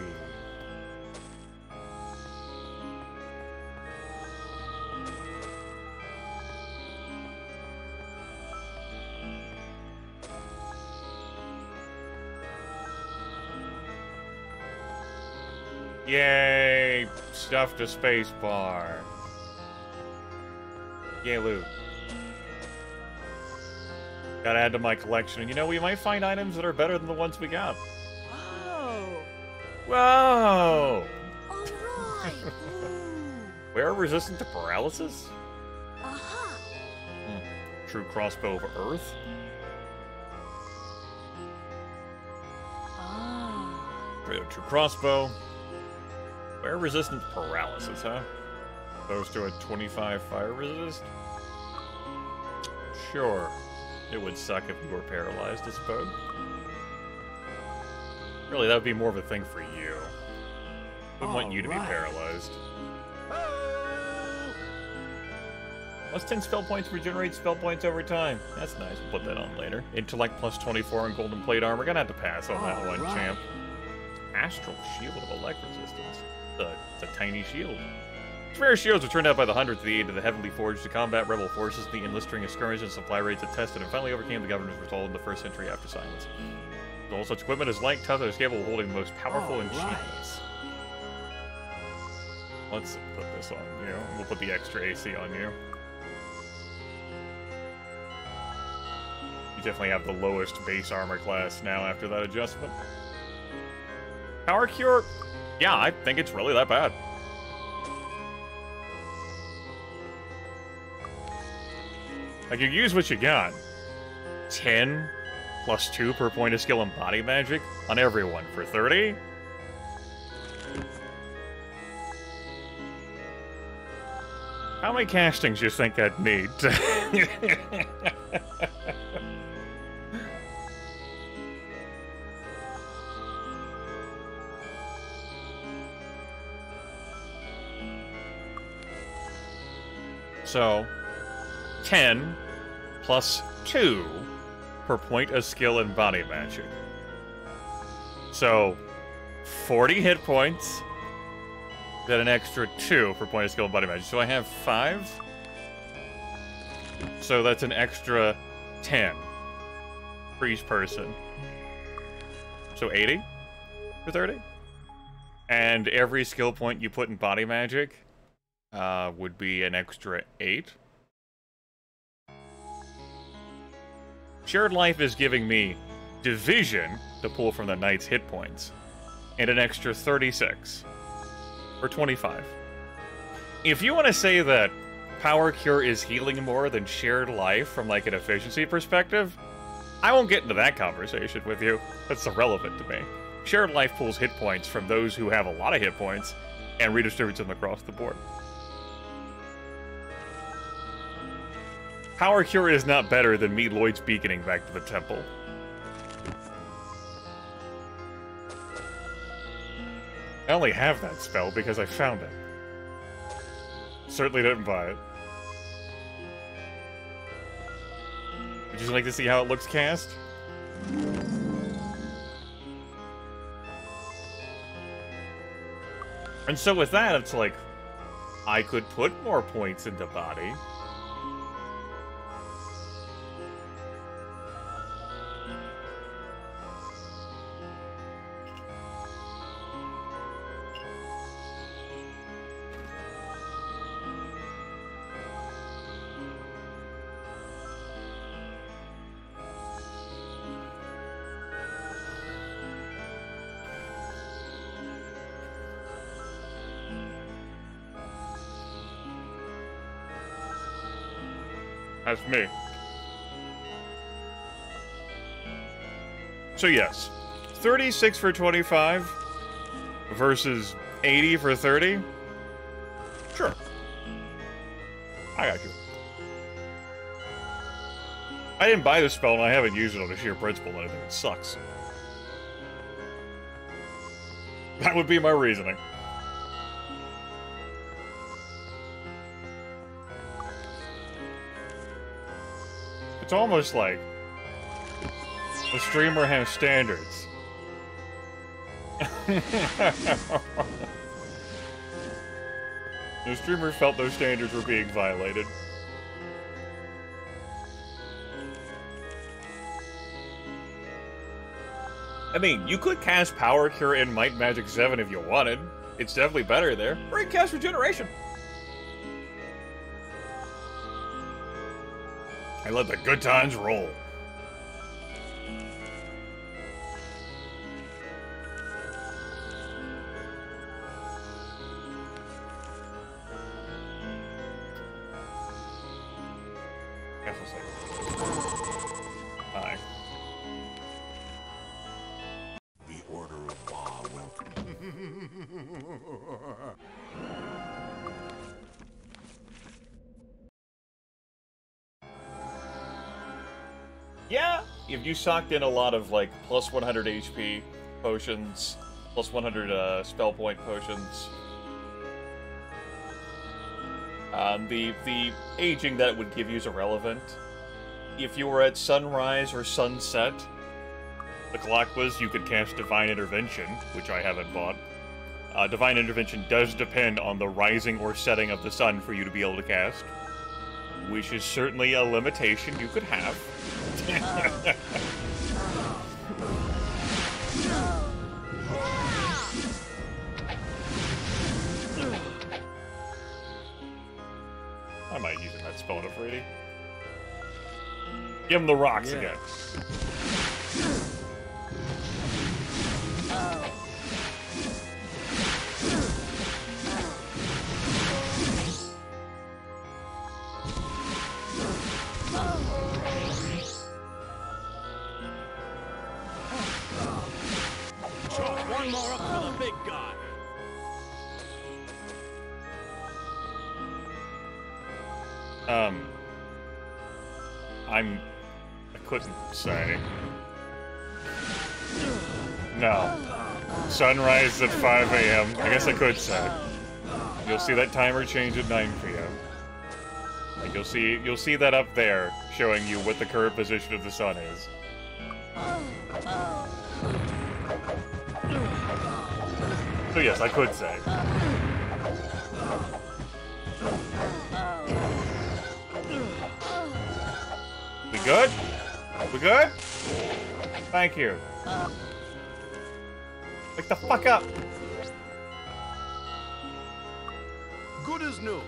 Yay! Stuffed a space bar. Yay, loot. Gotta add to my collection. And you know, we might find items that are better than the ones we got. Whoa! Whoa! Alright! We're resistant to paralysis? Aha! True crossbow of Earth? Ah. True crossbow. We're resistant to paralysis, huh? Opposed to a 25 fire resist? Sure. It would suck if we were paralyzed, I suppose. Really, that would be more of a thing for you. Wouldn't want you to be paralyzed. Plus 10 spell points regenerate spell points over time. That's nice. We'll put that on later. Intellect plus 24 and golden plate armor. Gonna have to pass on that one, champ. Astral shield of elect resistance. It's a tiny shield. Rare shields were turned out by the hundreds to the aid of the heavily forged to combat rebel forces, the endless string of skirmishes and supply raids that tested and finally overcame the governor's resolve in the first century after silence. All such equipment is light, tough, and is capable of holding the most powerful enchantments. Let's put this on you. We'll put the extra AC on you. You definitely have the lowest base armor class now after that adjustment. Power Cure? Yeah, I think it's really that bad. Like, you use what you got. 10 plus 2 per point of skill and body magic on everyone for 30? How many castings do you think I'd need? So, 10 plus 2 per point of skill and body magic. So, 40 hit points, then an extra 2 per point of skill and body magic. So I have 5. So that's an extra 10 for each person. So 80 for 30. And every skill point you put in body magic would be an extra 8. Shared Life is giving me Division to pull from the Knight's hit points, and an extra 36, or 25. If you want to say that Power Cure is healing more than Shared Life from, like, an efficiency perspective, I won't get into that conversation with you. That's irrelevant to me. Shared Life pulls hit points from those who have a lot of hit points and redistributes them across the board. Power Cure is not better than me Lloyd's beaconing back to the temple. I only have that spell because I found it. Certainly didn't buy it. Would you like to see how it looks cast? And so with that, it's like, I could put more points into body. That's me. So yes, 36 for 25 versus 80 for 30. Sure. I got you. I didn't buy this spell and I haven't used it on a sheer principle. I think it sucks. That would be my reasoning. It's almost like the streamer has standards. The streamer felt those standards were being violated. I mean, you could cast Power Cure in Might Magic 7 if you wanted. It's definitely better there. Or you can cast Regeneration. I let the good times roll. Guess I'll say. Hi. The Order of Ba welcome. Yeah, if you socked in a lot of, like, plus 100 HP potions, plus 100 spell point potions, the aging that it would give you is irrelevant. If you were at sunrise or sunset, the clock was you could cast Divine Intervention, which I haven't bought. Divine Intervention does depend on the rising or setting of the sun for you to be able to cast, which is certainly a limitation you could have. I might use that spell enough already. Give him the rocks again. One more up for the big guy. I couldn't say. No. Sunrise at 5 a.m. I guess I could say. You'll see that timer change at 9 p.m. Like you'll see that up there, showing you what the current position of the sun is. So yes, I could say. We good? We good? Thank you. Wake the fuck up! Good as new.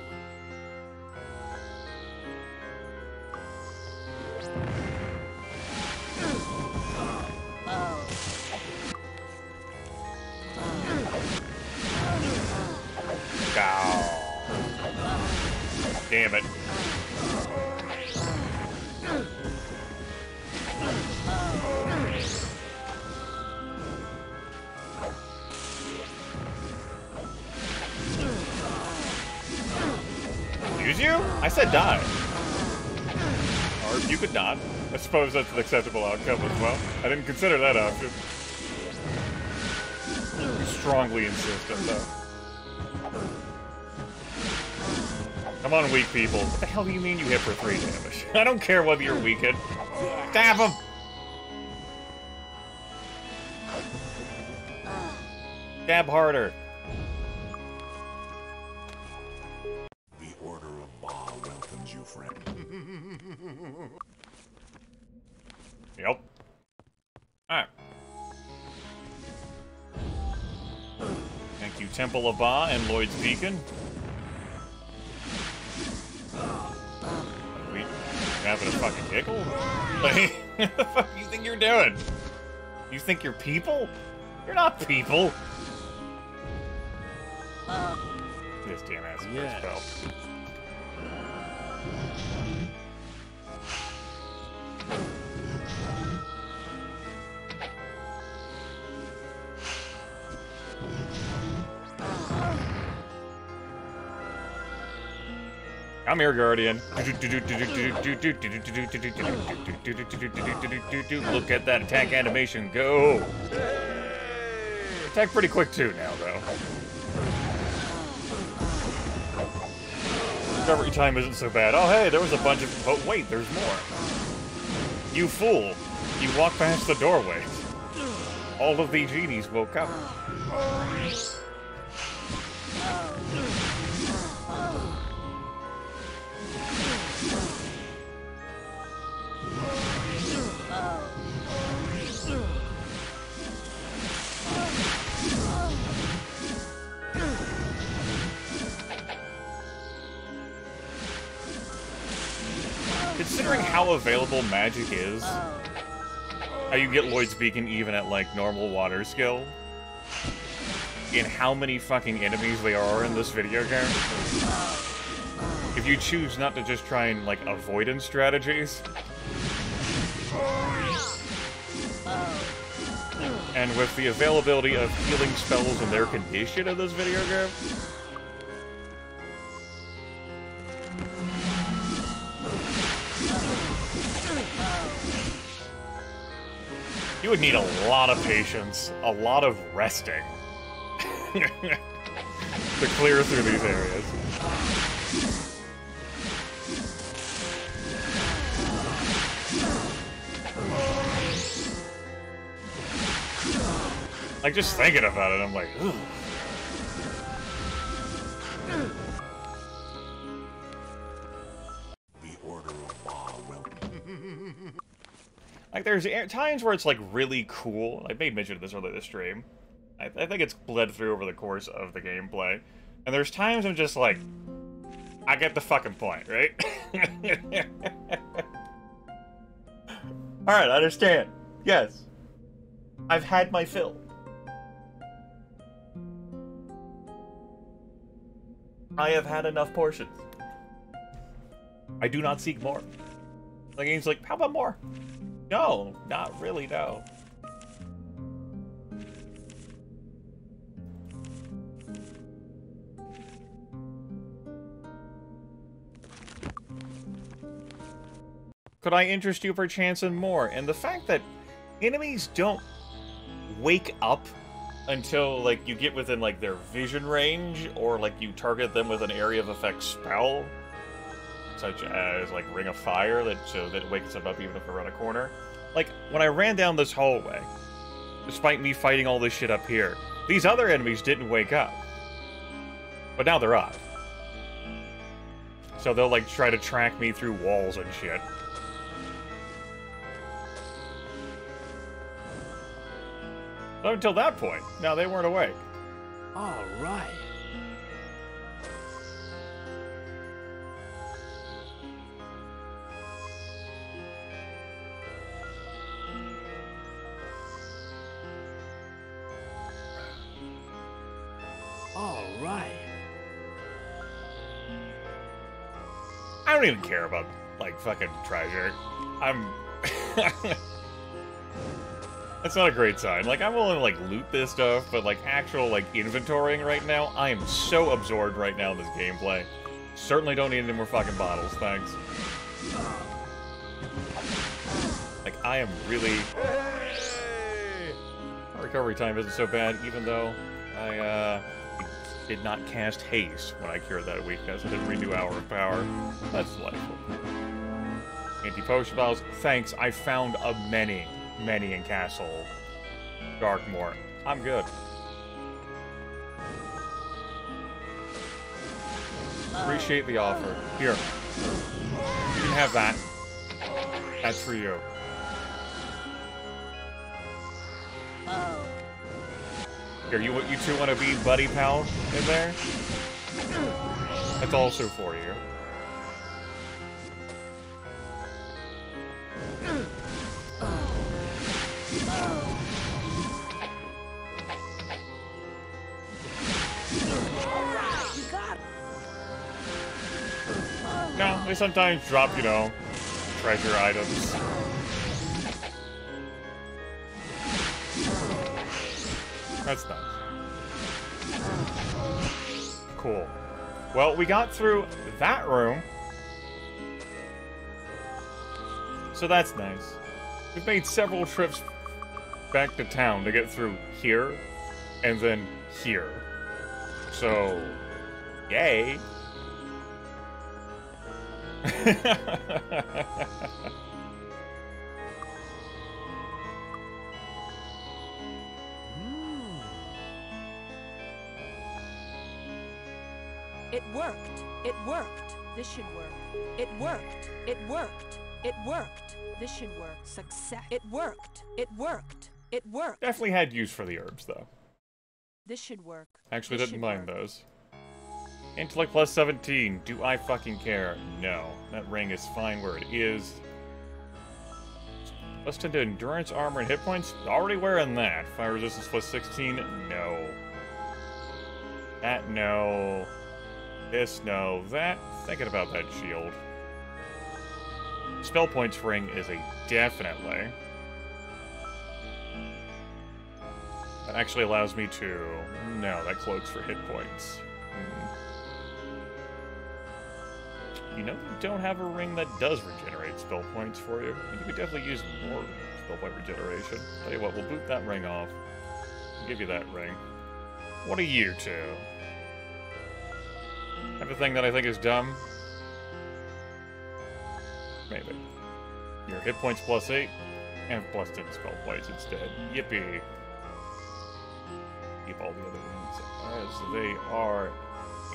Damn it. Use you? I said die. Or you could not. I suppose that's an acceptable outcome as well. I didn't consider that option. You're strongly insistent, though. Come on, weak people. What the hell do you mean you hit for 3 damage? I don't care whether you're weakened. Stab him! Stab harder. The Order of Ba welcomes you, friend. Yep. Alright. Thank you, Temple of Ba and Lloyd's Beacon. We having a fucking giggle? Like, what the fuck do you think you're doing? You think you're people? You're not people. This damn ass spell. Come here, Guardian. Look at that attack animation go. Attack pretty quick too now, though. Recovery time isn't so bad. Oh, hey, there was a bunch of... Oh, wait, there's more. You fool. You walked past the doorway. All of the genies woke up. Considering how available magic is, how you get Lloyd's Beacon even at, like, normal water skill, and how many fucking enemies there are in this video game, if you choose not to just try and, like, avoidance strategies, and with the availability of healing spells and their condition in this video game, you would need a lot of patience, a lot of resting, to clear through these areas. Like, just thinking about it, I'm like, ugh. Like, there's times where it's, like, really cool. I made mention of this earlier this stream. I think it's bled through over the course of the gameplay. And there's times I'm just like, I get the fucking point, right? Alright, I understand. Yes. I've had my fill. I have had enough portions. I do not seek more. The game's like, how about more? No, not really, no. Could I interest you perchance in more? And the fact that enemies don't wake up until, like, you get within, like, their vision range, or, like, you target them with an area of effect spell, such as, like, Ring of Fire, so that it wakes them up even if they're around a corner. Like, when I ran down this hallway, despite me fighting all this shit up here, these other enemies didn't wake up. But now they're up. So they'll, like, try to track me through walls and shit. But until that point, no, they weren't awake. All right. All right. I don't even care about, like, fucking treasure. That's not a great sign. Like, I'm willing to, like, loot this stuff, but, like, actual, like, inventorying right now, I am so absorbed right now in this gameplay. Certainly don't need any more fucking bottles, thanks. Like, I am really... My recovery time isn't so bad, even though I, did not cast haste when I cured that weakness. I didn't renew Hour of Power. That's delightful. Anti-potion bottles, thanks. I found a many in Castle Darkmoor. I'm good. Appreciate the offer. Here. You can have that. That's for you. Here, you two want to be buddy pal in there? That's also for you. No, they sometimes drop, you know, treasure items. That's nice. Cool. Well, we got through that room. So that's nice. We've made several trips back to town to get through here, and then here. So, yay. It worked. It worked. This should work. It worked. It worked. It worked. This should work. Success. It worked. It worked. It worked. Definitely had use for the herbs, though. This should work. Actually, This didn't should mind work. those. Intellect plus 17. Do I fucking care? No. That ring is fine where it is. Plus 10 to endurance, armor, and hit points? Already wearing that. Fire resistance plus 16? No. That, no. This, no. That, thinking about that shield. Spell points ring is a definitely. That actually allows me to... No, that cloaks for hit points. You know, you don't have a ring that does regenerate spell points for you. You could definitely use more spell point regeneration. Tell you what, we'll boot that ring off. I'll give you that ring. What are you two? Have a thing that I think is dumb? Maybe. Your hit points plus 8, and plus 10 spell points instead. Yippee. Keep all the other rings as they are.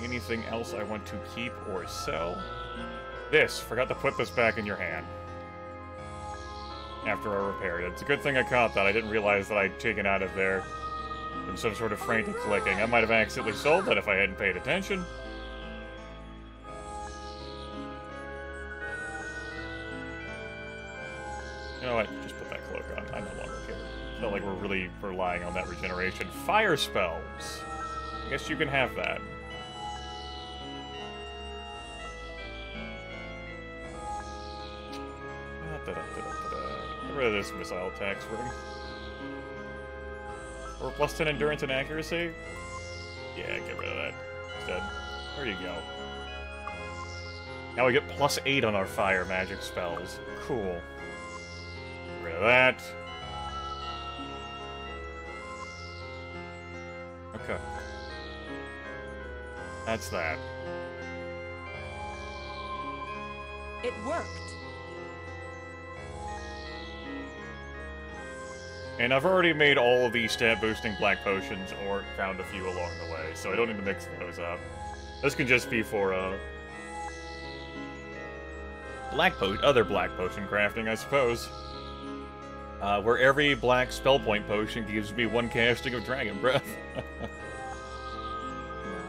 Anything else I want to keep or sell? This. Forgot to put this back in your hand. After I repaired it. It's a good thing I caught that. I didn't realize that I'd taken out of there in some sort of frantic clicking. I might have accidentally sold that if I hadn't paid attention. You know what? Just put that cloak on. I no longer care. Felt like we're really relying on that regeneration. Fire spells. I guess you can have that. Get rid of this missile attacks ring. Or plus 10 endurance and accuracy? Yeah, get rid of that instead. There you go. Now we get plus 8 on our fire magic spells. Cool. Get rid of that. Okay. That's that. It worked. And I've already made all of these stat-boosting black potions, or found a few along the way, so I don't need to mix those up. This can just be for, other black potion crafting, I suppose. Where every black spell point potion gives me 1 casting of Dragon Breath.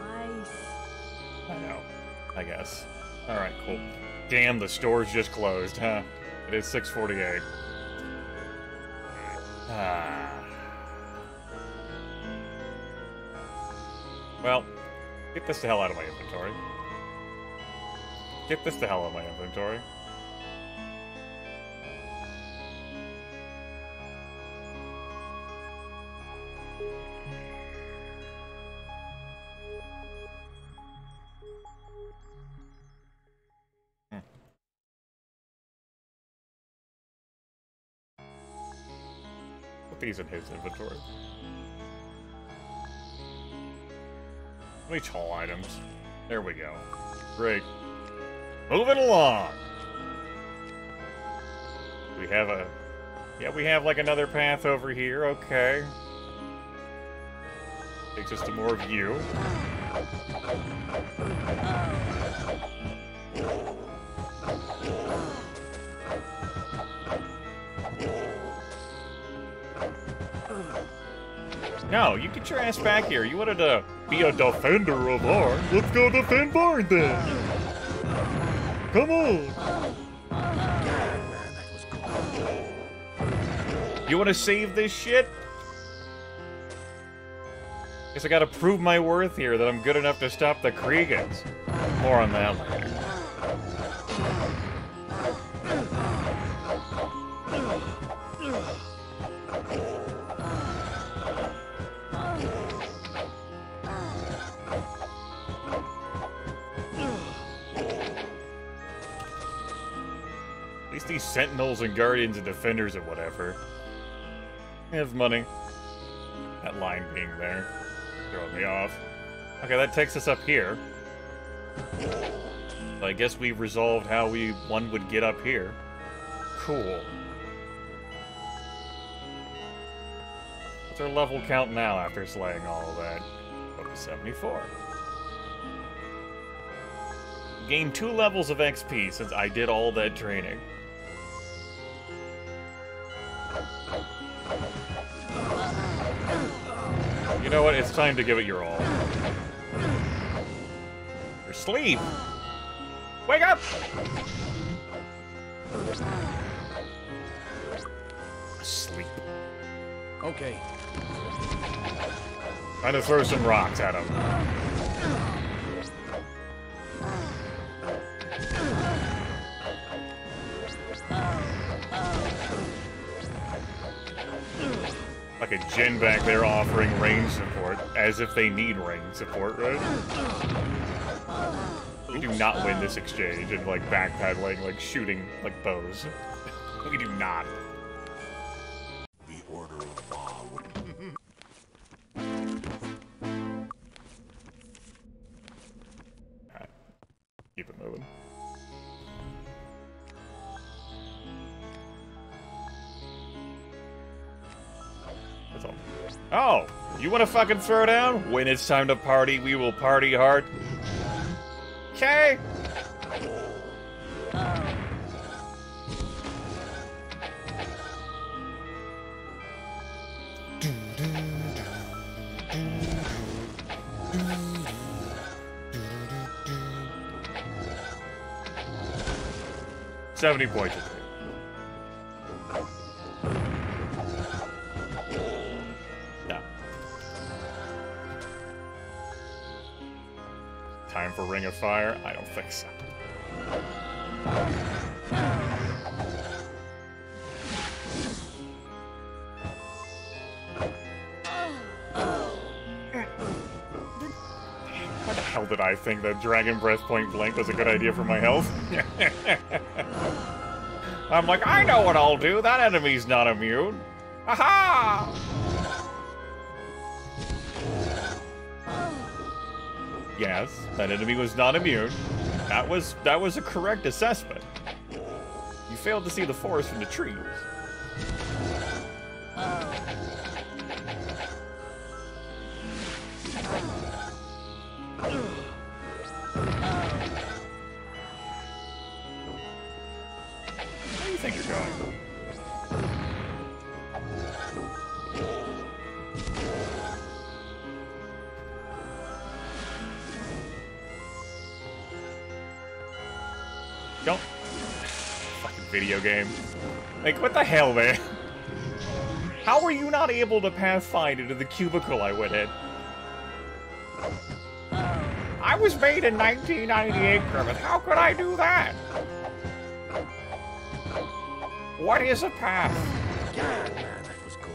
Nice. I know. I guess. Alright, cool. Damn, the store's just closed, huh? It is 6:48. Well, get this the hell out of my inventory. Get this the hell out of my inventory. Put these in his inventory. Reach haul items. There we go. Great. Moving along! We have a... Yeah, we have like another path over here, okay. Takes us to more of you. No, you get your ass back here. You wanted to be a defender of Barn. Let's go defend Barn then. Come on. You want to save this shit? Guess I gotta prove my worth here that I'm good enough to stop the Kriegans. More on that later. these Sentinels and Guardians and Defenders and whatever. They have money. That line being there. Throwing me off. Okay, that takes us up here. So I guess we resolved how one would get up here. Cool. What's our level count now after slaying all of that? Up to 74. Gained 2 levels of XP since I did all that training. You know what? It's time to give it your all. You're asleep! Wake up! Asleep. Okay. Trying to throw some rocks at him. Like a Jin back there offering range support, as if they need range support, right? We do not win this exchange and like backpedaling, like shooting like bows. We do not. The order of Ma. Alright. Keep it moving. That's all. Oh! You wanna fucking throw down? When it's time to party, we will party hard. Okay! $70 points. No. Time for Ring of Fire? I don't think so. How the hell did I think that Dragon Breath point blank was a good idea for my health? I'm like, I know what I'll do. That enemy's not immune. Aha! Yes, that enemy was not immune. That was a correct assessment. You failed to see the forest from the trees. Where do you think you're going? Don't. Fucking video game. Like, what the hell, man? How were you not able to pathfind into the cubicle I went in? I was made in 1998, Grimith. How could I do that? What is a path? God, man, that was good.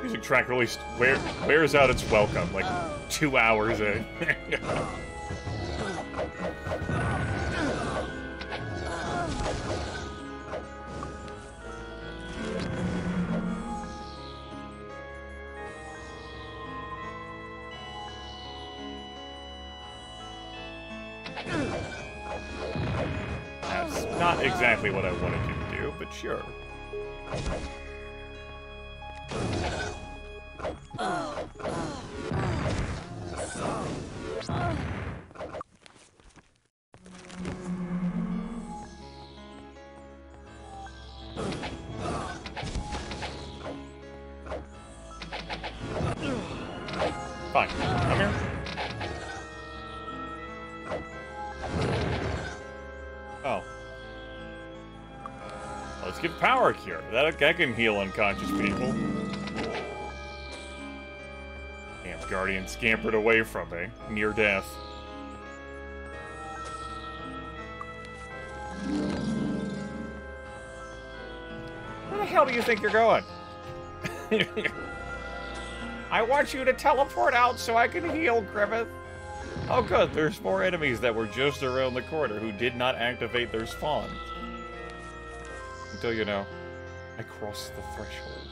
Music track really wears out its welcome, like 2 hours in. That's not exactly what I wanted you to do, but sure. Fine. Come here. Oh. Let's get Power Cure. That can heal unconscious people. Damn. guardian scampered away from me, near death. Where the hell do you think you're going? I want you to teleport out so I can heal, Grimith. Oh good, there's more enemies that were just around the corner who did not activate their spawn. Until, you know, I crossed the threshold.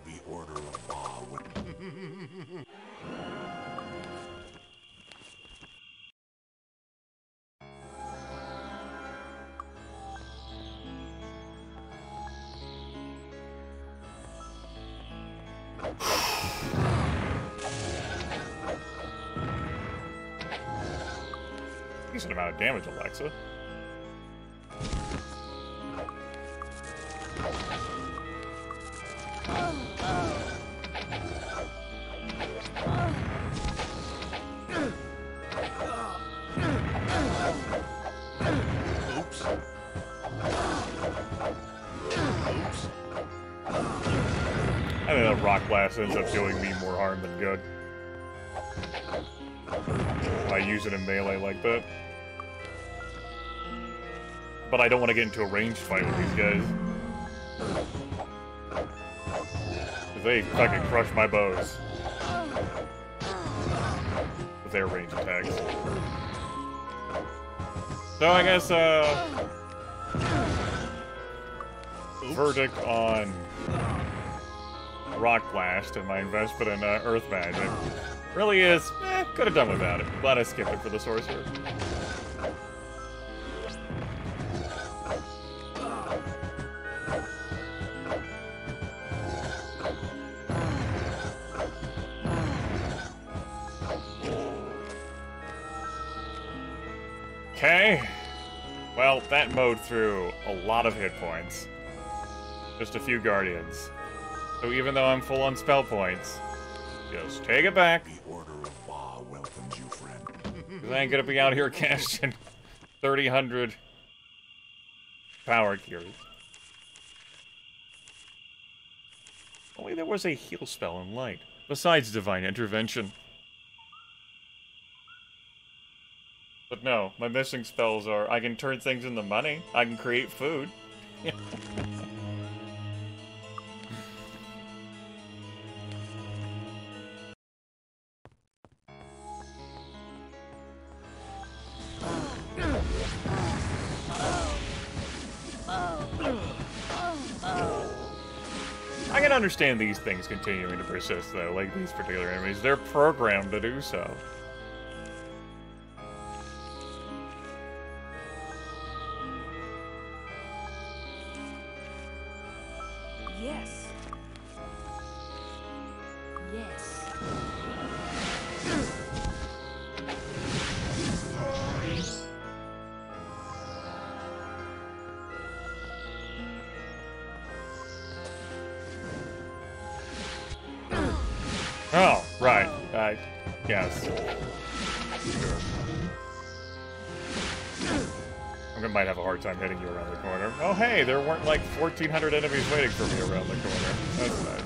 The Order of Ba will... Decent amount of damage, Alexa. Oops. I think that Rock Blast ends up doing me more harm than good. By using a melee like that. But I don't want to get into a ranged fight with these guys. Because they fucking crush my bows. With their ranged attacks. So I guess, verdict on Rock Blast and my investment in Earth Magic really is, could have done without it. Glad I skipped it for the Sorcerer. Okay. Well, that mowed through a lot of hit points. Just a few Guardians. So even though I'm full on spell points, just take it back. The Order of Ba welcomes you, friend. Because I ain't gonna be out here casting 3,000 power cures. Only there was a heal spell in light, besides Divine Intervention. But no, my missing spells are, I can turn things into money, I can create food. I can understand these things continuing to persist, though, like these particular enemies. They're programmed to do so. Yes. Yes. Oh, right. Yes. I might have a hard time hitting you around the corner. Oh, hey, there weren't like 1,400 enemies waiting for me around the corner. That's nice.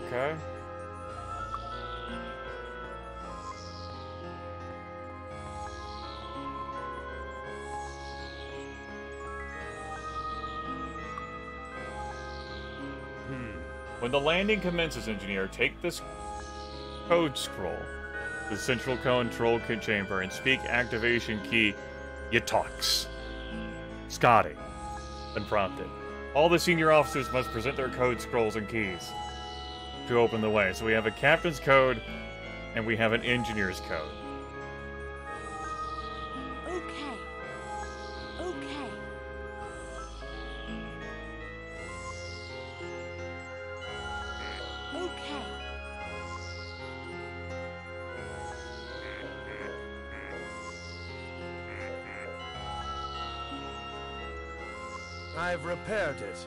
Okay. When the landing commences, engineer, take this code scroll to the central control chamber and speak activation key Yatox. Scotty. When prompted. All the senior officers must present their code scrolls and keys to open the way. So we have a captain's code and we have an engineer's code. Okay. Okay. Okay. I've repaired it.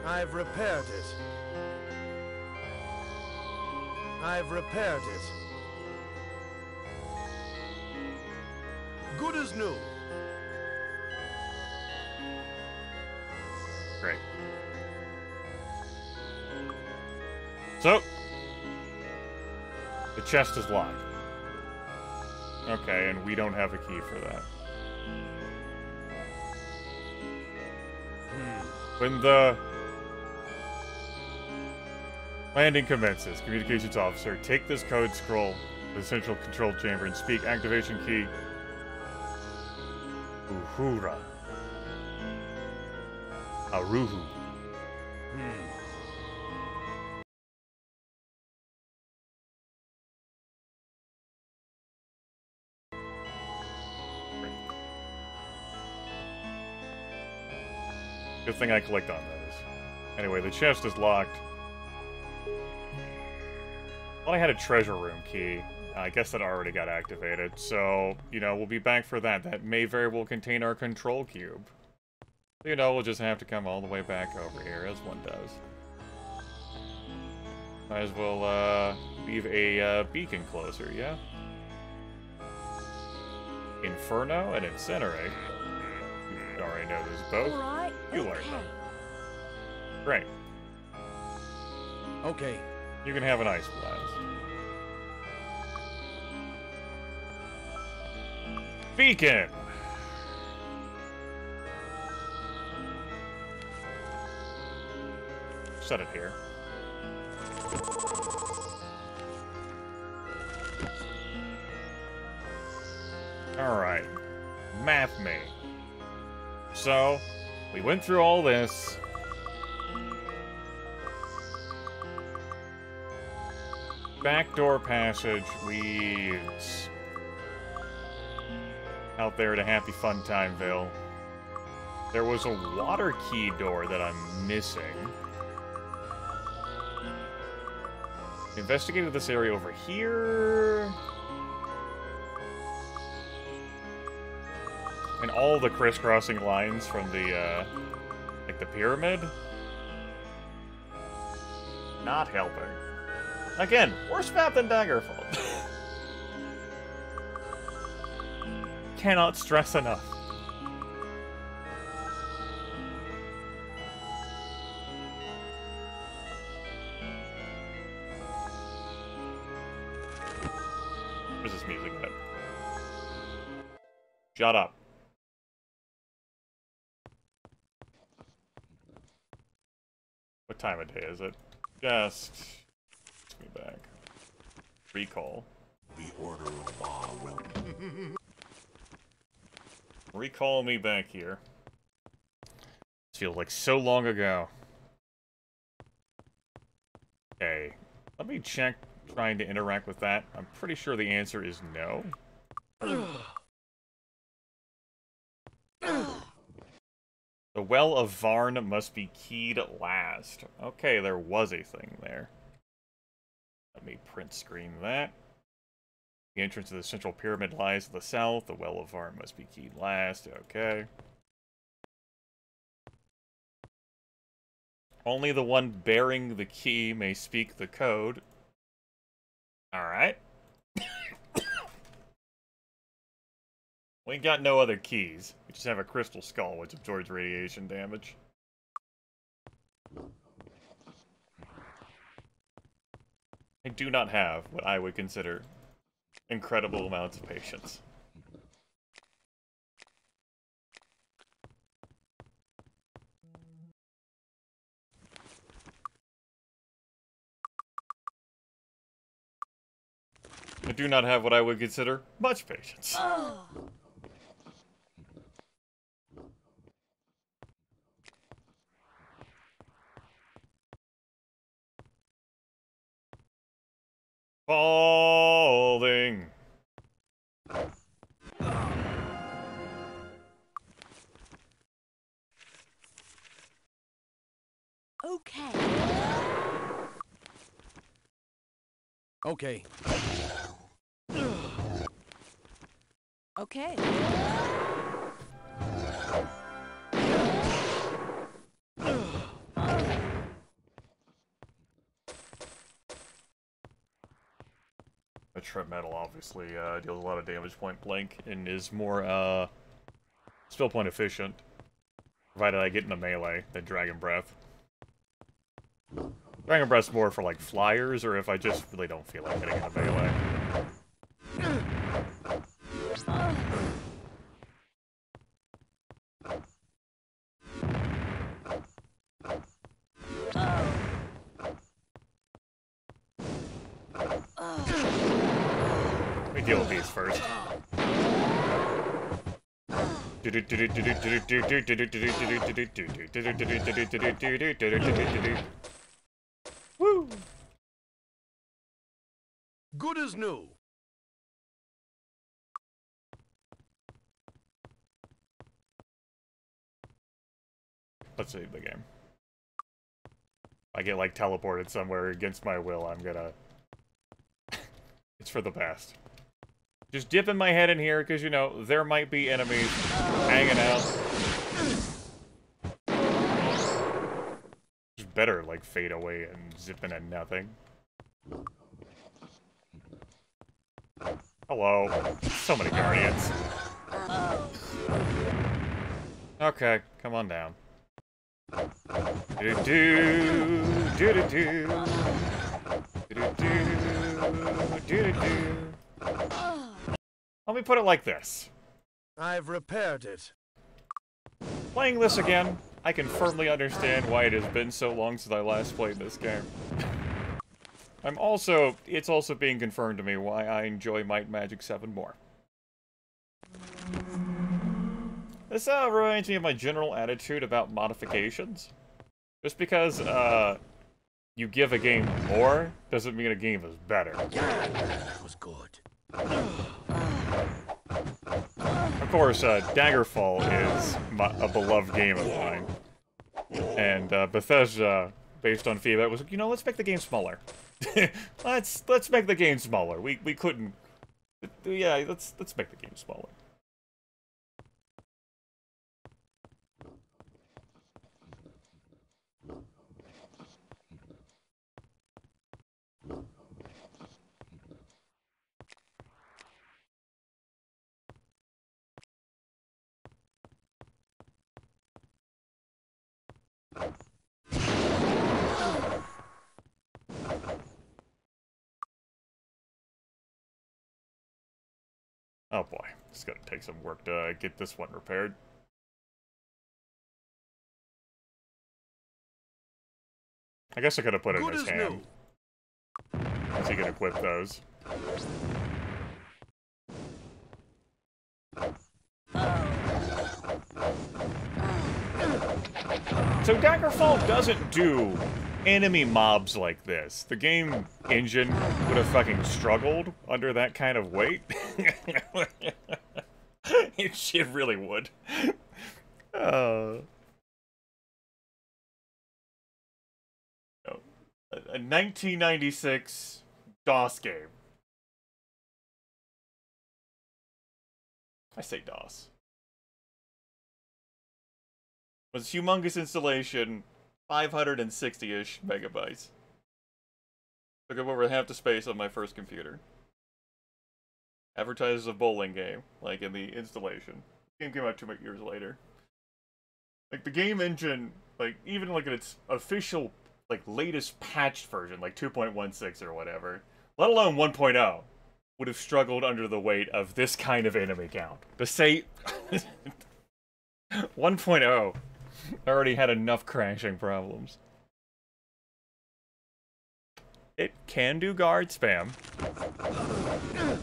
I've repaired it. I've repaired it. Good as new. Great. So, the chest is locked. Okay, and we don't have a key for that. When the landing commences, communications officer, take this code scroll to the central control chamber and speak activation key. Uhura. Aruhu. Good thing I clicked on those. Anyway, the chest is locked. Well, I had a treasure room key. I guess that already got activated, so, you know, we'll be back for that. That may very well contain our control cube. You know, we'll just have to come all the way back over here, as one does. Might as well, leave a, beacon closer, yeah? Inferno and Incinerate. You already know this both. All right. You learned them. Great. Okay. You can have an ice blast. Beacon! Set it here. Alright. Math me. So, we went through all this. Backdoor passage leads out there to Happy Fun Timeville. There was a water key door that I'm missing. Investigated this area over here. And all the crisscrossing lines from the, like the pyramid. Not helping. Again, worse map than Daggerfall. Cannot stress enough. Where's this music at? Shut up. What time of day is it? Just... me back. Recall. The Order of Ba will... Recall me back here. This feels like so long ago. Okay. Let me check trying to interact with that. I'm pretty sure the answer is no. The Well of Varn must be keyed last. Okay, there was a thing there. Let me print screen that. The entrance to the central pyramid lies to the south. The Well of Varn must be keyed last. Okay. Only the one bearing the key may speak the code. Alright. We ain't got no other keys. We just have a crystal skull, which absorbs radiation damage. I do not have what I would consider incredible amounts of patience. I do not have what I would consider much patience. Falling. Okay. Okay. Okay. The Shrapmetal obviously deals a lot of damage point blank and is more spell point efficient Provided I get into melee, than Dragon Breath. Dragon Breath's more for, like, flyers, or if I just really don't feel like getting into melee. Let me deal with these first. Woo! Good as new. Let's save the game. I get, like, teleported somewhere against my will, I'm gonna... It's for the best. Just dipping my head in here, because, you know, there might be enemies hanging out. Just better, like, fade away and zip into nothing. Hello. So many guardians. Okay, come on down. Do-do-do, do-do-do, do-do-do, do-do-do. Let me put it like this. I've repaired it. Playing this again, I can firmly understand why it has been so long since I last played this game. It's also being confirmed to me why I enjoy Might and Magic 7 more. This reminds me of my general attitude about modifications. Just because you give a game more, doesn't mean a game is better. That was good. Of course, Daggerfall is a beloved game of mine. And Bethesda, based on feedback, was like, you know, let's make the game smaller. let's make the game smaller. We couldn't. Yeah, let's make the game smaller. Oh boy, it's gonna take some work to get this one repaired. I guess I could have put it in his hand. So he can equip those. So Daggerfall doesn't do enemy mobs like this. The game engine would have fucking struggled under that kind of weight. It really would. A 1996 DOS game. I say DOS. Was humongous installation, 560-ish megabytes. Took up over half the space on my first computer. Advertises a bowling game, like in the installation. The game came out 2 years later. Like the game engine, like even like in its official, like latest patched version, like 2.16 or whatever, let alone 1.0, would have struggled under the weight of this kind of enemy count. To say 1.0 already had enough crashing problems. It can do guard spam.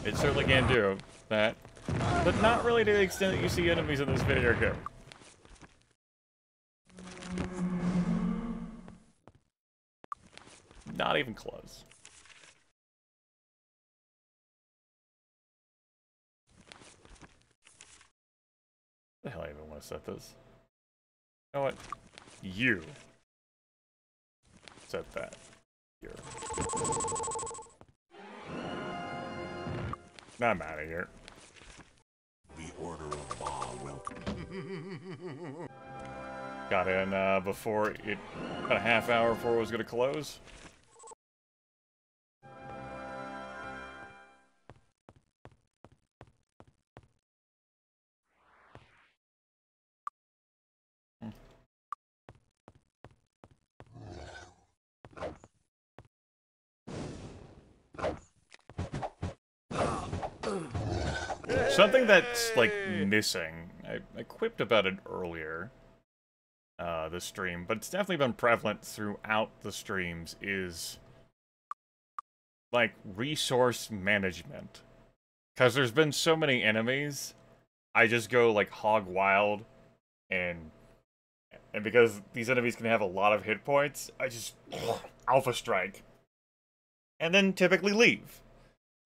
It certainly can do that. But not really to the extent that you see enemies in this video game. Not even close. The hell I even want to set this? You know what? You set that here. Now I'm out of here. The Order of Ba welcome. Got in before it, about a half hour before it was going to close. Something that's, like, missing. I quipped about it earlier, this stream, but it's definitely been prevalent throughout the streams, is, like, resource management. Because there's been so many enemies, I just go, like, hog wild, and because these enemies can have a lot of hit points, I just Alpha Strike. And then typically leave.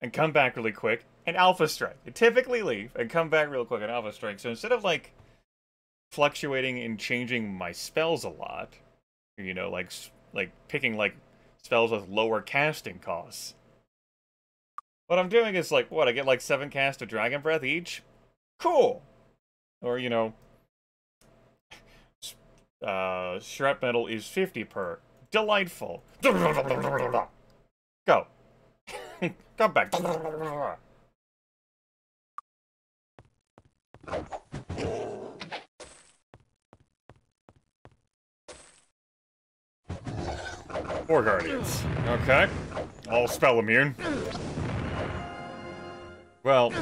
And come back really quick, and Alpha Strike. And typically leave, and come back real quick, and Alpha Strike. So instead of, like, fluctuating and changing my spells a lot, you know, like picking, like, spells with lower casting costs, what I'm doing is, like, what, I get, like, 7 casts of Dragon Breath each? Cool! Or, you know, Shrapmetal is 50 per. Delightful. Go. Come back. Four Guardians. Okay. All spell immune. Well,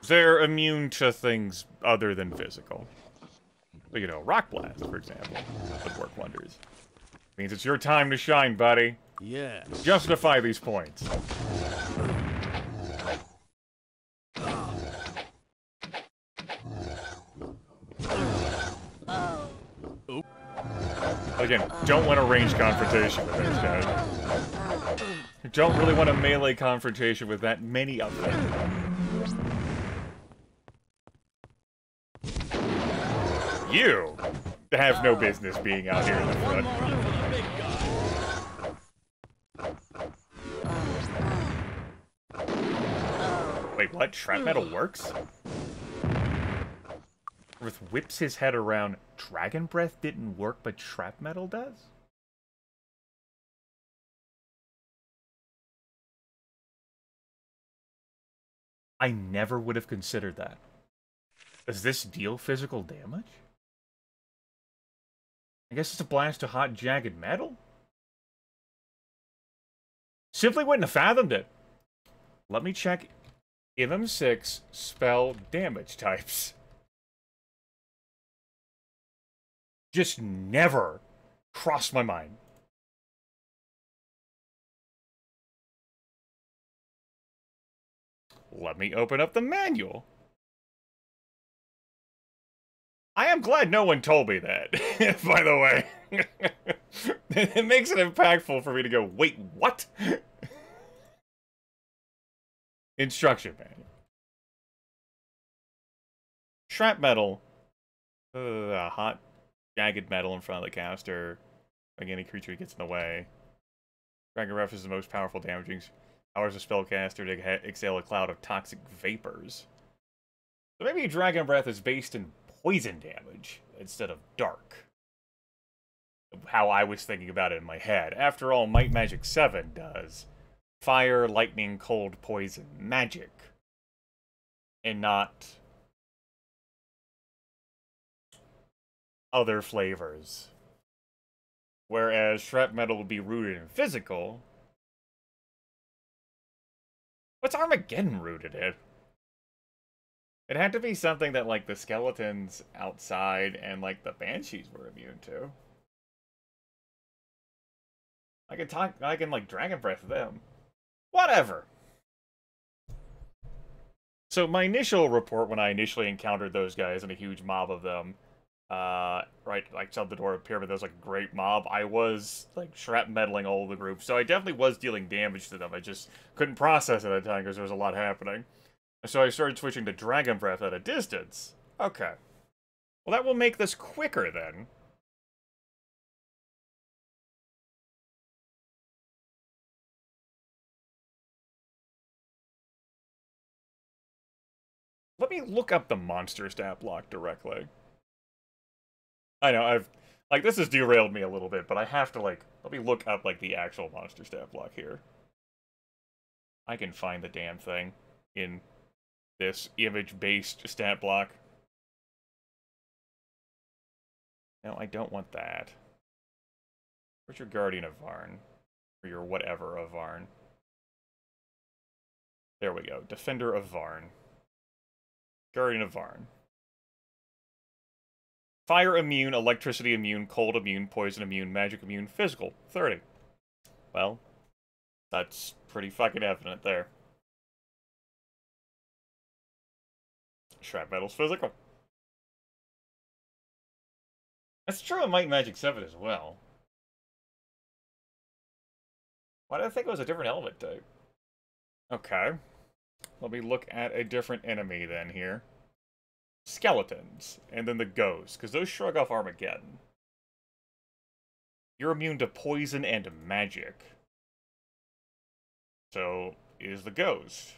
they're immune to things other than physical. But, you know, Rock Blast, for example, would work wonders. Means it's your time to shine, buddy. Yes. Justify these points. Again, don't want a range confrontation with those guys. Don't really want a melee confrontation with that many of them. You have no business being out here in the front. Wait, what? Shrapmetal works? Earth whips his head around. Dragon Breath didn't work, but Shrapmetal does? I never would have considered that. Does this deal physical damage? I guess it's a blast to hot, jagged metal? Simply wouldn't have fathomed it. Let me check MM6 spell damage types. Just never crossed my mind. Let me open up the manual. I am glad no one told me that, by the way. It makes it impactful for me to go, wait, what? Instruction manual. Shrapmetal. Hot, jagged metal in front of the caster. Like any creature gets in the way. Dragon Breath is the most powerful damaging powers a spellcaster to exhale a cloud of toxic vapors. So maybe Dragon Breath is based in poison damage instead of dark. How I was thinking about it in my head. After all, Might Magic 7 does fire, lightning, cold, poison, magic. And not other flavors. Whereas Shrapmetal would be rooted in physical. What's Armageddon rooted in? It had to be something that, like, the skeletons outside and, like, the banshees were immune to. I can, like, Dragon Breath them. Whatever. So my initial report when I initially encountered those guys and a huge mob of them, right, like, outside the door of Pyramid, that was, like, a great mob. I was, like, shrapmetaling all of the groups, so I definitely was dealing damage to them. I just couldn't process it at the time because there was a lot happening. So I started switching to Dragon Breath at a distance. Okay. Well, that will make this quicker, then. Let me look up the monster stat block directly. I know, like, this has derailed me a little bit, but I have to, like, let me look up, like, the actual monster stat block here. I can find the damn thing in this image-based stat block. No, I don't want that. Where's your Guardian of Varn? Or your whatever of Varn? There we go. Defender of Varn. Guardian of Varn. Fire immune, electricity immune, cold immune, poison immune, magic immune, physical. 30. Well, that's pretty fucking evident there. Shrapmetal's physical. That's true of Might and Magic 7 as well. Why did I think it was a different element type? Okay. Let me look at a different enemy then here. Skeletons. And then the ghosts, because those shrug off Armageddon. You're immune to poison and magic. So, is the ghost.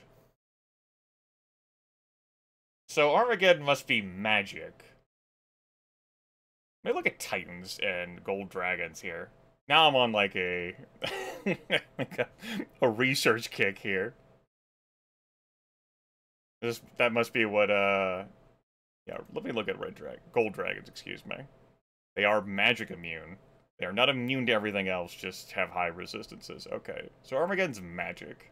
So Armageddon must be magic. Let me look at Titans and Gold Dragons here. Now I'm on like a a research kick here. That must be what yeah, let me look at Gold Dragons, excuse me. They are magic immune. They are not immune to everything else, just have high resistances. Okay, so Armageddon's magic.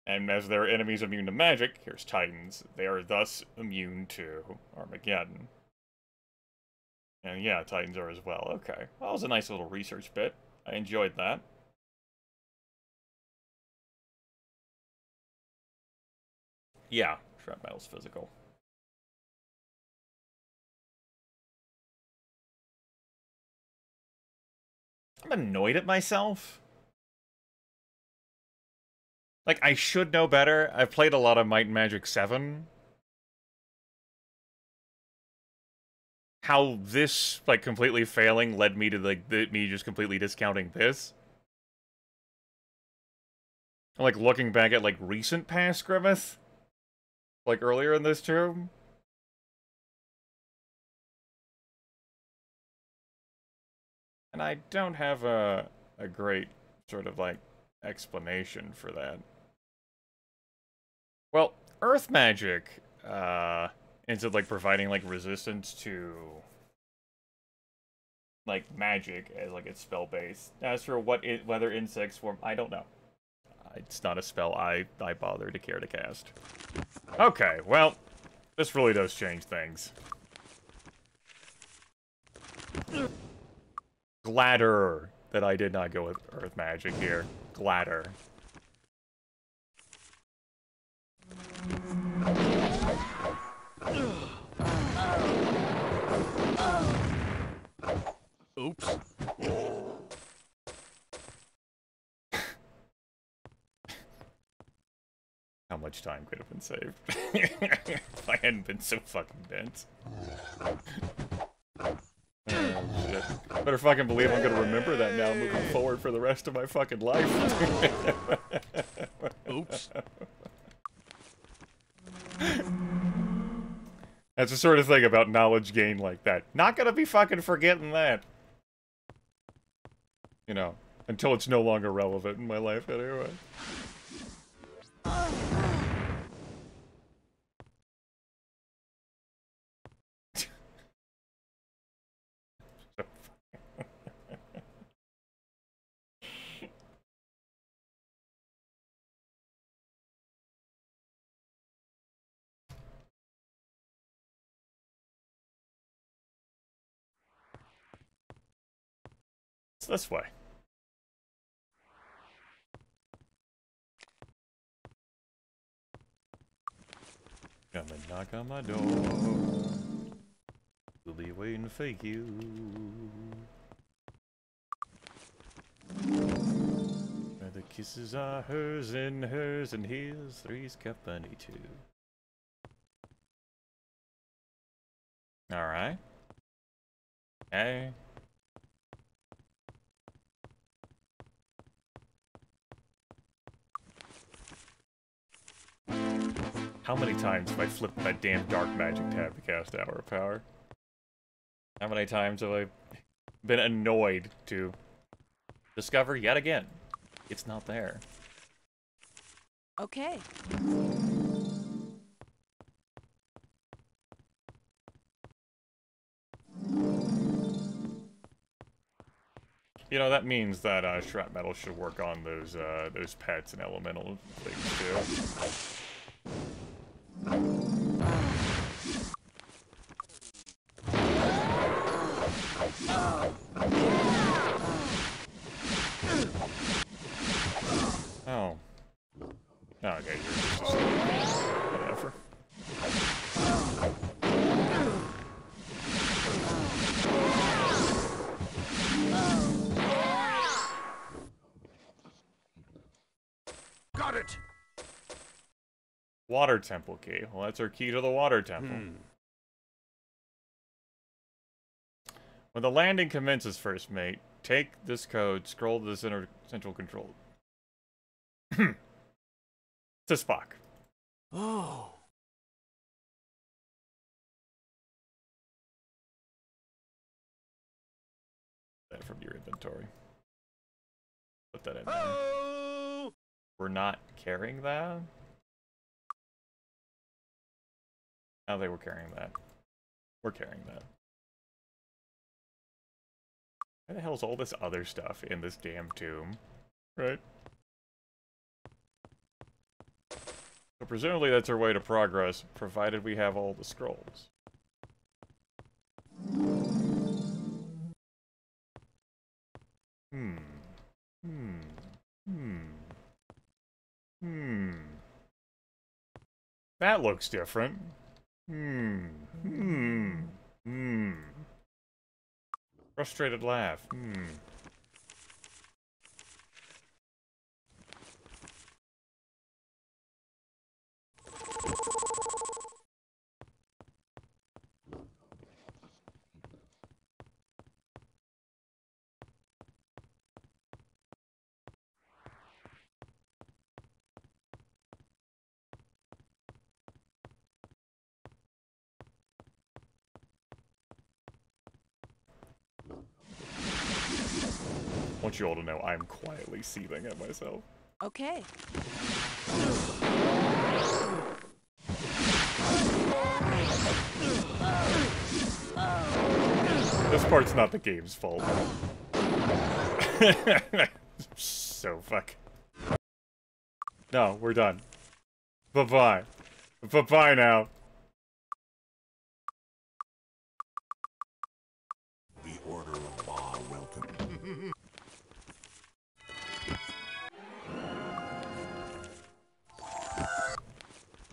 And as their enemies immune to magic, here's Titans. They are thus immune to Armageddon. And yeah, Titans are as well. Okay. Well, that was a nice little research bit. I enjoyed that. Yeah, Shrapmetal's physical. I'm annoyed at myself. Like, I should know better. I've played a lot of Might and Magic 7. How this, like, completely failing led me to, like, me just completely discounting this. Like, looking back at, like, recent past Grimith. Like, earlier in this term. And I don't have a great sort of, like, explanation for that. Well, Earth Magic, instead of, like, providing, like, resistance to, like, magic as, like, its spell base. As for whether insects form, I don't know. It's not a spell I bother to care to cast. Okay, well, this really does change things. Gladder that I did not go with Earth Magic here. Gladder. Oops. How much time could have been saved if I hadn't been so fucking bent. Oh, shit. Better fucking believe I'm gonna remember that now moving forward for the rest of my fucking life. Oops. That's the sort of thing about knowledge gain like that. Not gonna be fucking forgetting that. You know, until it's no longer relevant in my life anyway. It's this way. Come and knock on my door. We'll be waiting for you. Where the kisses are hers, and here's three's company too. Alright. Hey. How many times have I flipped that damn dark magic tab to cast Hour of Power? How many times have I been annoyed to discover yet again it's not there? Okay. You know, that means that Shrapmetal should work on those pets and elemental things too. Oh. Oh, okay, you're just whatever. Got it! Water temple key. Well, that's our key to the water temple. When the landing commences, first mate, take this code, scroll to the central control. To Spock. Oh. That from your inventory. Put that in there. Oh! We're not carrying that? Oh, they were carrying that. We're carrying that. Why the hell's all this other stuff in this damn tomb? Right? So presumably that's our way to progress, provided we have all the scrolls. That looks different. Frustrated laugh. I want you all to know I'm quietly seething at myself. Okay. This part's not the game's fault. So fuck. No, we're done. Bye-bye. Bye-bye now. The Order of Ba welcome.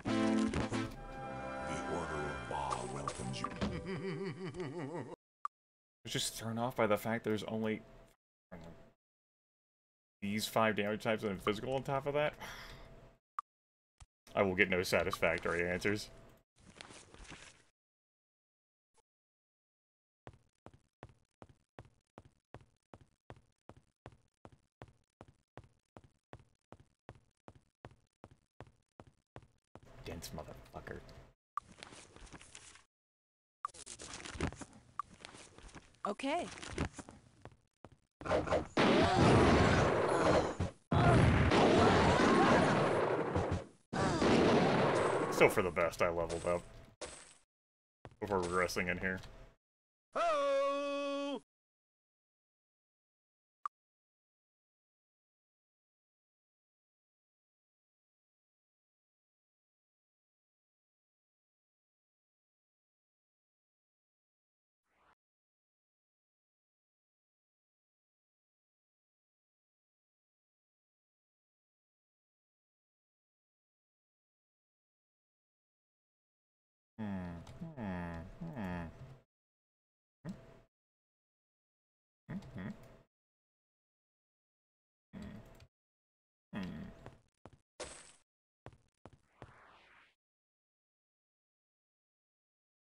The Order of Ba welcomes you. I was just thrown off by the fact there's only these 5 damage types and physical on top of that. I will get no satisfactory answers. Dense motherfucker. Okay. Still for the best I leveled up before regressing in here. Oh!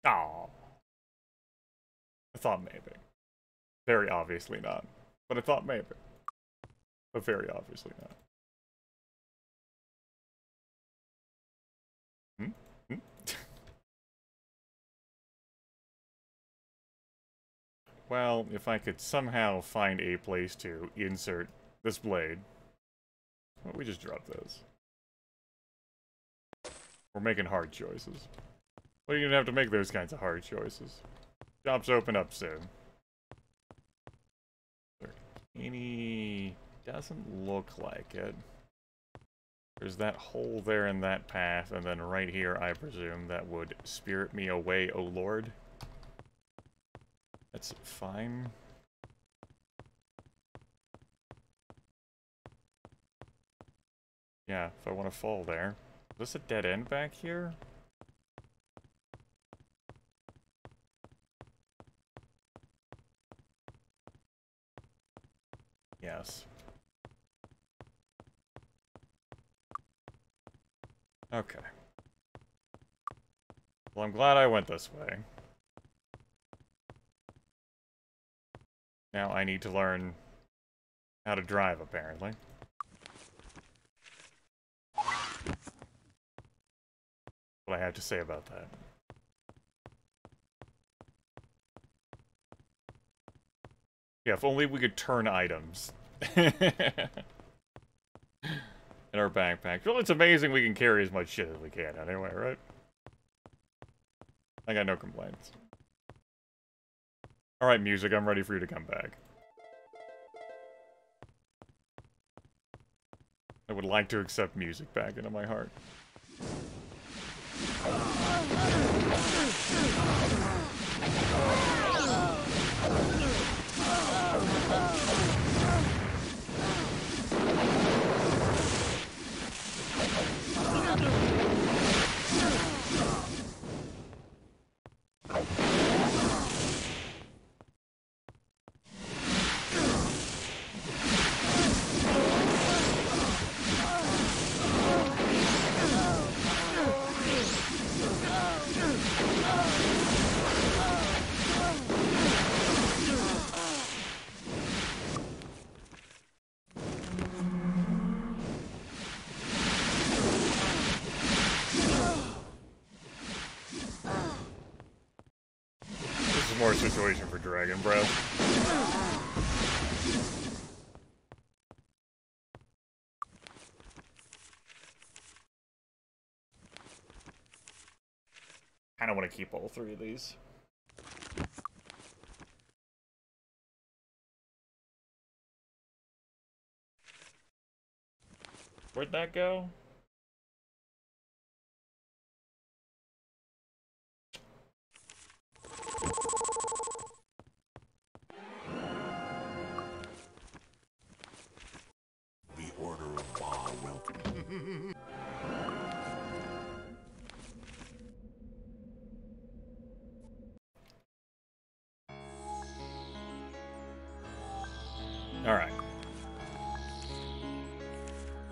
Oh, I thought maybe. Very obviously not. But I thought maybe. But very obviously not. Well, if I could somehow find a place to insert this blade. Well, we just drop this. We're making hard choices. Well, you're gonna have to make those kinds of hard choices. Jobs open up soon. Any... doesn't look like it. There's that hole there in that path, and then right here, I presume, that would spirit me away, O Lord. That's fine. Yeah, if I want to fall there. Is this a dead end back here? Yes. Okay. Well, I'm glad I went this way. Now I need to learn how to drive, apparently. What I have to say about that. Yeah, if only we could turn items. In our backpack. Well, it's amazing we can carry as much shit as we can anyway, right? I got no complaints. Alright, music, I'm ready for you to come back. I would like to accept music back into my heart. More situation for Dragon Breath. Kinda want to keep all three of these. Where'd that go? Alright.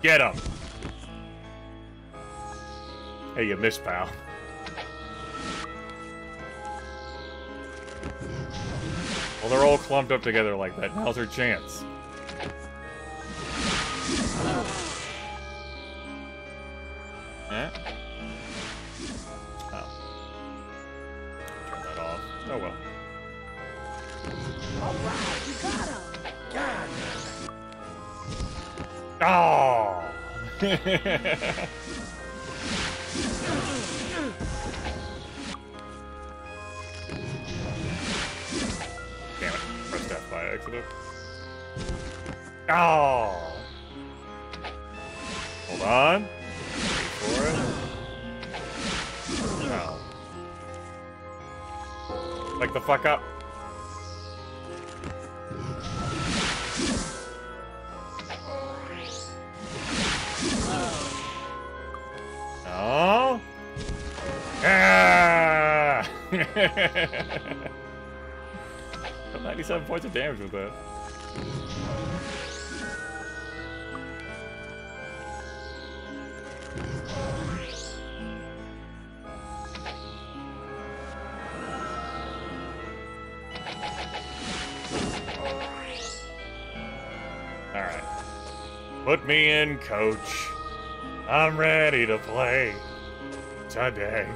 Get him! Hey, you missed, pal. Well, they're all clumped up together like that. Now's her chance. Yeah? Oh. Turn that off. Oh well. Alright, you got him! God. Oh! Damn it. Pressed F by accident. Oh! Hold on. Wait for it. No. Wake the fuck up. Oh! Ah! 97 points of damage with that. Alright. Put me in, coach. I'm ready to play today.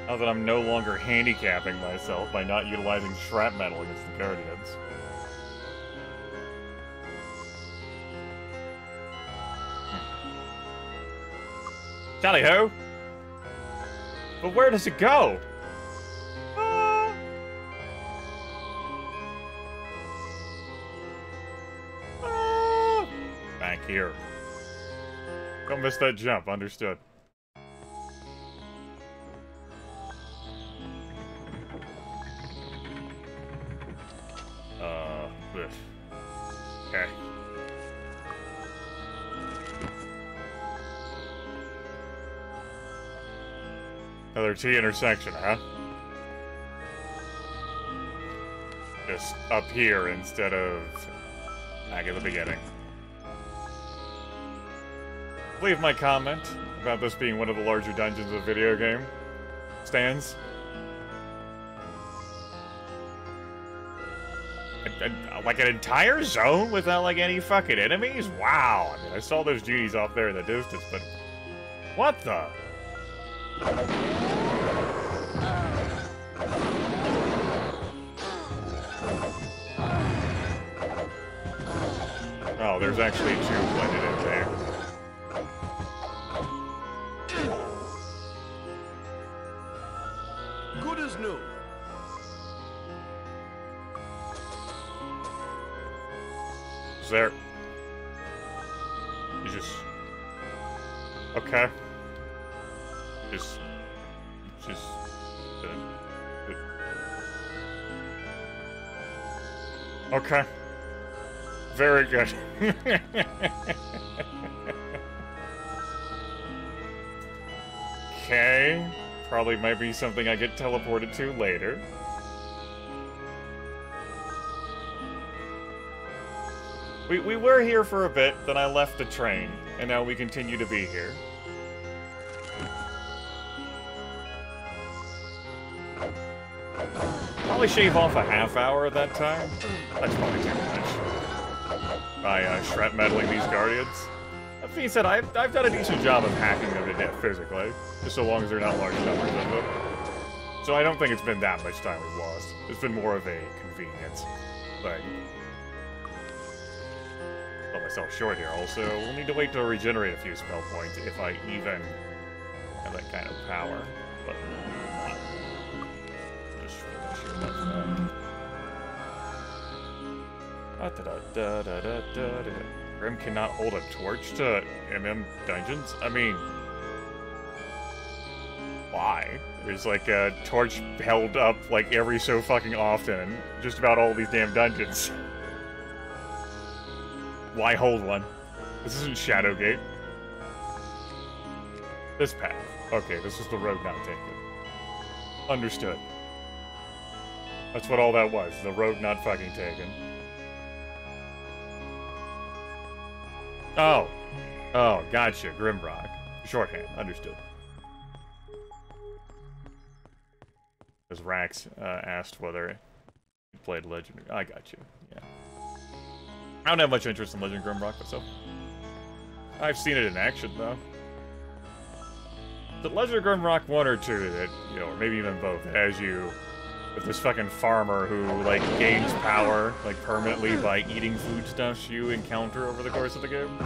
Now that I'm no longer handicapping myself by not utilizing Shrapmetal against the Guardians. Tally-ho! But where does it go? here. Don't miss that jump, understood. This. Okay. Another T intersection, huh? Just up here instead of back at the beginning. Leave my comment about this being one of the larger dungeons of the video game. Stands. Like an entire zone without like any fucking enemies? Wow. I mean, I saw those genies off there in the distance, but what the? Oh, there's actually two blended in there. Good as new. Is there? You just... Okay. Just... Okay. Very good. Okay. Probably might be something I get teleported to later. We were here for a bit, then I left the train, and now we continue to be here. Probably shave off a half hour at that time. That's probably too much. By shrapmetaling these guardians. That being said, I've done a decent job of hacking them to death physically, just so long as they're not large numbers of them. So I don't think it's been that much time we've lost. It's been more of a convenience thing. Sell myself short here. Also, we'll need to wait to regenerate a few spell points if I even have that kind of power. But not. Just Grim cannot hold a torch to MM dungeons? I mean, why? There's like a torch held up like every so fucking often, just about all these damn dungeons. Why hold one? This isn't Shadowgate. This path. Okay, this is the road not taken. Understood. That's what all that was. The road not fucking taken. Oh. Oh, gotcha. Grimrock. Shorthand. Understood. Because Rax asked whether he played Legend. I got you. Yeah. I don't have much interest in Legend Grimrock myself. I've seen it in action, though. The Legend Grimrock 1 or 2 that, you know, or maybe even both, has you with this fucking farmer who, like, gains power, like, permanently by eating foodstuffs you encounter over the course of the game.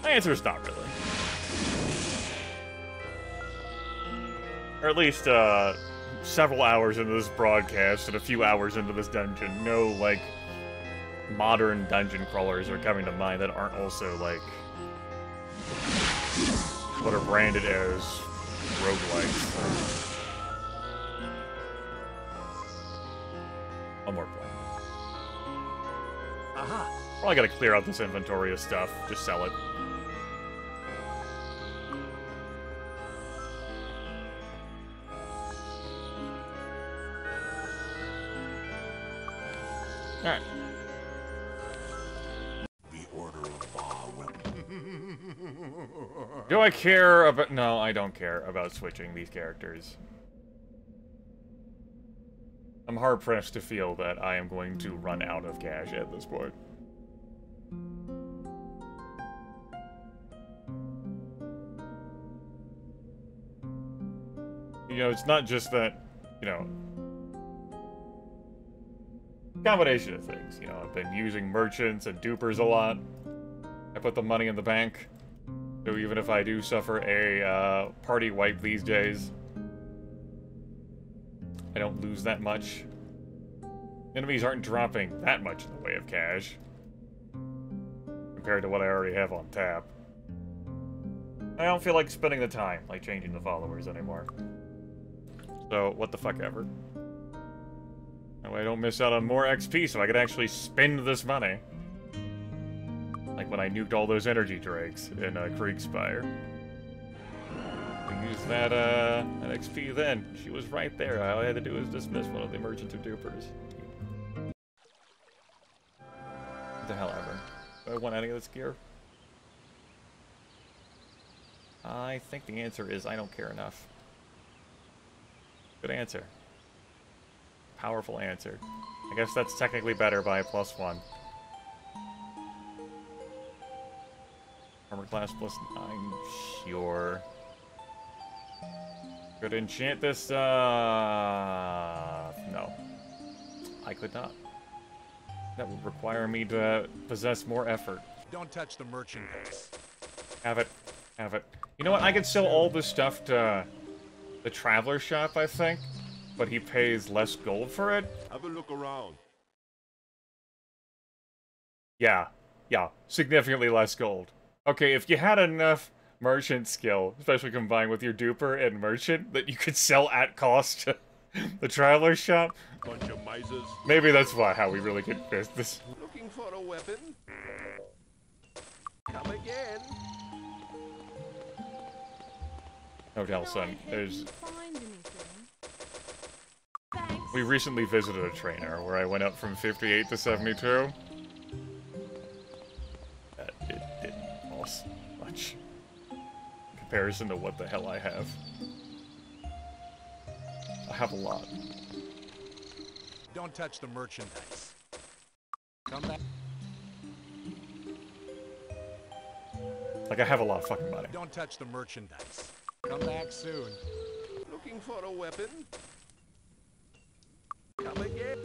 My answer is not really. Or at least, several hours into this broadcast and a few hours into this dungeon, no, like, modern dungeon crawlers are coming to mind that aren't also, like, what are branded as roguelikes. One more point. Aha! Probably gotta clear out this inventory of stuff. Just sell it. Alright. The Order of Ba will... Do I care about... No, I don't care about switching these characters. I'm hard-pressed to feel that I am going to run out of cash at this point. You know, it's not just that you know, combination of things. You know, I've been using merchants and dupers a lot. I put the money in the bank. So even if I do suffer a party wipe these days, I don't lose that much. Enemies aren't dropping that much in the way of cash compared to what I already have on tap. I don't feel like spending the time, like changing the followers anymore. So, what the fuck ever. That way I don't miss out on more XP so I could actually spend this money. Like when I nuked all those energy drakes in Kriegspire. We used that XP then. She was right there. All I had to do was dismiss one of the merchants or dupers. What the hell ever. Do I want any of this gear? I think the answer is I don't care enough. Good answer. Powerful answer. I guess that's technically better by +1. Armor class +9, sure. Could enchant this, no. I could not. That would require me to possess more effort. Don't touch the merchandise. Have it. Have it. You know what? I could sell all this stuff to the Traveler Shop, I think. But he pays less gold for it? Have a look around. Yeah. Yeah. Significantly less gold. Okay, if you had enough merchant skill, especially combined with your duper and merchant, that you could sell at cost to the Traveler Shop, Bunch of misers. maybe that's how we really get this. Looking for a weapon? Come again. No doubt, son. There's... Find anything? We recently visited a trainer where I went up from 58 to 72. It didn't cost much in comparison to what the hell I have. I have a lot. Don't touch the merchandise. Come back. Like, I have a lot of fucking money. Don't touch the merchandise. Come back soon. Looking for a weapon? Come again.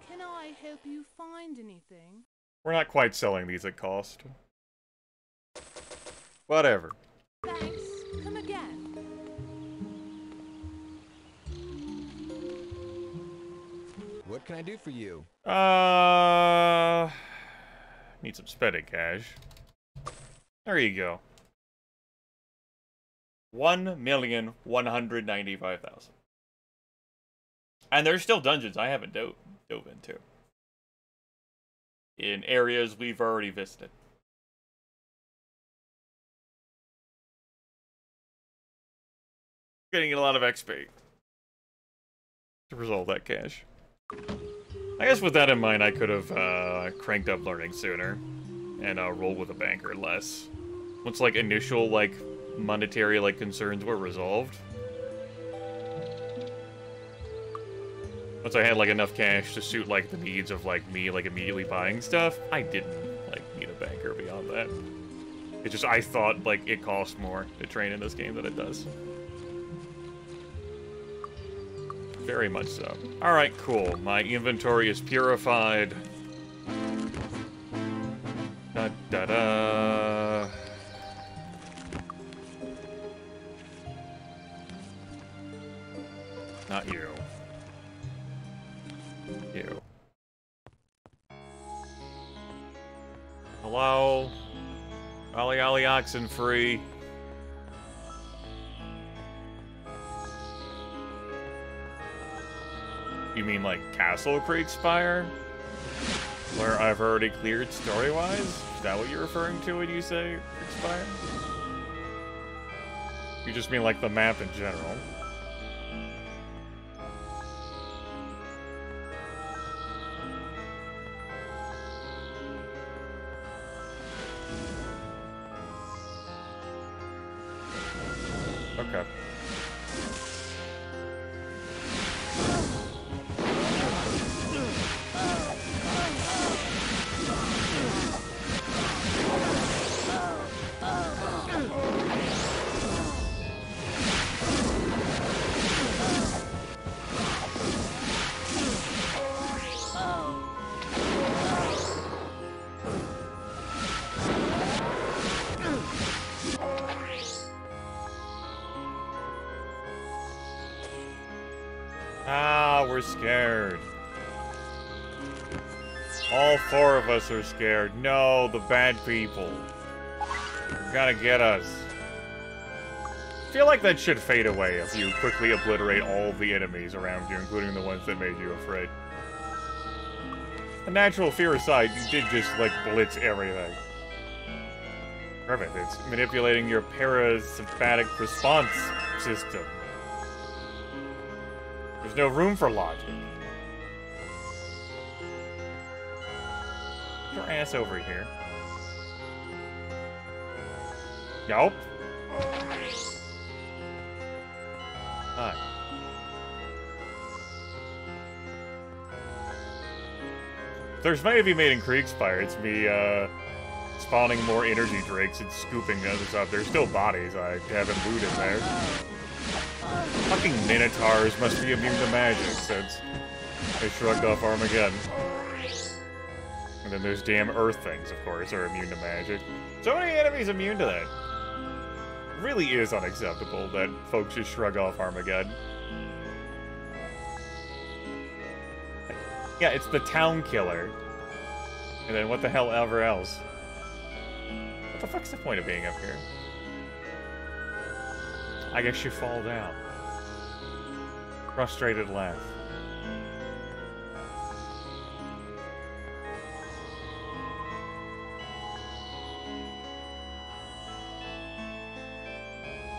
Can I help you find anything? We're not quite selling these at cost. Whatever. Thanks. Come again. What can I do for you? Need some spending cash. There you go. 1,195,000. And there's still dungeons I haven't dove into. In areas we've already visited. Getting a lot of XP to resolve that cache. I guess with that in mind, I could have cranked up learning sooner and rolled with a banker less. Once like initial like monetary like concerns were resolved. Once I had like enough cash to suit like the needs of like me like immediately buying stuff, I didn't like need a banker beyond that. It's just I thought like it cost more to train in this game than it does. Very much so. Alright, cool. My inventory is purified. Da-da-da. Not you. You. Hello? Ollie Ollie Oxenfree. You mean like Castle Kriegspire? Where I've already cleared story-wise? Is that what you're referring to when you say Kriegspire? You just mean like the map in general. Okay. we're scared. All 4 of us are scared. No, the bad people. They're gonna get us. I feel like that should fade away if you quickly obliterate all the enemies around you, including the ones that made you afraid. The natural fear aside, you did just, like, blitz everything. Perfect. It's manipulating your parasympathetic response system. There's no room for logic. Get your ass over here. Yup. Hi. There's many of you made in Kriegspire. It's me, spawning more energy drakes and scooping the others up. There's still bodies I haven't looted there. Fucking Minotaurs must be immune to magic, since they shrugged off Armageddon. And then there's damn Earth things, of course, are immune to magic. So many enemies immune to that. It really is unacceptable that folks just shrug off Armageddon. Yeah, it's the town killer. And then what the hell ever else? What the fuck's the point of being up here? I guess you fall down. Frustrated laugh.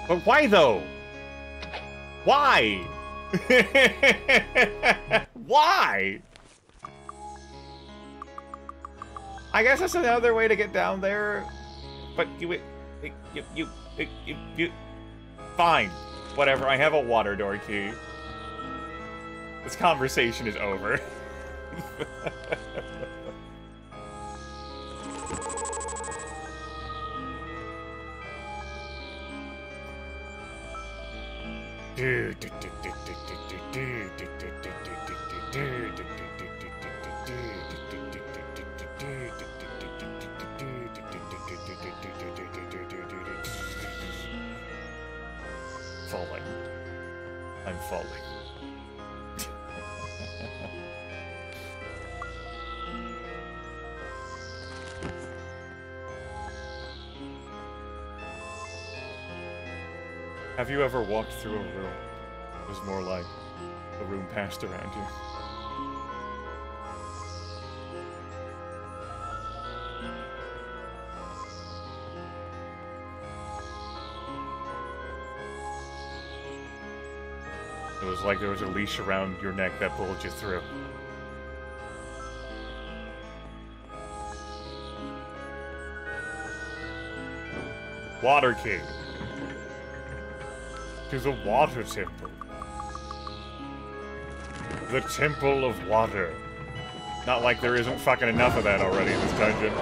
But why though? Why? Why? I guess that's another way to get down there, but you fine, whatever. I have a water door key. This conversation is over. Falling. I'm falling. Have you ever walked through a room that was more like the room passed around you? It was like there was a leash around your neck that pulled you through. Water King. To the Water Temple. The Temple of Water. Not like there isn't fucking enough of that already in this dungeon.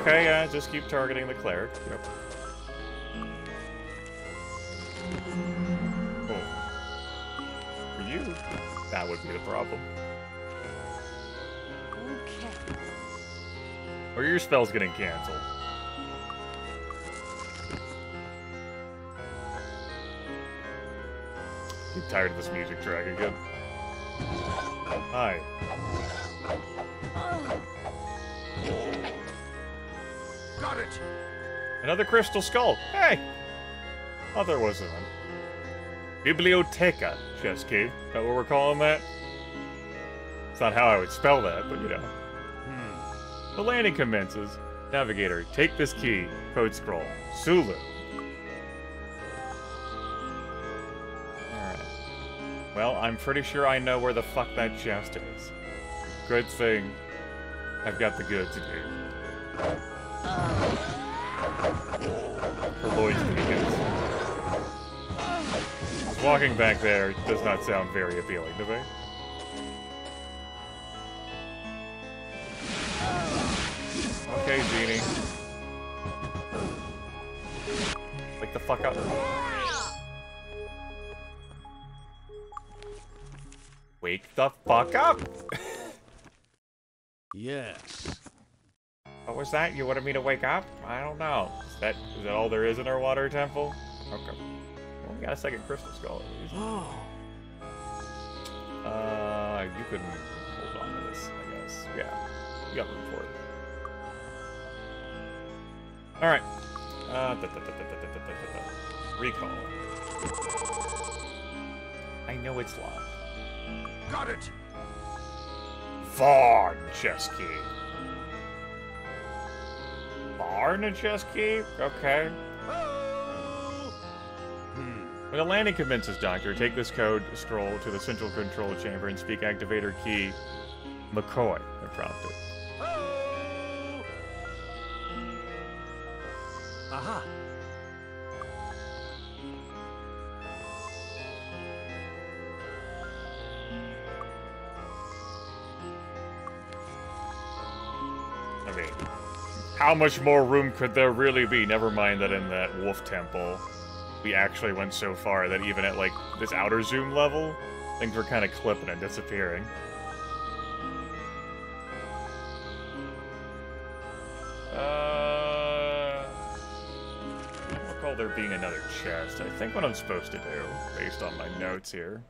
Okay, just keep targeting the cleric. Yep. Oh. For you, that would be the problem. Okay. Or your spell's getting cancelled. Get tired of this music track again. Hi. Got it! Another crystal skull. Hey! Oh, there was one. Biblioteca chest key. Is that what we're calling that? It's not how I would spell that, but you know. The landing commences. Navigator, take this key. Code scroll. Sulu. Alright. Well, I'm pretty sure I know where the fuck that chest is. Good thing I've got the goods in here. For Lloyd's beacons. Walking back there does not sound very appealing to me. Okay, Genie. Wake the fuck up. Wake the fuck up! Yes. What was that? You wanted me to wake up? I don't know. Is that all there is in our water temple? Okay. Well, we got a second crystal skull at least. You can hold on to this, I guess. Yeah, you got room for it. Alright. Recall. I know it's locked. Got it! Varn chest key. Varn chest key? Okay. When the landing commences, Doctor, take this code scroll to the central control chamber and speak activator key McCoy, I prompted. Aha! I mean, how much more room could there really be? Never mind that in that wolf temple, we actually went so far that even at, like, this outer zoom level, things were kind of clipping and disappearing. I don't recall there being another chest. I think what I'm supposed to do, based on my notes here.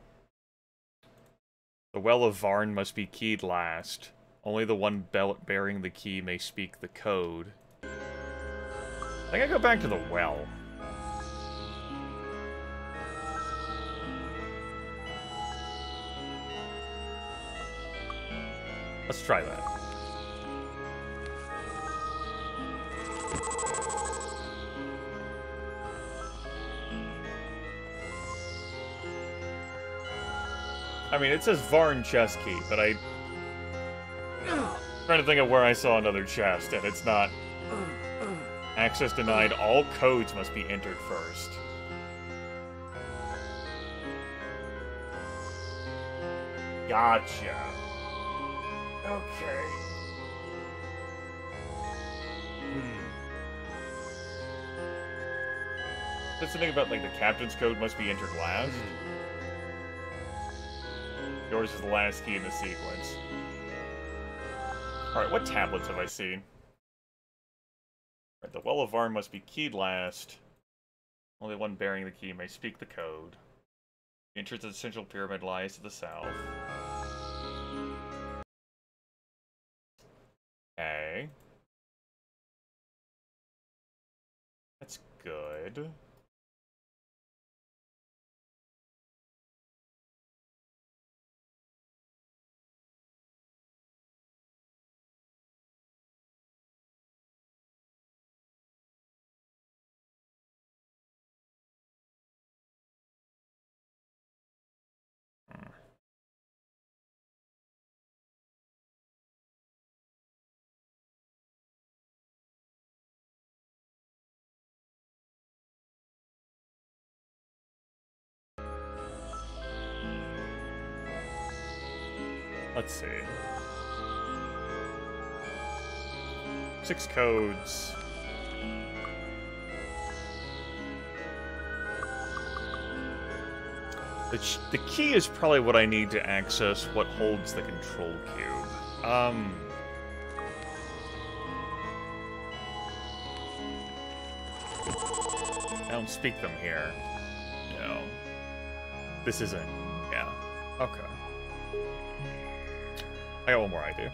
The Well of Varn must be keyed last. Only the one bearing the key may speak the code. I think I go back to the well. Let's try that. I mean, it says Varn chest key, but I'm trying to think of where I saw another chest, and it's not. Access denied. All codes must be entered first. Gotcha. Okay. That's the thing about, like, the captain's code must be entered last. Yours is the last key in the sequence. Alright, what tablets have I seen? Right, the Well of Varn must be keyed last. Only one bearing the key may speak the code. The entrance to the central pyramid lies to the south. Okay. That's good. Let's see. 6 codes. The key is probably what I need to access what holds the control cube. I don't speak them here. No. This isn't. Yeah. Okay. I got one more idea.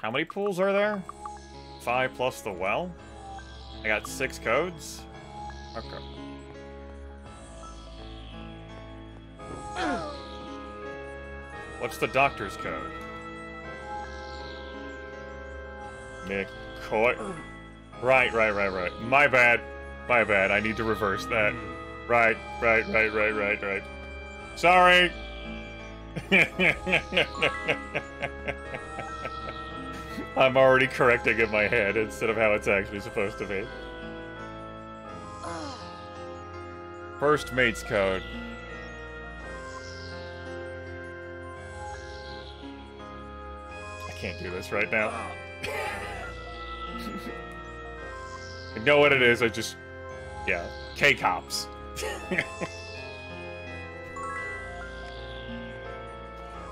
How many pools are there? 5 plus the well? I got 6 codes? Okay. What's the doctor's code? McCoy. Right. My bad. My bad. I need to reverse that. Right. Sorry! I'm already correcting in my head instead of how it's actually supposed to be. First mate's code. I can't do this right now. I know what it is, I just... Yeah. K-Cops.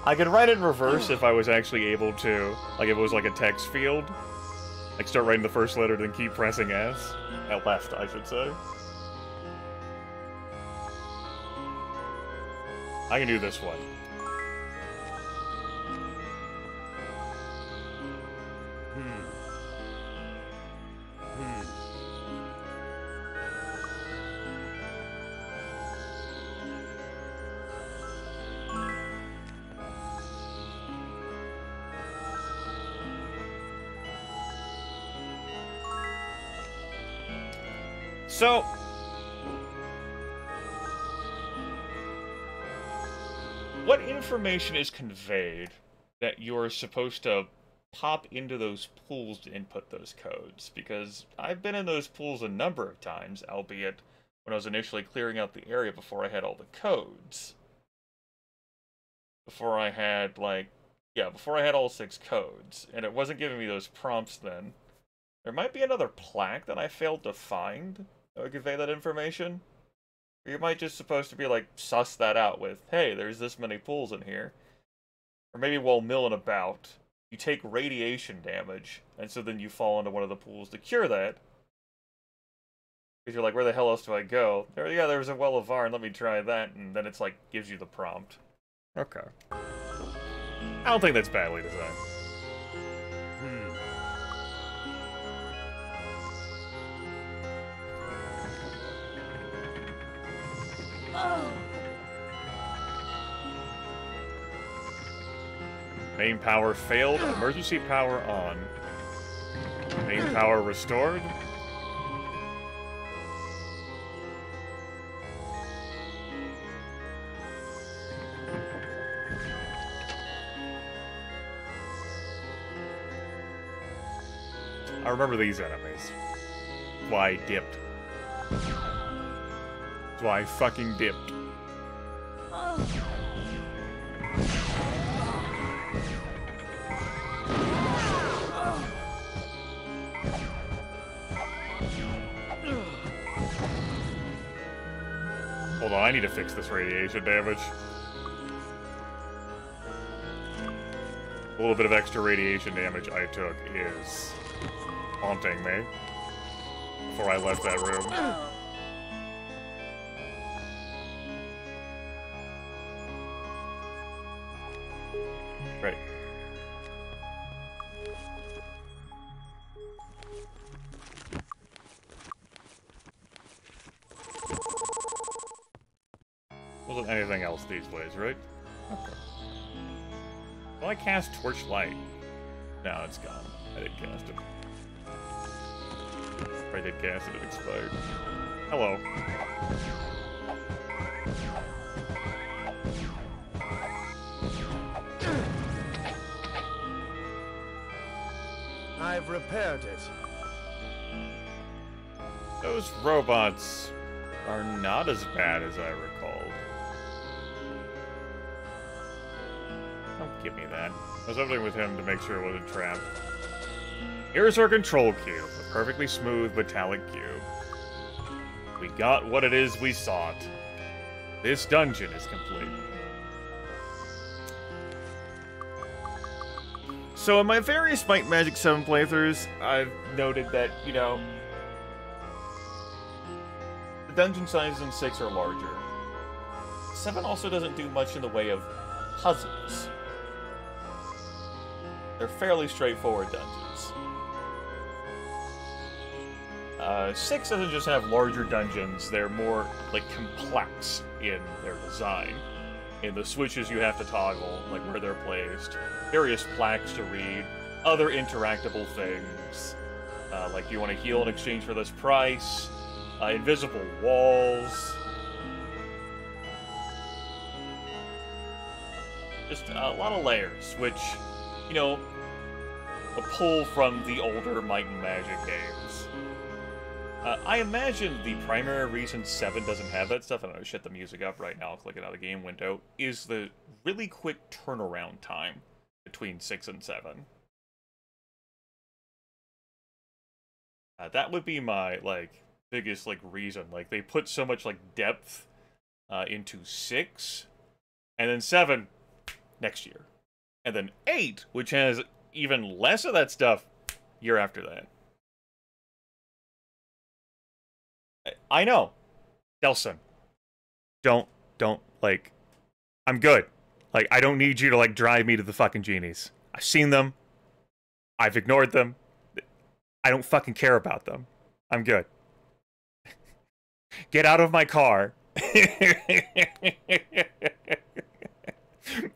I could write it in reverse if I was actually able to, like if it was like a text field. Like start writing the first letter, then keep pressing S. Left, I should say. I can do this one. So, what information is conveyed that you're supposed to pop into those pools to input those codes? Because I've been in those pools a number of times, albeit when I was initially clearing out the area before I had all the codes. Before I had, like, yeah, before I had all 6 codes, and it wasn't giving me those prompts then. There might be another plaque that I failed to find that would convey that information. Or you might just supposed to be like, suss that out with, hey, there's this many pools in here. Or maybe while milling about, you take radiation damage, and so then you fall into one of the pools to cure that. Because you're like, where the hell else do I go? Yeah, there's a well of Varn, let me try that, and then it's like, gives you the prompt. Okay. I don't think that's badly designed. Main power failed. Emergency power on. Main power restored. I remember these enemies. That's why I dipped. That's why I fucking dipped. Hold on, I need to fix this radiation damage. A little bit of extra radiation damage I took is haunting me before I left that room. Right. Wasn't anything else these ways, right? Okay. Will I cast Torchlight? No, it's gone. I didn't cast it. I did cast it, it expired. Hello. I've repaired it. Those robots are not as bad as I recalled. Don't give me that. I was opening with him to make sure it wasn't trapped. Here's our control cube, a perfectly smooth metallic cube. We got what it is we sought. This dungeon is complete. So in my various Might and Magic 7 playthroughs, I've noted that, you know, the dungeon sizes in 6 are larger. 7 also doesn't do much in the way of puzzles. They're fairly straightforward dungeons. 6 doesn't just have larger dungeons, they're more, like, complex in their design. In the switches you have to toggle, like where they're placed, various plaques to read, other interactable things, like do you want to heal in exchange for this price, invisible walls. Just a lot of layers, which, you know, a pull from the older Might and Magic games. I imagine the primary reason 7 doesn't have that stuff, and I'm gonna shut the music up right now, click it out of the game window, is the really quick turnaround time between 6 and 7. That would be my, like, biggest, like, reason. Like, they put so much, like, depth into 6, and then 7, next year. And then 8, which has even less of that stuff, year after that. I know. Delson. Don't, like, I'm good. Like, I don't need you to, like, drive me to the fucking genies. I've seen them. I've ignored them. I don't fucking care about them. I'm good. Get out of my car.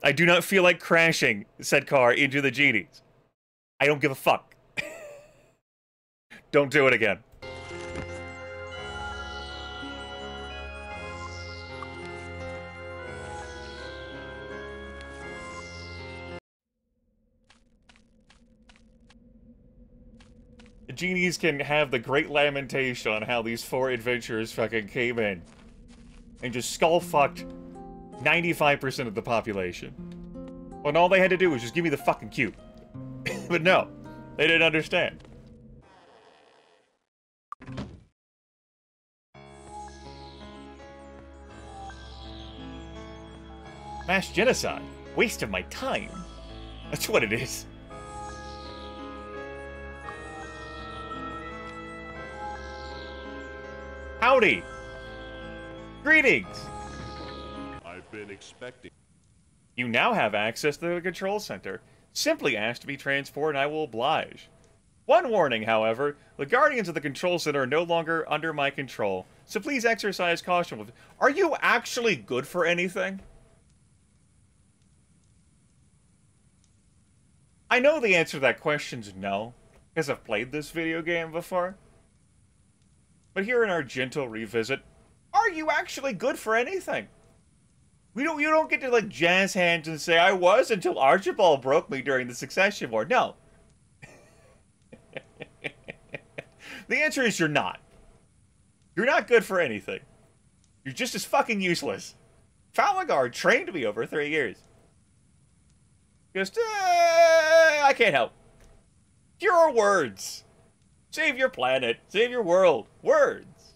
I do not feel like crashing said car into the genies. I don't give a fuck. Don't do it again. The genies can have the great lamentation on how these 4 adventurers fucking came in and just skull-fucked 95% of the population. When all they had to do was just give me the fucking cube. But no, they didn't understand. Mass genocide. Waste of my time. That's what it is. Howdy! Greetings! I've been expecting. You now have access to the control center. Simply ask to be transported and I will oblige. One warning, however, the guardians of the control center are no longer under my control, so please exercise caution with... Are you actually good for anything? I know the answer to that question is no, because I've played this video game before. But here in our gentle revisit, are you actually good for anything? You don't get to, like, jazz hands and say, I was until Archibald broke me during the Succession War. No. The answer is you're not. You're not good for anything. You're just as fucking useless. Falagard trained me over 3 years. Just, I can't help. Your words. Save your planet. Save your world. Words.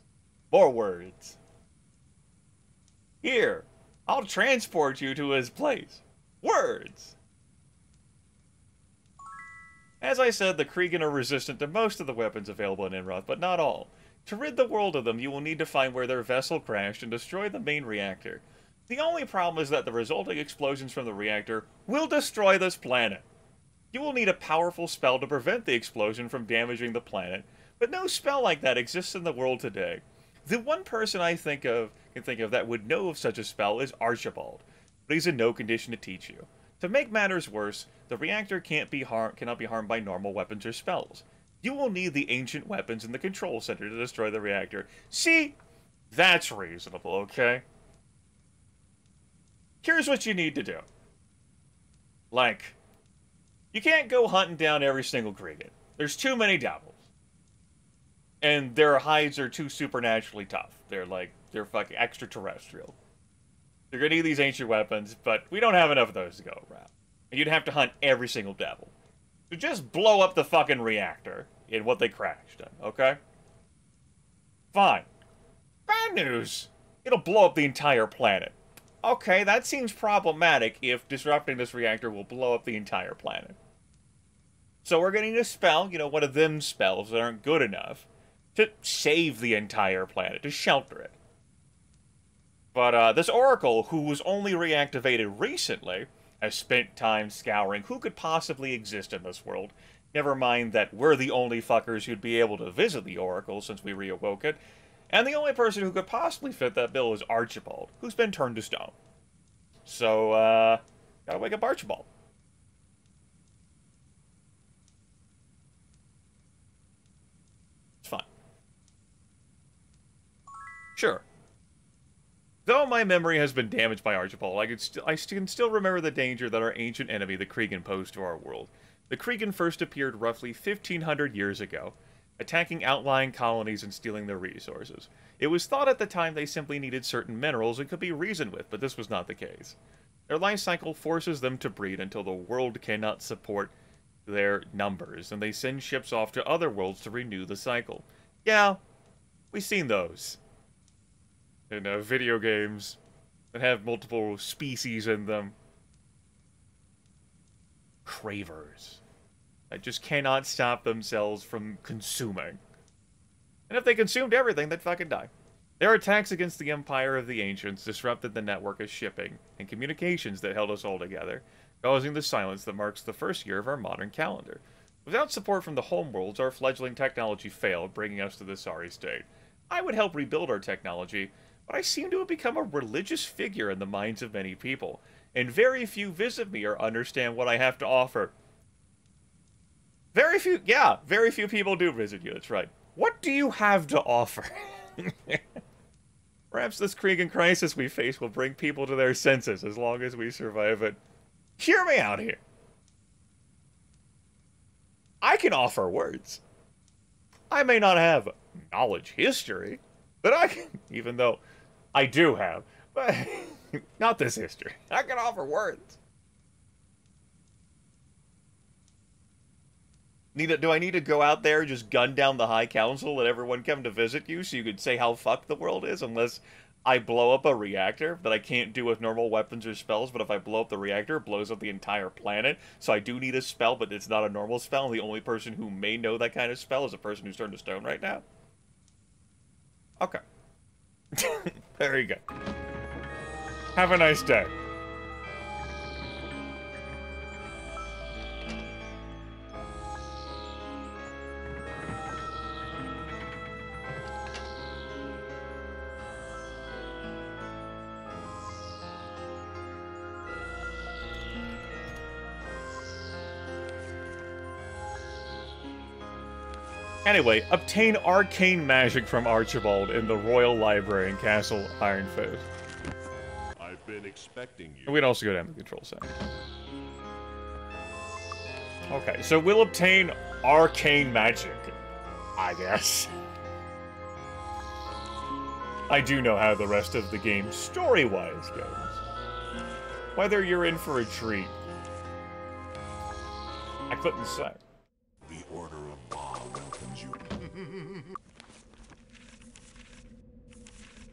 More words. Here. I'll transport you to his place. Words. As I said, the Krigan are resistant to most of the weapons available in Inroth, but not all. To rid the world of them, you will need to find where their vessel crashed and destroy the main reactor. The only problem is that the resulting explosions from the reactor will destroy this planet. You will need a powerful spell to prevent the explosion from damaging the planet, but no spell like that exists in the world today. The one person I can think of that would know of such a spell is Archibald, but he's in no condition to teach you. To make matters worse, the reactor cannot be harmed by normal weapons or spells. You will need the ancient weapons in the control center to destroy the reactor. See? That's reasonable, okay? Here's what you need to do. Like, you can't go hunting down every single Krigan. There's too many devils. And their hides are too supernaturally tough. They're fucking extraterrestrial. You're gonna need these ancient weapons, but we don't have enough of those to go around. And you'd have to hunt every single devil. So just blow up the fucking reactor in what they crashed in, okay? Fine. Bad news. It'll blow up the entire planet. Okay, that seems problematic if disrupting this reactor will blow up the entire planet. So we're gonna need a spell, one of them spells that aren't good enough, to save the entire planet, to shelter it. But this Oracle, who was only reactivated recently, has spent time scouring who could possibly exist in this world. Never mind that we're the only fuckers who'd be able to visit the Oracle since we reawoke it. And the only person who could possibly fit that bill is Archibald, who's been turned to stone. So, gotta wake up Archibald. It's fine. Sure. Though my memory has been damaged by Archibald, I can still remember the danger that our ancient enemy, the Krigan, posed to our world. The Krigan first appeared roughly 1,500 years ago, attacking outlying colonies and stealing their resources. It was thought at the time they simply needed certain minerals and could be reasoned with, but this was not the case. Their life cycle forces them to breed until the world cannot support their numbers, and they send ships off to other worlds to renew the cycle. Yeah, we've seen those. In video games that have multiple species in them. cravers that just cannot stop themselves from consuming. And if they consumed everything, they'd fucking die. Their attacks against the Empire of the Ancients disrupted the network of shipping and communications that held us all together, causing the silence that marks the first year of our modern calendar. Without support from the homeworlds, our fledgling technology failed, bringing us to this sorry state. I would help rebuild our technology, but I seem to have become a religious figure in the minds of many people, and very few visit me or understand what I have to offer. Very few people do visit you, that's right. What do you have to offer? Perhaps this Krieg crisis we face will bring people to their senses as long as we survive it. Hear me out here. I can offer words. I may not have knowledge history, but I can, even though I do have, but not this history. I can offer words. Do I need to go out there, just gun down the High Council, let everyone come to visit you so you could say how fucked the world is, unless I blow up a reactor that I can't do with normal weapons or spells, but if I blow up the reactor, it blows up the entire planet. So I do need a spell, but it's not a normal spell, and the only person who may know that kind of spell is a person who's turned to stone right now. Okay. There you go. Have a nice day. Anyway, obtain arcane magic from Archibald in the Royal Library in Castle Ironface. I've been expecting you. And we can also go down to the control center. Okay, so we'll obtain arcane magic, I guess. I do know how the rest of the game story-wise goes. Whether you're in for a treat, I couldn't say. The Order of Ba welcomes you.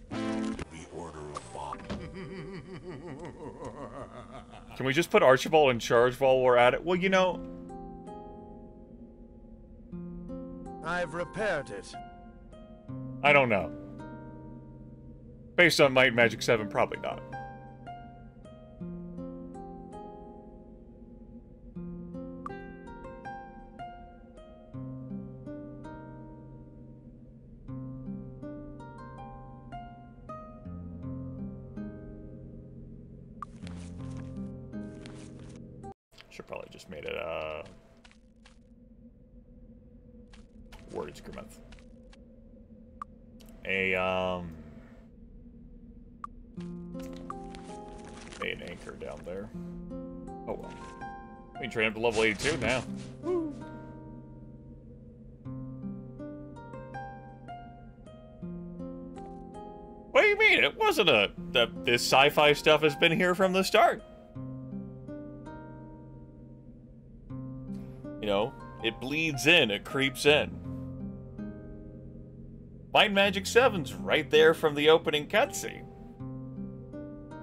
The Order of Ba. Can we just put Archibald in charge while we're at it? Well, you know... I've repaired it. I don't know. Based on Might and Magic 7, probably not. Should probably just made it, words, Grimith. An anchor down there. Oh well. We can train up to level 82 now. Woo. What do you mean? It wasn't this sci-fi stuff has been here from the start. You know, it bleeds in, it creeps in. Might and Magic 7's right there from the opening cutscene.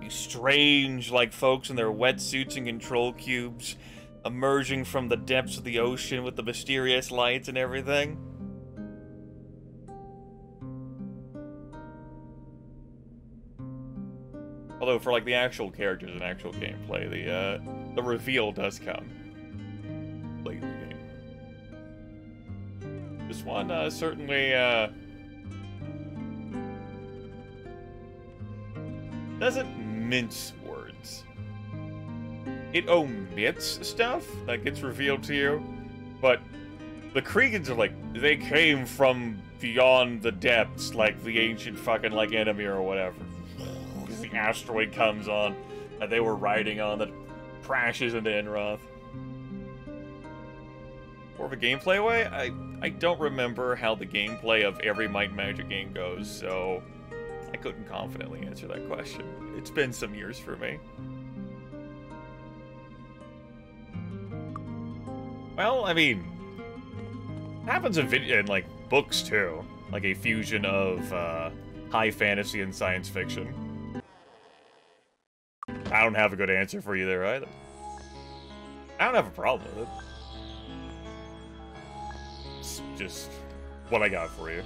These strange, like, folks in their wetsuits and control cubes, emerging from the depths of the ocean with the mysterious lights and everything. Although, for, like, the actual characters and actual gameplay, the reveal does come late in the game. This one, certainly, doesn't mince words. It omits stuff that gets revealed to you, but the Kriegans are like, they came from beyond the depths, like the ancient fucking, like, enemy or whatever. The asteroid comes on that they were riding on that crashes into Enroth. More of a gameplay way? I don't remember how the gameplay of every Might and Magic game goes, so I couldn't confidently answer that question. It's been some years for me. Well, I mean, it happens in like, books, too. Like a fusion of, high fantasy and science fiction. I don't have a good answer for you there, either. I don't have a problem with it. It's just what I got for you.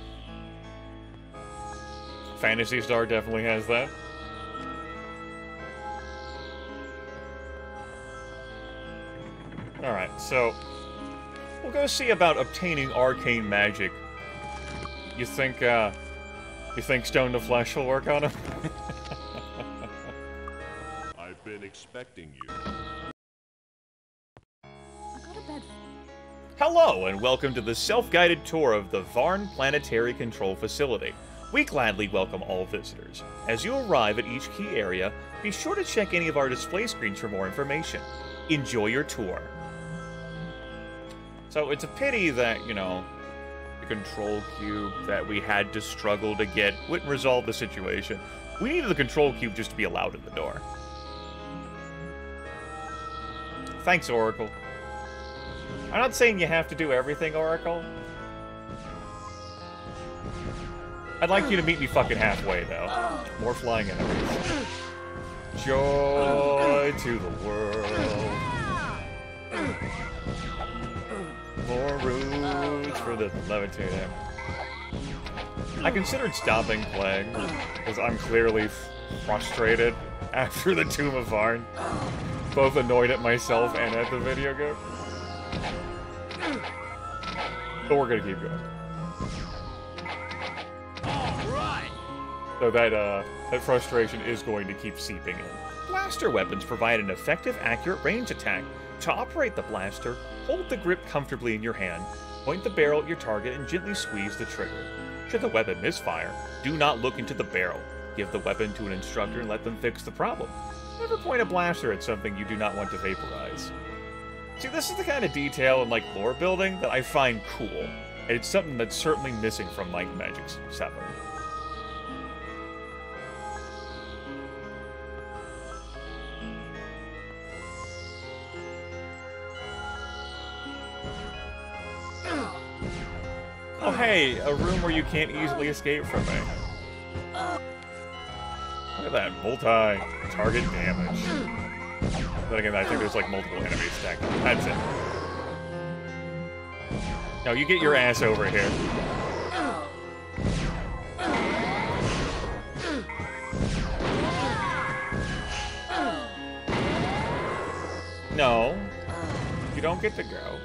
Phantasy Star definitely has that. Alright, so we'll go see about obtaining arcane magic. You think Stone to Flesh will work on him? I've been expecting you. Hello, and welcome to the self-guided tour of the Varn Planetary Control Facility. We gladly welcome all visitors. As you arrive at each key area, be sure to check any of our display screens for more information. Enjoy your tour. So it's a pity that, you know, the control cube that we had to struggle to get wouldn't resolve the situation. We needed the control cube just to be allowed in the door. Thanks, Oracle. I'm not saying you have to do everything, Oracle. I'd like you to meet me fucking halfway, though. More flying enemies. Joy to the world. More roots for the levitating. I considered stopping playing, because I'm clearly frustrated after the Tomb of Varn. Both annoyed at myself and at the video game. But we're gonna keep going. Alright! So that frustration is going to keep seeping in. Blaster weapons provide an effective, accurate range attack. To operate the blaster, hold the grip comfortably in your hand, point the barrel at your target, and gently squeeze the trigger. Should the weapon misfire, do not look into the barrel. Give the weapon to an instructor and let them fix the problem. Never point a blaster at something you do not want to vaporize. See, this is the kind of detail in, like, lore building that I find cool, and it's something that's certainly missing from Might and Magic 7. Oh hey, a room where you can't easily escape from me. Look at that, multi-target damage. Then again, I think there's like multiple enemies stacked up. That's it. Now you get your ass over here. No, you don't get to go.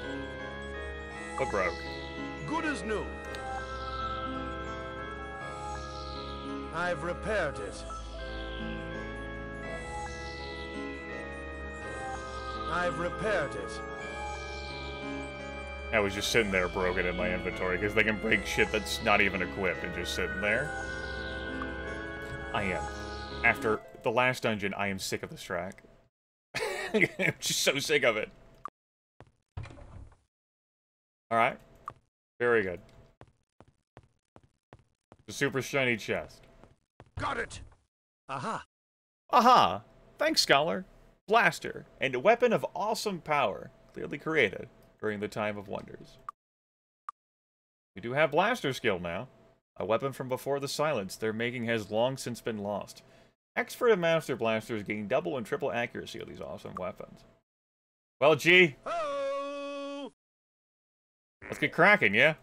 What broke? Good as new. I've repaired it. I've repaired it. I was just sitting there broken in my inventory, because they can break shit that's not even equipped and just sitting there. I am. After the last dungeon, I am sick of this track. I'm just so sick of it. Alright. Very good. The super shiny chest. Got it! Aha! Aha! Thanks, Scholar. Blaster, and a weapon of awesome power, clearly created during the Time of Wonders. We do have blaster skill now. A weapon from before the Silence their making has long since been lost. Expert and master blasters gain double and triple accuracy of these awesome weapons. Well, gee. Oh! Let's get cracking, yeah?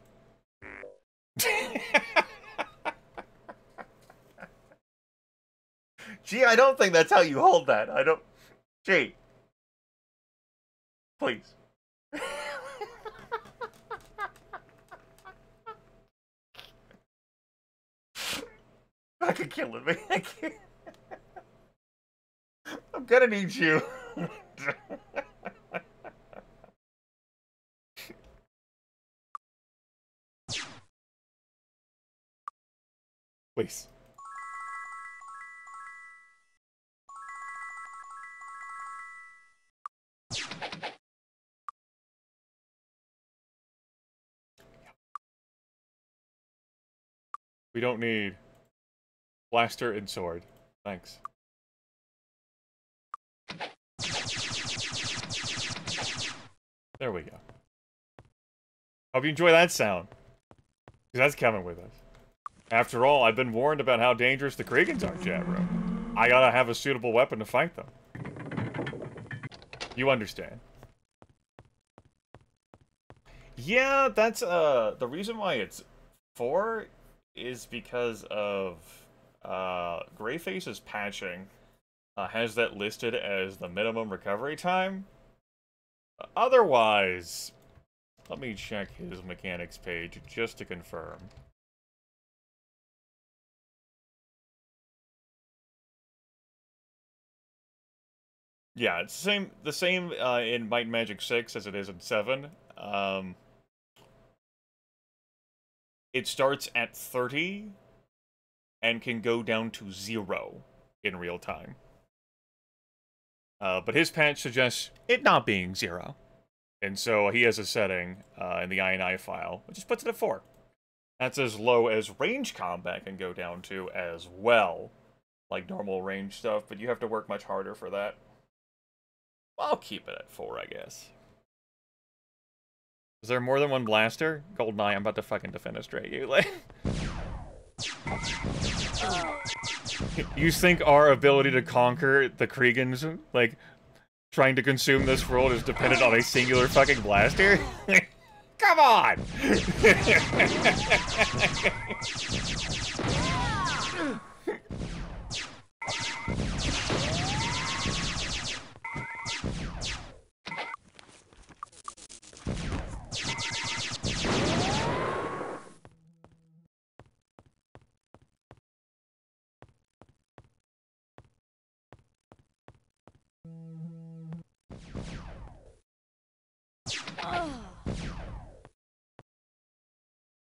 Gee, I don't think that's how you hold that. I don't... Gee. Please. Fucking killing me. I can't. I'm gonna need you. Please. We don't need blaster and sword. Thanks. There we go. Hope you enjoy that sound. Because that's coming with us. After all, I've been warned about how dangerous the Kriegans are, chat room. I gotta have a suitable weapon to fight them. You understand. Yeah, that's the reason why it's 4 is because of GrayFace's patching has that listed as the minimum recovery time. Otherwise, let me check his mechanics page just to confirm. Yeah, it's the same in Might and Magic 6 as it is in 7. It starts at 30 and can go down to 0 in real time. But his patch suggests it not being 0. And so he has a setting in the INI file, which just puts it at 4. That's as low as range combat can go down to as well. Like normal range stuff, but you have to work much harder for that. I'll keep it at 4, I guess. Is there more than one blaster? GoldenEye, I'm about to fucking defenestrate you. Like, you think our ability to conquer the Kriegans, like, trying to consume this world is dependent on a singular fucking blaster? Come on!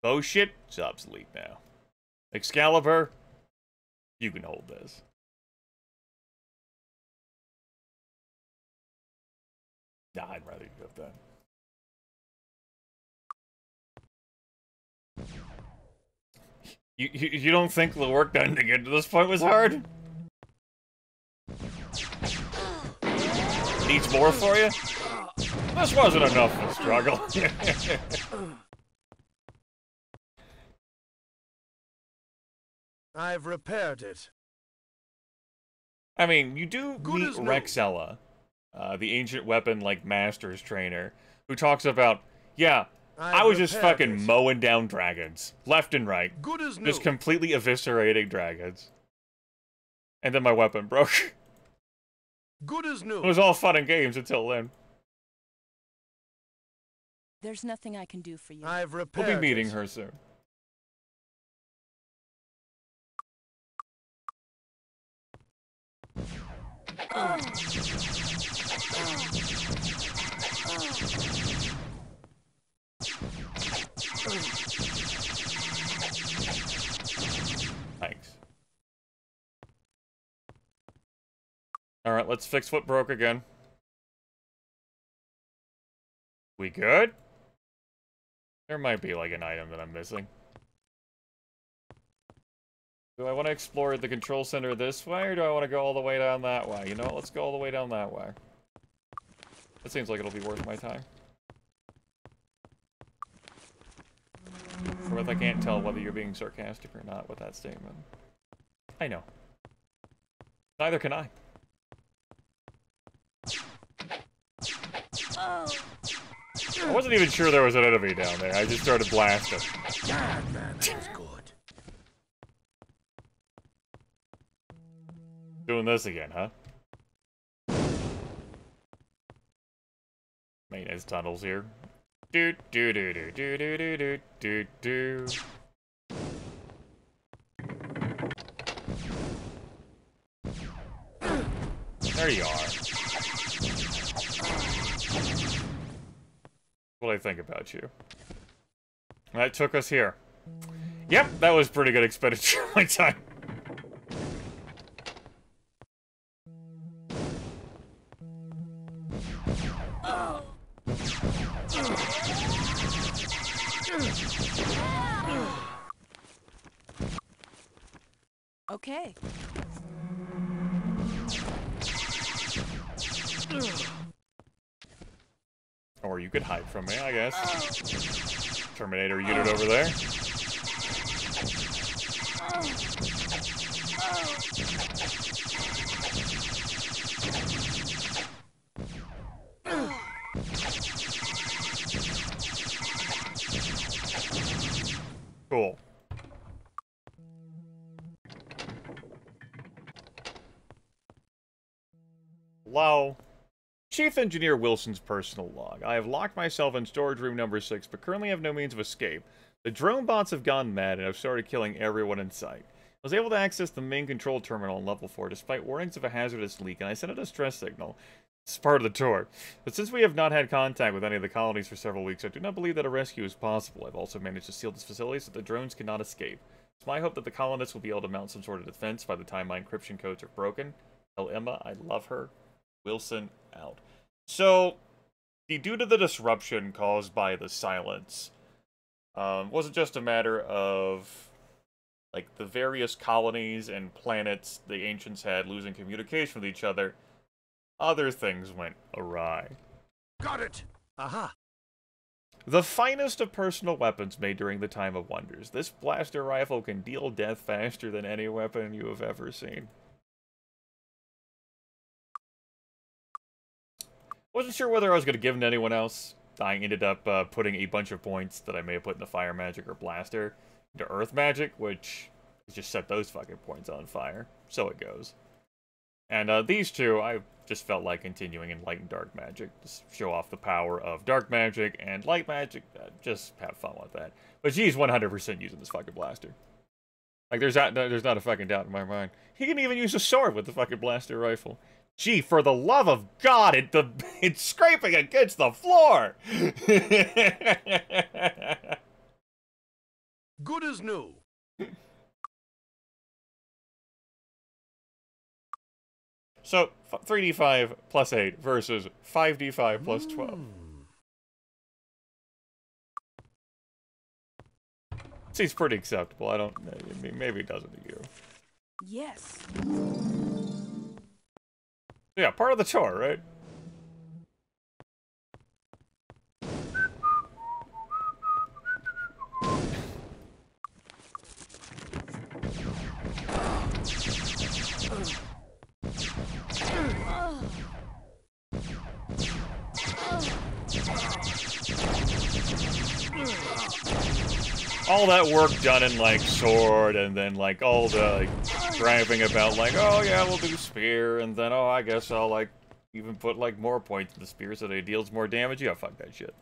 Oh shit, it's obsolete now. Excalibur, you can hold this. Nah, I'd rather you have that. You don't think the work done to get to this point was hard? Needs more for you? This wasn't enough of a struggle. I've repaired it. I mean, you do meet Rexella, the ancient weapon, like, master's trainer, who talks about, yeah, I was just fucking mowing down dragons, left and right. Good as new. Just completely eviscerating dragons. And then my weapon broke. Good as new. It was all fun and games until then. There's nothing I can do for you. I've repaired We'll be meeting her soon. Thanks. Alright, let's fix what broke again. We good? There might be, like, an item that I'm missing. Do I want to explore the control center this way, or do I want to go all the way down that way? You know what, let's go all the way down that way. It seems like it'll be worth my time. Or if I can't tell whether you're being sarcastic or not with that statement. I know. Neither can I. I wasn't even sure there was an enemy down there. I just started blasting. God, man, that was good. Doing this again, huh? Maintenance tunnels here. Do do do do do do do do do. There you are. What do I think about you? That took us here. Yep, that was pretty good expenditure of my time. Okay. Or you could hide from me, I guess. Terminator unit over there. Lol. Chief Engineer Wilson's personal log. I have locked myself in storage room number 6, but currently have no means of escape. The drone bots have gone mad and have started killing everyone in sight. I was able to access the main control terminal on level 4 despite warnings of a hazardous leak, and I sent a distress signal. It's part of the tour. But since we have not had contact with any of the colonies for several weeks, I do not believe that a rescue is possible. I've also managed to seal this facility so the drones cannot escape. It's my hope that the colonists will be able to mount some sort of defense by the time my encryption codes are broken. Tell Emma I love her. Wilson out. So, due to the disruption caused by the silence, wasn't just a matter of, like, the various colonies and planets the ancients had losing communication with each other. Other things went awry. Got it! Aha! The finest of personal weapons made during the Time of Wonders. This blaster rifle can deal death faster than any weapon you have ever seen. Wasn't sure whether I was going to give them to anyone else. I ended up putting a bunch of points that I may have put in the fire magic or blaster into earth magic, which just set those fucking points on fire. So it goes. And these two, I just felt like continuing in light and dark magic. Just show off the power of dark magic and light magic. Just have fun with that. But she's 100% using this fucking blaster. Like, there's not a fucking doubt in my mind. He can even use a sword with the fucking blaster rifle. Gee, for the love of God, it's scraping against the floor! Good as new. So, 3d5 plus 8 versus 5d5 plus 12. Seems pretty acceptable. I don't... Maybe it doesn't to you. Yes. Yeah, part of the tour, right? All that work done in, like, sword, and then, like, all the, like, grabbing about, like, oh, yeah, we'll do spear, and then, oh, I guess I'll, like, even put, like, more points in the spear so that it deals more damage. Yeah, fuck that shit.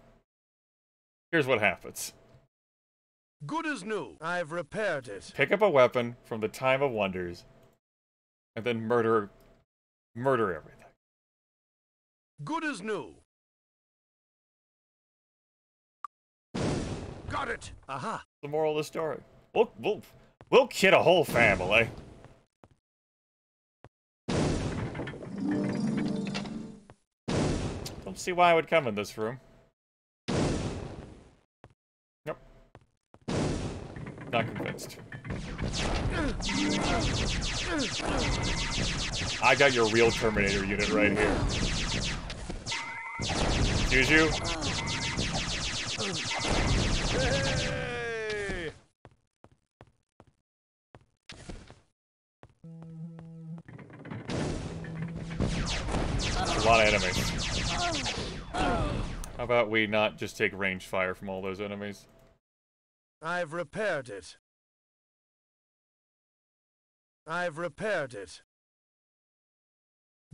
Here's what happens. Good as new. I've repaired it. Pick up a weapon from the Time of Wonders, and then murder everything. Good as new. Got it. Aha! The moral of the story. We'll kid a whole family. Don't see why I would come in this room. Nope. Not convinced. I got your real Terminator unit right here. Excuse you? Hey! There's a lot of enemies. How about we not just take ranged fire from all those enemies? I've repaired it. I've repaired it.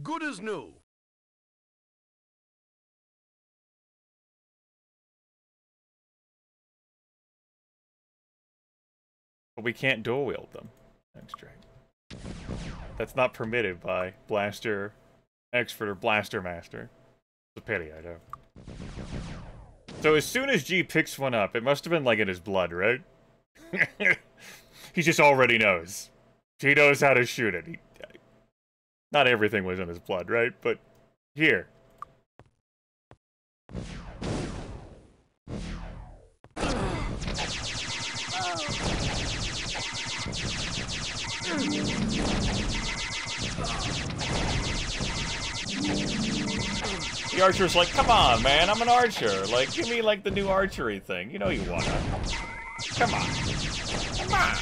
Good as new. But we can't dual wield them. Thanks, Drake. That's not permitted by Blaster Expert or Blaster Master. It's a pity, I know. So as soon as G picks one up, it must have been like in his blood, right? He just already knows. He knows how to shoot it. Not everything was in his blood, right? But here. The archer's like, come on, man, I'm an archer. Like, give me, like, the new archery thing. You know you wanna. Come on. Come on.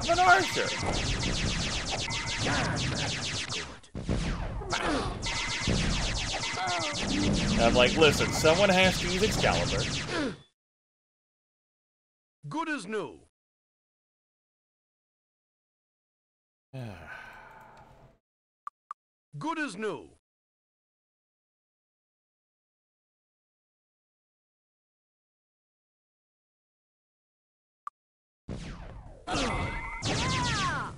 I'm an archer. Come on. And I'm like, listen, someone has to use Excalibur. Good as new. Good as new. At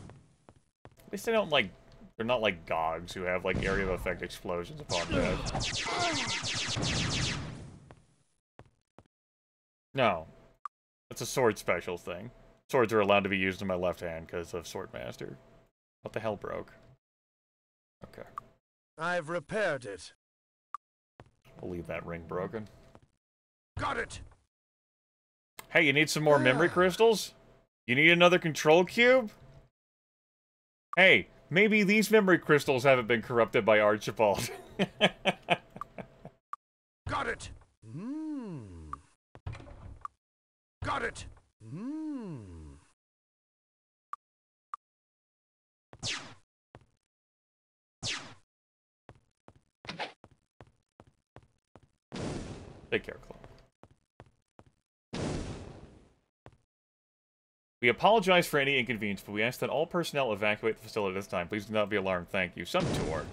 least they don't, like... They're not like Gogs, who have, like, area of effect explosions upon death. No. It's a sword special thing. Swords are allowed to be used in my left hand because of Swordmaster. What the hell broke? Okay. I've repaired it. We'll leave that ring broken. Got it! Hey, you need some more memory crystals? You need another control cube? Hey, maybe these memory crystals haven't been corrupted by Archibald. Got it! Got it! Take care, Chloe. We apologize for any inconvenience, but we ask that all personnel evacuate the facility at this time. Please do not be alarmed. Thank you. Some tour.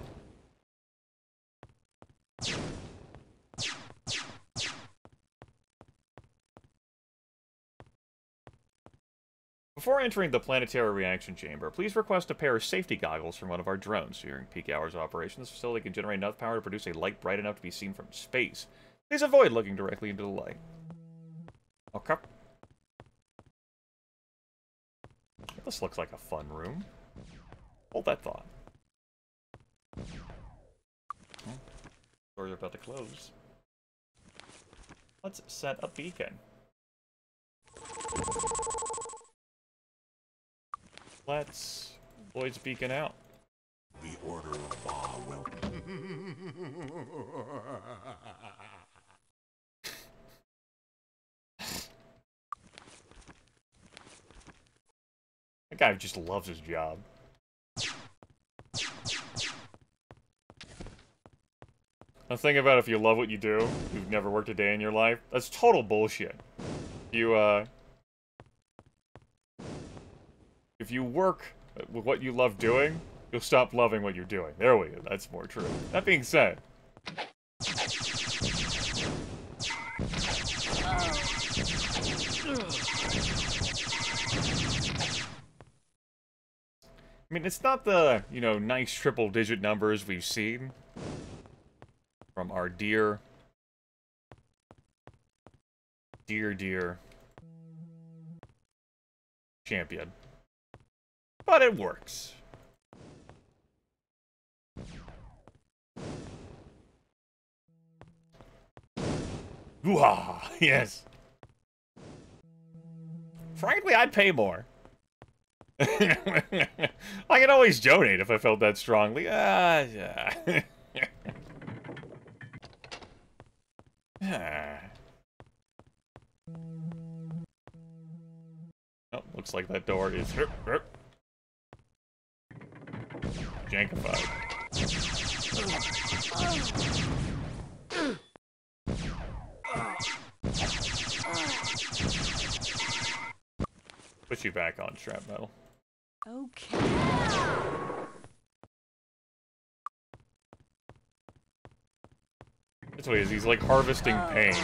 Before entering the planetary reaction chamber, please request a pair of safety goggles from one of our drones. During peak hours of operation, this facility can generate enough power to produce a light bright enough to be seen from space. Please avoid looking directly into the light. Okay. This looks like a fun room. Hold that thought. Doors are about to close. Let's set a beacon. Let's Lloyd's beacon out. The Order of Ba will. That guy just loves his job. The thing about if you love what you do, you've never worked a day in your life, that's total bullshit. If you work with what you love doing, you'll stop loving what you're doing. There we go, that's more true. That being said... I mean, it's not the, you know, nice triple-digit numbers we've seen from our dear champion. But it works. Woo-ha! Yes. Frankly, I'd pay more. I could always donate if I felt that strongly. Yeah. Oh, looks like that door is jankified. Put you back on Shrapmetal. Okay. That's what he is. He's like harvesting pain.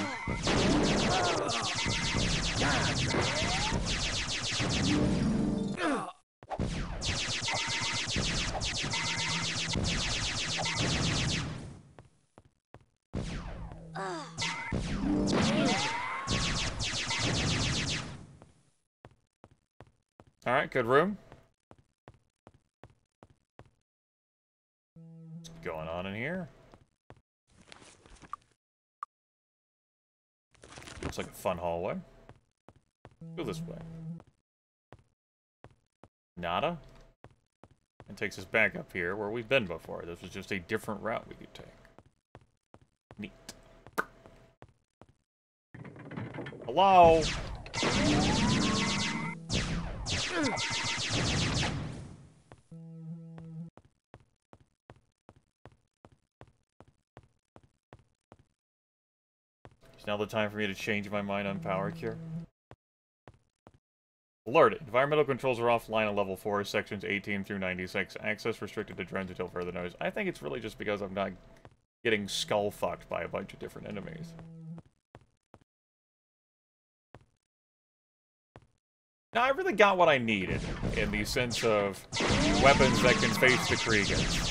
Alright, good room. What's going on in here? Looks like a fun hallway. Go this way. Nada? And takes us back up here where we've been before. This was just a different route we could take. Neat. Hello? Is now the time for me to change my mind on power cure? Alert! Environmental controls are offline on level 4, sections 18 through 96. Access restricted to drones until further notice. I think it's really just because I'm not getting skull-fucked by a bunch of different enemies. Now, I really got what I needed, in the sense of weapons that can face the Kriegans.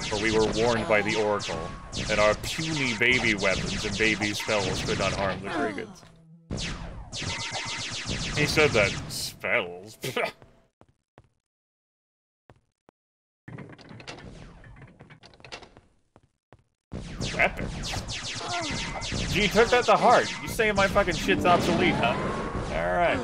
For we were warned by the Oracle that our puny baby weapons and baby spells could not harm the Kriegans. He said that. Spells? Weapons? Gee, you took that to heart. You saying my fucking shit's obsolete, huh? Alright.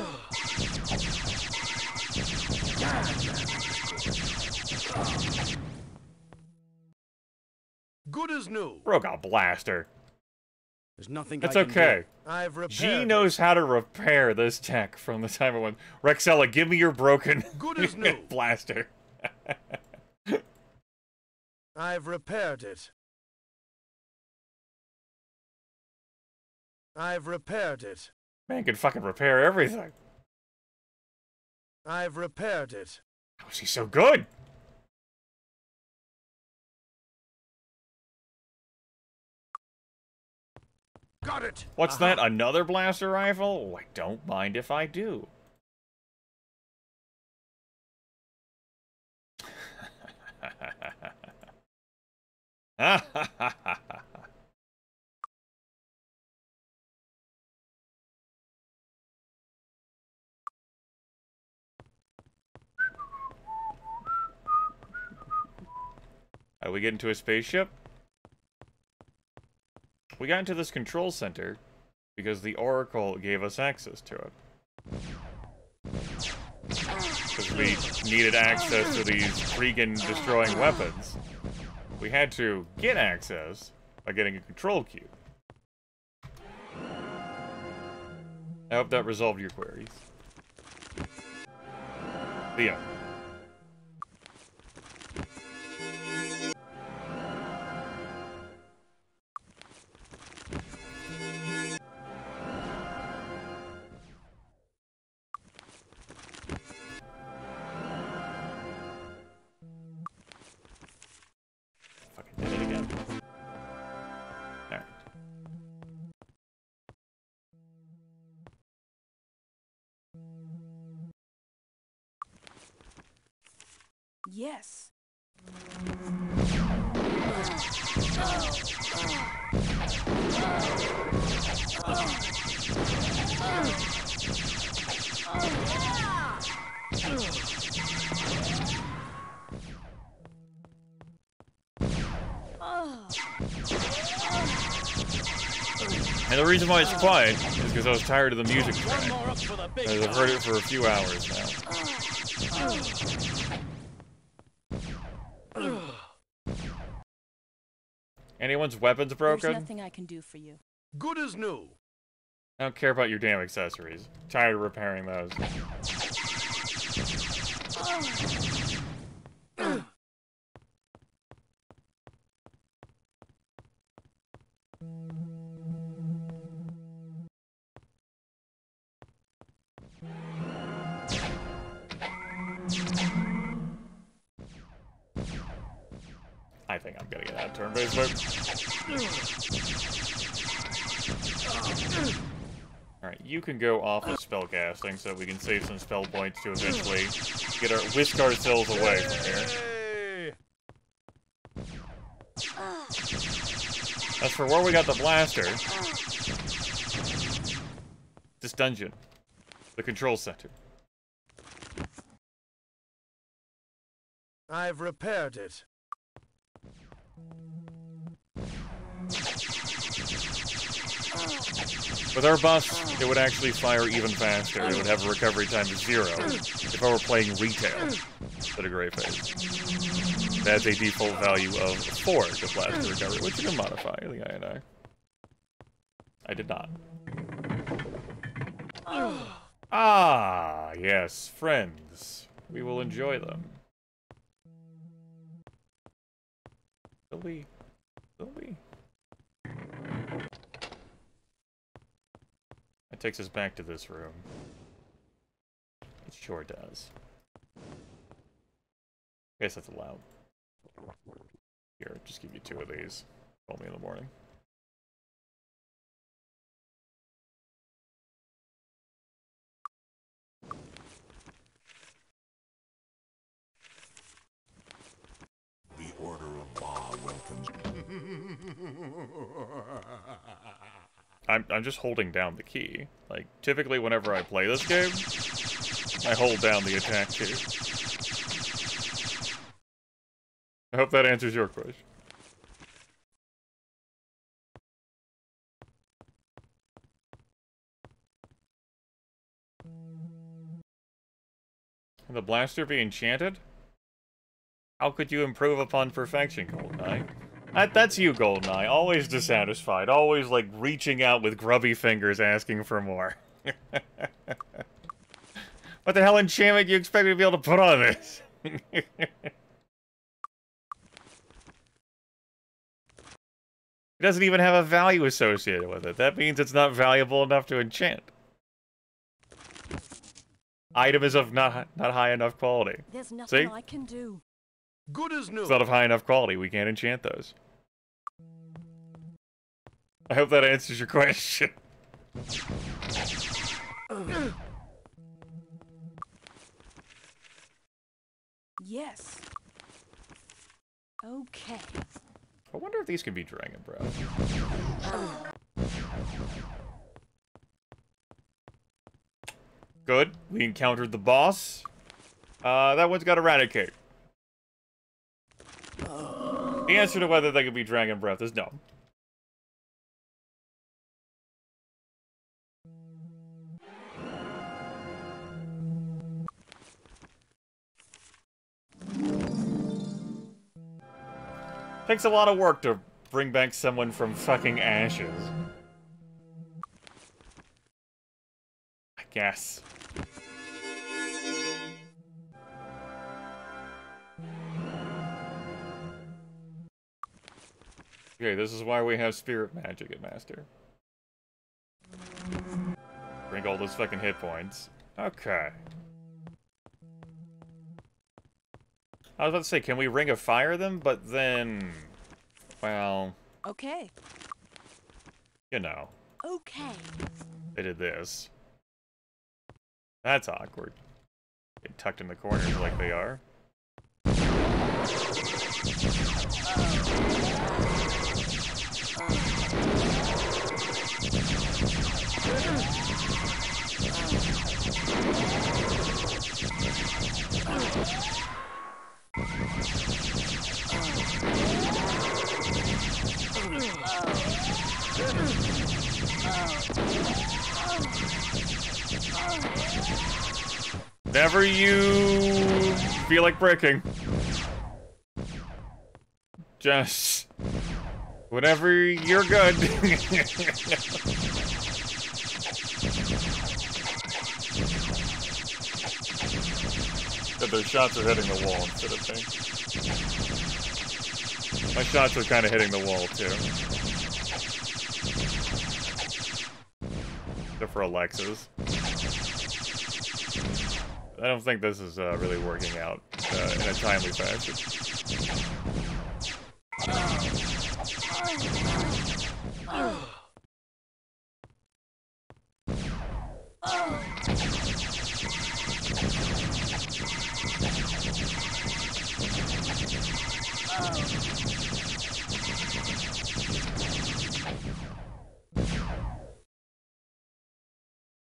Good as new. Broke a blaster. There's nothing It's I can okay. do. I've repaired G knows how to repair this tech from the time it went. Rexella, give me your broken Good as new. blaster. I've repaired it. I've repaired it. Man can fucking repair everything. I've repaired it. How is he so good? Got it. What's that? Another blaster rifle? Oh, I don't mind if I do. How do we get into a spaceship? We got into this control center because the Oracle gave us access to it. Because we needed access to these freaking destroying weapons. We had to get access by getting a control cube. I hope that resolved your queries. Leo. Yes. And the reason why it's quiet is because I was tired of the music track. I've heard it for a few hours now. Anyone's weapons broken? There's nothing I can do for you. Good as new. I don't care about your damn accessories. Tired of repairing those. I think I'm gonna get out of turn-based mode. Alright, you can go off of spellcasting so we can save some spell points to eventually whisk ourselves away from here. As for where we got the blaster, this dungeon, the control center. I've repaired it. With our buffs, it would actually fire even faster. It would have a recovery time of 0 if I were playing retail at a GrayFace. That's a default value of 4 to blast recovery, which you can modify, the I&I. I did not. Ah, yes, friends. We will enjoy them. Silly. Silly. That takes us back to this room. It sure does. I guess that's allowed. Here, just give you 2 of these. Call me in the morning. I'm just holding down the key. Like, typically whenever I play this game, I hold down the attack key. I hope that answers your question. Can the blaster be enchanted? How could you improve upon perfection, Goldeneye? That's you, Goldeneye. Always dissatisfied. Always, like, reaching out with grubby fingers asking for more. What the hell enchantment do you expect me to be able to put on this? It doesn't even have a value associated with it. That means it's not valuable enough to enchant. Item is of not high enough quality. There's nothing See? I can do. Good as new. It's not of high enough quality. We can't enchant those. I hope that answers your question. Yes. Okay. I wonder if these can be Dragon Breath. Good. We encountered the boss. That one's got Eradicate. The answer to whether they could be Dragon Breath is no. Takes a lot of work to bring back someone from fucking ashes. I guess. Okay, this is why we have spirit magic at Master. Bring all those fucking hit points. Okay. I was about to say, can we Ring of Fire them? But then... well... Okay. you know. Okay. They did this. That's awkward. Get tucked in the corners like they are. Whenever you feel like breaking, just whenever you're good. But their shots are hitting the wall instead of things. My shots are kind of hitting the wall too. Except for Alexa's. I don't think this is really working out in a timely fashion.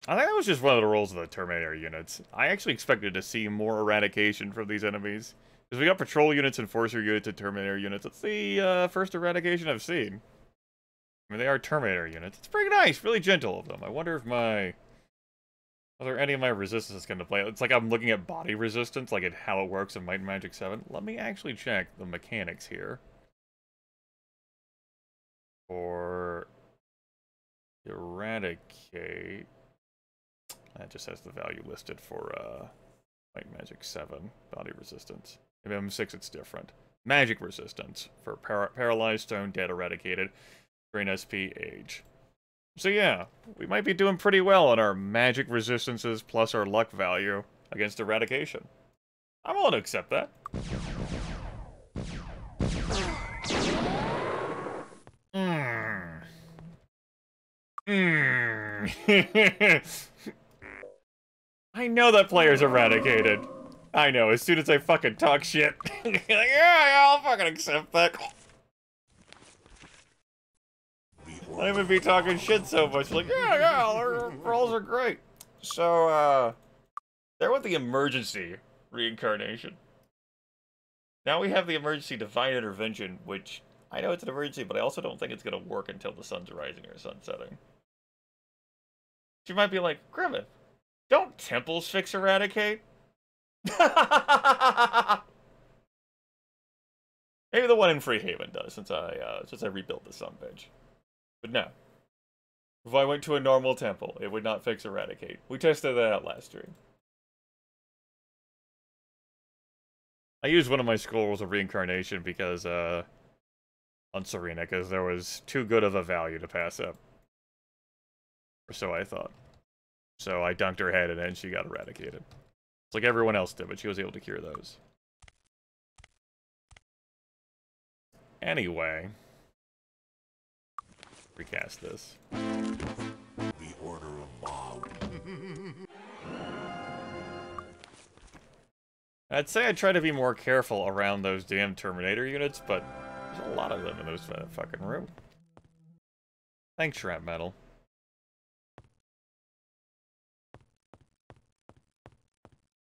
I think that was just one of the roles of the Terminator units. I actually expected to see more eradication from these enemies. Because we got patrol units, enforcer units, and Terminator units. It's the first eradication I've seen. I mean, they are Terminator units. It's pretty nice, really gentle of them. I wonder if are there any of my resistance going to play? It's like I'm looking at body resistance, like at how it works in Might and Magic 7. Let me actually check the mechanics here. For eradicate... that just has the value listed for Might and Magic 7, body resistance. If M6 it's different. Magic resistance for paralyzed, stone, dead, eradicated, drain SP, age. So yeah, we might be doing pretty well on our magic resistances plus our luck value against eradication. I'm willing to accept that. I know that player's eradicated. I know, as soon as I fucking talk shit. Like, yeah, I'll fucking accept that. The I even be talking shit so much. Like, yeah, their rolls are great. So, there went the emergency reincarnation. Now we have the emergency divine intervention, which I know it's an emergency, but I also don't think it's going to work until the sun's rising or sun setting. You might be like, Grimith, don't temples fix eradicate? Maybe the one in Freehaven does, since I rebuilt the sun bench. But no. If I went to a normal temple, it would not fix eradicate. We tested that out last stream. I used one of my scrolls of reincarnation because, on Serena, because there was too good of a value to pass up. Or so I thought. So I dunked her head and then she got eradicated. It's like everyone else did, but she was able to cure those. Anyway. Recast this. The Order of Bob. I'd say I'd try to be more careful around those damn Terminator units, but there's a lot of them in those fucking room. Thanks, Shrapmetal.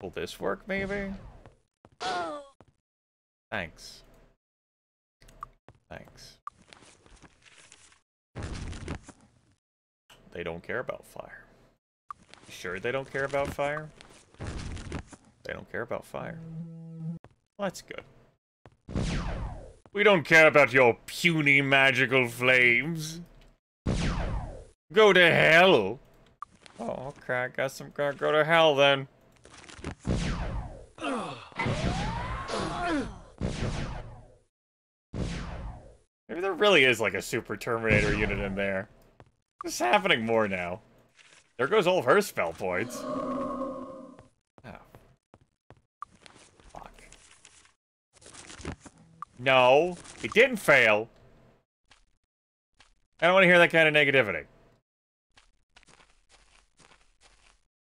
Will this work, maybe? Thanks. Thanks. They don't care about fire. You sure they don't care about fire? They don't care about fire. Well, that's good. We don't care about your puny magical flames. Go to hell. Oh, okay, I guess I'm gonna go to hell then. Maybe there really is like a Super Terminator unit in there. This is happening more now. There goes all of her spell points. Oh. Fuck. No, it didn't fail. I don't want to hear that kind of negativity.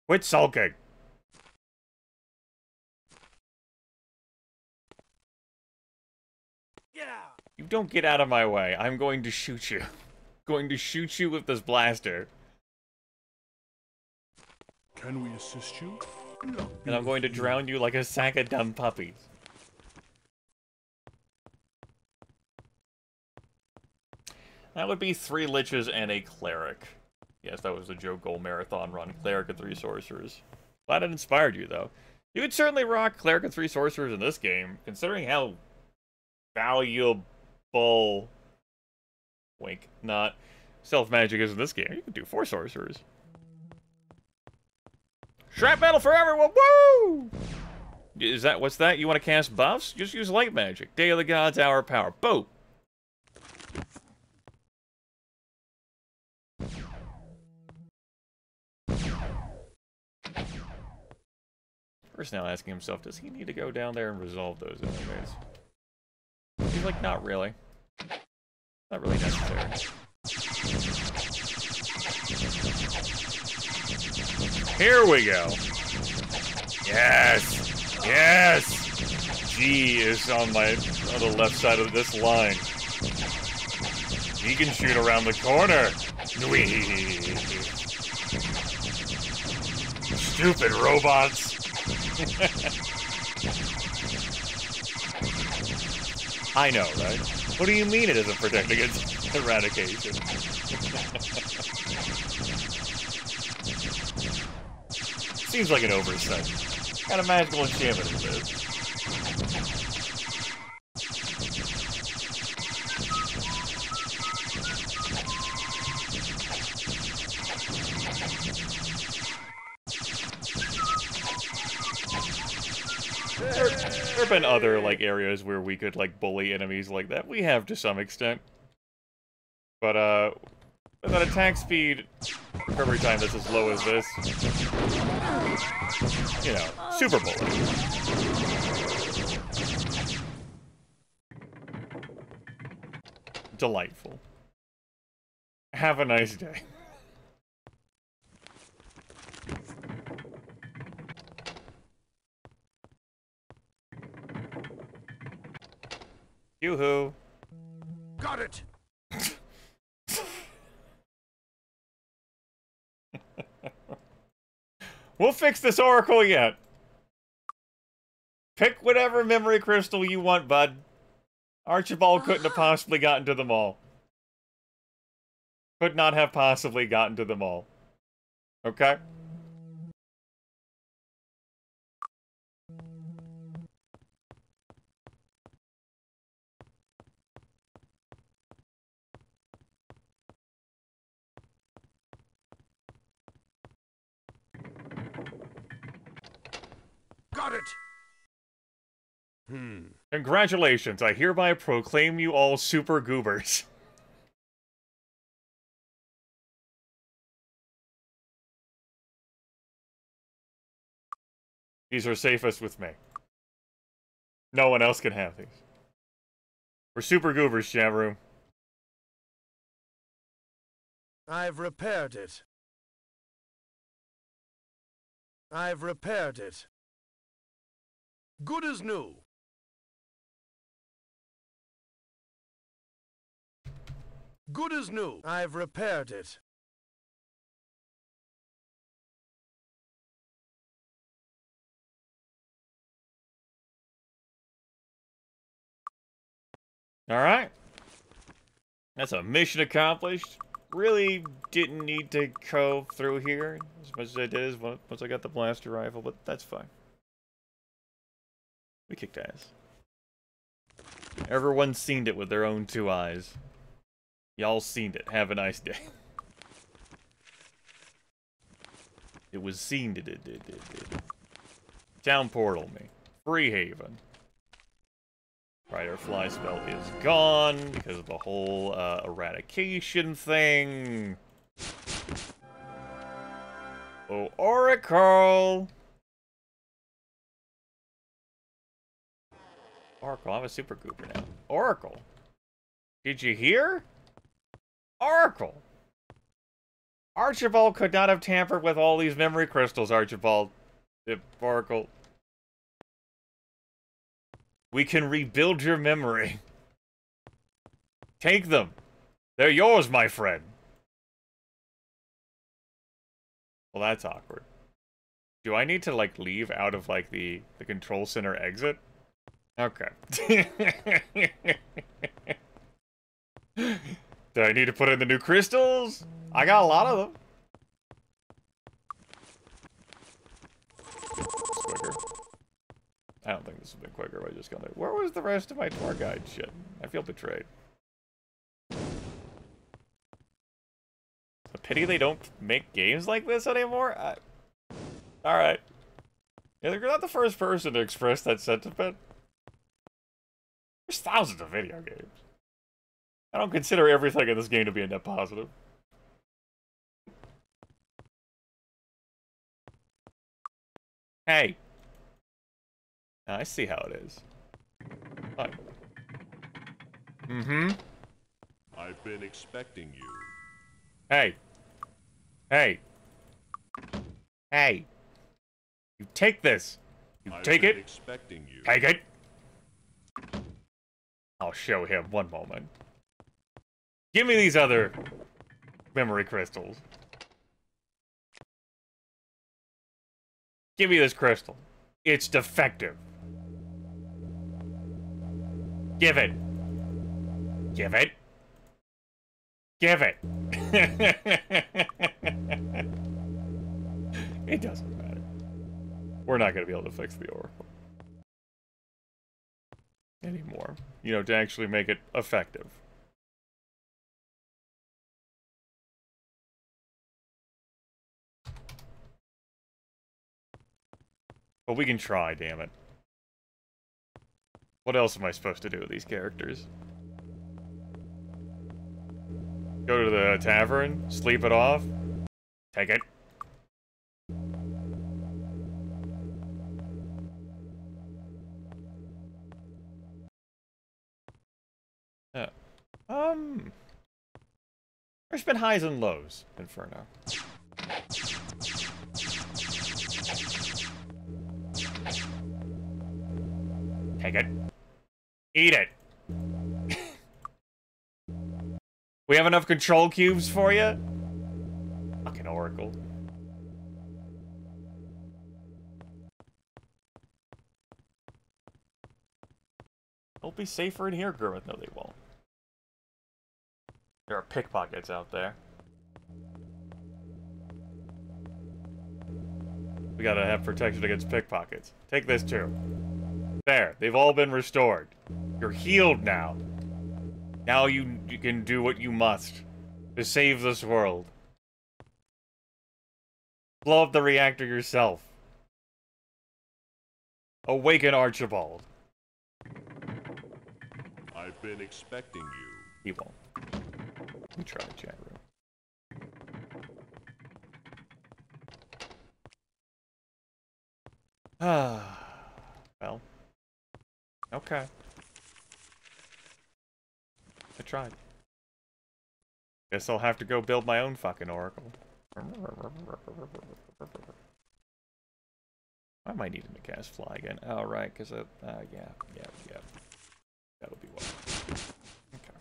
Quit sulking. You don't get out of my way. I'm going to shoot you. Going to shoot you with this blaster. Can we assist you? And I'm going to drown you like a sack of dumb puppies. That would be 3 liches and a cleric. Yes, that was the Joe Goal marathon run. Cleric and 3 sorcerers. Glad it inspired you, though. You could certainly rock cleric and 3 sorcerers in this game, considering how valuable, wink, not, self-magic is in this game. You can do 4 sorcerers. Shrapmetal for everyone, woo! Is that, what's that? You want to cast buffs? Just use light magic. Day of the Gods, Hour of Power. Boom! First now asking himself, does he need to go down there and resolve those enemies? He's like, not really. Not really necessary. Here we go. Yes! Yes! G is on the left side of this line. He can shoot around the corner. Whee! Stupid robots. I know, right? What do you mean it doesn't protect against eradication? Seems like an oversight. What kind of magical enchantment is this? There have been other, like, areas where we could, like, bully enemies like that. We have to some extent. But, with an attack speed recovery time that's as low as this, you know, super bully. Delightful. Have a nice day. Yoo-hoo. Got it! We'll fix this oracle yet. Pick whatever memory crystal you want, bud. Archibald couldn't have possibly gotten to them all. Could not have possibly gotten to them all. Okay? Got it! Congratulations, I hereby proclaim you all super goobers. These are safest with me. No one else can have these. We're super goobers, chat room. I've repaired it. I've repaired it. Good as new. Good as new. I've repaired it. Alright. That's a mission accomplished. Really didn't need to go through here as much as I did once I got the blaster rifle, but that's fine. We kicked ass. Everyone's seen it with their own two eyes. Y'all seen it. Have a nice day. It was seen it. Town portal me. Free haven. Right, our fly spell is gone because of the whole eradication thing. Oh, Oracle! Oracle, I'm a super goober now. Oracle! Did you hear? Oracle! Archibald could not have tampered with all these memory crystals, Archibald. Oracle. We can rebuild your memory. Take them. They're yours, my friend. Well, that's awkward. Do I need to, like, leave out of, like, the control center exit? Okay. Do I need to put in the new crystals? I got a lot of them. Quicker. I don't think this has been quicker by just going there. Where was the rest of my tour guide shit? I feel betrayed. A pity they don't make games like this anymore? Alright. Yeah, you're not the first person to express that sentiment. There's thousands of video games. I don't consider everything in this game to be a net positive. Hey. I see how it is. Fine. Mm-hmm. I've been expecting you. Hey. Hey. Hey. You take this. You take it. Expecting you. Take it. I'll show him. One moment. Give me these other memory crystals. Give me this crystal. It's defective. Give it. Give it. Give it. It doesn't matter. We're not going to be able to fix the Oracle anymore. You know, to actually make it effective. But we can try, damn it. What else am I supposed to do with these characters? Go to the tavern, sleep it off, take it. Yeah. There's been highs and lows, Inferno. Take it. Eat it. We have enough control cubes for you? Fucking Oracle. They'll be safer in here, Grimith. No, they won't. There are pickpockets out there. We gotta have protection against pickpockets. Take this too. There, they've all been restored. You're healed now. Now you can do what you must to save this world. Blow up the reactor yourself. Awaken Archibald. I've been expecting you. He won't. We try, chat room. Well. Okay. I tried. Guess I'll have to go build my own fucking oracle. I might need him to cast fly again. Oh, right, because yeah. That'll be well. Okay.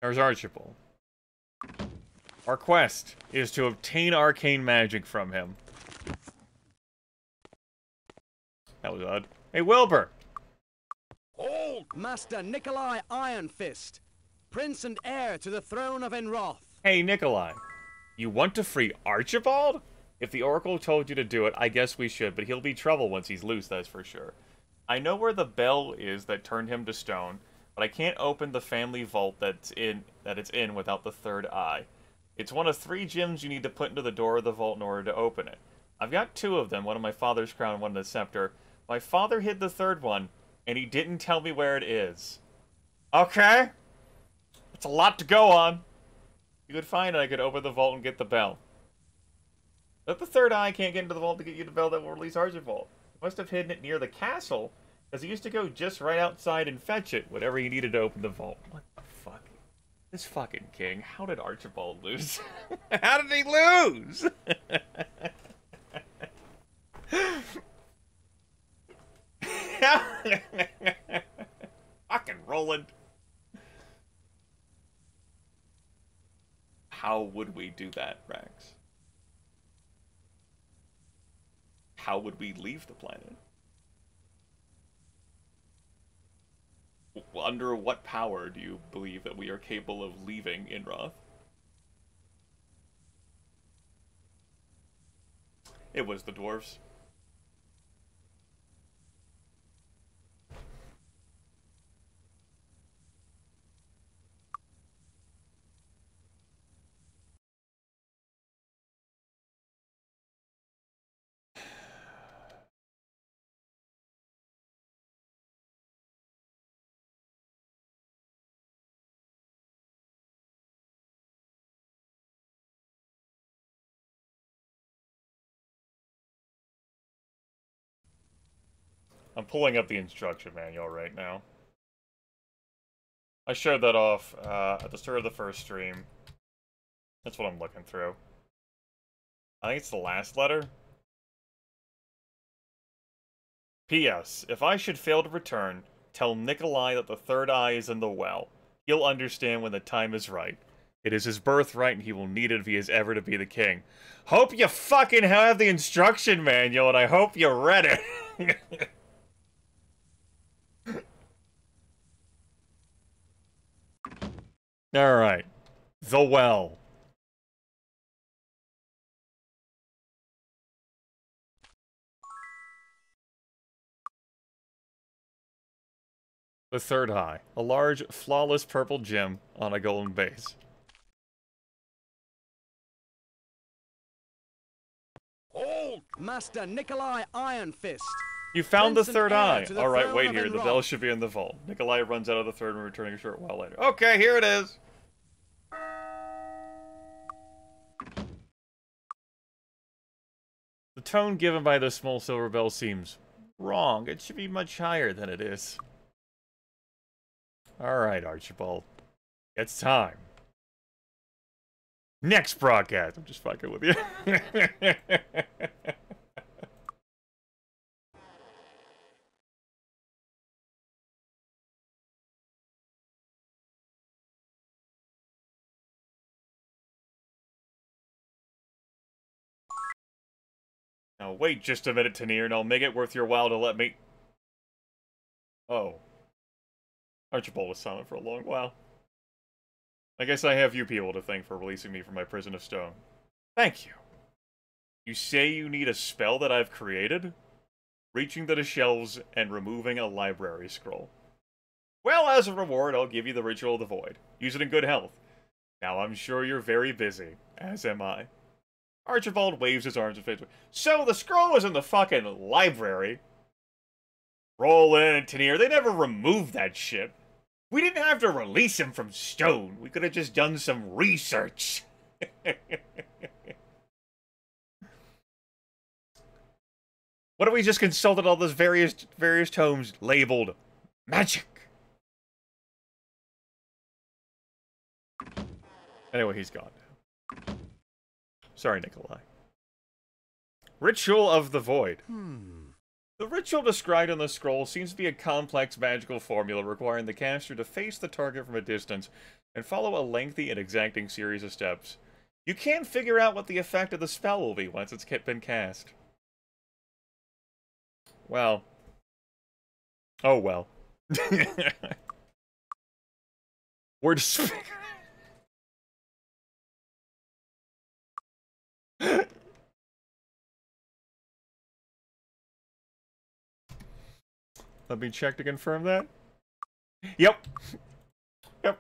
There's Archibald. Our quest is to obtain arcane magic from him. That was odd. Hey, Wilbur! Hold! Master Nikolai Iron Fist, Prince and heir to the throne of Enroth. Hey, Nikolai. You want to free Archibald? If the Oracle told you to do it, I guess we should, but he'll be trouble once he's loose, that's for sure. I know where the bell is that turned him to stone, but I can't open the family vault it's in without the third eye. It's one of 3 gems you need to put into the door of the vault in order to open it. I've got 2 of them, one in my father's crown and one in the scepter. My father hid the 3rd one, and he didn't tell me where it is. Okay? That's a lot to go on. You could find it, I could open the vault and get the bell. But the 3rd eye can't get into the vault to get you the bell that will release Archibald. He must have hidden it near the castle, because he used to go just right outside and fetch it whenever he needed to open the vault. What the fuck? This fucking king. How did Archibald lose? How did he lose? Fucking Roland. How would we do that, Rex? How would we leave the planet? Under what power do you believe that we are capable of leaving Inroth? It was the dwarves. I'm pulling up the instruction manual right now. I showed that off at the start of the first stream. That's what I'm looking through. I think it's the last letter. P.S. If I should fail to return, tell Nikolai that the 3rd eye is in the well. He'll understand when the time is right. It is his birthright and he will need it if he is ever to be the king. Hope you fucking have the instruction manual and I hope you read it. Alright. The well. The 3rd eye. A large, flawless purple gem on a golden base. Hold! Master Nikolai Iron Fist. You found the 3rd eye. To the Alright, throne wait of here. The Enroth. bell should be in the vault. Nikolai runs out of the 3rd and returning a short while later. Okay, here it is. The tone given by the small silver bell seems wrong. It should be much higher than it is. Alright, Archibald. It's time. Next broadcast. I'm just fucking with you. Now wait just a minute, Tanir, and I'll make it worth your while to let me... Oh. Archibald was silent for a long while. I guess I have you people to thank for releasing me from my prison of stone. Thank you. You say you need a spell that I've created? Reaching to the shelves and removing a library scroll. Well, as a reward, I'll give you the Ritual of the Void. Use it in good health. Now, I'm sure you're very busy, as am I. Archibald waves his arms in favor. So, the scroll is in the fucking library. Roll in, Tanir. They never removed that shit. We didn't have to release him from stone. We could have just done some research. What if we just consulted all those various tomes labeled magic? Anyway, he's gone. Sorry, Nikolai. Ritual of the Void. The ritual described in the scroll seems to be a complex magical formula requiring the caster to face the target from a distance and follow a lengthy and exacting series of steps. You can't figure out what the effect of the spell will be once it's been cast. Well. Oh well. We're just... Let me check to confirm that. Yep. Yep.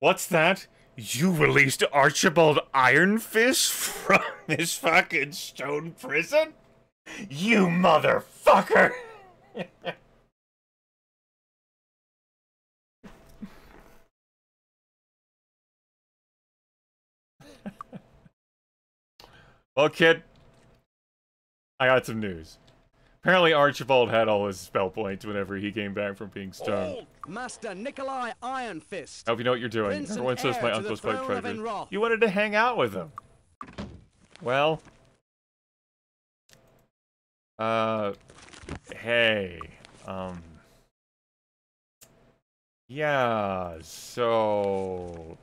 What's that? You released Archibald Ironfist from his fucking stone prison? You motherfucker! Well, kid, I got some news. Apparently Archibald had all his spell points whenever he came back from being stoned. Master Nikolai Ironfist. I hope you know what you're doing. Prince and Everyone says heir my to uncle's the quite throne of treasure. Enroth. You wanted to hang out with him. Well. Hey. Yeah, so...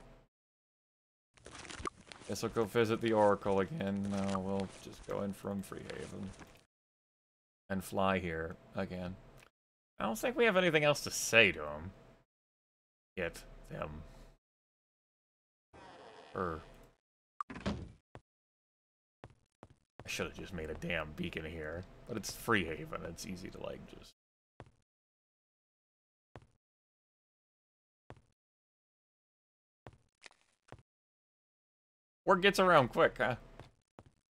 Guess I'll go visit the Oracle again. No, we'll just go in from Freehaven. And fly here again. I don't think we have anything else to say to him. Yet, them. I should have just made a damn beacon here. But it's Freehaven. It's easy to, like, just... Word gets around quick, huh?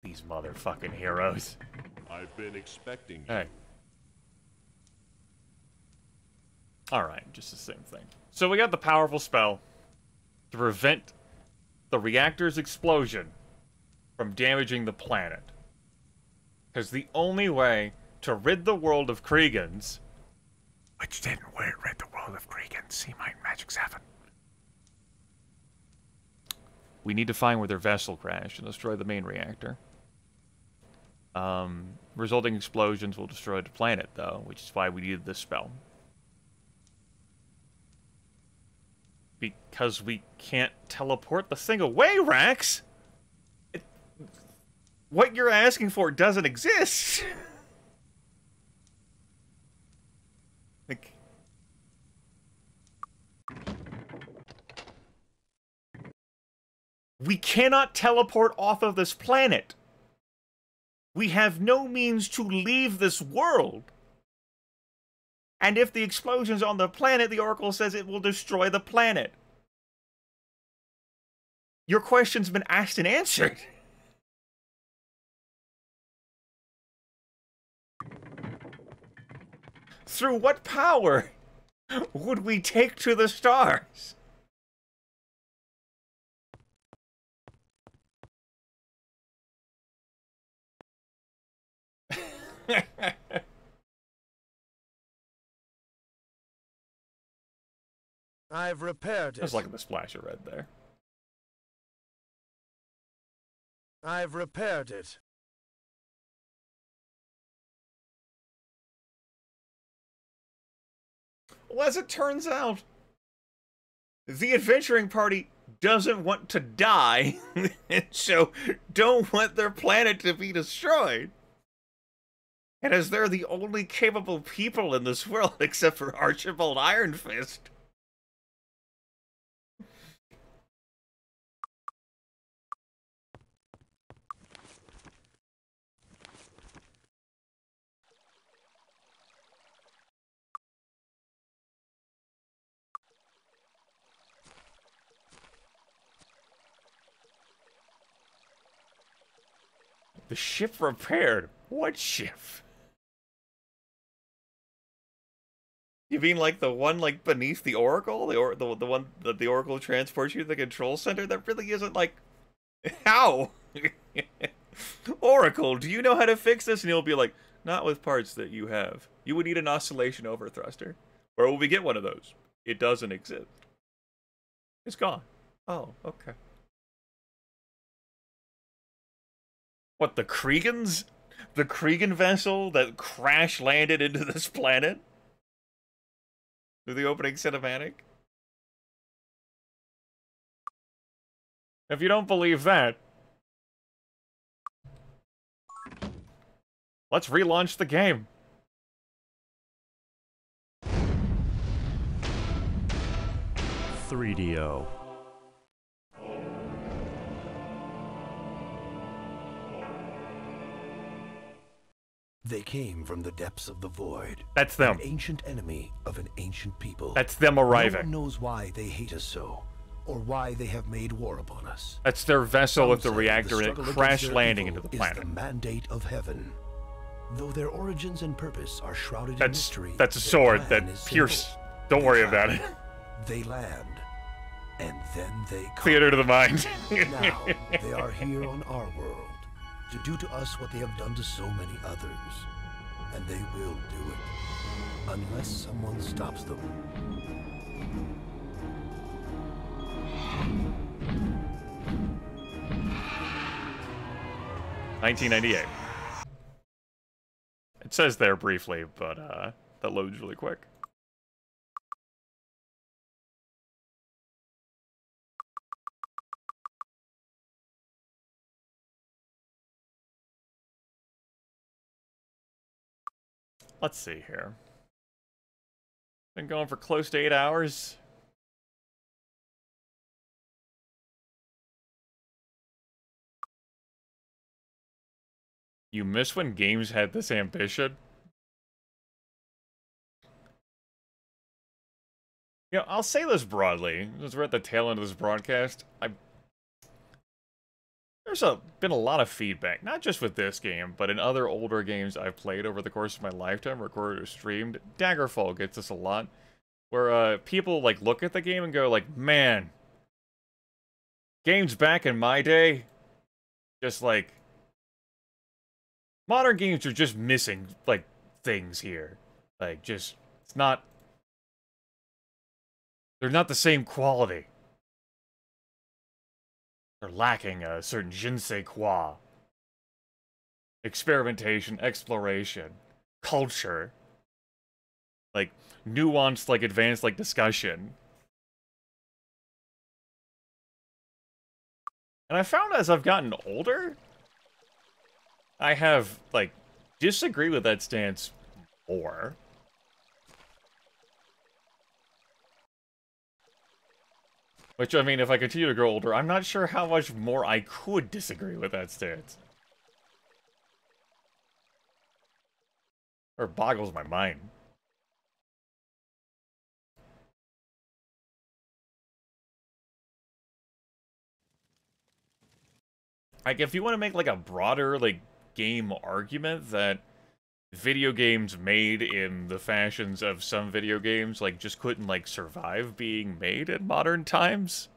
These motherfucking heroes. I've been expecting you. Hey. Alright, just the same thing. So we got the powerful spell to prevent the reactor's explosion from damaging the planet. Because the only way to rid the world of Kriegans... Which didn't rid the world of Kriegans, see my Magic 7. We need to find where their vessel crashed and destroy the main reactor. Resulting explosions will destroy the planet, though, which is why we needed this spell. Because we can't teleport the thing away, Rax! What you're asking for doesn't exist! Like... We cannot teleport off of this planet! We have no means to leave this world. And if the explosion's on the planet, the Oracle says it will destroy the planet. Your question's been asked and answered. Through what power would we take to the stars? I've repaired it. I was liking the splash of red there. I've repaired it. Well, as it turns out, the adventuring party doesn't want to die, and so don't want their planet to be destroyed. And as they're the only capable people in this world, except for Archibald Iron Fist. The ship repaired? What ship? You mean like the one like beneath the Oracle? The one that the Oracle transports you to the control center? That really isn't like... How? Oracle, do you know how to fix this? And he'll be like, not with parts that you have. You would need an oscillation overthruster. Where will we get one of those? It doesn't exist. It's gone. Oh, okay. What, the Kriegans? The Kriegan vessel that crash landed into this planet? Through the opening cinematic? If you don't believe that, let's relaunch the game. .3DO. They came from the depths of the void. That's them. An ancient enemy of an ancient people. That's them arriving. No one knows why they hate us so, or why they have made war upon us. That's their vessel Some with the say reactor and it struggle crash against their landing evil into the is planet. the mandate of heaven. Though their origins and purpose are shrouded in That's mystery, a their sword plan that is pierced. simple. Don't They worry travel, about it. They land, and then they come. Theater to the mind. Now they are here on our world to do to us what they have done to so many others. And they will do it, unless someone stops them. $19.98. It says there briefly, but that loads really quick. Let's see here. Been going for close to 8 hours. You miss when games had this ambition? You know, I'll say this broadly, since we're at the tail end of this broadcast. There's been a lot of feedback, not just with this game, but in other older games I've played over the course of my lifetime, recorded or streamed. Daggerfall gets this a lot, where people like look at the game and go like, man, games back in my day, just like, modern games are just missing, like, things here. Like, just, it's not, they're not the same quality. They're lacking a certain je ne sais quoi. Experimentation, exploration, culture. Like, nuanced, like, advanced, like, discussion. And I found as I've gotten older, I have, like, disagreed with that stance more. Which, I mean, if I continue to grow older, I'm not sure how much more I could disagree with that stance. Or boggles my mind. Like, if you want to make, like, a broader, like, game argument that video games made in the fashions of some video games, like, just couldn't, like, survive being made in modern times.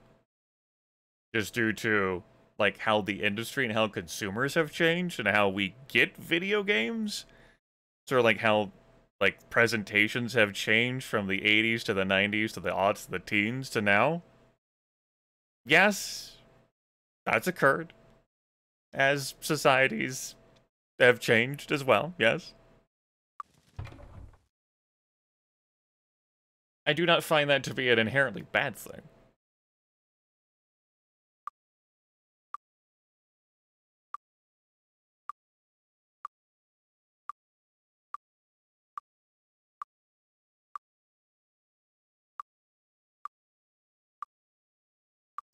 Just due to, like, how the industry and how consumers have changed and how we get video games. Sort of like how, like, presentations have changed from the 80s to the 90s to the aughts to the teens to now. Yes, that's occurred. As societies have changed as well, yes. I do not find that to be an inherently bad thing.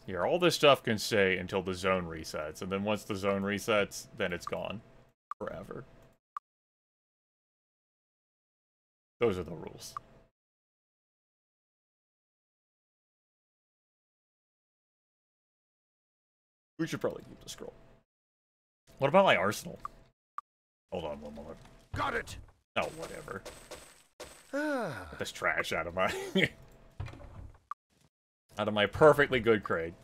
Here, all this stuff can stay until the zone resets, and then once the zone resets, then it's gone. Forever. Those are the rules. We should probably keep the scroll. What about my arsenal? Hold on one moment. Got it! Oh, whatever. Get this trash out of my... out of my perfectly good crate.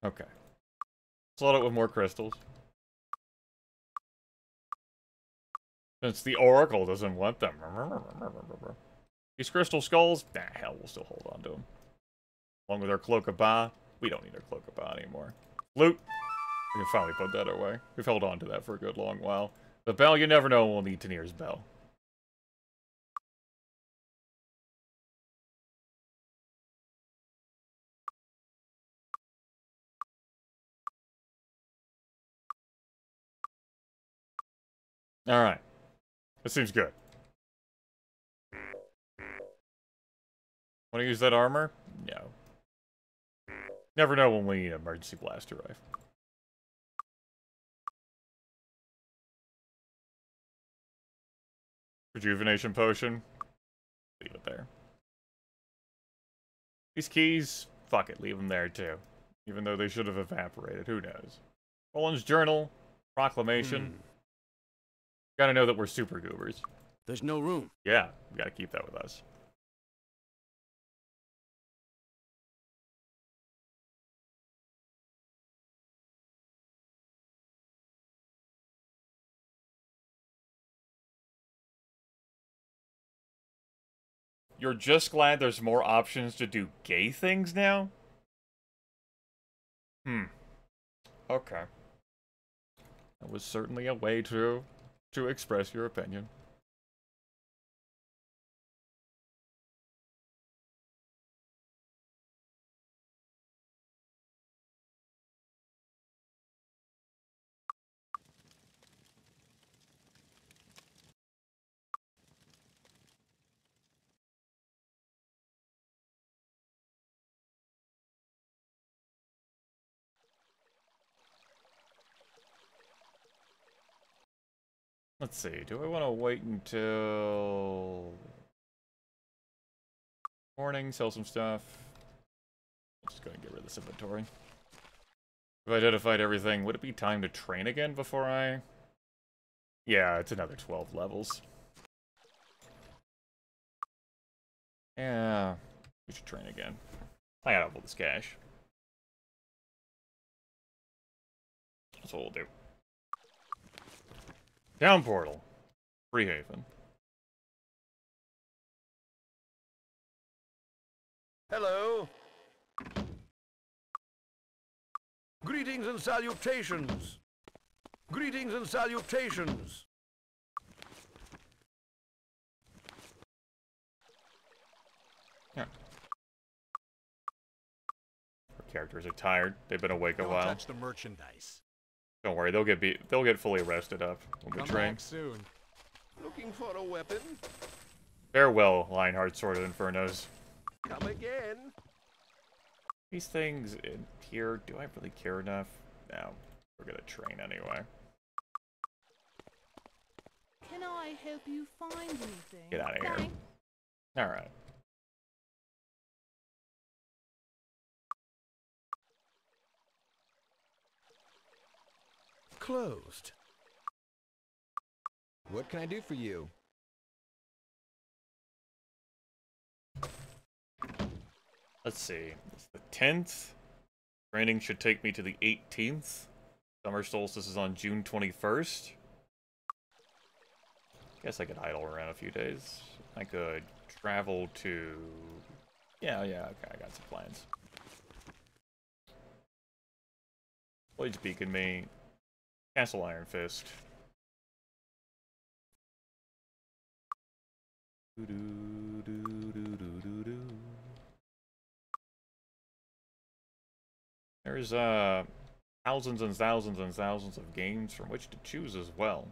Okay. Let's load it with more crystals. Since the Oracle doesn't want them. These crystal skulls? Nah, hell, we'll still hold on to them. Along with our Cloak of Ba. We don't need our Cloak of Ba anymore. Loot! We can finally put that away. We've held on to that for a good long while. The bell, you never know when we'll need Tanir's bell. Alright. That seems good. Want to use that armor? No. Never know when we need an emergency blaster rifle. Rejuvenation potion. Leave it there. These keys, fuck it, leave them there too. Even though they should have evaporated, who knows. Roland's journal, proclamation. Gotta know that we're super goobers. There's no room. Yeah, we gotta keep that with us. You're just glad there's more options to do gay things now? Okay. That was certainly a way to express your opinion. Let's see, do I want to wait until morning, sell some stuff? I'm just gonna get rid of this inventory. I've identified everything. Would it be time to train again before I... Yeah, it's another 12 levels. Yeah, we should train again. I got all this cash. That's what we'll do. Down portal. Freehaven. Hello. Greetings and salutations. Greetings and salutations. Yeah. Our characters are tired. They've been awake a while. Don't touch the merchandise. Don't worry, they'll get fully rested up when we train. Back soon. Looking for a weapon? Farewell, Lionheart Sworded Infernos. Come again. These things in here, do I really care enough? No, we're gonna train anyway. Can I help you find anything? Get out of here. Alright. Closed. What can I do for you? Let's see. It's the 10th. Training should take me to the 18th. Summer solstice is on June 21st. Guess I could idle around a few days. I could travel to... Yeah, okay, I got some plans. Blade's Beacon me. Castle Iron Fist. There's thousands and thousands and thousands of games from which to choose as well.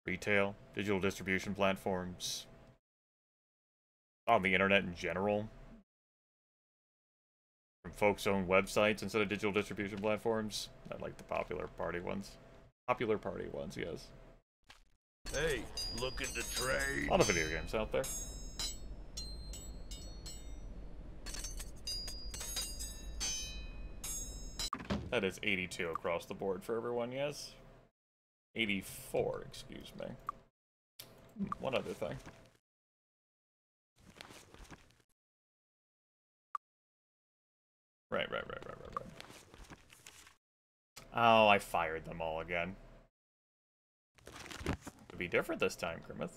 Retail, digital distribution platforms, on the internet in general. From folks' own websites instead of digital distribution platforms. I like the popular party ones. Popular party ones, yes. Hey, looking to trade? A lot of video games out there. That is 82 across the board for everyone, yes? 84, excuse me. One other thing. Right. Oh, I fired them all again. Could be different this time, Grimith.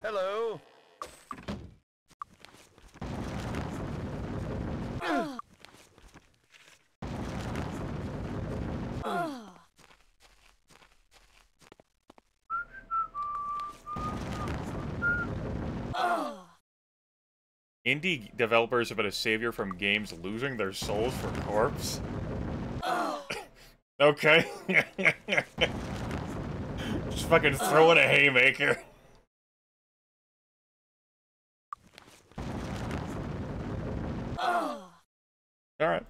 Hello. Indie developers have been a savior from games losing their souls for corpse. Okay. Just fucking throw in a haymaker. Alright.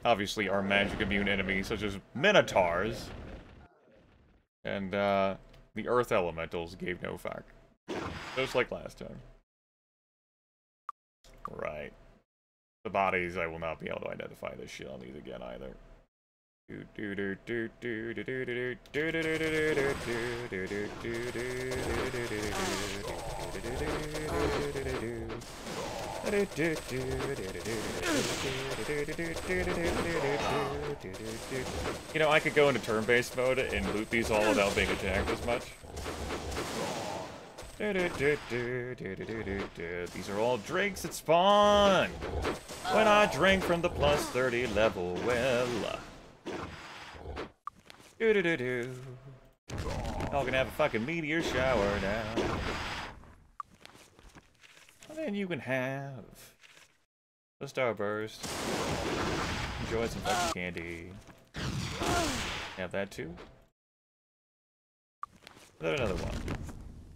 Obviously, our magic-immune enemies, such as Minotaurs, and the Earth Elementals, gave no fuck. Just like last time. Right. The bodies, I will not be able to identify this shit on these again, either. You know, I could go into turn-based mode and loot these all without being attacked as much. These are all drinks that spawn when I drink from the plus 30 level well. Y'all can have a fucking meteor shower now. And then you can have the starburst. Enjoy some fucking candy. Have that too. Then another one.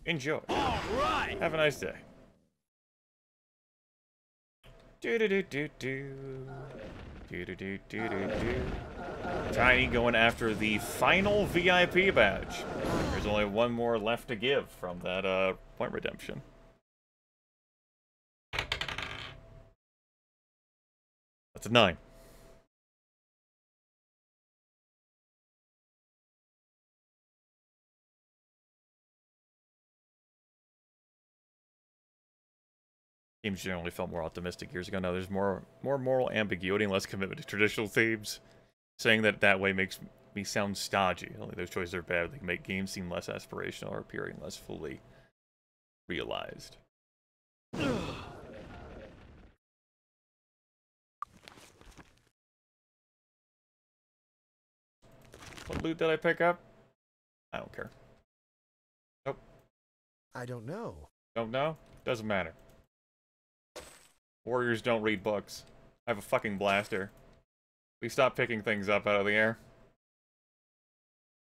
Enjoy. All right. Have a nice day. Tiny going after the final VIP badge. There's only one more left to give from that point redemption. That's a 9. Games generally felt more optimistic years ago. Now there's more moral ambiguity and less commitment to traditional themes. Saying that way makes me sound stodgy. Only those choices are bad. They can make games seem less aspirational or appearing less fully realized. What loot did I pick up? I don't care. Nope. I don't know. Don't know? Doesn't matter. Warriors don't read books. I have a fucking blaster. We stop picking things up out of the air.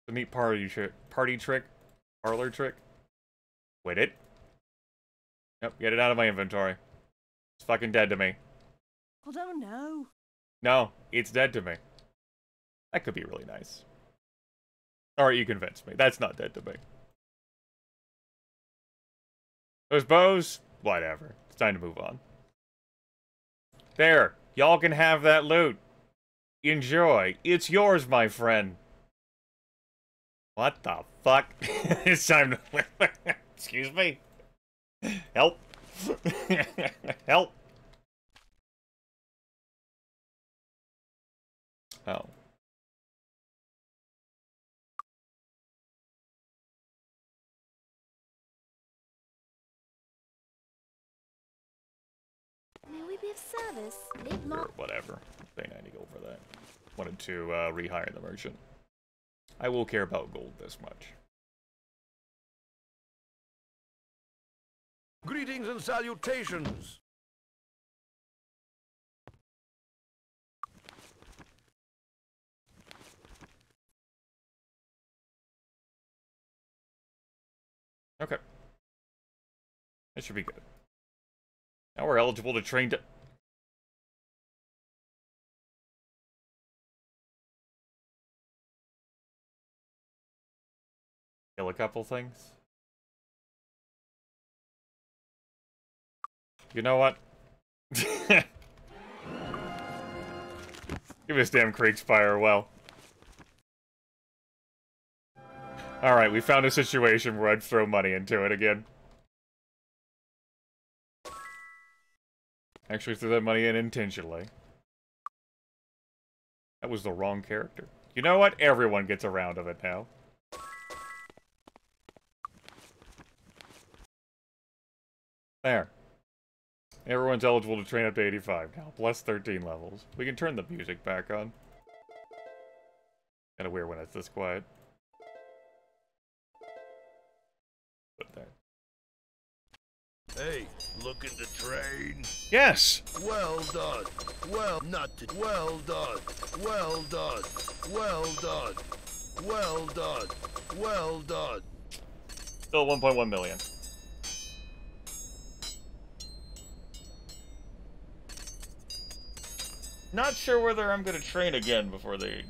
It's a neat party trick. Parlor trick. Quit it. Yep, get it out of my inventory. It's fucking dead to me. I don't know. No, it's dead to me. That could be really nice. Alright, you convinced me. That's not dead to me. Those bows? Whatever. It's time to move on. There. Y'all can have that loot. Enjoy. It's yours, my friend. What the fuck? It's time to... Excuse me. Help. Help. Oh. May we be of service? If Sure, not, whatever. Pay 90 gold for that. Wanted to rehire the merchant. I will care about gold this much. Greetings and salutations. Okay. That should be good. Now we're eligible to train to... Kill a couple things. You know what? Give this damn Kriegspire well. Alright, we found a situation where I'd throw money into it again. Actually threw that money in intentionally. That was the wrong character. You know what? Everyone gets a round of it now. There. Everyone's eligible to train up to 85 now, plus 13 levels. We can turn the music back on. Kinda weird when it's this quiet. Put there. Hey, looking to train? Yes! Well done. Well done. Well done. Well done. Well done. Well done. Well done. Still 1.1 million. Not sure whether I'm gonna train again before the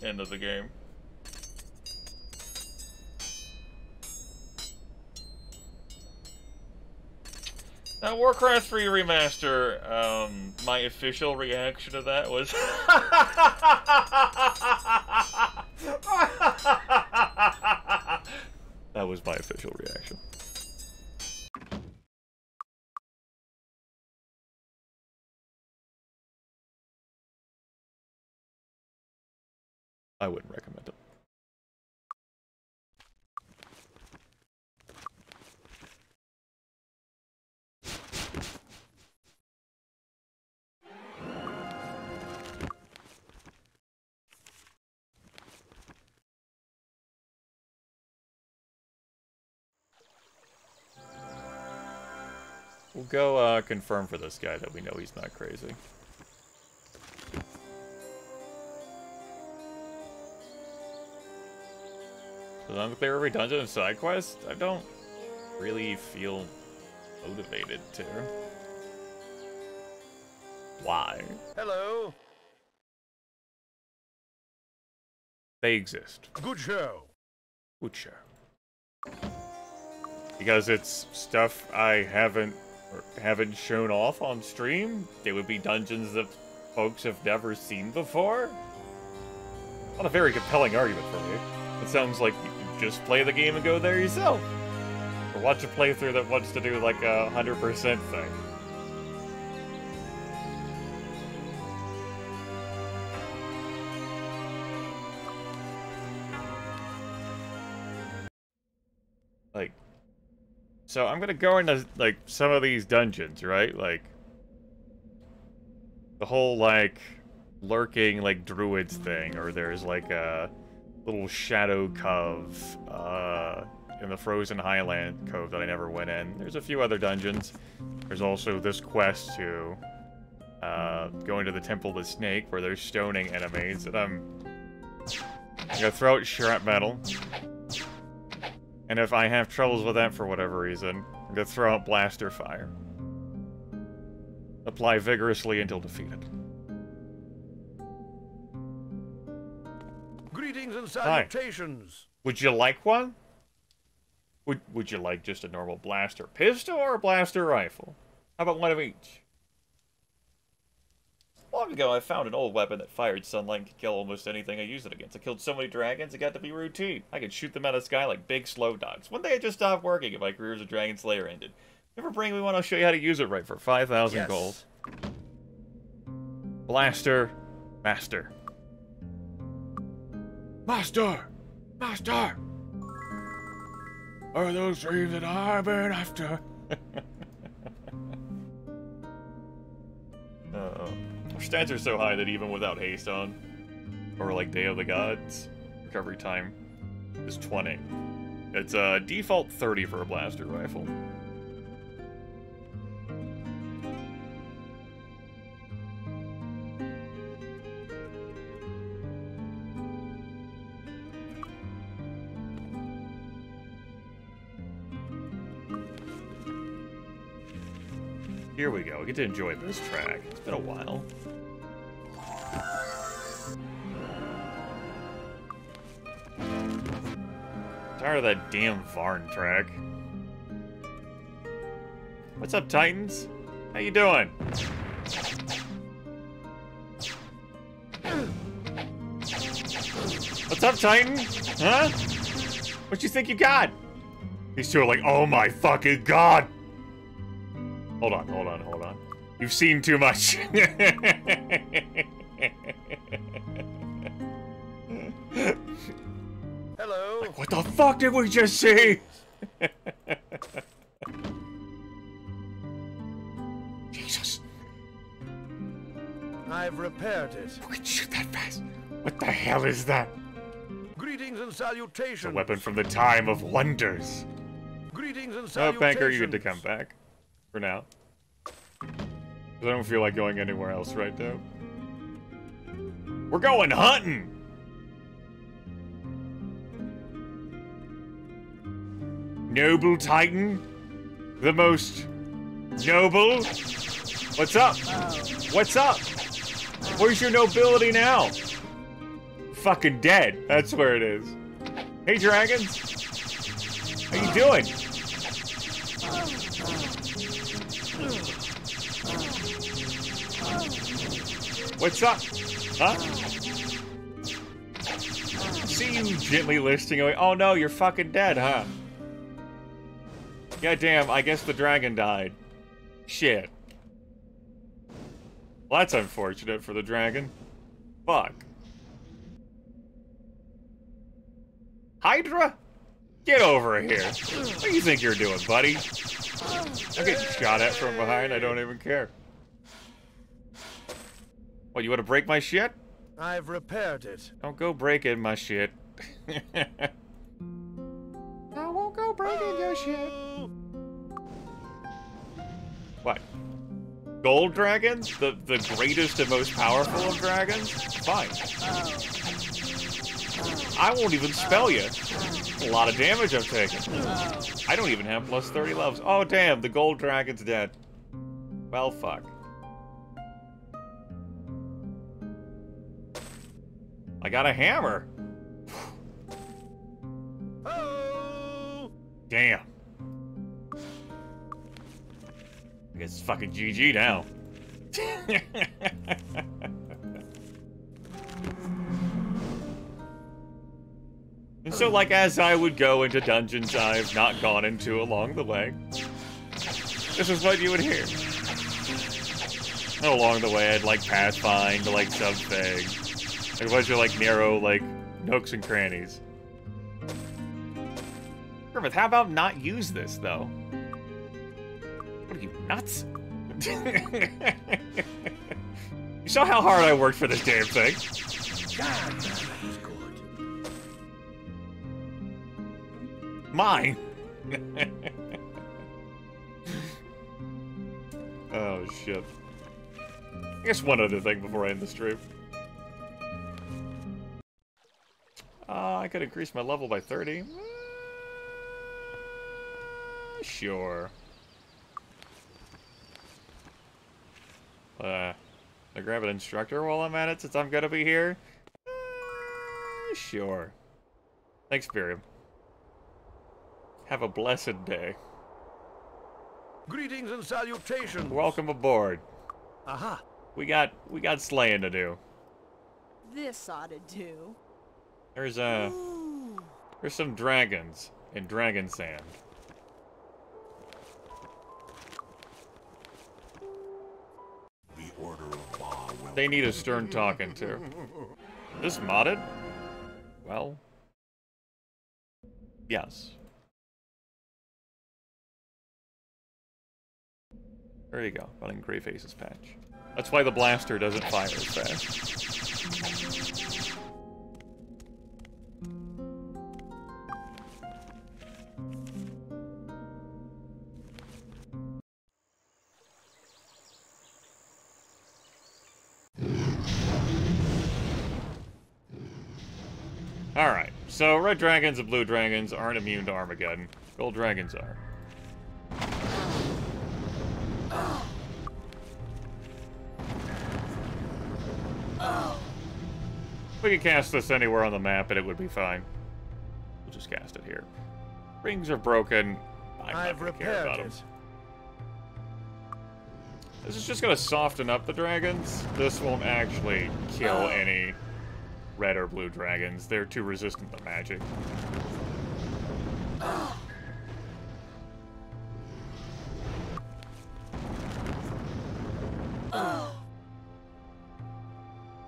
end of the game. Now, Warcraft 3 Remaster, my official reaction to that was... That was my official reaction. I wouldn't recommend it. We'll go confirm for this guy that we know he's not crazy. So unclear every dungeon and side quest? I don't really feel motivated to. Why? Hello. They exist. Good show. Good show. Because it's stuff I haven't shown off on stream. They would be dungeons that folks have never seen before. Not a very compelling argument for me. It sounds like you can just play the game and go there yourself. Or watch a playthrough that wants to do like a 100% thing. Like, so I'm gonna go into, like, some of these dungeons, right? Like, the whole, like, lurking, like, druids thing, or there's, like, a little shadow cove, in the Frozen Highland Cove that I never went in. There's a few other dungeons. There's also this quest to, go into the Temple of the Snake, where there's stoning enemies, and I'm gonna throw out Shrapmetal. And if I have troubles with that for whatever reason, I'm gonna throw out Blaster Fire. Apply vigorously until defeated. Greetings and salutations. Hi. Would you like one? Would you like just a normal blaster pistol or a blaster rifle? How about one of each? Long ago, I found an old weapon that fired sunlight and could kill almost anything I used it against. I killed so many dragons, it got to be routine. I could shoot them out of the sky like big slow dogs. One day it just stopped working and my career as a Dragon Slayer ended. Never bring me one, I'll show you how to use it right for 5,000 gold. Blaster. Master. Master! Master! Are those dreams that I've been after? Our stats are so high that even without haste on, or like Day of the Gods, recovery time is 20. It's default 30 for a blaster rifle. Here we go. We get to enjoy this track. It's been a while. Tired of that damn Varn track. What's up, Titans? How you doing? What's up, Titan? Huh? What you think you got? These two are like, oh my fucking god! Hold on, hold on, hold on. You've seen too much. Hello. Like, what the fuck did we just see? Jesus. I've repaired it. We can shoot that fast. What the hell is that? Greetings and salutations. It's a weapon from the time of wonders. Greetings and Oh, salutations. Banker, you get to come back. For now. 'Cause I don't feel like going anywhere else right now. We're going hunting! Noble Titan? The most noble? What's up? What's up? Where's your nobility now? Fucking dead. That's where it is. Hey, dragons. How you doing? What's up? Huh? See you gently listing away. Oh no, you're fucking dead, huh? Yeah, damn, I guess the dragon died. Shit. Well, that's unfortunate for the dragon. Fuck. Hydra? Get over here. What do you think you're doing, buddy? I'm getting shot at from behind, I don't even care. What, you want to break my shit? I've repaired it. Don't go breaking my shit. I won't go breaking your shit. What? Gold dragons? The greatest and most powerful of dragons? Fine. I won't even spell you. A lot of damage I'm taking. I don't even have plus 30 levels. Oh damn, the gold dragon's dead. Well, fuck. I got a hammer. Oh! Damn. I guess it's fucking GG now. And so, like, as I would go into dungeons I've not gone into along the way, this is what you would hear. And along the way, I'd, like, pathfind, like, subfig. Like, a bunch of, like, narrow, like, nooks and crannies. Grimith, how about not use this, though? What are you, nuts? You saw how hard I worked for this damn thing. God, that was good. Mine. Oh, shit. I guess one other thing before I end the stream. I could increase my level by 30. Sure. I grab an instructor while I'm at it since I'm gonna be here? Sure. Thanks, Miriam. Have a blessed day. Greetings and salutations. Welcome aboard. Aha. We got slaying to do. This ought to do. There's some dragons in Dragonsand. The Order of Ba will They need a stern talking to. This modded? Well, yes. There you go, running GrayFace's patch. That's why the blaster doesn't fire as fast. Alright, so red dragons and blue dragons aren't immune to Armageddon. Gold dragons are. We could cast this anywhere on the map and it would be fine. We'll just cast it here. Rings are broken. I'm not gonna care about them. This is just gonna soften up the dragons. This won't actually kill any red or blue dragons. They're too resistant to magic.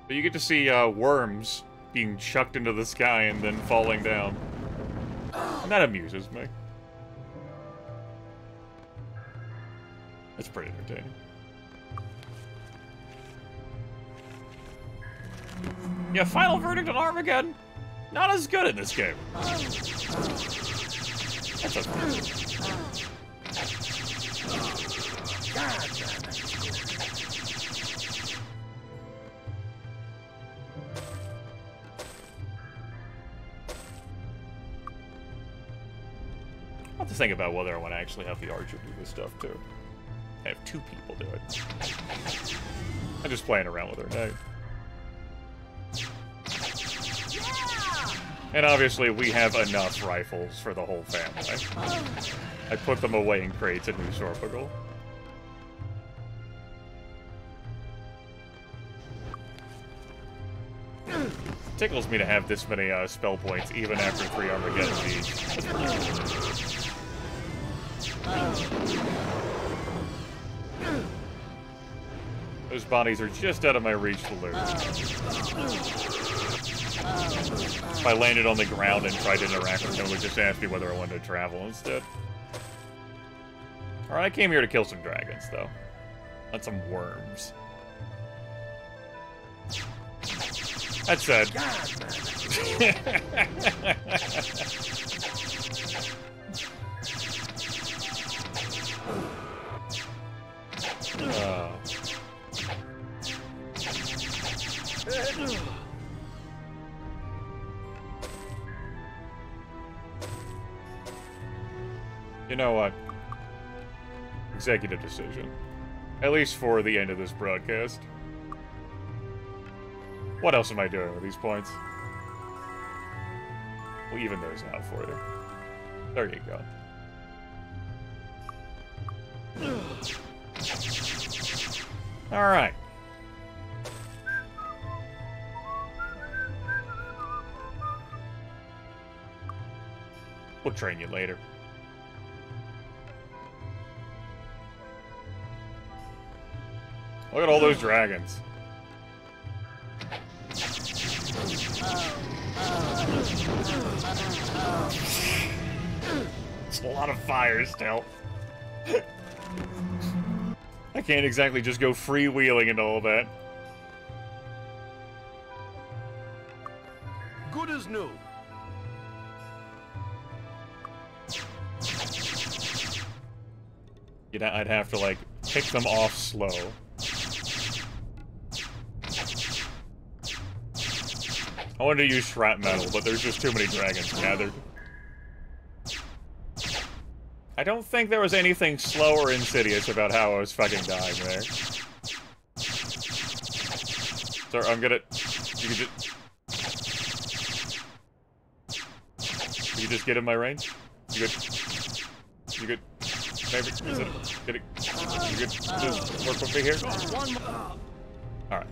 But you get to see worms being chucked into the sky and then falling down. And that amuses me. It's pretty entertaining. Yeah, final verdict on Armageddon. Not as good in this game. That's okay. I'll have to think about whether I want to actually have the archer do this stuff too. I have 2 people do it. I'm just playing around with her. Hey. And obviously, we have enough rifles for the whole family. I put them away in crates at New Sorpigal. Tickles me to have this many spell points, even after 3 Armageddon each. Those bodies are just out of my reach to loot. If I landed on the ground and tried to interact with him, it would just ask me whether I wanted to travel instead. Alright, I came here to kill some dragons, though. Not some worms. That said... You know what? Executive decision. At least for the end of this broadcast. What else am I doing with these points? We'll even those out for you. There you go. Alright. We'll train you later. Look at all those dragons. It's a lot of fire still. I can't exactly just go freewheeling into all that. Good as new. I'd have to, like, pick them off slow. I wanted to use Shrapmetal, but there's just too many dragons gathered. I don't think there was anything slow or insidious about how I was fucking dying there. So I'm gonna... You just get in my range? You good? You good? Maybe? Is it... Get it? You good? Just work with me here? Alright.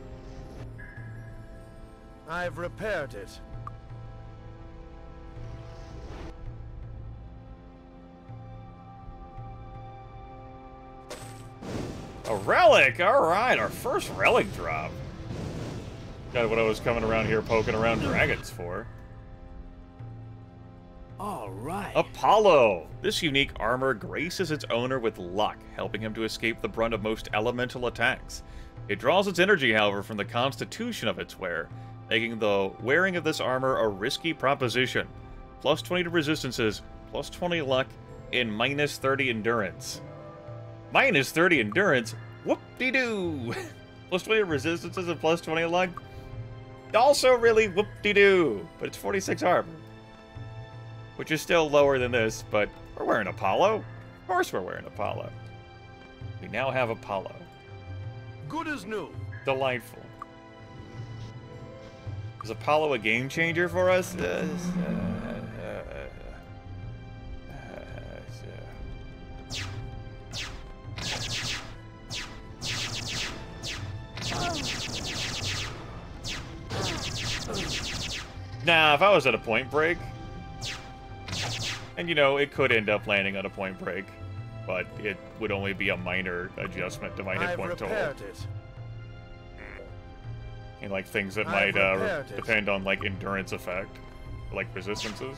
I've repaired it. A relic! Alright, our first relic drop. Got what I was coming around here poking around dragons for. Alright. Apollo! This unique armor graces its owner with luck, helping him to escape the brunt of most elemental attacks. It draws its energy, however, from the constitution of its wearer, making the wearing of this armor a risky proposition. Plus 20 to resistances, plus 20 luck, and minus 30 endurance. Minus 30 endurance? Whoop-de-doo! Plus 20 resistances and plus 20 luck? Also really whoop-de-doo! But it's 46 armor. Which is still lower than this, but we're wearing Apollo. Of course we're wearing Apollo. We now have Apollo. Good as new. Delightful. Is Apollo a game changer for us? Nah, if I was at a point break, and you know, it could end up landing on a point break, but it would only be a minor adjustment to my hit point total. And like things that might depend on like endurance effect, like resistances.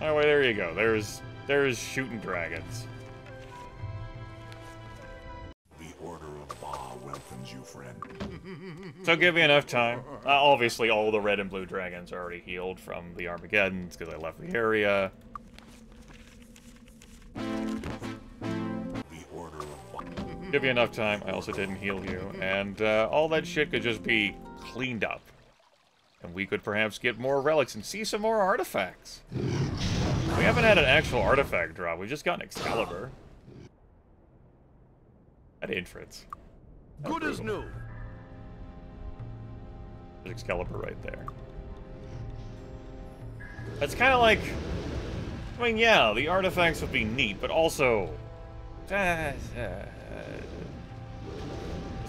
Oh, well, there you go. There's shooting dragons. You, friend. So give me enough time. Obviously, all the red and blue dragons are already healed from the Armageddons because I left the area. Give you enough time. I also didn't heal you, and all that shit could just be cleaned up, and we could perhaps get more relics and see some more artifacts. We haven't had an actual artifact drop. We've just got an Excalibur. At entrance. Good as new. There's Excalibur right there. That's kind of like... I mean, yeah, the artifacts would be neat, but also... That's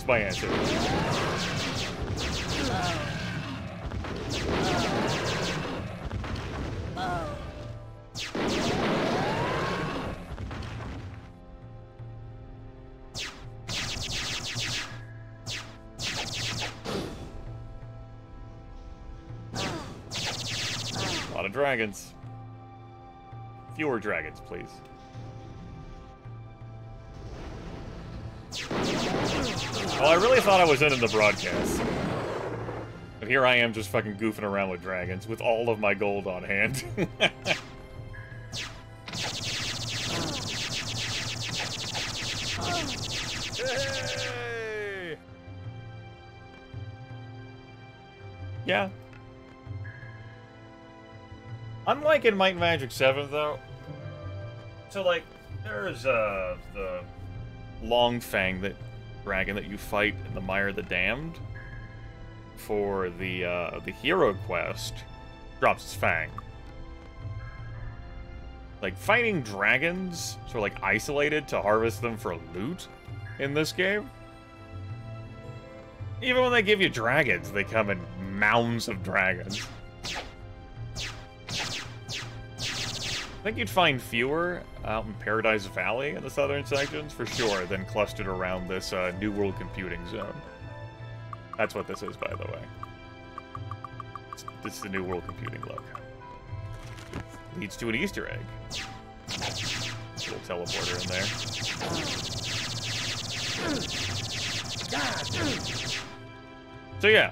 my answer. A lot of dragons. Fewer dragons, please. Well, I really thought I was in the broadcast. But here I am just fucking goofing around with dragons with all of my gold on hand. Hey! Yeah. Unlike in Might and Magic 7, though, so, like, there's, the Longfang dragon that you fight in the Mire of the Damned for the hero quest drops its fang. Like, fighting dragons, sort of, like, isolated to harvest them for loot in this game. Even when they give you dragons, they come in mounds of dragons. I think you'd find fewer out in Paradise Valley in the southern sections, for sure, than clustered around this New World Computing Zone. That's what this is, by the way. This is the New World Computing look. Leads to an Easter egg. Little teleporter in there. So yeah.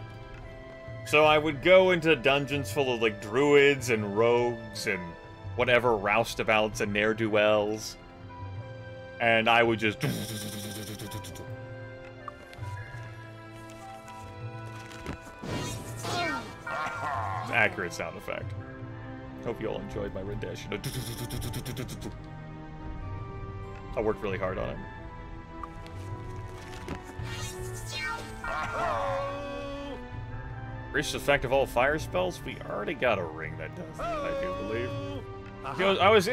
So I would go into dungeons full of, like, druids and rogues and whatever roustabouts and ne'er-do-wells, and I would just... Accurate sound effect. Hope you all enjoyed my rendition. I worked really hard on it. Increase the effect of all fire spells? We already got a ring that does that, I do believe. You know, I was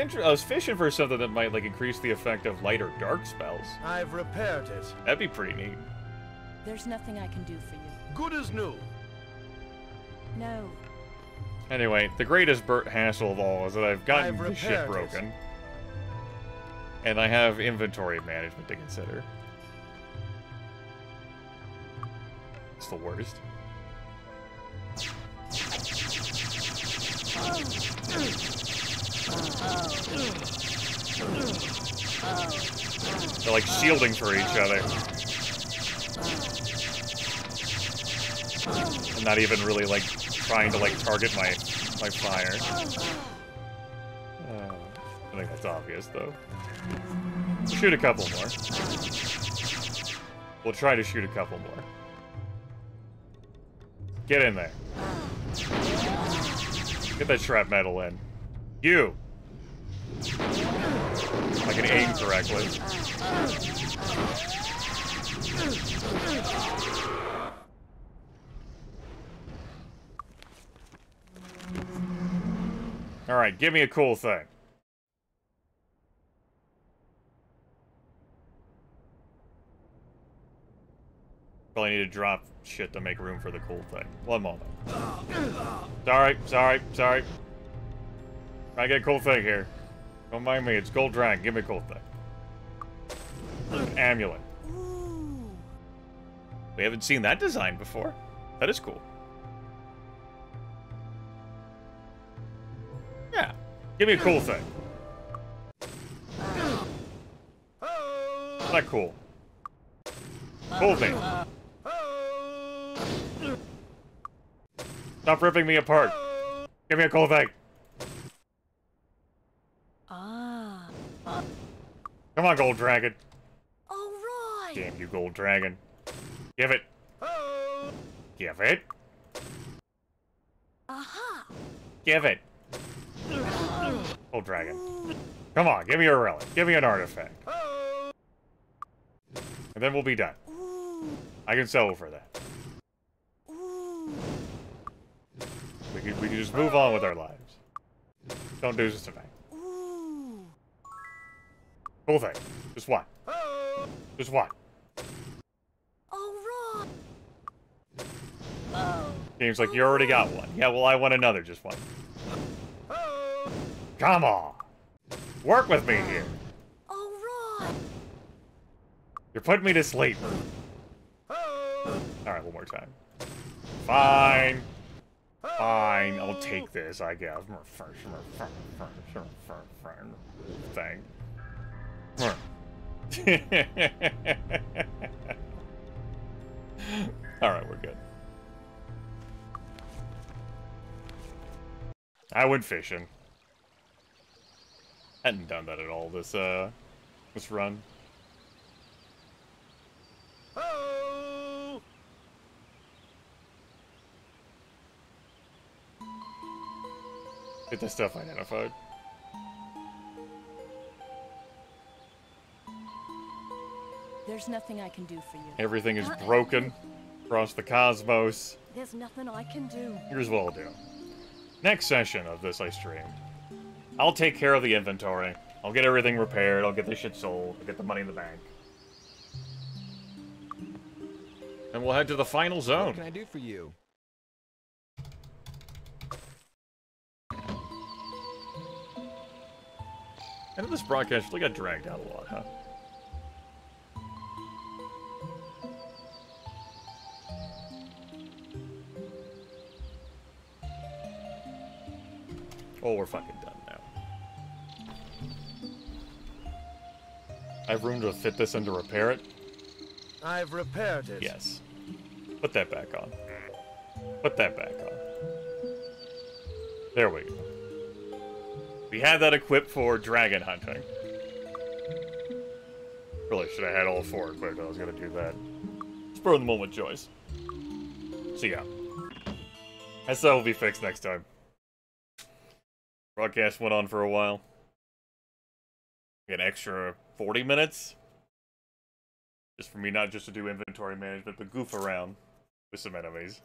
fishing for something that might, like, increase the effect of light or dark spells. I've repaired it. That'd be pretty neat. There's nothing I can do for you. Good as new. No. Anyway, the greatest hassle of all is that I've gotten the shit broken. And I have inventory management to consider. It's the worst. They're like shielding for each other. I'm not even really like trying to like target my fire. I think that's obvious though. Shoot a couple more. We'll try to shoot a couple more. Get in there. Get that shrapmetal in. You! I can aim correctly. Alright, give me a cool thing. Probably need to drop shit to make room for the cool thing. One moment. Sorry. I get a cool thing here. Don't mind me, it's Gold Dragon. Give me a cool thing. Amulet. We haven't seen that design before. That is cool. Yeah. Give me a cool thing. Not cool. Cool thing. Stop ripping me apart. Give me a cool thing. Come on, Gold Dragon. Alright. Damn you, Gold Dragon. Give it. Give it. Aha. Give it. Gold Dragon. Come on, give me a relic. Give me an artifact. And then we'll be done. I can settle for that. We can just move on with our lives. Don't do this tonight. Cool thing. Just one. Just one. Alright. Seems like you already got one. Yeah, well, I want another. Just one. Come on. Work with me here. Alright. You're putting me to sleep. Alright, one more time. Fine. Fine, I'll take this, I guess. Thing. Alright, we're good. I went fishing. Hadn't done that at all this run. Get this stuff identified. There's nothing I can do for you. Everything is broken across the cosmos. There's nothing I can do. Here's what I'll do. Next session of this I streamed, I'll take care of the inventory. I'll get everything repaired. I'll get this shit sold. I'll get the money in the bank. And we'll head to the final zone. What can I do for you? And this broadcast really got dragged out a lot, huh? Oh, we're fucking done now. I have room to fit this in to repair it? I've repaired it. Yes. Put that back on. Put that back on. There we go. We had that equipped for dragon hunting. Really should have had all four equipped. I was gonna do that. Spur of the moment choice. So yeah. That will be fixed next time. Broadcast went on for a while. An extra 40 minutes. Just for me not just to do inventory management, but goof around with some enemies.